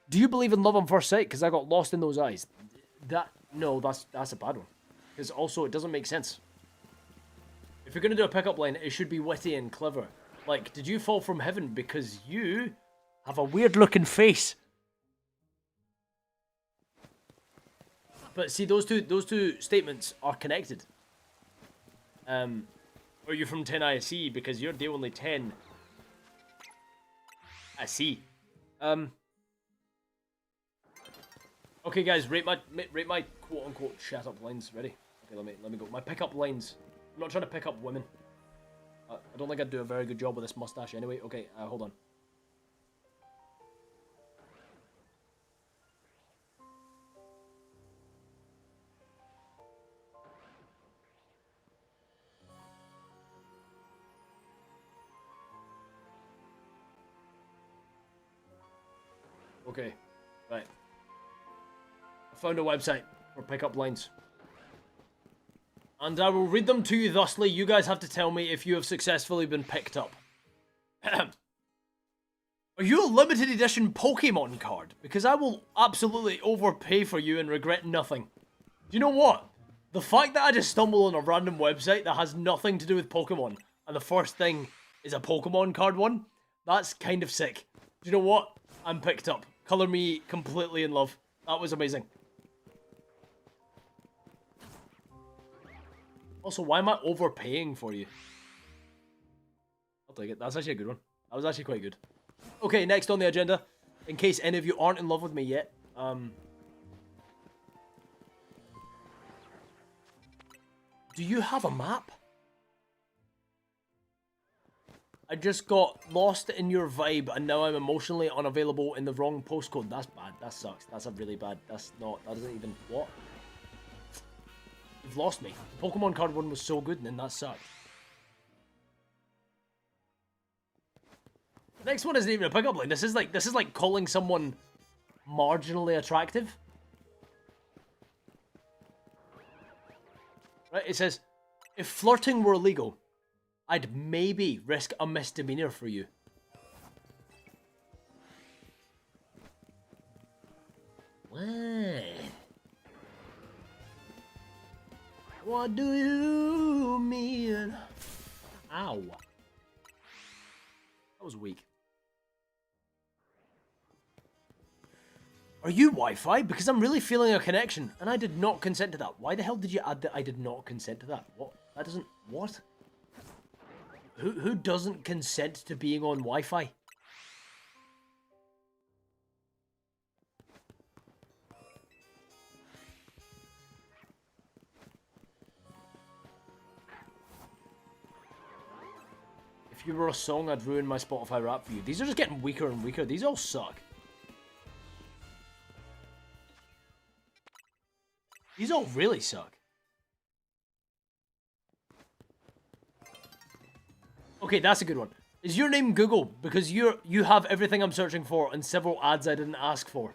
do you believe in love on first sight? Because I got lost in those eyes. No, that's a bad one. Because also, it doesn't make sense. If you're going to do a pickup line, it should be witty and clever. Like, did you fall from heaven because you have a weird-looking face? But see, those two statements are connected. Or you're from 10 ISC because you're the only 10 I see. Okay, guys, rate my quote unquote shut up lines. Ready? Okay, let me go. My pickup lines. I'm not trying to pick up women. I don't think I'd do a very good job with this mustache anyway. Okay, hold on. Okay, right. I found a website for pickup lines. And I will read them to you thusly. You guys have to tell me if you have successfully been picked up. Are you a limited edition Pokemon card? Because I will absolutely overpay for you and regret nothing. Do you know what? The fact that I just stumbled on a random website that has nothing to do with Pokemon, and the first thing is a Pokemon card one, that's kind of sick. Do you know what? I'm picked up. Color me completely in love. That was amazing. Also, why am I overpaying for you? I'll take it. That's actually a good one. That was actually quite good. Okay, next on the agenda. In case any of you aren't in love with me yet. Do you have a map? I just got lost in your vibe and now I'm emotionally unavailable in the wrong postcode. That's bad. That sucks. That's a really bad. That's not. That doesn't even. What? You've lost me. The Pokemon card one was so good and then that sucked. The next one isn't even a pickup line. This is like calling someone marginally attractive. Right? It says, if flirting were illegal, I'd maybe risk a misdemeanor for you. What do you mean? Ow. That was weak. Are you Wi-Fi? Because I'm really feeling a connection, and I did not consent to that. Why the hell did you add that I did not consent to that? What? That doesn't... What? Who doesn't consent to being on Wi-Fi? If you were a song, I'd ruin my Spotify rap for you. These are just getting weaker and weaker. These all suck. These all really suck. Okay, that's a good one. Is your name Google? Because you have everything I'm searching for and several ads I didn't ask for.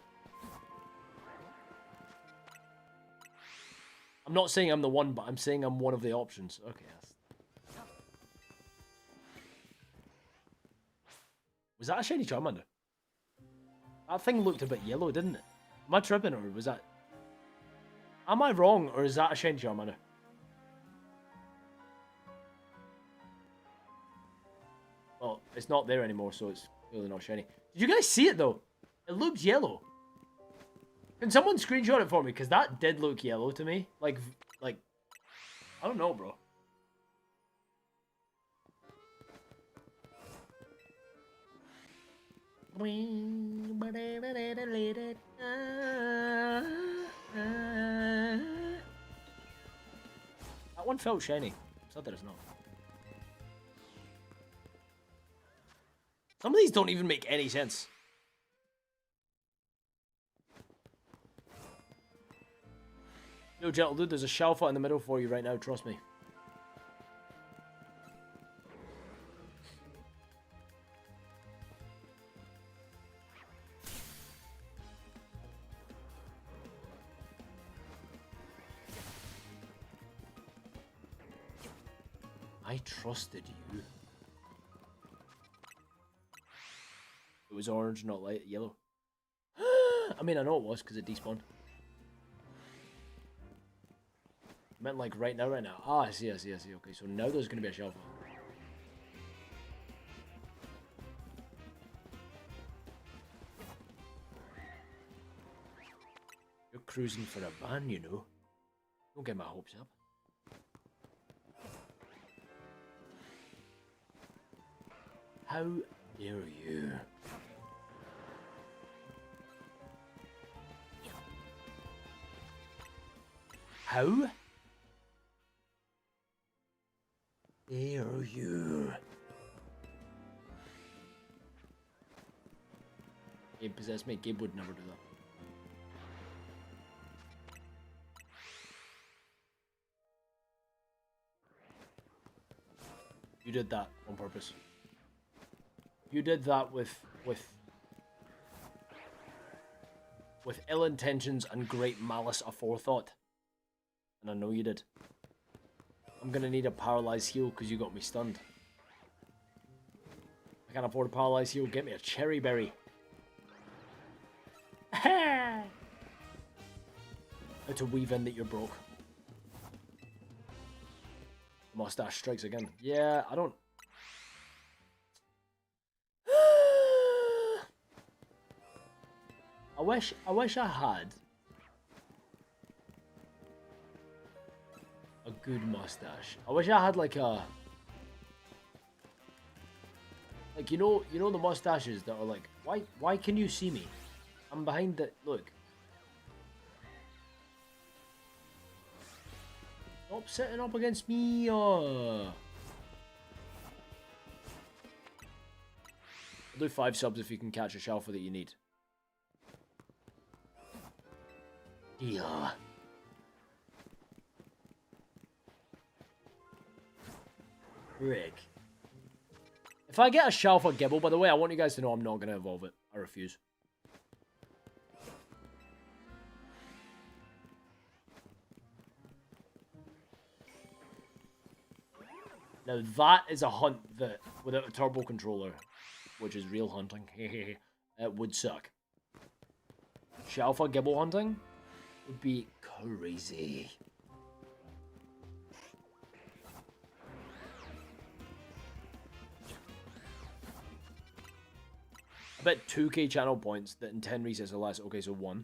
I'm not saying I'm the one, but I'm saying I'm one of the options. Okay. Was that a shiny Charmander? That thing looked a bit yellow, didn't it? Am I tripping, or was that... Am I wrong, or is that a shiny Charmander? Well, it's not there anymore, so it's clearly not shiny. Did you guys see it, though? It looked yellow. Can someone screenshot it for me? Because that did look yellow to me. Like, I don't know, bro. That one felt shiny. Sad that it's not. Some of these don't even make any sense. Yo, Gentle Dude, there's a Shalfa in the middle for you right now, trust me. I trusted you. It was orange, not light yellow. I mean, I know it was because it despawned. I meant like right now. Ah, I see. Okay, so now there's going to be a Shalfa. You're cruising for a van, you know. Don't get my hopes up. How dare you? How? dare you? Gabe possessed me. Gabe would never do that. You did that on purpose. You did that with ill intentions and great malice aforethought. And I know you did. I'm gonna need a paralyzed heal because you got me stunned. I can't afford a paralyzed heal. Get me a cherry berry. How to weave in that you're broke. Mustache strikes again. Yeah, I don't... I wish I had a good mustache. I wish I had like a... Like, you know the mustaches that are like, why can you see me? I'm behind the... Look. Stop sitting up against me. I'll do 5 subs if you can catch a Shalfa that you need. Yeah. Rick. If I get a Shalfa Gibble, by the way, I want you guys to know I'm not going to evolve it. I refuse. Now that is a hunt that, without a turbo controller, which is real hunting, it would suck. Shalfa Gibble hunting would be crazy. I bet 2k channel points that in 10 resets or less. Okay, so 1.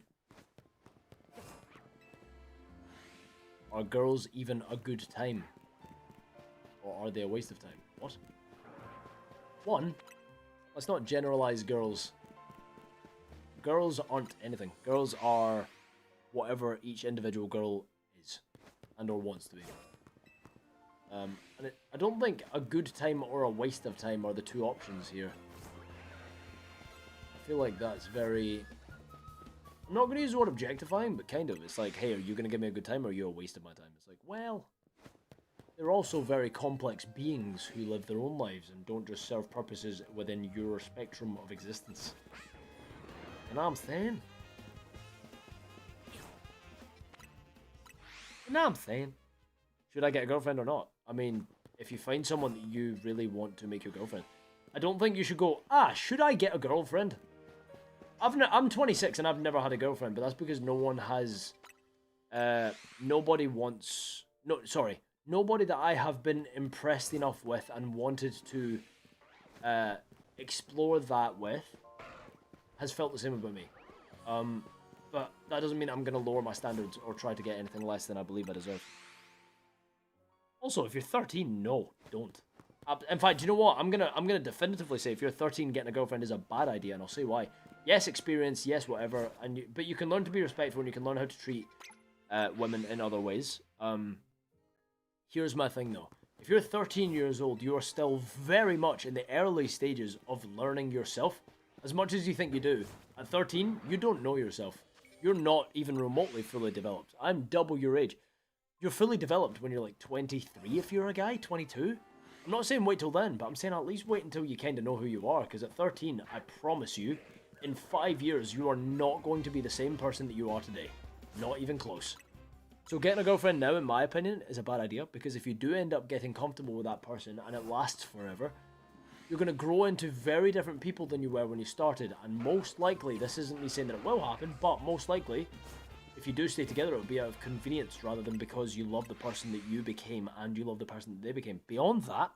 Are girls even a good time? Or are they a waste of time? What? 1? Let's not generalize girls. Girls aren't anything. Girls are whatever each individual girl is and or wants to be. And I don't think a good time or a waste of time are the two options here. I feel like that's very... I'm not going to use the word objectifying, but kind of. It's like, hey, are you going to give me a good time or are you a waste of my time? It's like, well... They're also very complex beings who live their own lives and don't just serve purposes within your spectrum of existence. You know what I'm saying? You know what I'm saying? Should I get a girlfriend or not? I mean, if you find someone that you really want to make your girlfriend, I don't think you should go, should I get a girlfriend? I'm 26 and I've never had a girlfriend, but that's because no one has... nobody wants... No, sorry. Nobody that I have been impressed enough with and wanted to explore that with has felt the same about me. But that doesn't mean I'm going to lower my standards or try to get anything less than I believe I deserve. Also, if you're 13, no, don't. In fact, you know what? I'm gonna definitively say if you're 13, getting a girlfriend is a bad idea, and I'll say why. Yes, experience, yes, whatever, but you can learn to be respectful and you can learn how to treat women in other ways. Here's my thing though. If you're 13 years old, you are still very much in the early stages of learning yourself. As much as you think you do. At 13, you don't know yourself. You're not even remotely fully developed. I'm double your age. You're fully developed when you're like 23 if you're a guy, 22. I'm not saying wait till then, but I'm saying at least wait until you kind of know who you are. Because at 13, I promise you, in 5 years, you are not going to be the same person that you are today. Not even close. So getting a girlfriend now, in my opinion, is a bad idea, because if you do end up getting comfortable with that person and it lasts forever, you're going to grow into very different people than you were when you started, and most likely, this isn't me saying that it will happen, but most likely, if you do stay together, it will be out of convenience rather than because you love the person that you became and you love the person that they became. Beyond that,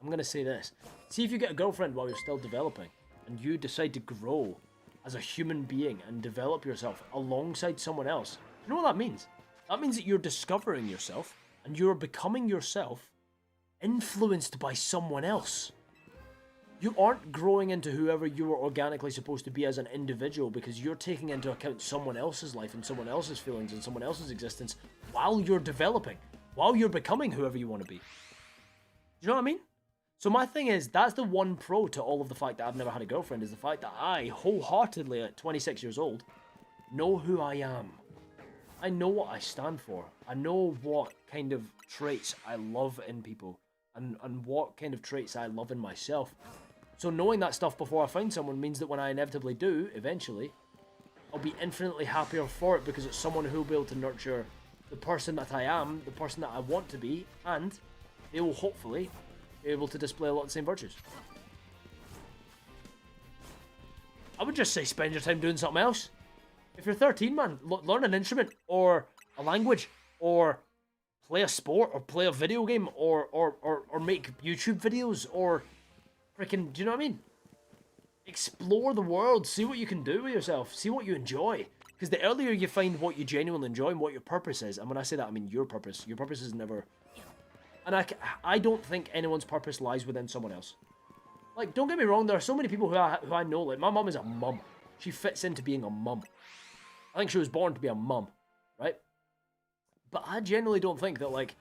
I'm going to say this. See if you get a girlfriend while you're still developing, and you decide to grow as a human being and develop yourself alongside someone else. You know what that means? That means that you're discovering yourself, and you're becoming yourself influenced by someone else. You aren't growing into whoever you were organically supposed to be as an individual because you're taking into account someone else's life and someone else's feelings and someone else's existence while you're developing, while you're becoming whoever you want to be. Do you know what I mean? So my thing is, that's the one pro to all of the fact that I've never had a girlfriend, is the fact that I, wholeheartedly at 26 years old, know who I am. I know what I stand for. I know what kind of traits I love in people, and what kind of traits I love in myself. So knowing that stuff before I find someone means that when I inevitably do, eventually, I'll be infinitely happier for it, because it's someone who will be able to nurture the person that I am, the person that I want to be, and they will hopefully be able to display a lot of the same virtues. I would just say spend your time doing something else. If you're 13, man, learn an instrument, or a language, or play a sport, or play a video game, or make YouTube videos, or freaking, do you know what I mean? Explore the world, see what you can do with yourself, see what you enjoy. Because the earlier you find what you genuinely enjoy and what your purpose is, and when I say that, I mean your purpose. Your purpose is never... And I don't think anyone's purpose lies within someone else. Like, don't get me wrong, there are so many people who I know, like, my mum is a mum. She fits into being a mum. I think she was born to be a mum, right? But I generally don't think that, like,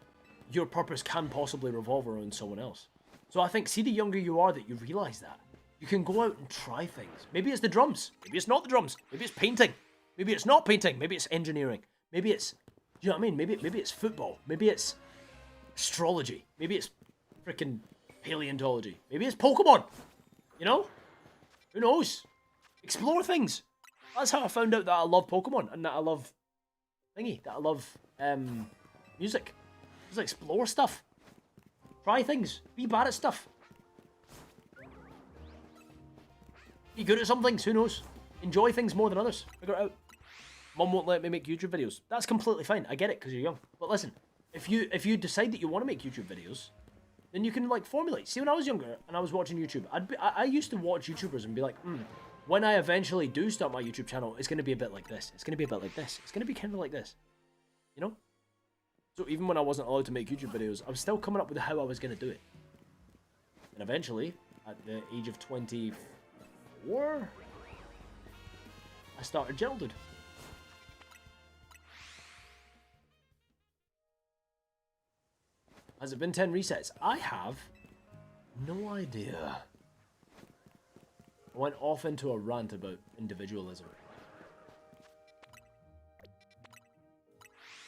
your purpose can possibly revolve around someone else. So I think, see, the younger you are that you realise that. You can go out and try things. Maybe it's the drums. Maybe it's not the drums. Maybe it's painting. Maybe it's not painting. Maybe it's engineering. Maybe it's, do you know what I mean? Maybe it's football. Maybe it's astrology. Maybe it's freaking paleontology. Maybe it's Pokemon. You know? Who knows? Explore things. That's how I found out that I love Pokemon and that I love that I love music. Just explore stuff. Try things. Be bad at stuff. Be good at some things. Who knows? Enjoy things more than others. Figure it out. Mum won't let me make YouTube videos. That's completely fine. I get it because you're young. But listen, if you decide that you want to make YouTube videos, then you can like formulate. See, when I was younger and I was watching YouTube, I used to watch YouTubers and be like, when I eventually do start my YouTube channel, it's going to be a bit like this. It's going to be a bit like this. It's going to be kind of like this. You know? So even when I wasn't allowed to make YouTube videos, I was still coming up with how I was going to do it. And eventually, at the age of 24, I started Gentle Dude. Has it been 10 resets? I have no idea. I went off into a rant about individualism.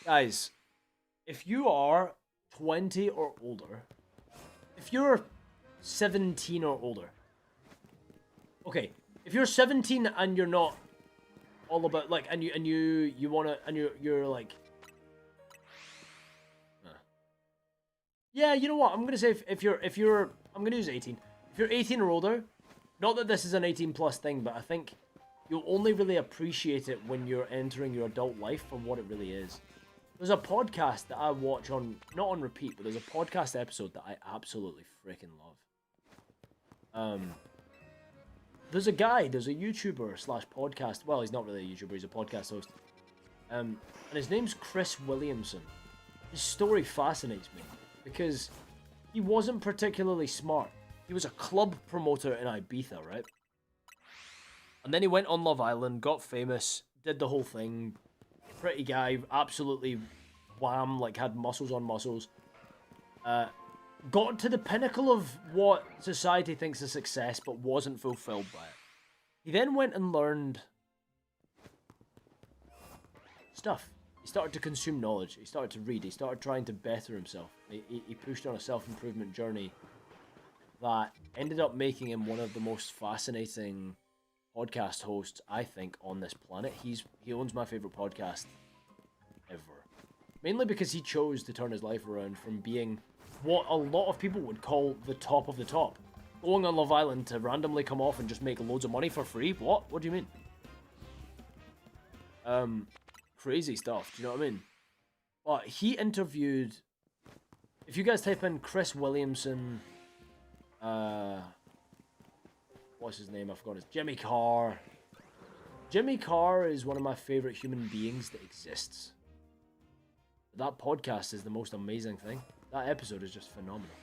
Guys, if you are 20 or older, if you're 17 or older, okay, if you're 17 and you're not all about like, and you wanna, and you're like, yeah, you know what? I'm gonna say if you're, I'm gonna use 18. If you're 18 or older, not that this is an 18 plus thing, but I think you'll only really appreciate it when you're entering your adult life for what it really is. There's a podcast that I watch on, not on repeat, but there's a podcast episode that I absolutely freaking love. There's a guy, there's a YouTuber slash podcast, well, he's not really a YouTuber, he's a podcast host. And his name's Chris Williamson. His story fascinates me because he wasn't particularly smart. He was a club promoter in Ibiza, right? And then he went on Love Island, got famous, did the whole thing. Pretty guy, absolutely wham, like had muscles on muscles. Got to the pinnacle of what society thinks is success, but wasn't fulfilled by it. He then went and learned stuff. He started to consume knowledge. He started to read. He started trying to better himself. He pushed on a self-improvement journey that ended up making him one of the most fascinating podcast hosts, I think, on this planet. He owns my favorite podcast ever. Mainly because he chose to turn his life around from being what a lot of people would call the top of the top. Going on Love Island to randomly come off and just make loads of money for free? What? What do you mean? Crazy stuff, do you know what I mean? But he interviewed, if you guys type in Chris Williamson, what's his name? I forgot. It's Jimmy Carr. Jimmy Carr is one of my favorite human beings that exists. That podcast is the most amazing thing. That episode is just phenomenal.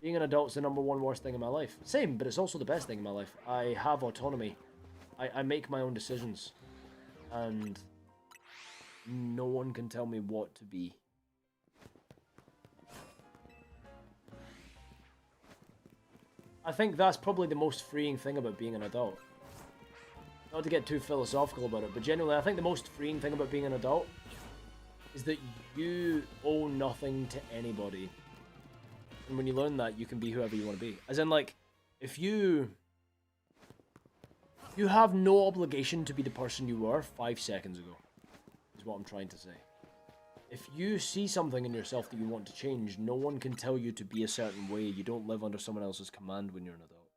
Being an adult's the #1 worst thing in my life. Same, but it's also the best thing in my life. I have autonomy. I make my own decisions. And no one can tell me what to be. I think that's probably the most freeing thing about being an adult. Not to get too philosophical about it, but genuinely, I think the most freeing thing about being an adult is that you owe nothing to anybody. And when you learn that, you can be whoever you want to be. As in, like, if you have no obligation to be the person you were 5 seconds ago, is what I'm trying to say. If you see something in yourself that you want to change, no one can tell you to be a certain way. You don't live under someone else's command when you're an adult.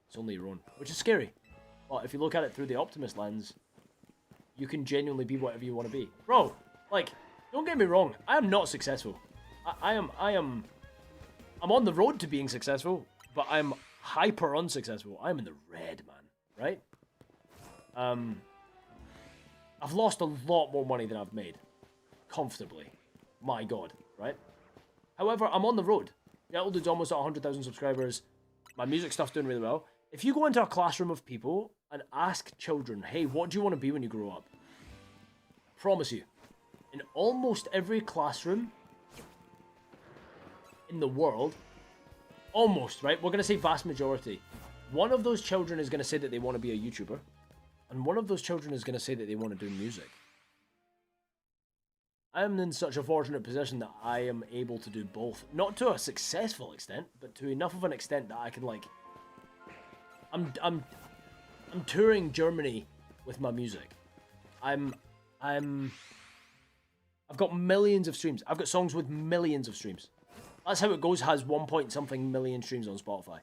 It's only your own, which is scary. But if you look at it through the optimist lens, you can genuinely be whatever you want to be. Bro, like, don't get me wrong, I am not successful. I'm on the road to being successful, but I'm hyper unsuccessful. I'm in the red, man, right? I've lost a lot more money than I've made. Comfortably. My god, right? However, I'm on the road. Gentle Dude's almost at 100,000 subscribers. My music stuff's doing really well. If you go into a classroom of people and ask children, hey, what do you want to be when you grow up? Promise you, in almost every classroom in the world, almost, right? We're going to say vast majority. One of those children is going to say that they want to be a YouTuber, and one of those children is going to say that they want to do music. I am in such a fortunate position that I am able to do both. Not to a successful extent, but to enough of an extent that I can, like... I'm touring Germany with my music. I've got millions of streams. I've got songs with millions of streams. That's How It Goes has 1 point something million streams on Spotify.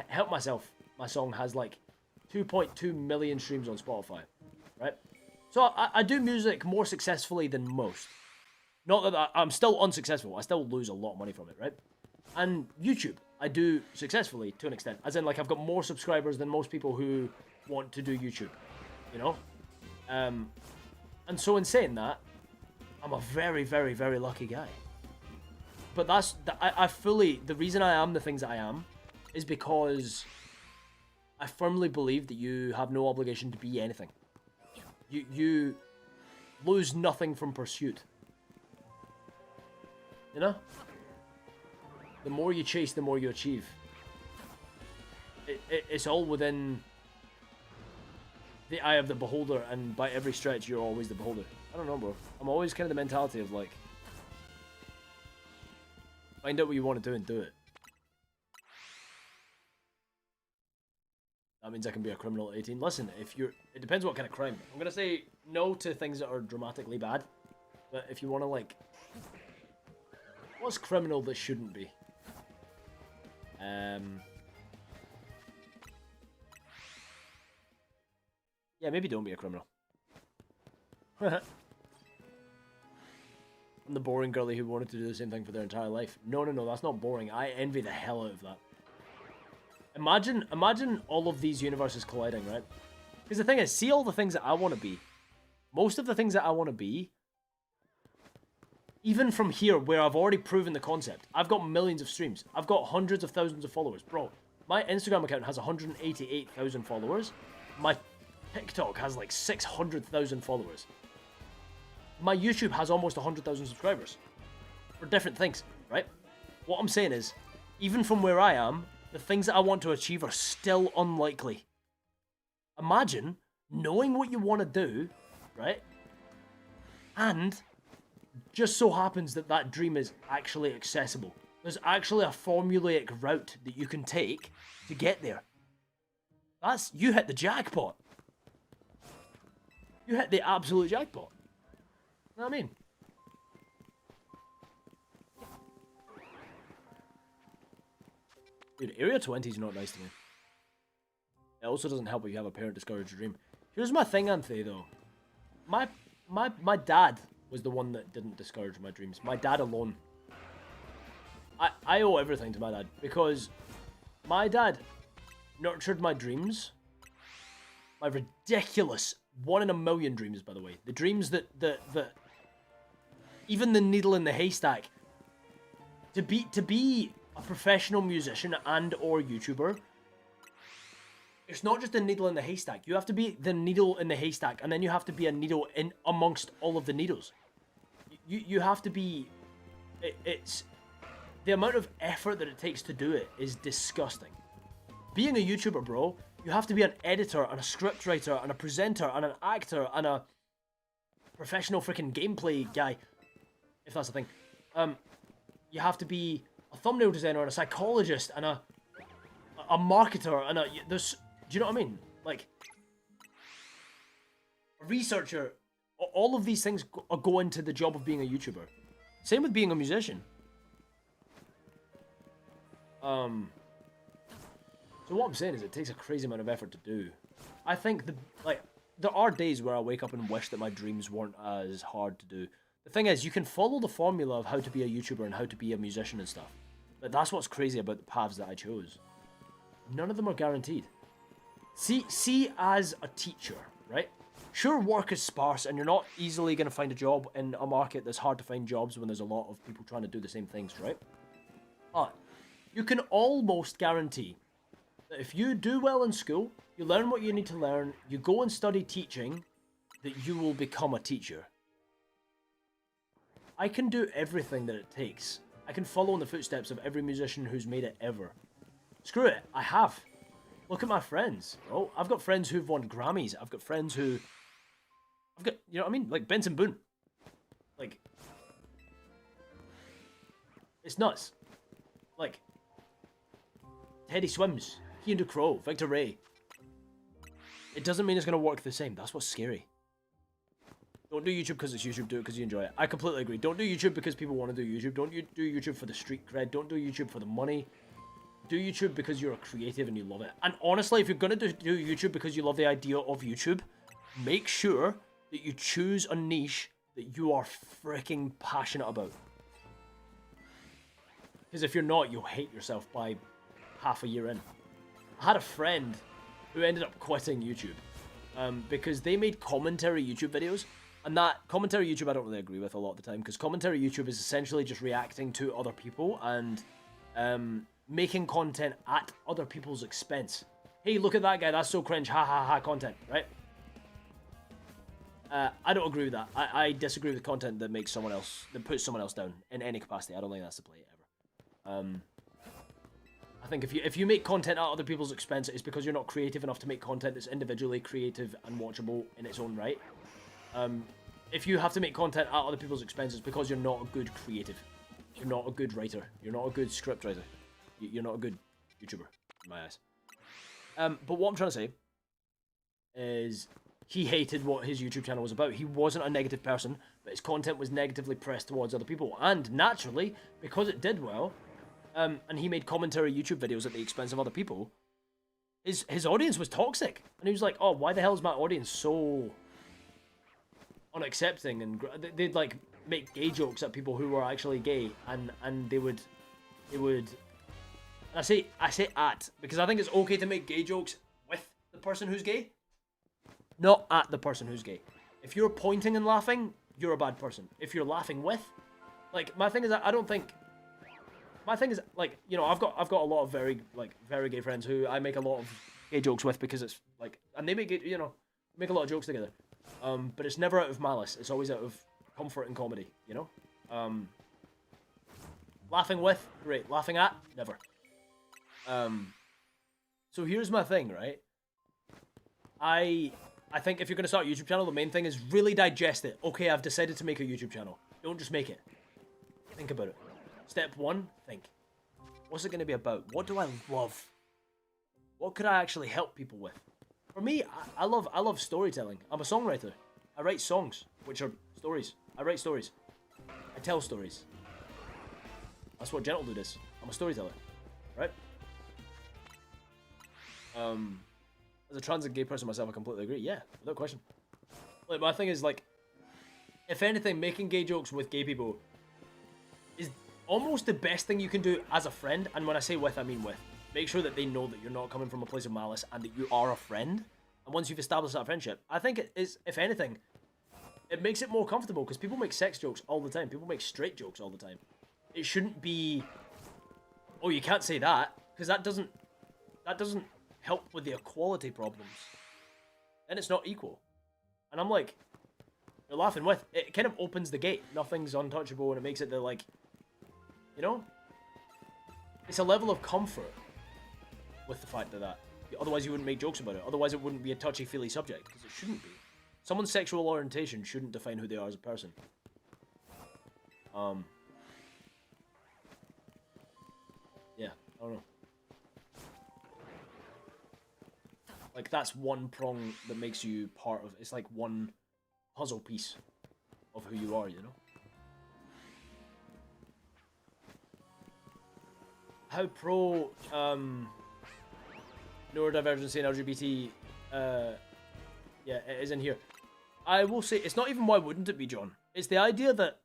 Help Myself, my song has like 2.2 million streams on Spotify, right? So I do music more successfully than most. Not that I'm still unsuccessful. I still lose a lot of money from it, right? And YouTube, I do successfully to an extent. As in, like, I've got more subscribers than most people who want to do YouTube, you know? And so in saying that, I'm a very, very, very lucky guy. But that's, I fully, the reason I am the things that I am is because I firmly believe that you have no obligation to be anything. You lose nothing from pursuit. You know? The more you chase, the more you achieve. It's all within the eye of the beholder, and by every stretch, you're always the beholder. I don't know, bro. I'm always kind of the mentality of, like, find out what you want to do and do it. That means I can be a criminal at 18. Listen, if you're... It depends what kind of crime. I'm going to say no to things that are dramatically bad. But if you want to, like... What's criminal that shouldn't be? Yeah, maybe don't be a criminal. I'm the boring girlie who wanted to do the same thing for their entire life. No, that's not boring. I envy the hell out of that. Imagine all of these universes colliding, right? Because the thing is, see all the things that I want to be. Most of the things that I want to be, even from here, where I've already proven the concept, I've got millions of streams. I've got hundreds of thousands of followers. Bro, my Instagram account has 188,000 followers. My TikTok has like 600,000 followers. My YouTube has almost 100,000 subscribers. For different things, right? What I'm saying is, even from where I am, the things that I want to achieve are still unlikely. Imagine knowing what you want to do, right? And just so happens that that dream is actually accessible. There's actually a formulaic route that you can take to get there. That's... You hit the jackpot. You hit the absolute jackpot. You know what I mean? Dude, Area 20 is not nice to me. It also doesn't help if you have a parent discourage your dream. Here's my thing, Anthony, though. My dad was the one that didn't discourage my dreams. My dad alone. I owe everything to my dad, because my dad nurtured my dreams. My ridiculous 1 in a million dreams, by the way. The dreams that even the needle in the haystack. To be a professional musician and or YouTuber, it's not just a needle in the haystack. You have to be the needle in the haystack, and then you have to be a needle in amongst all of the needles. You have to be... It's the amount of effort that it takes to do it is disgusting. Being a YouTuber, bro, you have to be an editor and a scriptwriter and a presenter and an actor and a professional freaking gameplay guy, if that's a thing. You have to be a thumbnail designer and a psychologist and a marketer and there's, do you know what I mean? Like, a researcher. All of these things go into the job of being a YouTuber. Same with being a musician. So what I'm saying is it takes a crazy amount of effort to do. I think there are days where I wake up and wish that my dreams weren't as hard to do. The thing is, you can follow the formula of how to be a YouTuber and how to be a musician and stuff. But that's what's crazy about the paths that I chose. None of them are guaranteed. See as a teacher, right? Sure, work is sparse and you're not easily going to find a job in a market that's hard to find jobs when there's a lot of people trying to do the same things, right? But you can almost guarantee that if you do well in school, you learn what you need to learn, you go and study teaching, that you will become a teacher. I can do everything that it takes. I can follow in the footsteps of every musician who's made it ever. Screw it, I have. Look at my friends. Oh, I've got friends who've won Grammys. I've got friends who... you know what I mean? Like Benson Boone. Like, it's nuts. Like, Teddy Swims, Ian DeCrow, Victor Ray. It doesn't mean it's going to work the same. That's what's scary. Don't do YouTube because it's YouTube. Do it because you enjoy it. I completely agree. Don't do YouTube because people want to do YouTube. Don't do YouTube for the street cred. Don't do YouTube for the money. Do YouTube because you're a creative and you love it. And honestly, if you're going to do YouTube because you love the idea of YouTube, make sure that you choose a niche that you are freaking passionate about. Because if you're not, you'll hate yourself by half a year in. I had a friend who ended up quitting YouTube because they made commentary YouTube videos. And that commentary YouTube I don't really agree with a lot of the time, because commentary YouTube is essentially just reacting to other people and making content at other people's expense. Hey, look at that guy, that's so cringe, ha ha ha content, right? I don't agree with that. I disagree with content that makes someone else, that puts someone else down in any capacity. I don't think that's the play ever. I think if you make content at other people's expense, it's because you're not creative enough to make content that's individually creative and watchable in its own right. If you have to make content at other people's expense, it's because you're not a good creative. You're not a good writer. You're not a good script writer. You're not a good YouTuber, in my eyes. But what I'm trying to say is he hated what his YouTube channel was about. He wasn't a negative person, but his content was negatively pressed towards other people. And naturally, because it did well, and he made commentary YouTube videos at the expense of other people, his audience was toxic. And he was like, oh, why the hell is my audience so unaccepting? And they'd like make gay jokes at people who were actually gay, and they would I say at, because I think it's okay to make gay jokes with the person who's gay, not at the person who's gay. If you're pointing and laughing, you're a bad person. If you're laughing with, like, my thing is, like, you know, I've got a lot of very gay friends who I make a lot of gay jokes with, because it's like, and they make it, you know, make a lot of jokes together. But it's never out of malice. It's always out of comfort and comedy, you know? Laughing with, great. Laughing at, never. So here's my thing, right? I think if you're going to start a YouTube channel, the main thing is really digest it. Okay, I've decided to make a YouTube channel. Don't just make it. Think about it. Step one, think. What's it going to be about? What do I love? What could I actually help people with? For me, I love storytelling. I'm a songwriter. I write songs, which are stories. I write stories. I tell stories. That's what Gentle Dude is. I'm a storyteller, right? As a trans and gay person myself, I completely agree. Yeah, without question. Like, my thing is, like, if anything, making gay jokes with gay people is almost the best thing you can do as a friend. And when I say with, I mean with. Make sure that they know that you're not coming from a place of malice and that you are a friend. And once you've established that friendship, I think it is, if anything, it makes it more comfortable, because people make sex jokes all the time. People make straight jokes all the time. It shouldn't be, oh, you can't say that, because that doesn't help with the equality problems. Then it's not equal. And I'm like, you're laughing with, it kind of opens the gate. Nothing's untouchable, and it makes it the, like, you know? it's a level of comfort with the fact that otherwise you wouldn't make jokes about it. Otherwise it wouldn't be a touchy-feely subject, because it shouldn't be. Someone's sexual orientation shouldn't define who they are as a person. Yeah, I don't know. Like, that's one prong that makes you part of... It's like one puzzle piece of who you are, you know? How pro, neurodivergency and LGBT, yeah, it is in here. I will say, it's not even why wouldn't it be, John. It's the idea that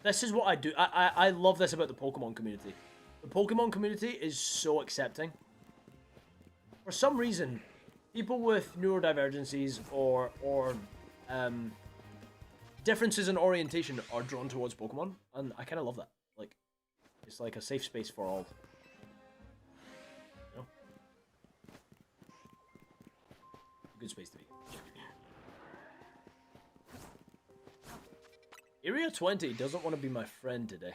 this is what I do. I love this about the Pokemon community. The Pokemon community is so accepting. For some reason, people with neurodivergencies or differences in orientation are drawn towards Pokemon, and I kind of love that. Like, it's like a safe space for all. You know? Good space to be. Area 20 doesn't want to be my friend today.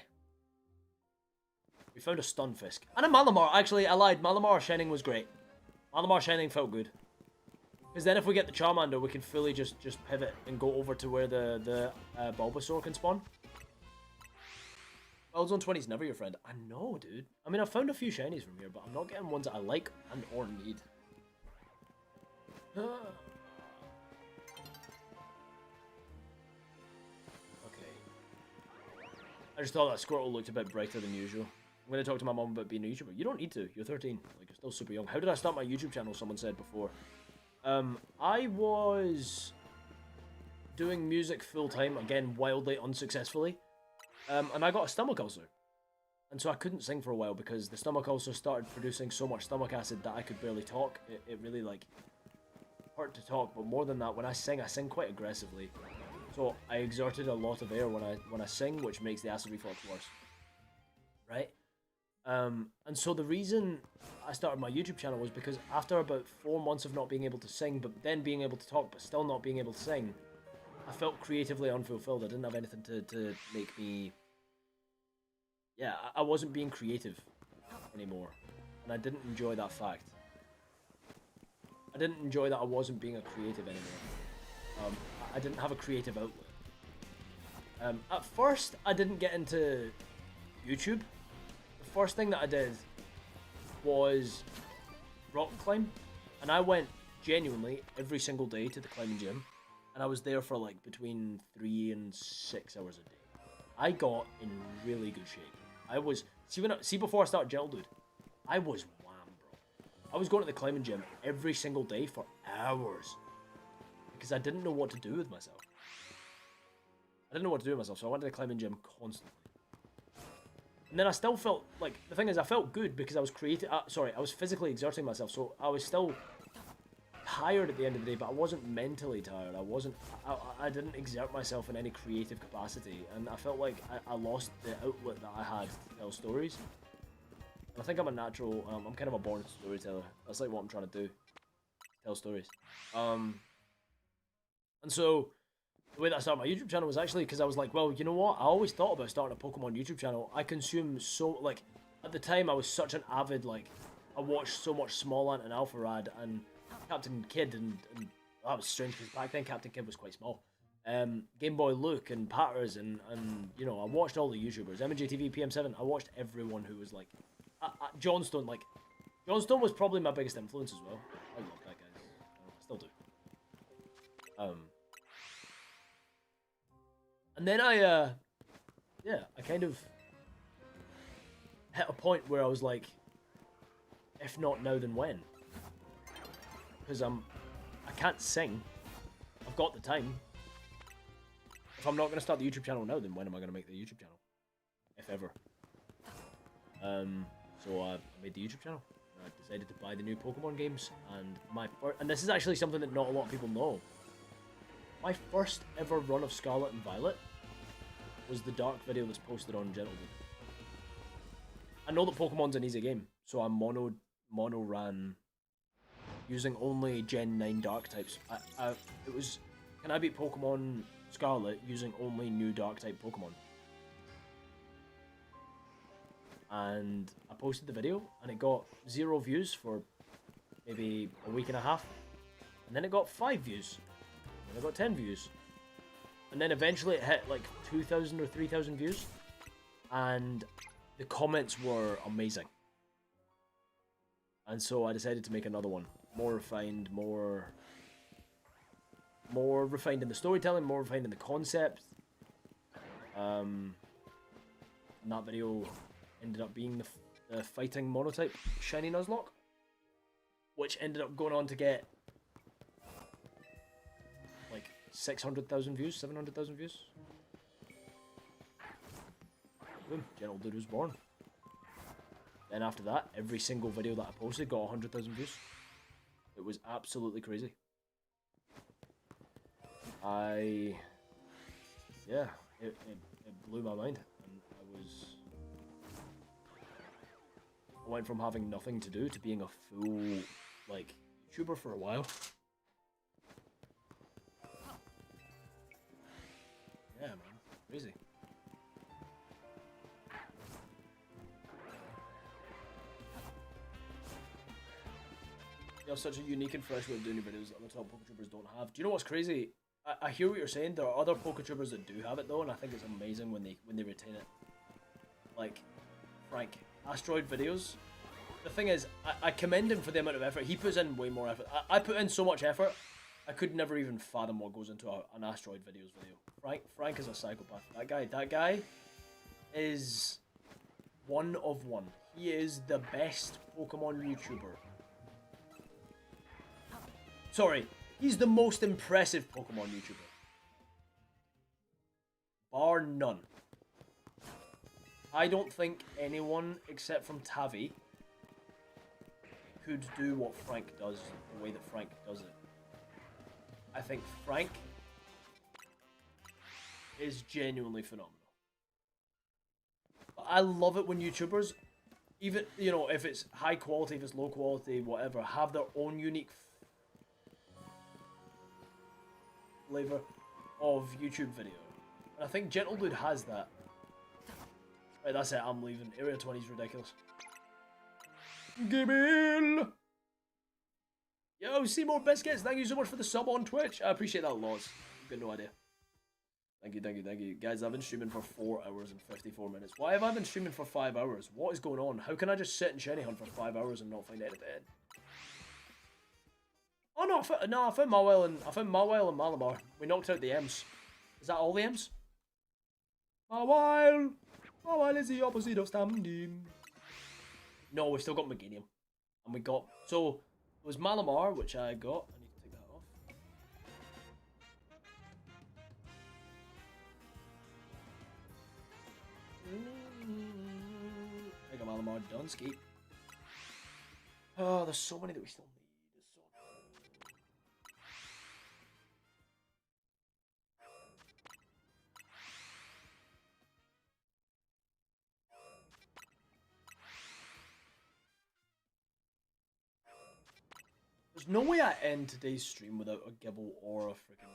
We found a Stunfisk. And a Malamar. Actually, I lied. Malamar Shining was great. Malamar Shining felt good. Because then if we get the Charmander, we can fully just pivot and go over to where the Bulbasaur can spawn. Wild Zone 20 is never your friend. I know, dude. I mean, I've found a few shinies from here, but I'm not getting ones that I like and or need. Okay. I just thought that Squirtle looked a bit brighter than usual. I'm going to talk to my mom about being a YouTuber. You don't need to. You're 13. Like, you're still super young. How did I start my YouTube channel? Someone said before. I was doing music full-time, again, wildly unsuccessfully. And I got a stomach ulcer. And so I couldn't sing for a while because the stomach ulcer started producing so much stomach acid that I could barely talk. It really, like, hurt to talk. But more than that, when I sing quite aggressively. So I exerted a lot of air when I sing, which makes the acid reflux worse. Right? And so the reason I started my YouTube channel was because after about 4 months of not being able to sing, but then being able to talk, but still not being able to sing, I felt creatively unfulfilled. I didn't have anything to make me... Yeah, I wasn't being creative anymore. And I didn't enjoy that fact. I didn't enjoy that I wasn't being a creative anymore. I didn't have a creative outlet. At first, I didn't get into YouTube. The first thing that I did was rock climb. And I went genuinely every single day to the climbing gym. And I was there for like between 3 and 6 hours a day. I got in really good shape. I was... See before I started Gentle Dude, I was wham, bro. I was going to the climbing gym every single day for hours. Because I didn't know what to do with myself. So I went to the climbing gym constantly. And then I still felt, like, the thing is, I felt good because I was I was physically exerting myself, so I was still tired at the end of the day, but I wasn't mentally tired. I didn't exert myself in any creative capacity, and I felt like I lost the outlet that I had to tell stories. And I think I'm a natural, I'm kind of a born storyteller. That's like what I'm trying to do. Tell stories. And so, the way that I started my YouTube channel was actually because I was like, well, you know what? I always thought about starting a Pokemon YouTube channel. I consume so, like, at the time I was such an avid, like, I watched so much Smallant and Alpharad and Captain Kidd and that was strange because back then Captain Kidd was quite small. Game Boy Luke and Patters and you know, I watched all the YouTubers. MNJTV, PM7, I watched everyone who was like, Johnstone, like, Johnstone was probably my biggest influence as well. I love that guy. I still do. And then I kind of hit a point where I was like, if not now, then when? Because I can't sing. I've got the time. If I'm not going to start the YouTube channel now, then when am I going to make the YouTube channel? If ever. So I made the YouTube channel. I decided to buy the new Pokemon games, and this is actually something that not a lot of people know. My first ever run of Scarlet and Violet was the Dark video that's posted on Gentle Dude. I know that Pokemon's an easy game, so I mono ran using only Gen 9 Dark types. It was, can I beat Pokemon Scarlet using only new Dark type Pokemon? and I posted the video, and it got 0 views for maybe a week and a half, and then it got 5 views, and it got 10 views, and then eventually it hit like 2,000 or 3,000 views, and the comments were amazing. And so I decided to make another one, more refined, more refined in the storytelling, more refined in the concept. And that video ended up being the fighting monotype Shiny Nuzlocke, which ended up going on to get like 600,000 views, 700,000 views. Boom, Gentle Dude was born. Then after that, every single video that I posted got 100,000 views. It was absolutely crazy. Yeah, it blew my mind, and I went from having nothing to do to being a full, like, YouTuber for a while. Yeah, man, crazy. You have such a unique and fresh way of doing your videos that other top PokeTubers don't have. Do you know what's crazy? I hear what you're saying. There are other PokeTubers that do have it though, and I think it's amazing when they retain it. Like Frank, Asteroid videos. The thing is, I commend him for the amount of effort. He puts in way more effort. I put in so much effort, I could never even fathom what goes into an Asteroid videos video. Frank is a psychopath. That guy is one of one. He is the best Pokemon YouTuber. Sorry, he's the most impressive Pokemon YouTuber. Bar none. I don't think anyone except from Tavi could do what Frank does the way that Frank does it. I think Frank is genuinely phenomenal. I love it when YouTubers, even, you know, if it's high quality, if it's low quality, whatever, have their own unique flavor of YouTube video. And I think Gentle Dude has that. Right, that's it, I'm leaving. Area 20 is ridiculous. Gibble! Yo, Seymour Biscuits, thank you so much for the sub on Twitch. I appreciate that, Laws. You've got no idea. Thank you. Guys, I've been streaming for 4 hours and 54 minutes. Why have I been streaming for 5 hours? What is going on? How can I just sit and shiny hunt for 5 hours and not find anything? Oh no, I found Mawile and Malamar. We knocked out the M's. Is that all the M's? Mawile is the opposite of standing. No, we still got Meganium. And we got, so it was Malamar, which I got. I need to take that off. I got Malamar, Dunsky. Oh, there's so many that we still need. There's no way I end today's stream without a Gibble or a freaking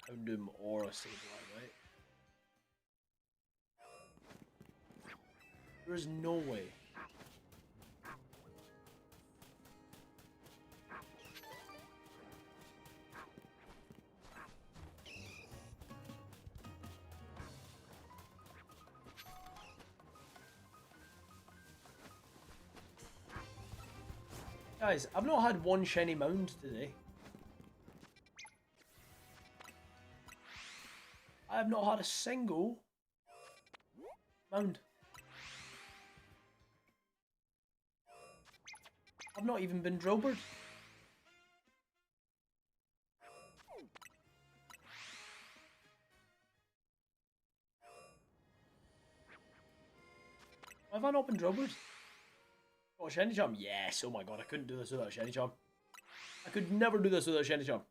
Houndoom or a Sableye, right? There's no way. Guys, I've not had one shiny mound today. I have not had a single mound. I've not even been Drillbird. Have I not been Drillbird? Oh, Shiny Charm? Yes! Oh my god, I couldn't do this without a Shiny Charm. I could never do this without a Shiny Charm.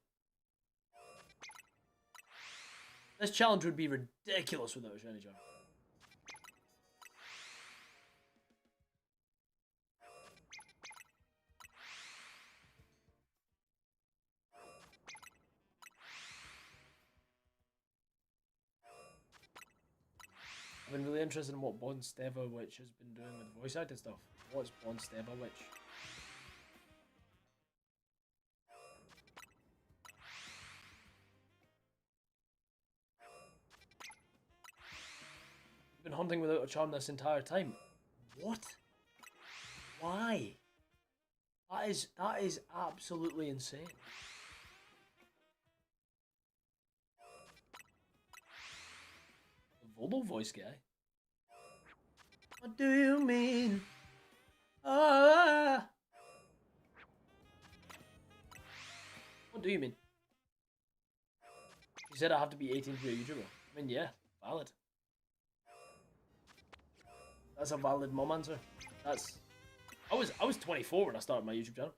This challenge would be ridiculous without a Shiny Charm. I've been really interested in what Bonstevich has been doing with voice acting stuff. What's Bonstevich? Been hunting without a charm this entire time. What? Why? That is absolutely insane. The Volo voice guy. What do you mean? Ah. What do you mean? She said I have to be 18 to be a YouTuber. I mean, yeah, valid. That's a valid mom answer. That's. I was 24 when I started my YouTube channel.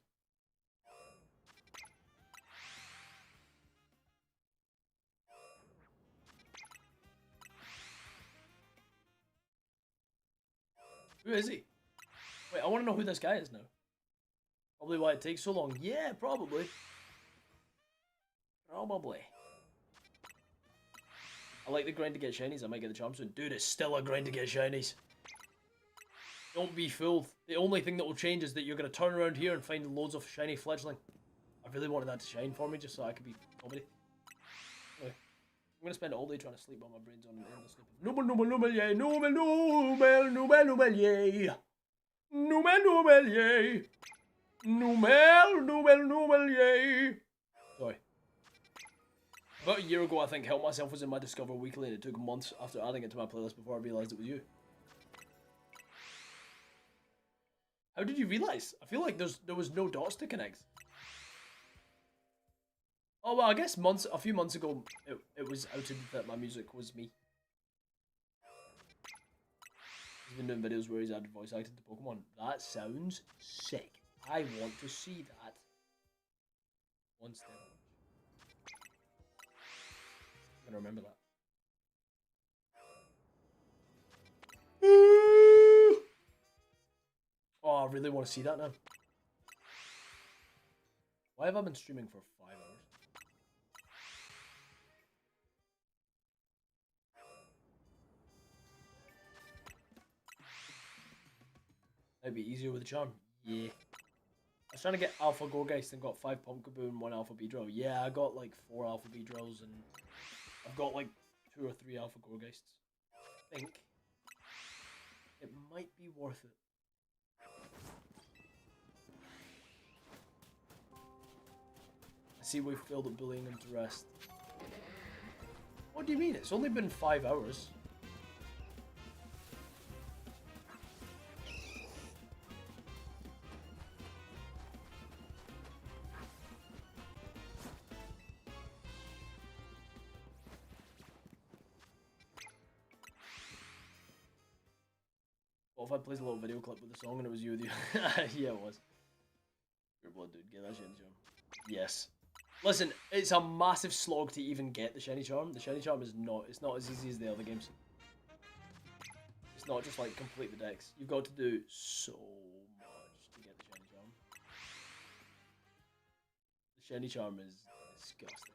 Who is he? Wait, I want to know who this guy is now. Probably why it takes so long. Yeah, probably. Probably. I like the grind to get shinies. I might get the charm soon. Dude, it's still a grind to get shinies. Don't be fooled. The only thing that will change is that you're going to turn around here and find loads of shiny fledgling. I really wanted that to shine for me just so I could be nobody. Anyway, I'm going to spend all day trying to sleep while my brain's on an endless loop. Nubel, nubel, nubel, yay. Nubel, nubel, nubel, nubel, yay. Nubel, nubel, yay. Nubel, nubel, nubel, yay. Sorry. About a year ago, I think Help Myself was in my Discover Weekly, and it took months after adding it to my playlist before I realised it was you. How did you realise? I feel like there was no dots to connect. Oh well, I guess a few months ago, it was outed that my music was me. He's been doing videos where he's added voice acting to Pokemon. That sounds sick. I want to see that. One step. I'm gonna remember that. Oh, I really want to see that now. Why have I been streaming for 5 hours? That'd be easier with the charm. Yeah. I was trying to get Alpha Gorgeist and got 5 Pumpkaboo and 1 Alpha Beedrill. Yeah, I got like 4 Alpha Beedrills and I've got like 2 or 3 Alpha Gorgeists. I think it might be worth it. I see we've failed at bullying him to rest. What do you mean? It's only been 5 hours. What if I played a little video clip with the song and it was you with you? Yeah, it was. Your blood, dude. Get that shiny charm. Yes. Listen, it's a massive slog to even get the shiny charm. The shiny charm is not. It's not as easy as the other games. It's not just like complete the decks. You've got to do so much to get the shiny charm. The shiny charm is disgusting.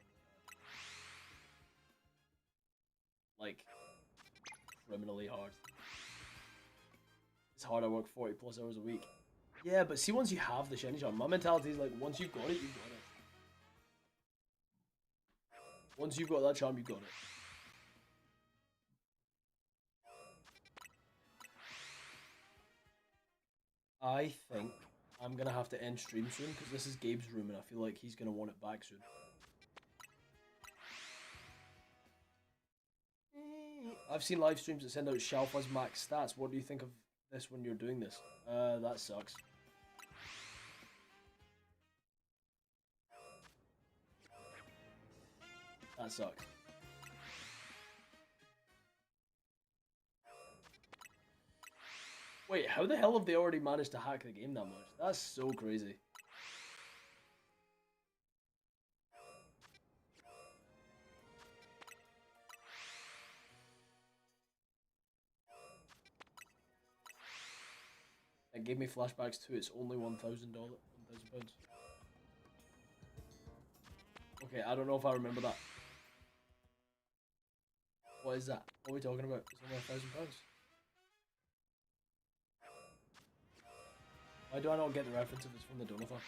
Like, criminally hard. It's hard. I work 40+ hours a week. Yeah, but see, once you have the shiny charm, my mentality is like, once you've got it, you've got it. Once you've got that charm, you've got it. I think I'm going to have to end stream soon, because this is Gabe's room, and I feel like he's going to want it back soon. I've seen live streams that send out Shalfa's max stats. What do you think of this when you're doing this? That sucks. That sucks. Wait, how the hell have they already managed to hack the game that much? That's so crazy. It gave me flashbacks too. It's only $1,000. £1,000. Okay, I don't know if I remember that. What is that? What are we talking about? It's only £1,000. Why do I not get the reference if it's from the Donathon?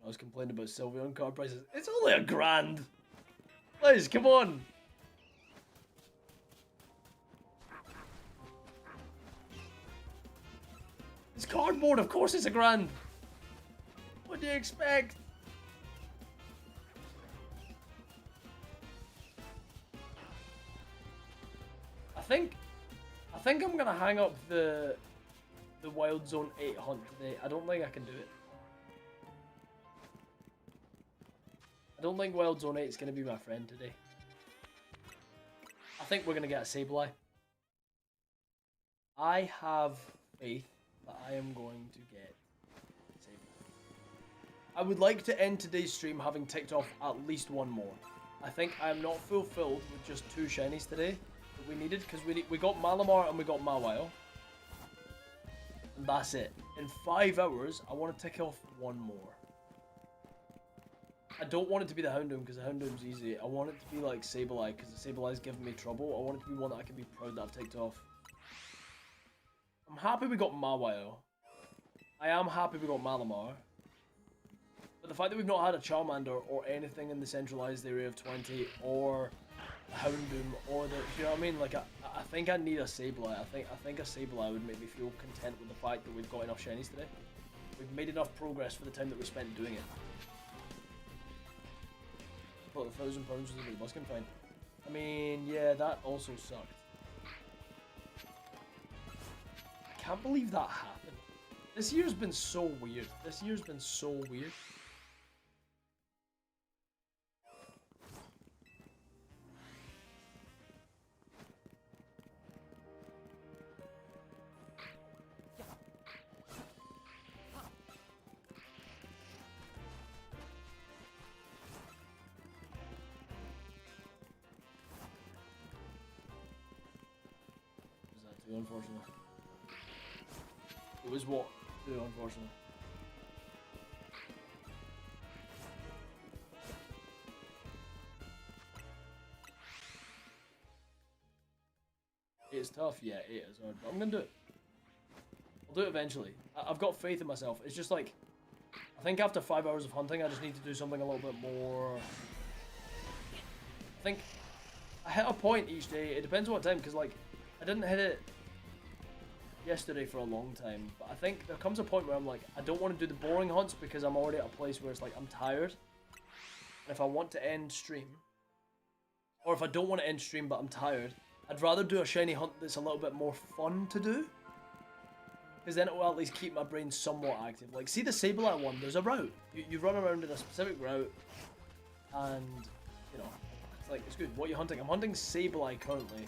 I was complaining about Sylveon card prices. It's only £1,000! Liz, come on! It's cardboard, of course it's £1,000! What do you expect? I think I'm gonna hang up the Wild Zone 8 hunt today. I don't think I can do it. I don't think Wild Zone 8 is going to be my friend today. I think we're going to get a Sableye. I have faith that I am going to get Sableye. I would like to end today's stream having ticked off at least one more. I think I am not fulfilled with just 2 shinies today that we needed, because we got Malamar and we got Mawile. And that's it. In 5 hours, I want to tick off one more. I don't want it to be the Houndoom, because the Houndoom's easy. I want it to be like Sableye, because the Sableye's giving me trouble. I want it to be one that I can be proud that I've ticked off. I'm happy we got Mawile. I am happy we got Malamar. But the fact that we've not had a Charmander or anything in the centralized area of 20 or a Houndoom or the, you know what I mean? Like I think I need a Sableye. I think a Sableye would make me feel content with the fact that we've got enough shinies today. We've made enough progress for the time that we spent doing it. But £1,000 was a bit busking fine. I mean, yeah, that also sucked. I can't believe that happened. This year's been so weird. This year's been so weird. Unfortunately. It was what? Too unfortunate. It's tough, yeah, it is hard, but I'm gonna do it. I'll do it eventually. I've got faith in myself. It's just like, I think after 5 hours of hunting, I just need to do something a little bit more. I think I hit a point each day. It depends on what time, because like, I didn't hit it yesterday for a long time, but I think there comes a point where I'm like, I don't want to do the boring hunts because I'm already at a place where it's like I'm tired. And if I want to end stream, or if I don't want to end stream but I'm tired, I'd rather do a shiny hunt that's a little bit more fun to do, because then it will at least keep my brain somewhat active. Like, see the Sableye one, there's a route. You run around in a specific route, and you know, it's like, it's good. What are you hunting? I'm hunting Sableye currently.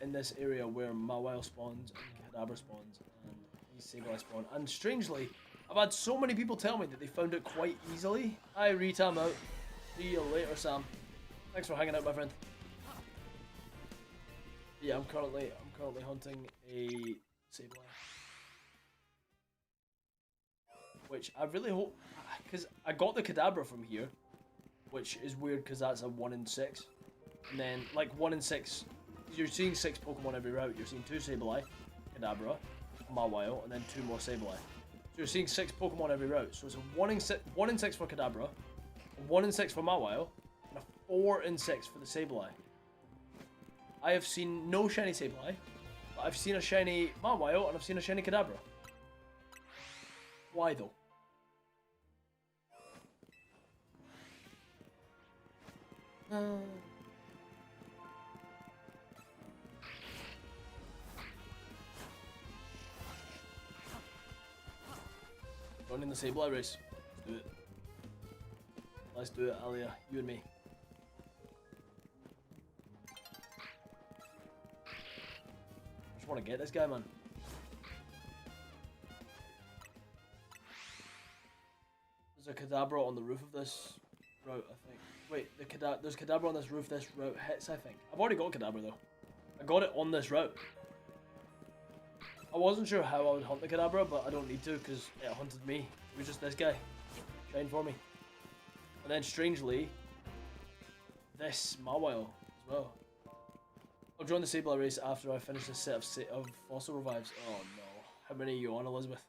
In this area where Mawile spawns and Kadabra spawns and these Sableye spawn. And strangely, I've had so many people tell me that they found it quite easily. Hi Rita, I'm out. See you later, Sam. Thanks for hanging out, my friend. Yeah, I'm currently hunting a Sableye, which I really hope, because I got the Kadabra from here, which is weird because that's a 1 in 6, and then like 1 in 6. You're seeing 6 Pokemon every route. You're seeing 2 Sableye, Kadabra, Mawile, and then 2 more Sableye. So you're seeing 6 Pokemon every route. So it's a 1 in 6 for Kadabra, a 1 in 6 for Mawile, and a 4 in 6 for the Sableye. I have seen no shiny Sableye, but I've seen a shiny Mawile and I've seen a shiny Kadabra. Why though? Running the Sableye race. Let's do it. Let's do it, Alia. You and me. I just want to get this guy, man. There's a Kadabra on the roof of this route, I think. Wait, there's Kadabra on this roof. This route hits, I think. I've already got Kadabra though. I got it on this route. I wasn't sure how I would hunt the Kadabra, but I don't need to because it hunted me. It was just this guy. Shine for me. And then strangely, this Mawile as well. I'll join the Sableye race after I finish this set of fossil revives. Oh no. How many are you on, Elizabeth?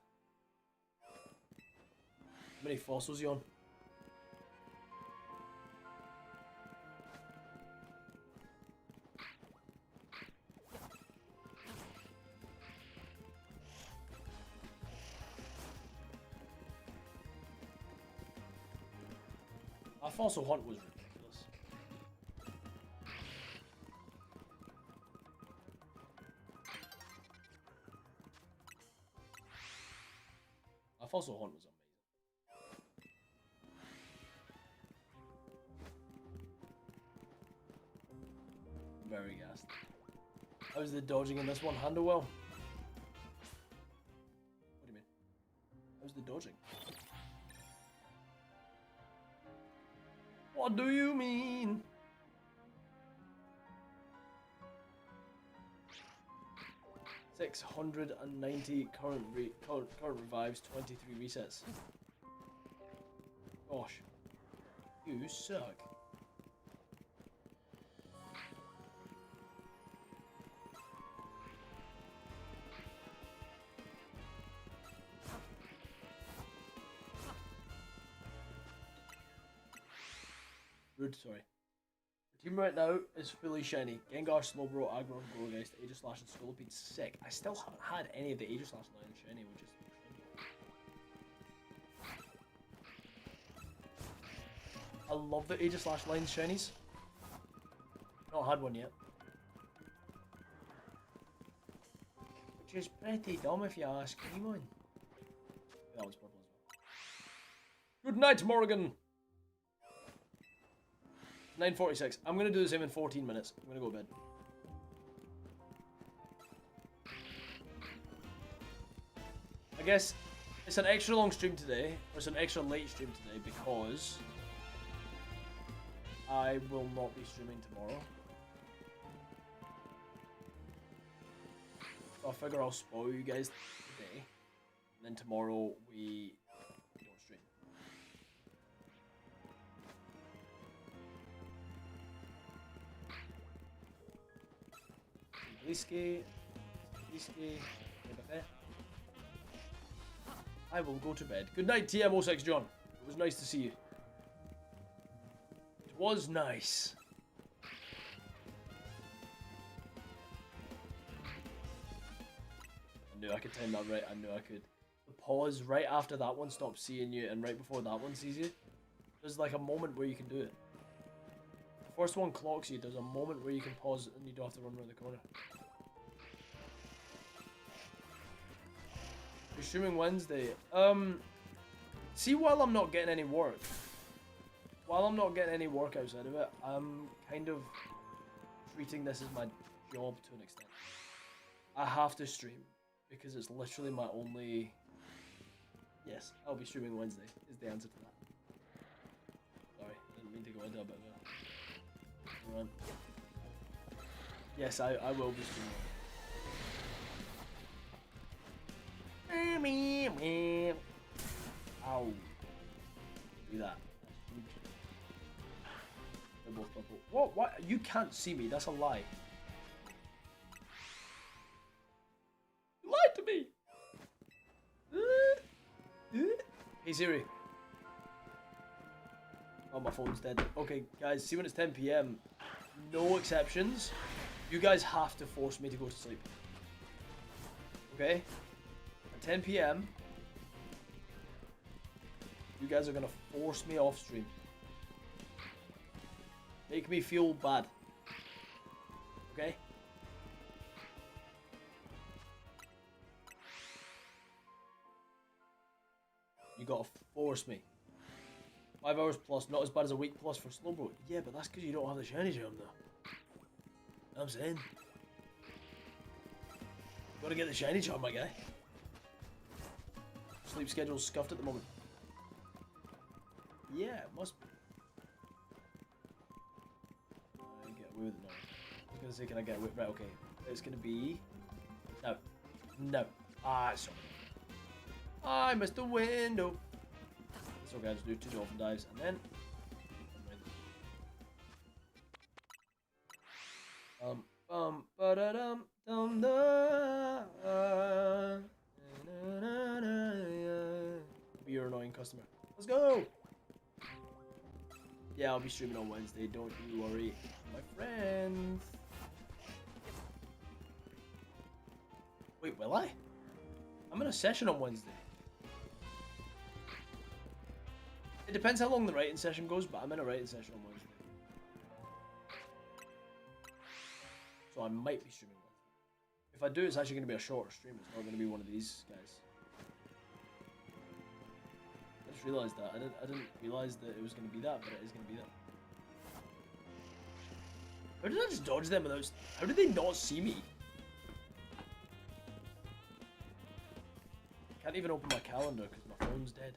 How many fossils are you on? Our fossil hunt was ridiculous. Our fossil hunt was amazing. Very gassed. How's the dodging in this one? Handle well? What do you mean? How's the dodging? What do you mean? $690 current revives, 23 resets. Gosh, you suck. Rude, sorry. The team right now is fully shiny. Gengar, Slowbro, Aggron, Gourgeist, Aegislash, and Scolipede. Sick. I still haven't had any of the Aegislash line shiny, which is I love the Aegislash line shinies. Not had one yet. Which is pretty dumb if you ask anyone. That was purple as well. Good night, Morgan! 9:46. I'm gonna do the same in 14 minutes. I'm gonna go to bed. I guess it's an extra long stream today, or it's an extra late stream today because I will not be streaming tomorrow. So I figure I'll spoil you guys today, and then tomorrow we don't stream. Bliske, I will go to bed. Good night, TM06 John. It was nice to see you. It was nice. I knew I could time that right. I knew I could. The pause right after that one stops seeing you, and right before that one sees you. There's like a moment where you can do it. The first one clocks you. There's a moment where you can pause and you don't have to run around the corner. You're streaming Wednesday. See, while I'm not getting any work, while I'm not getting any work outside of it, I'm kind of treating this as my job to an extent. I have to stream because it's literally my only. Yes, I'll be streaming Wednesday. Is the answer to that. Sorry, I didn't mean to go into a bit of a rant. Yes, I will be streaming. Ow. Do that. They're both purple. What? What? You can't see me. That's a lie. You lied to me. Hey Siri. Oh, my phone's dead. Okay, guys. See when it's 10 PM. No exceptions. You guys have to force me to go to sleep. Okay? 10 PM, you guys are gonna force me off stream. Make me feel bad. Okay? You gotta force me. 5 hours plus, not as bad as a week plus for Slowbro. Yeah, but that's because you don't have the shiny gem though. You know what I'm saying? Gotta get the shiny charm, my guy. Sleep schedule's scuffed at the moment. Yeah, it must be. away with it now. I was gonna say, can I get away? Right, okay. It's gonna be no, no. Ah, sorry. I missed the window. That's okay. I just do 2 dolphin dives and then. Ba-da-dum, dum, da, be your annoying customer. Let's go! Yeah, I'll be streaming on Wednesday, don't you worry, my friends. Wait, will I? I'm in a session on Wednesday. It depends how long the writing session goes, but I'm in a writing session on Wednesday. So I might be streaming Wednesday. If I do, it's actually going to be a shorter stream. It's not going to be one of these guys. I just realised that. I didn't realise that it was going to be that, but it is going to be that. How did I just dodge them without... How did they not see me? Can't even open my calendar because my phone's dead.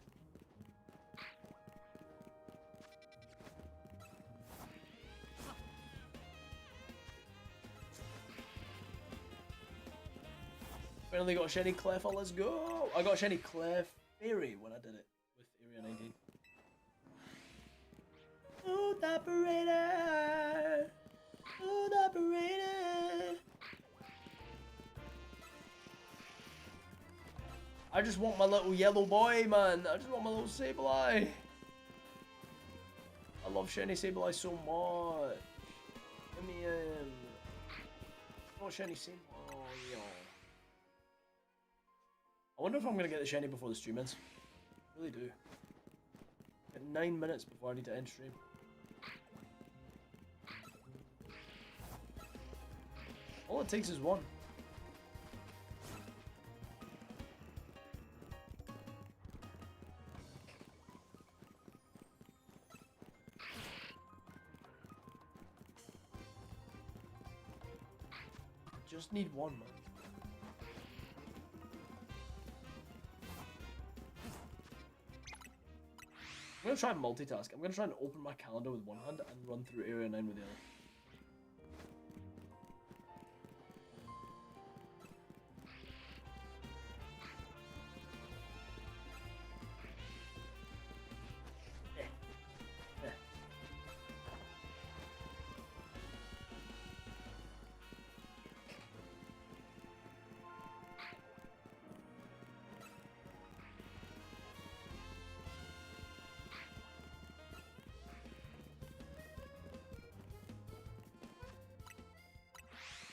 Finally got a shiny Clef, let's go! I got a shiny Clef Fairy when I did it with Area 19. Smooth operator! Smooth operator! I just want my little yellow boy, man! I just want my little Sableye! I love shiny Sableye so much! Give me not shiny Sableye. I wonder if I'm going to get the shiny before the stream ends. I really do. Got 9 minutes before I need to end stream. All it takes is one. Just need one, man. I'm gonna try and multitask. I'm gonna try and open my calendar with one hand and run through Area 9 with the other.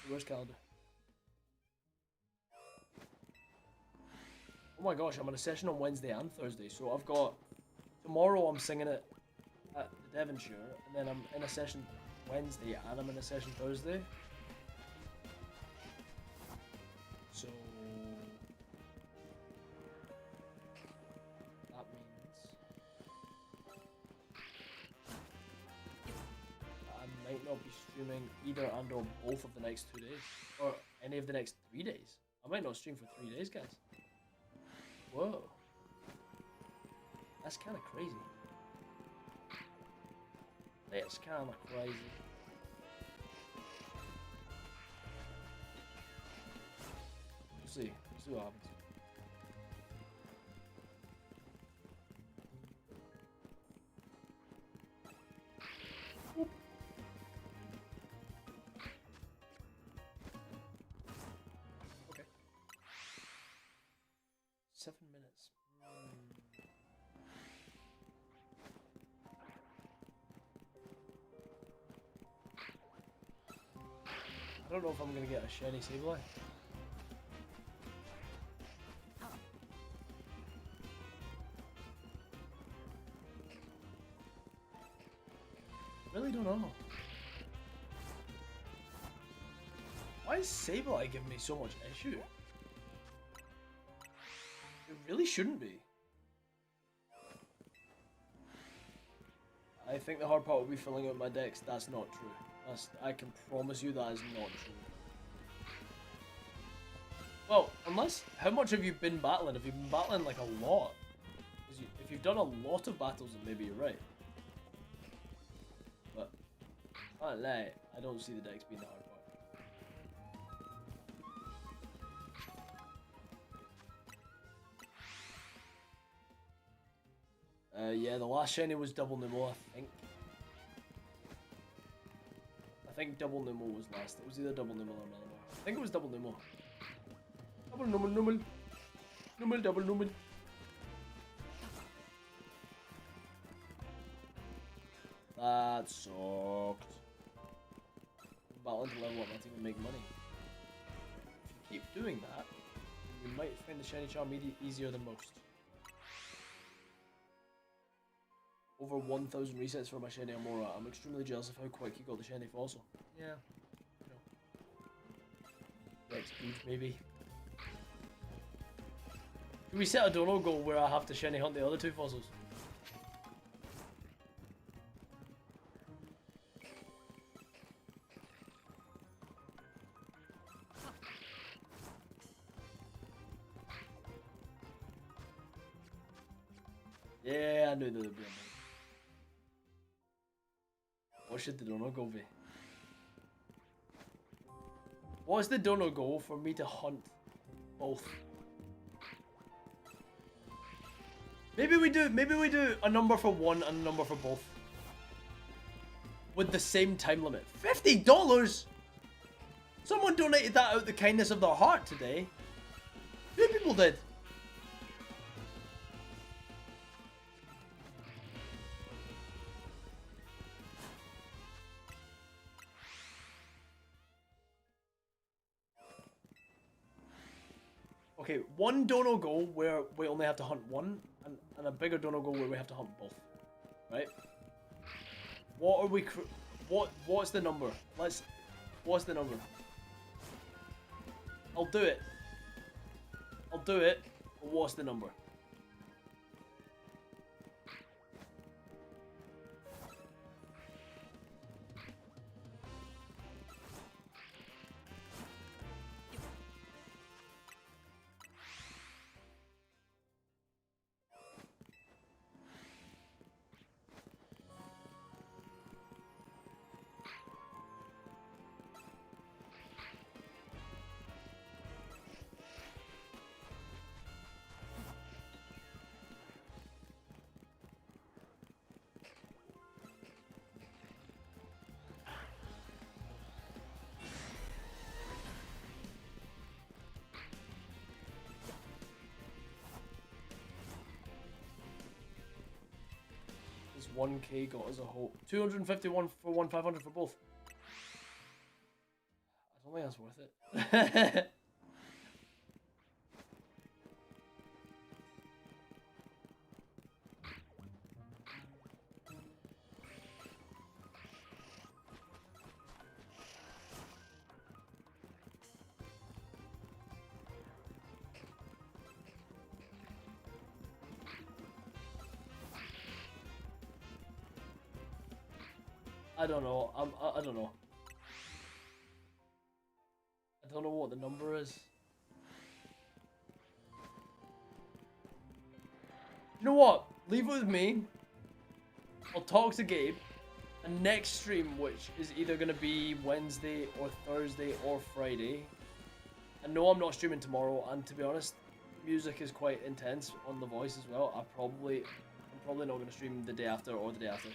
Where's calendar? Oh my gosh, I'm in a session on Wednesday and Thursday, so I've got... Tomorrow I'm singing it at the Devonshire, and then I'm in a session Wednesday and I'm in a session Thursday. So... that means... I might not be streaming either and or both of the next 2 days. Or any of the next 3 days. I might not stream for 3 days, guys. Whoa. That's kind of crazy. That's kind of crazy. We'll see. We'll see what happens. Okay. 7 minutes. I don't know if I'm gonna get a shiny Sableye. Really don't know. Why is Sableye giving me so much issue? It really shouldn't be. I think the hard part will be filling out my decks. That's not true. I can promise you that is not true. Well, unless... How much have you been battling? Have you been battling like a lot? If you've done a lot of battles, then maybe you're right. But Oh, no, I don't see the decks being the hard part. Yeah, the last shiny was Double Numel, I think. I think Double Numel was last. It was either Double Numel or Numel. I think it was Double Numel. Double Numel, Numel. Numel, Double Numel. That sucked. Battling to level up, not even make money. If you keep doing that, you might find the shiny charm easier than most. Over 1,000 resets for my shiny Amora. I'm extremely jealous of how quick you got the shiny fossil. Yeah. You know. Next good, maybe. Can we set a dono goal where I have to shiny hunt the other 2 fossils? Yeah, I knew there would be a move. What should the dono goal be? What's the dono goal for me to hunt both? Maybe we do a number for one and a number for both. With the same time limit. $50?! Someone donated that out the kindness of their heart today. 2 people did. Okay, one dono goal where we only have to hunt one, and a bigger dono goal where we have to hunt both. Right? What are we... What's the number? What's the number? I'll do it. I'll do it, but what's the number? Is 1k got as a whole? 251 for 1,500 for both. I don't think that's worth it. I don't know. I don't know. I don't know what the number is. You know what? Leave it with me. I'll talk to Gabe. And next stream, which is either going to be Wednesday or Thursday or Friday. I know I'm not streaming tomorrow, and to be honest, music is quite intense on The Voice as well. I'm probably not going to stream the day after or the day after.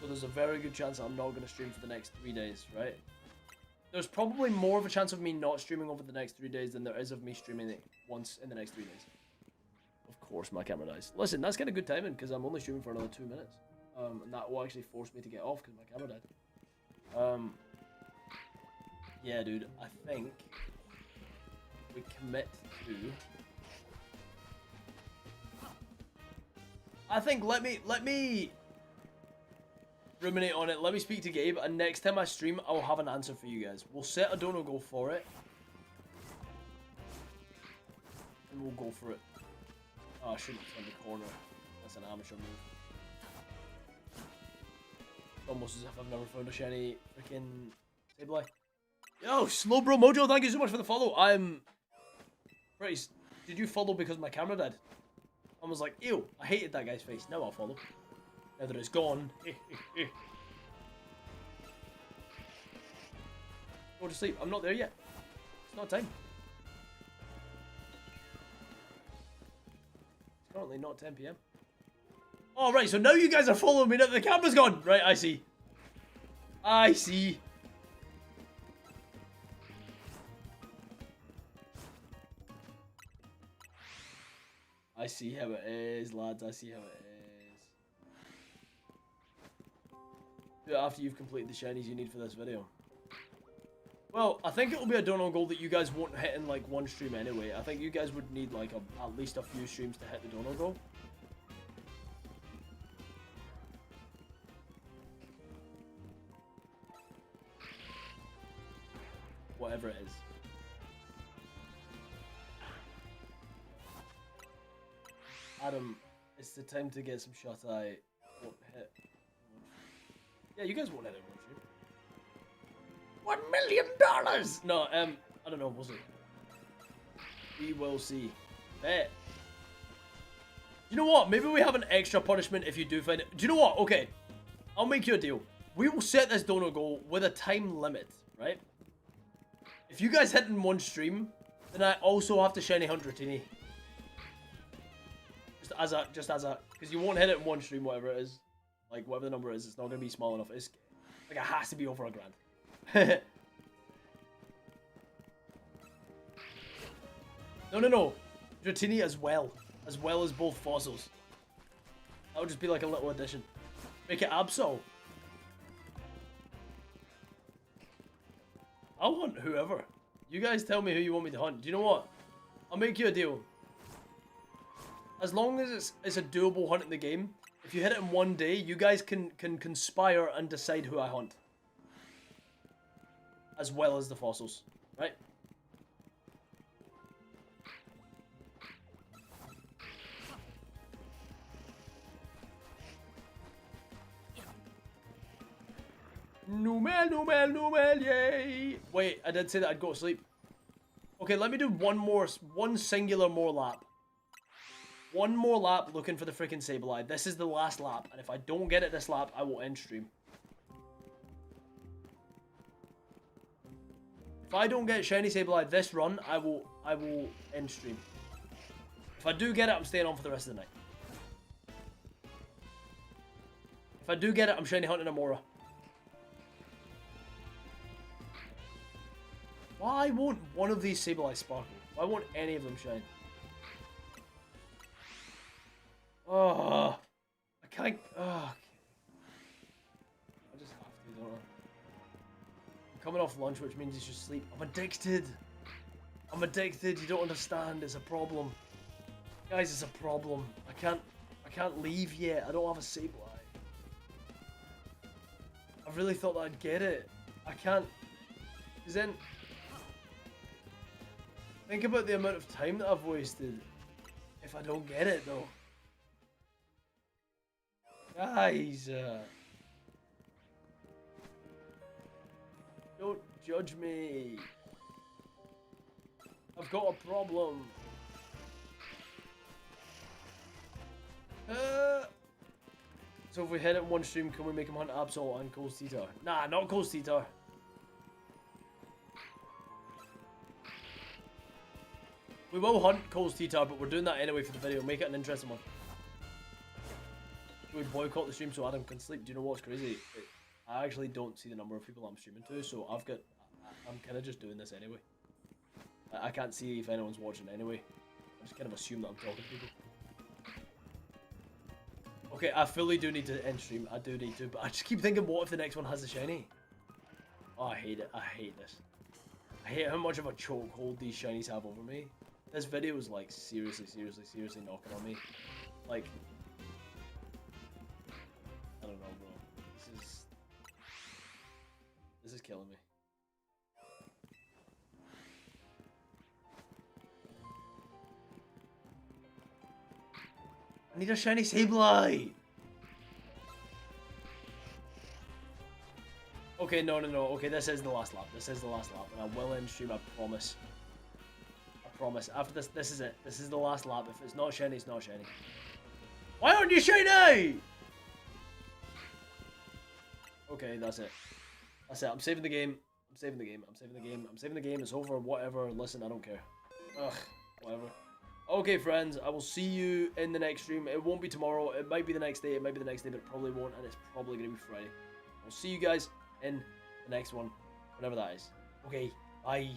So there's a very good chance I'm not going to stream for the next 3 days, right? There's probably more of a chance of me not streaming over the next 3 days than there is of me streaming it once in the next 3 days. Of course, my camera dies. Listen, that's kind of good timing because I'm only streaming for another 2 minutes. And that will actually force me to get off because my camera died. Yeah, dude, I think we commit to... I think let me ruminate on it. Let me speak to Gabe, and next time I stream, I'll have an answer for you guys. We'll set a dono goal for it, and we'll go for it. Oh, I shouldn't have turned the corner. That's an amateur move. Almost as if I've never found a shiny freaking Sableye. Yo, Slow Bro Mojo, thank you so much for the follow. I'm pretty... Did you follow because my camera died? I was like, ew, I hated that guy's face. Now I'll follow. Now that it's gone. Go to sleep. I'm not there yet. It's not time. It's currently not 10 p.m. Oh, right, so now you guys are following me now the camera's gone. Right, I see. I see. I see how it is, lads. I see how it is. Do it after you've completed the shinies you need for this video. Well, I think it'll be a dono goal that you guys won't hit in like one stream anyway. I think you guys would need like at least a few streams to hit the dono goal. Whatever it is. Adam, it's the time to get some shut eye. Won't hit. Yeah, you guys won't hit it in one stream. $1 million! No, I don't know, we'll see. We will see. Bet. You know what? Maybe we have an extra punishment if you do find it. Do you know what? Okay. I'll make you a deal. We will set this dono goal with a time limit, right? If you guys hit in one stream, then I also have to shiny hunt Dratini. Just as a, because you won't hit it in one stream, whatever it is. Like, whatever the number is, it's not going to be small enough. It's, like, it has to be over $1,000. No. Dratini as well as both fossils. That would just be like a little addition. Make it Absol. I'll hunt whoever. You guys tell me who you want me to hunt. Do you know what? I'll make you a deal. As long as it's a doable hunt in the game, if you hit it in one day, you guys can conspire and decide who I hunt. As well as the fossils, right? Numel, yay! Wait, I did say that I'd go to sleep. Okay, let me do one singular more lap. One more lap looking for the freaking Sableye. This is the last lap, and if I don't get it this lap, I will end stream. If I don't get shiny Sableye this run, I will end stream. If I do get it, I'm staying on for the rest of the night. If I do get it, I'm shiny hunting Amora. Why won't one of these Sableye sparkle? Why won't any of them shine? Oh, I can't. Oh, I just have to, don't I? I'm coming off lunch, which means you should sleep. I'm addicted. I'm addicted. You don't understand. It's a problem, guys. It's a problem. I can't leave yet. I don't have a Sableye. I really thought that I'd get it. I can't. Cause then. Think about the amount of time that I've wasted if I don't get it, though. Guys, don't judge me. I've got a problem. So if we hit it in one stream, can we make him hunt Absol and Cold Teetar? Nah, not Cold Teetar. We will hunt Cole's Teetar, but we're doing that anyway for the video. Make it an interesting one. We boycott the stream so Adam can sleep. Do you know what's crazy? I actually don't see the number of people I'm streaming to, so I'm kind of just doing this anyway. I can't see if anyone's watching anyway. I just kind of assume that I'm talking to people. Okay, I fully do need to end stream. I do need to, but I just keep thinking, what if the next one has a shiny? Oh, I hate it. I hate this. I hate how much of a chokehold these shinies have over me. This video is like seriously knocking on me. Like, I don't know, bro. This is killing me. I need a shiny Sableye! Okay, no. Okay, this is the last lap. This is the last lap. And I will end stream, I promise. I promise. After this, this is it. This is the last lap. If it's not shiny, it's not shiny. Why aren't you shiny? Okay, that's it. That's it. I'm saving the game. I'm saving the game. I'm saving the game. I'm saving the game. It's over. Whatever. Listen, I don't care. Ugh. Whatever. Okay, friends. I will see you in the next stream. It won't be tomorrow. It might be the next day. It might be the next day, but it probably won't. And it's probably going to be Friday. I'll see you guys in the next one. Whenever that is. Okay. Bye.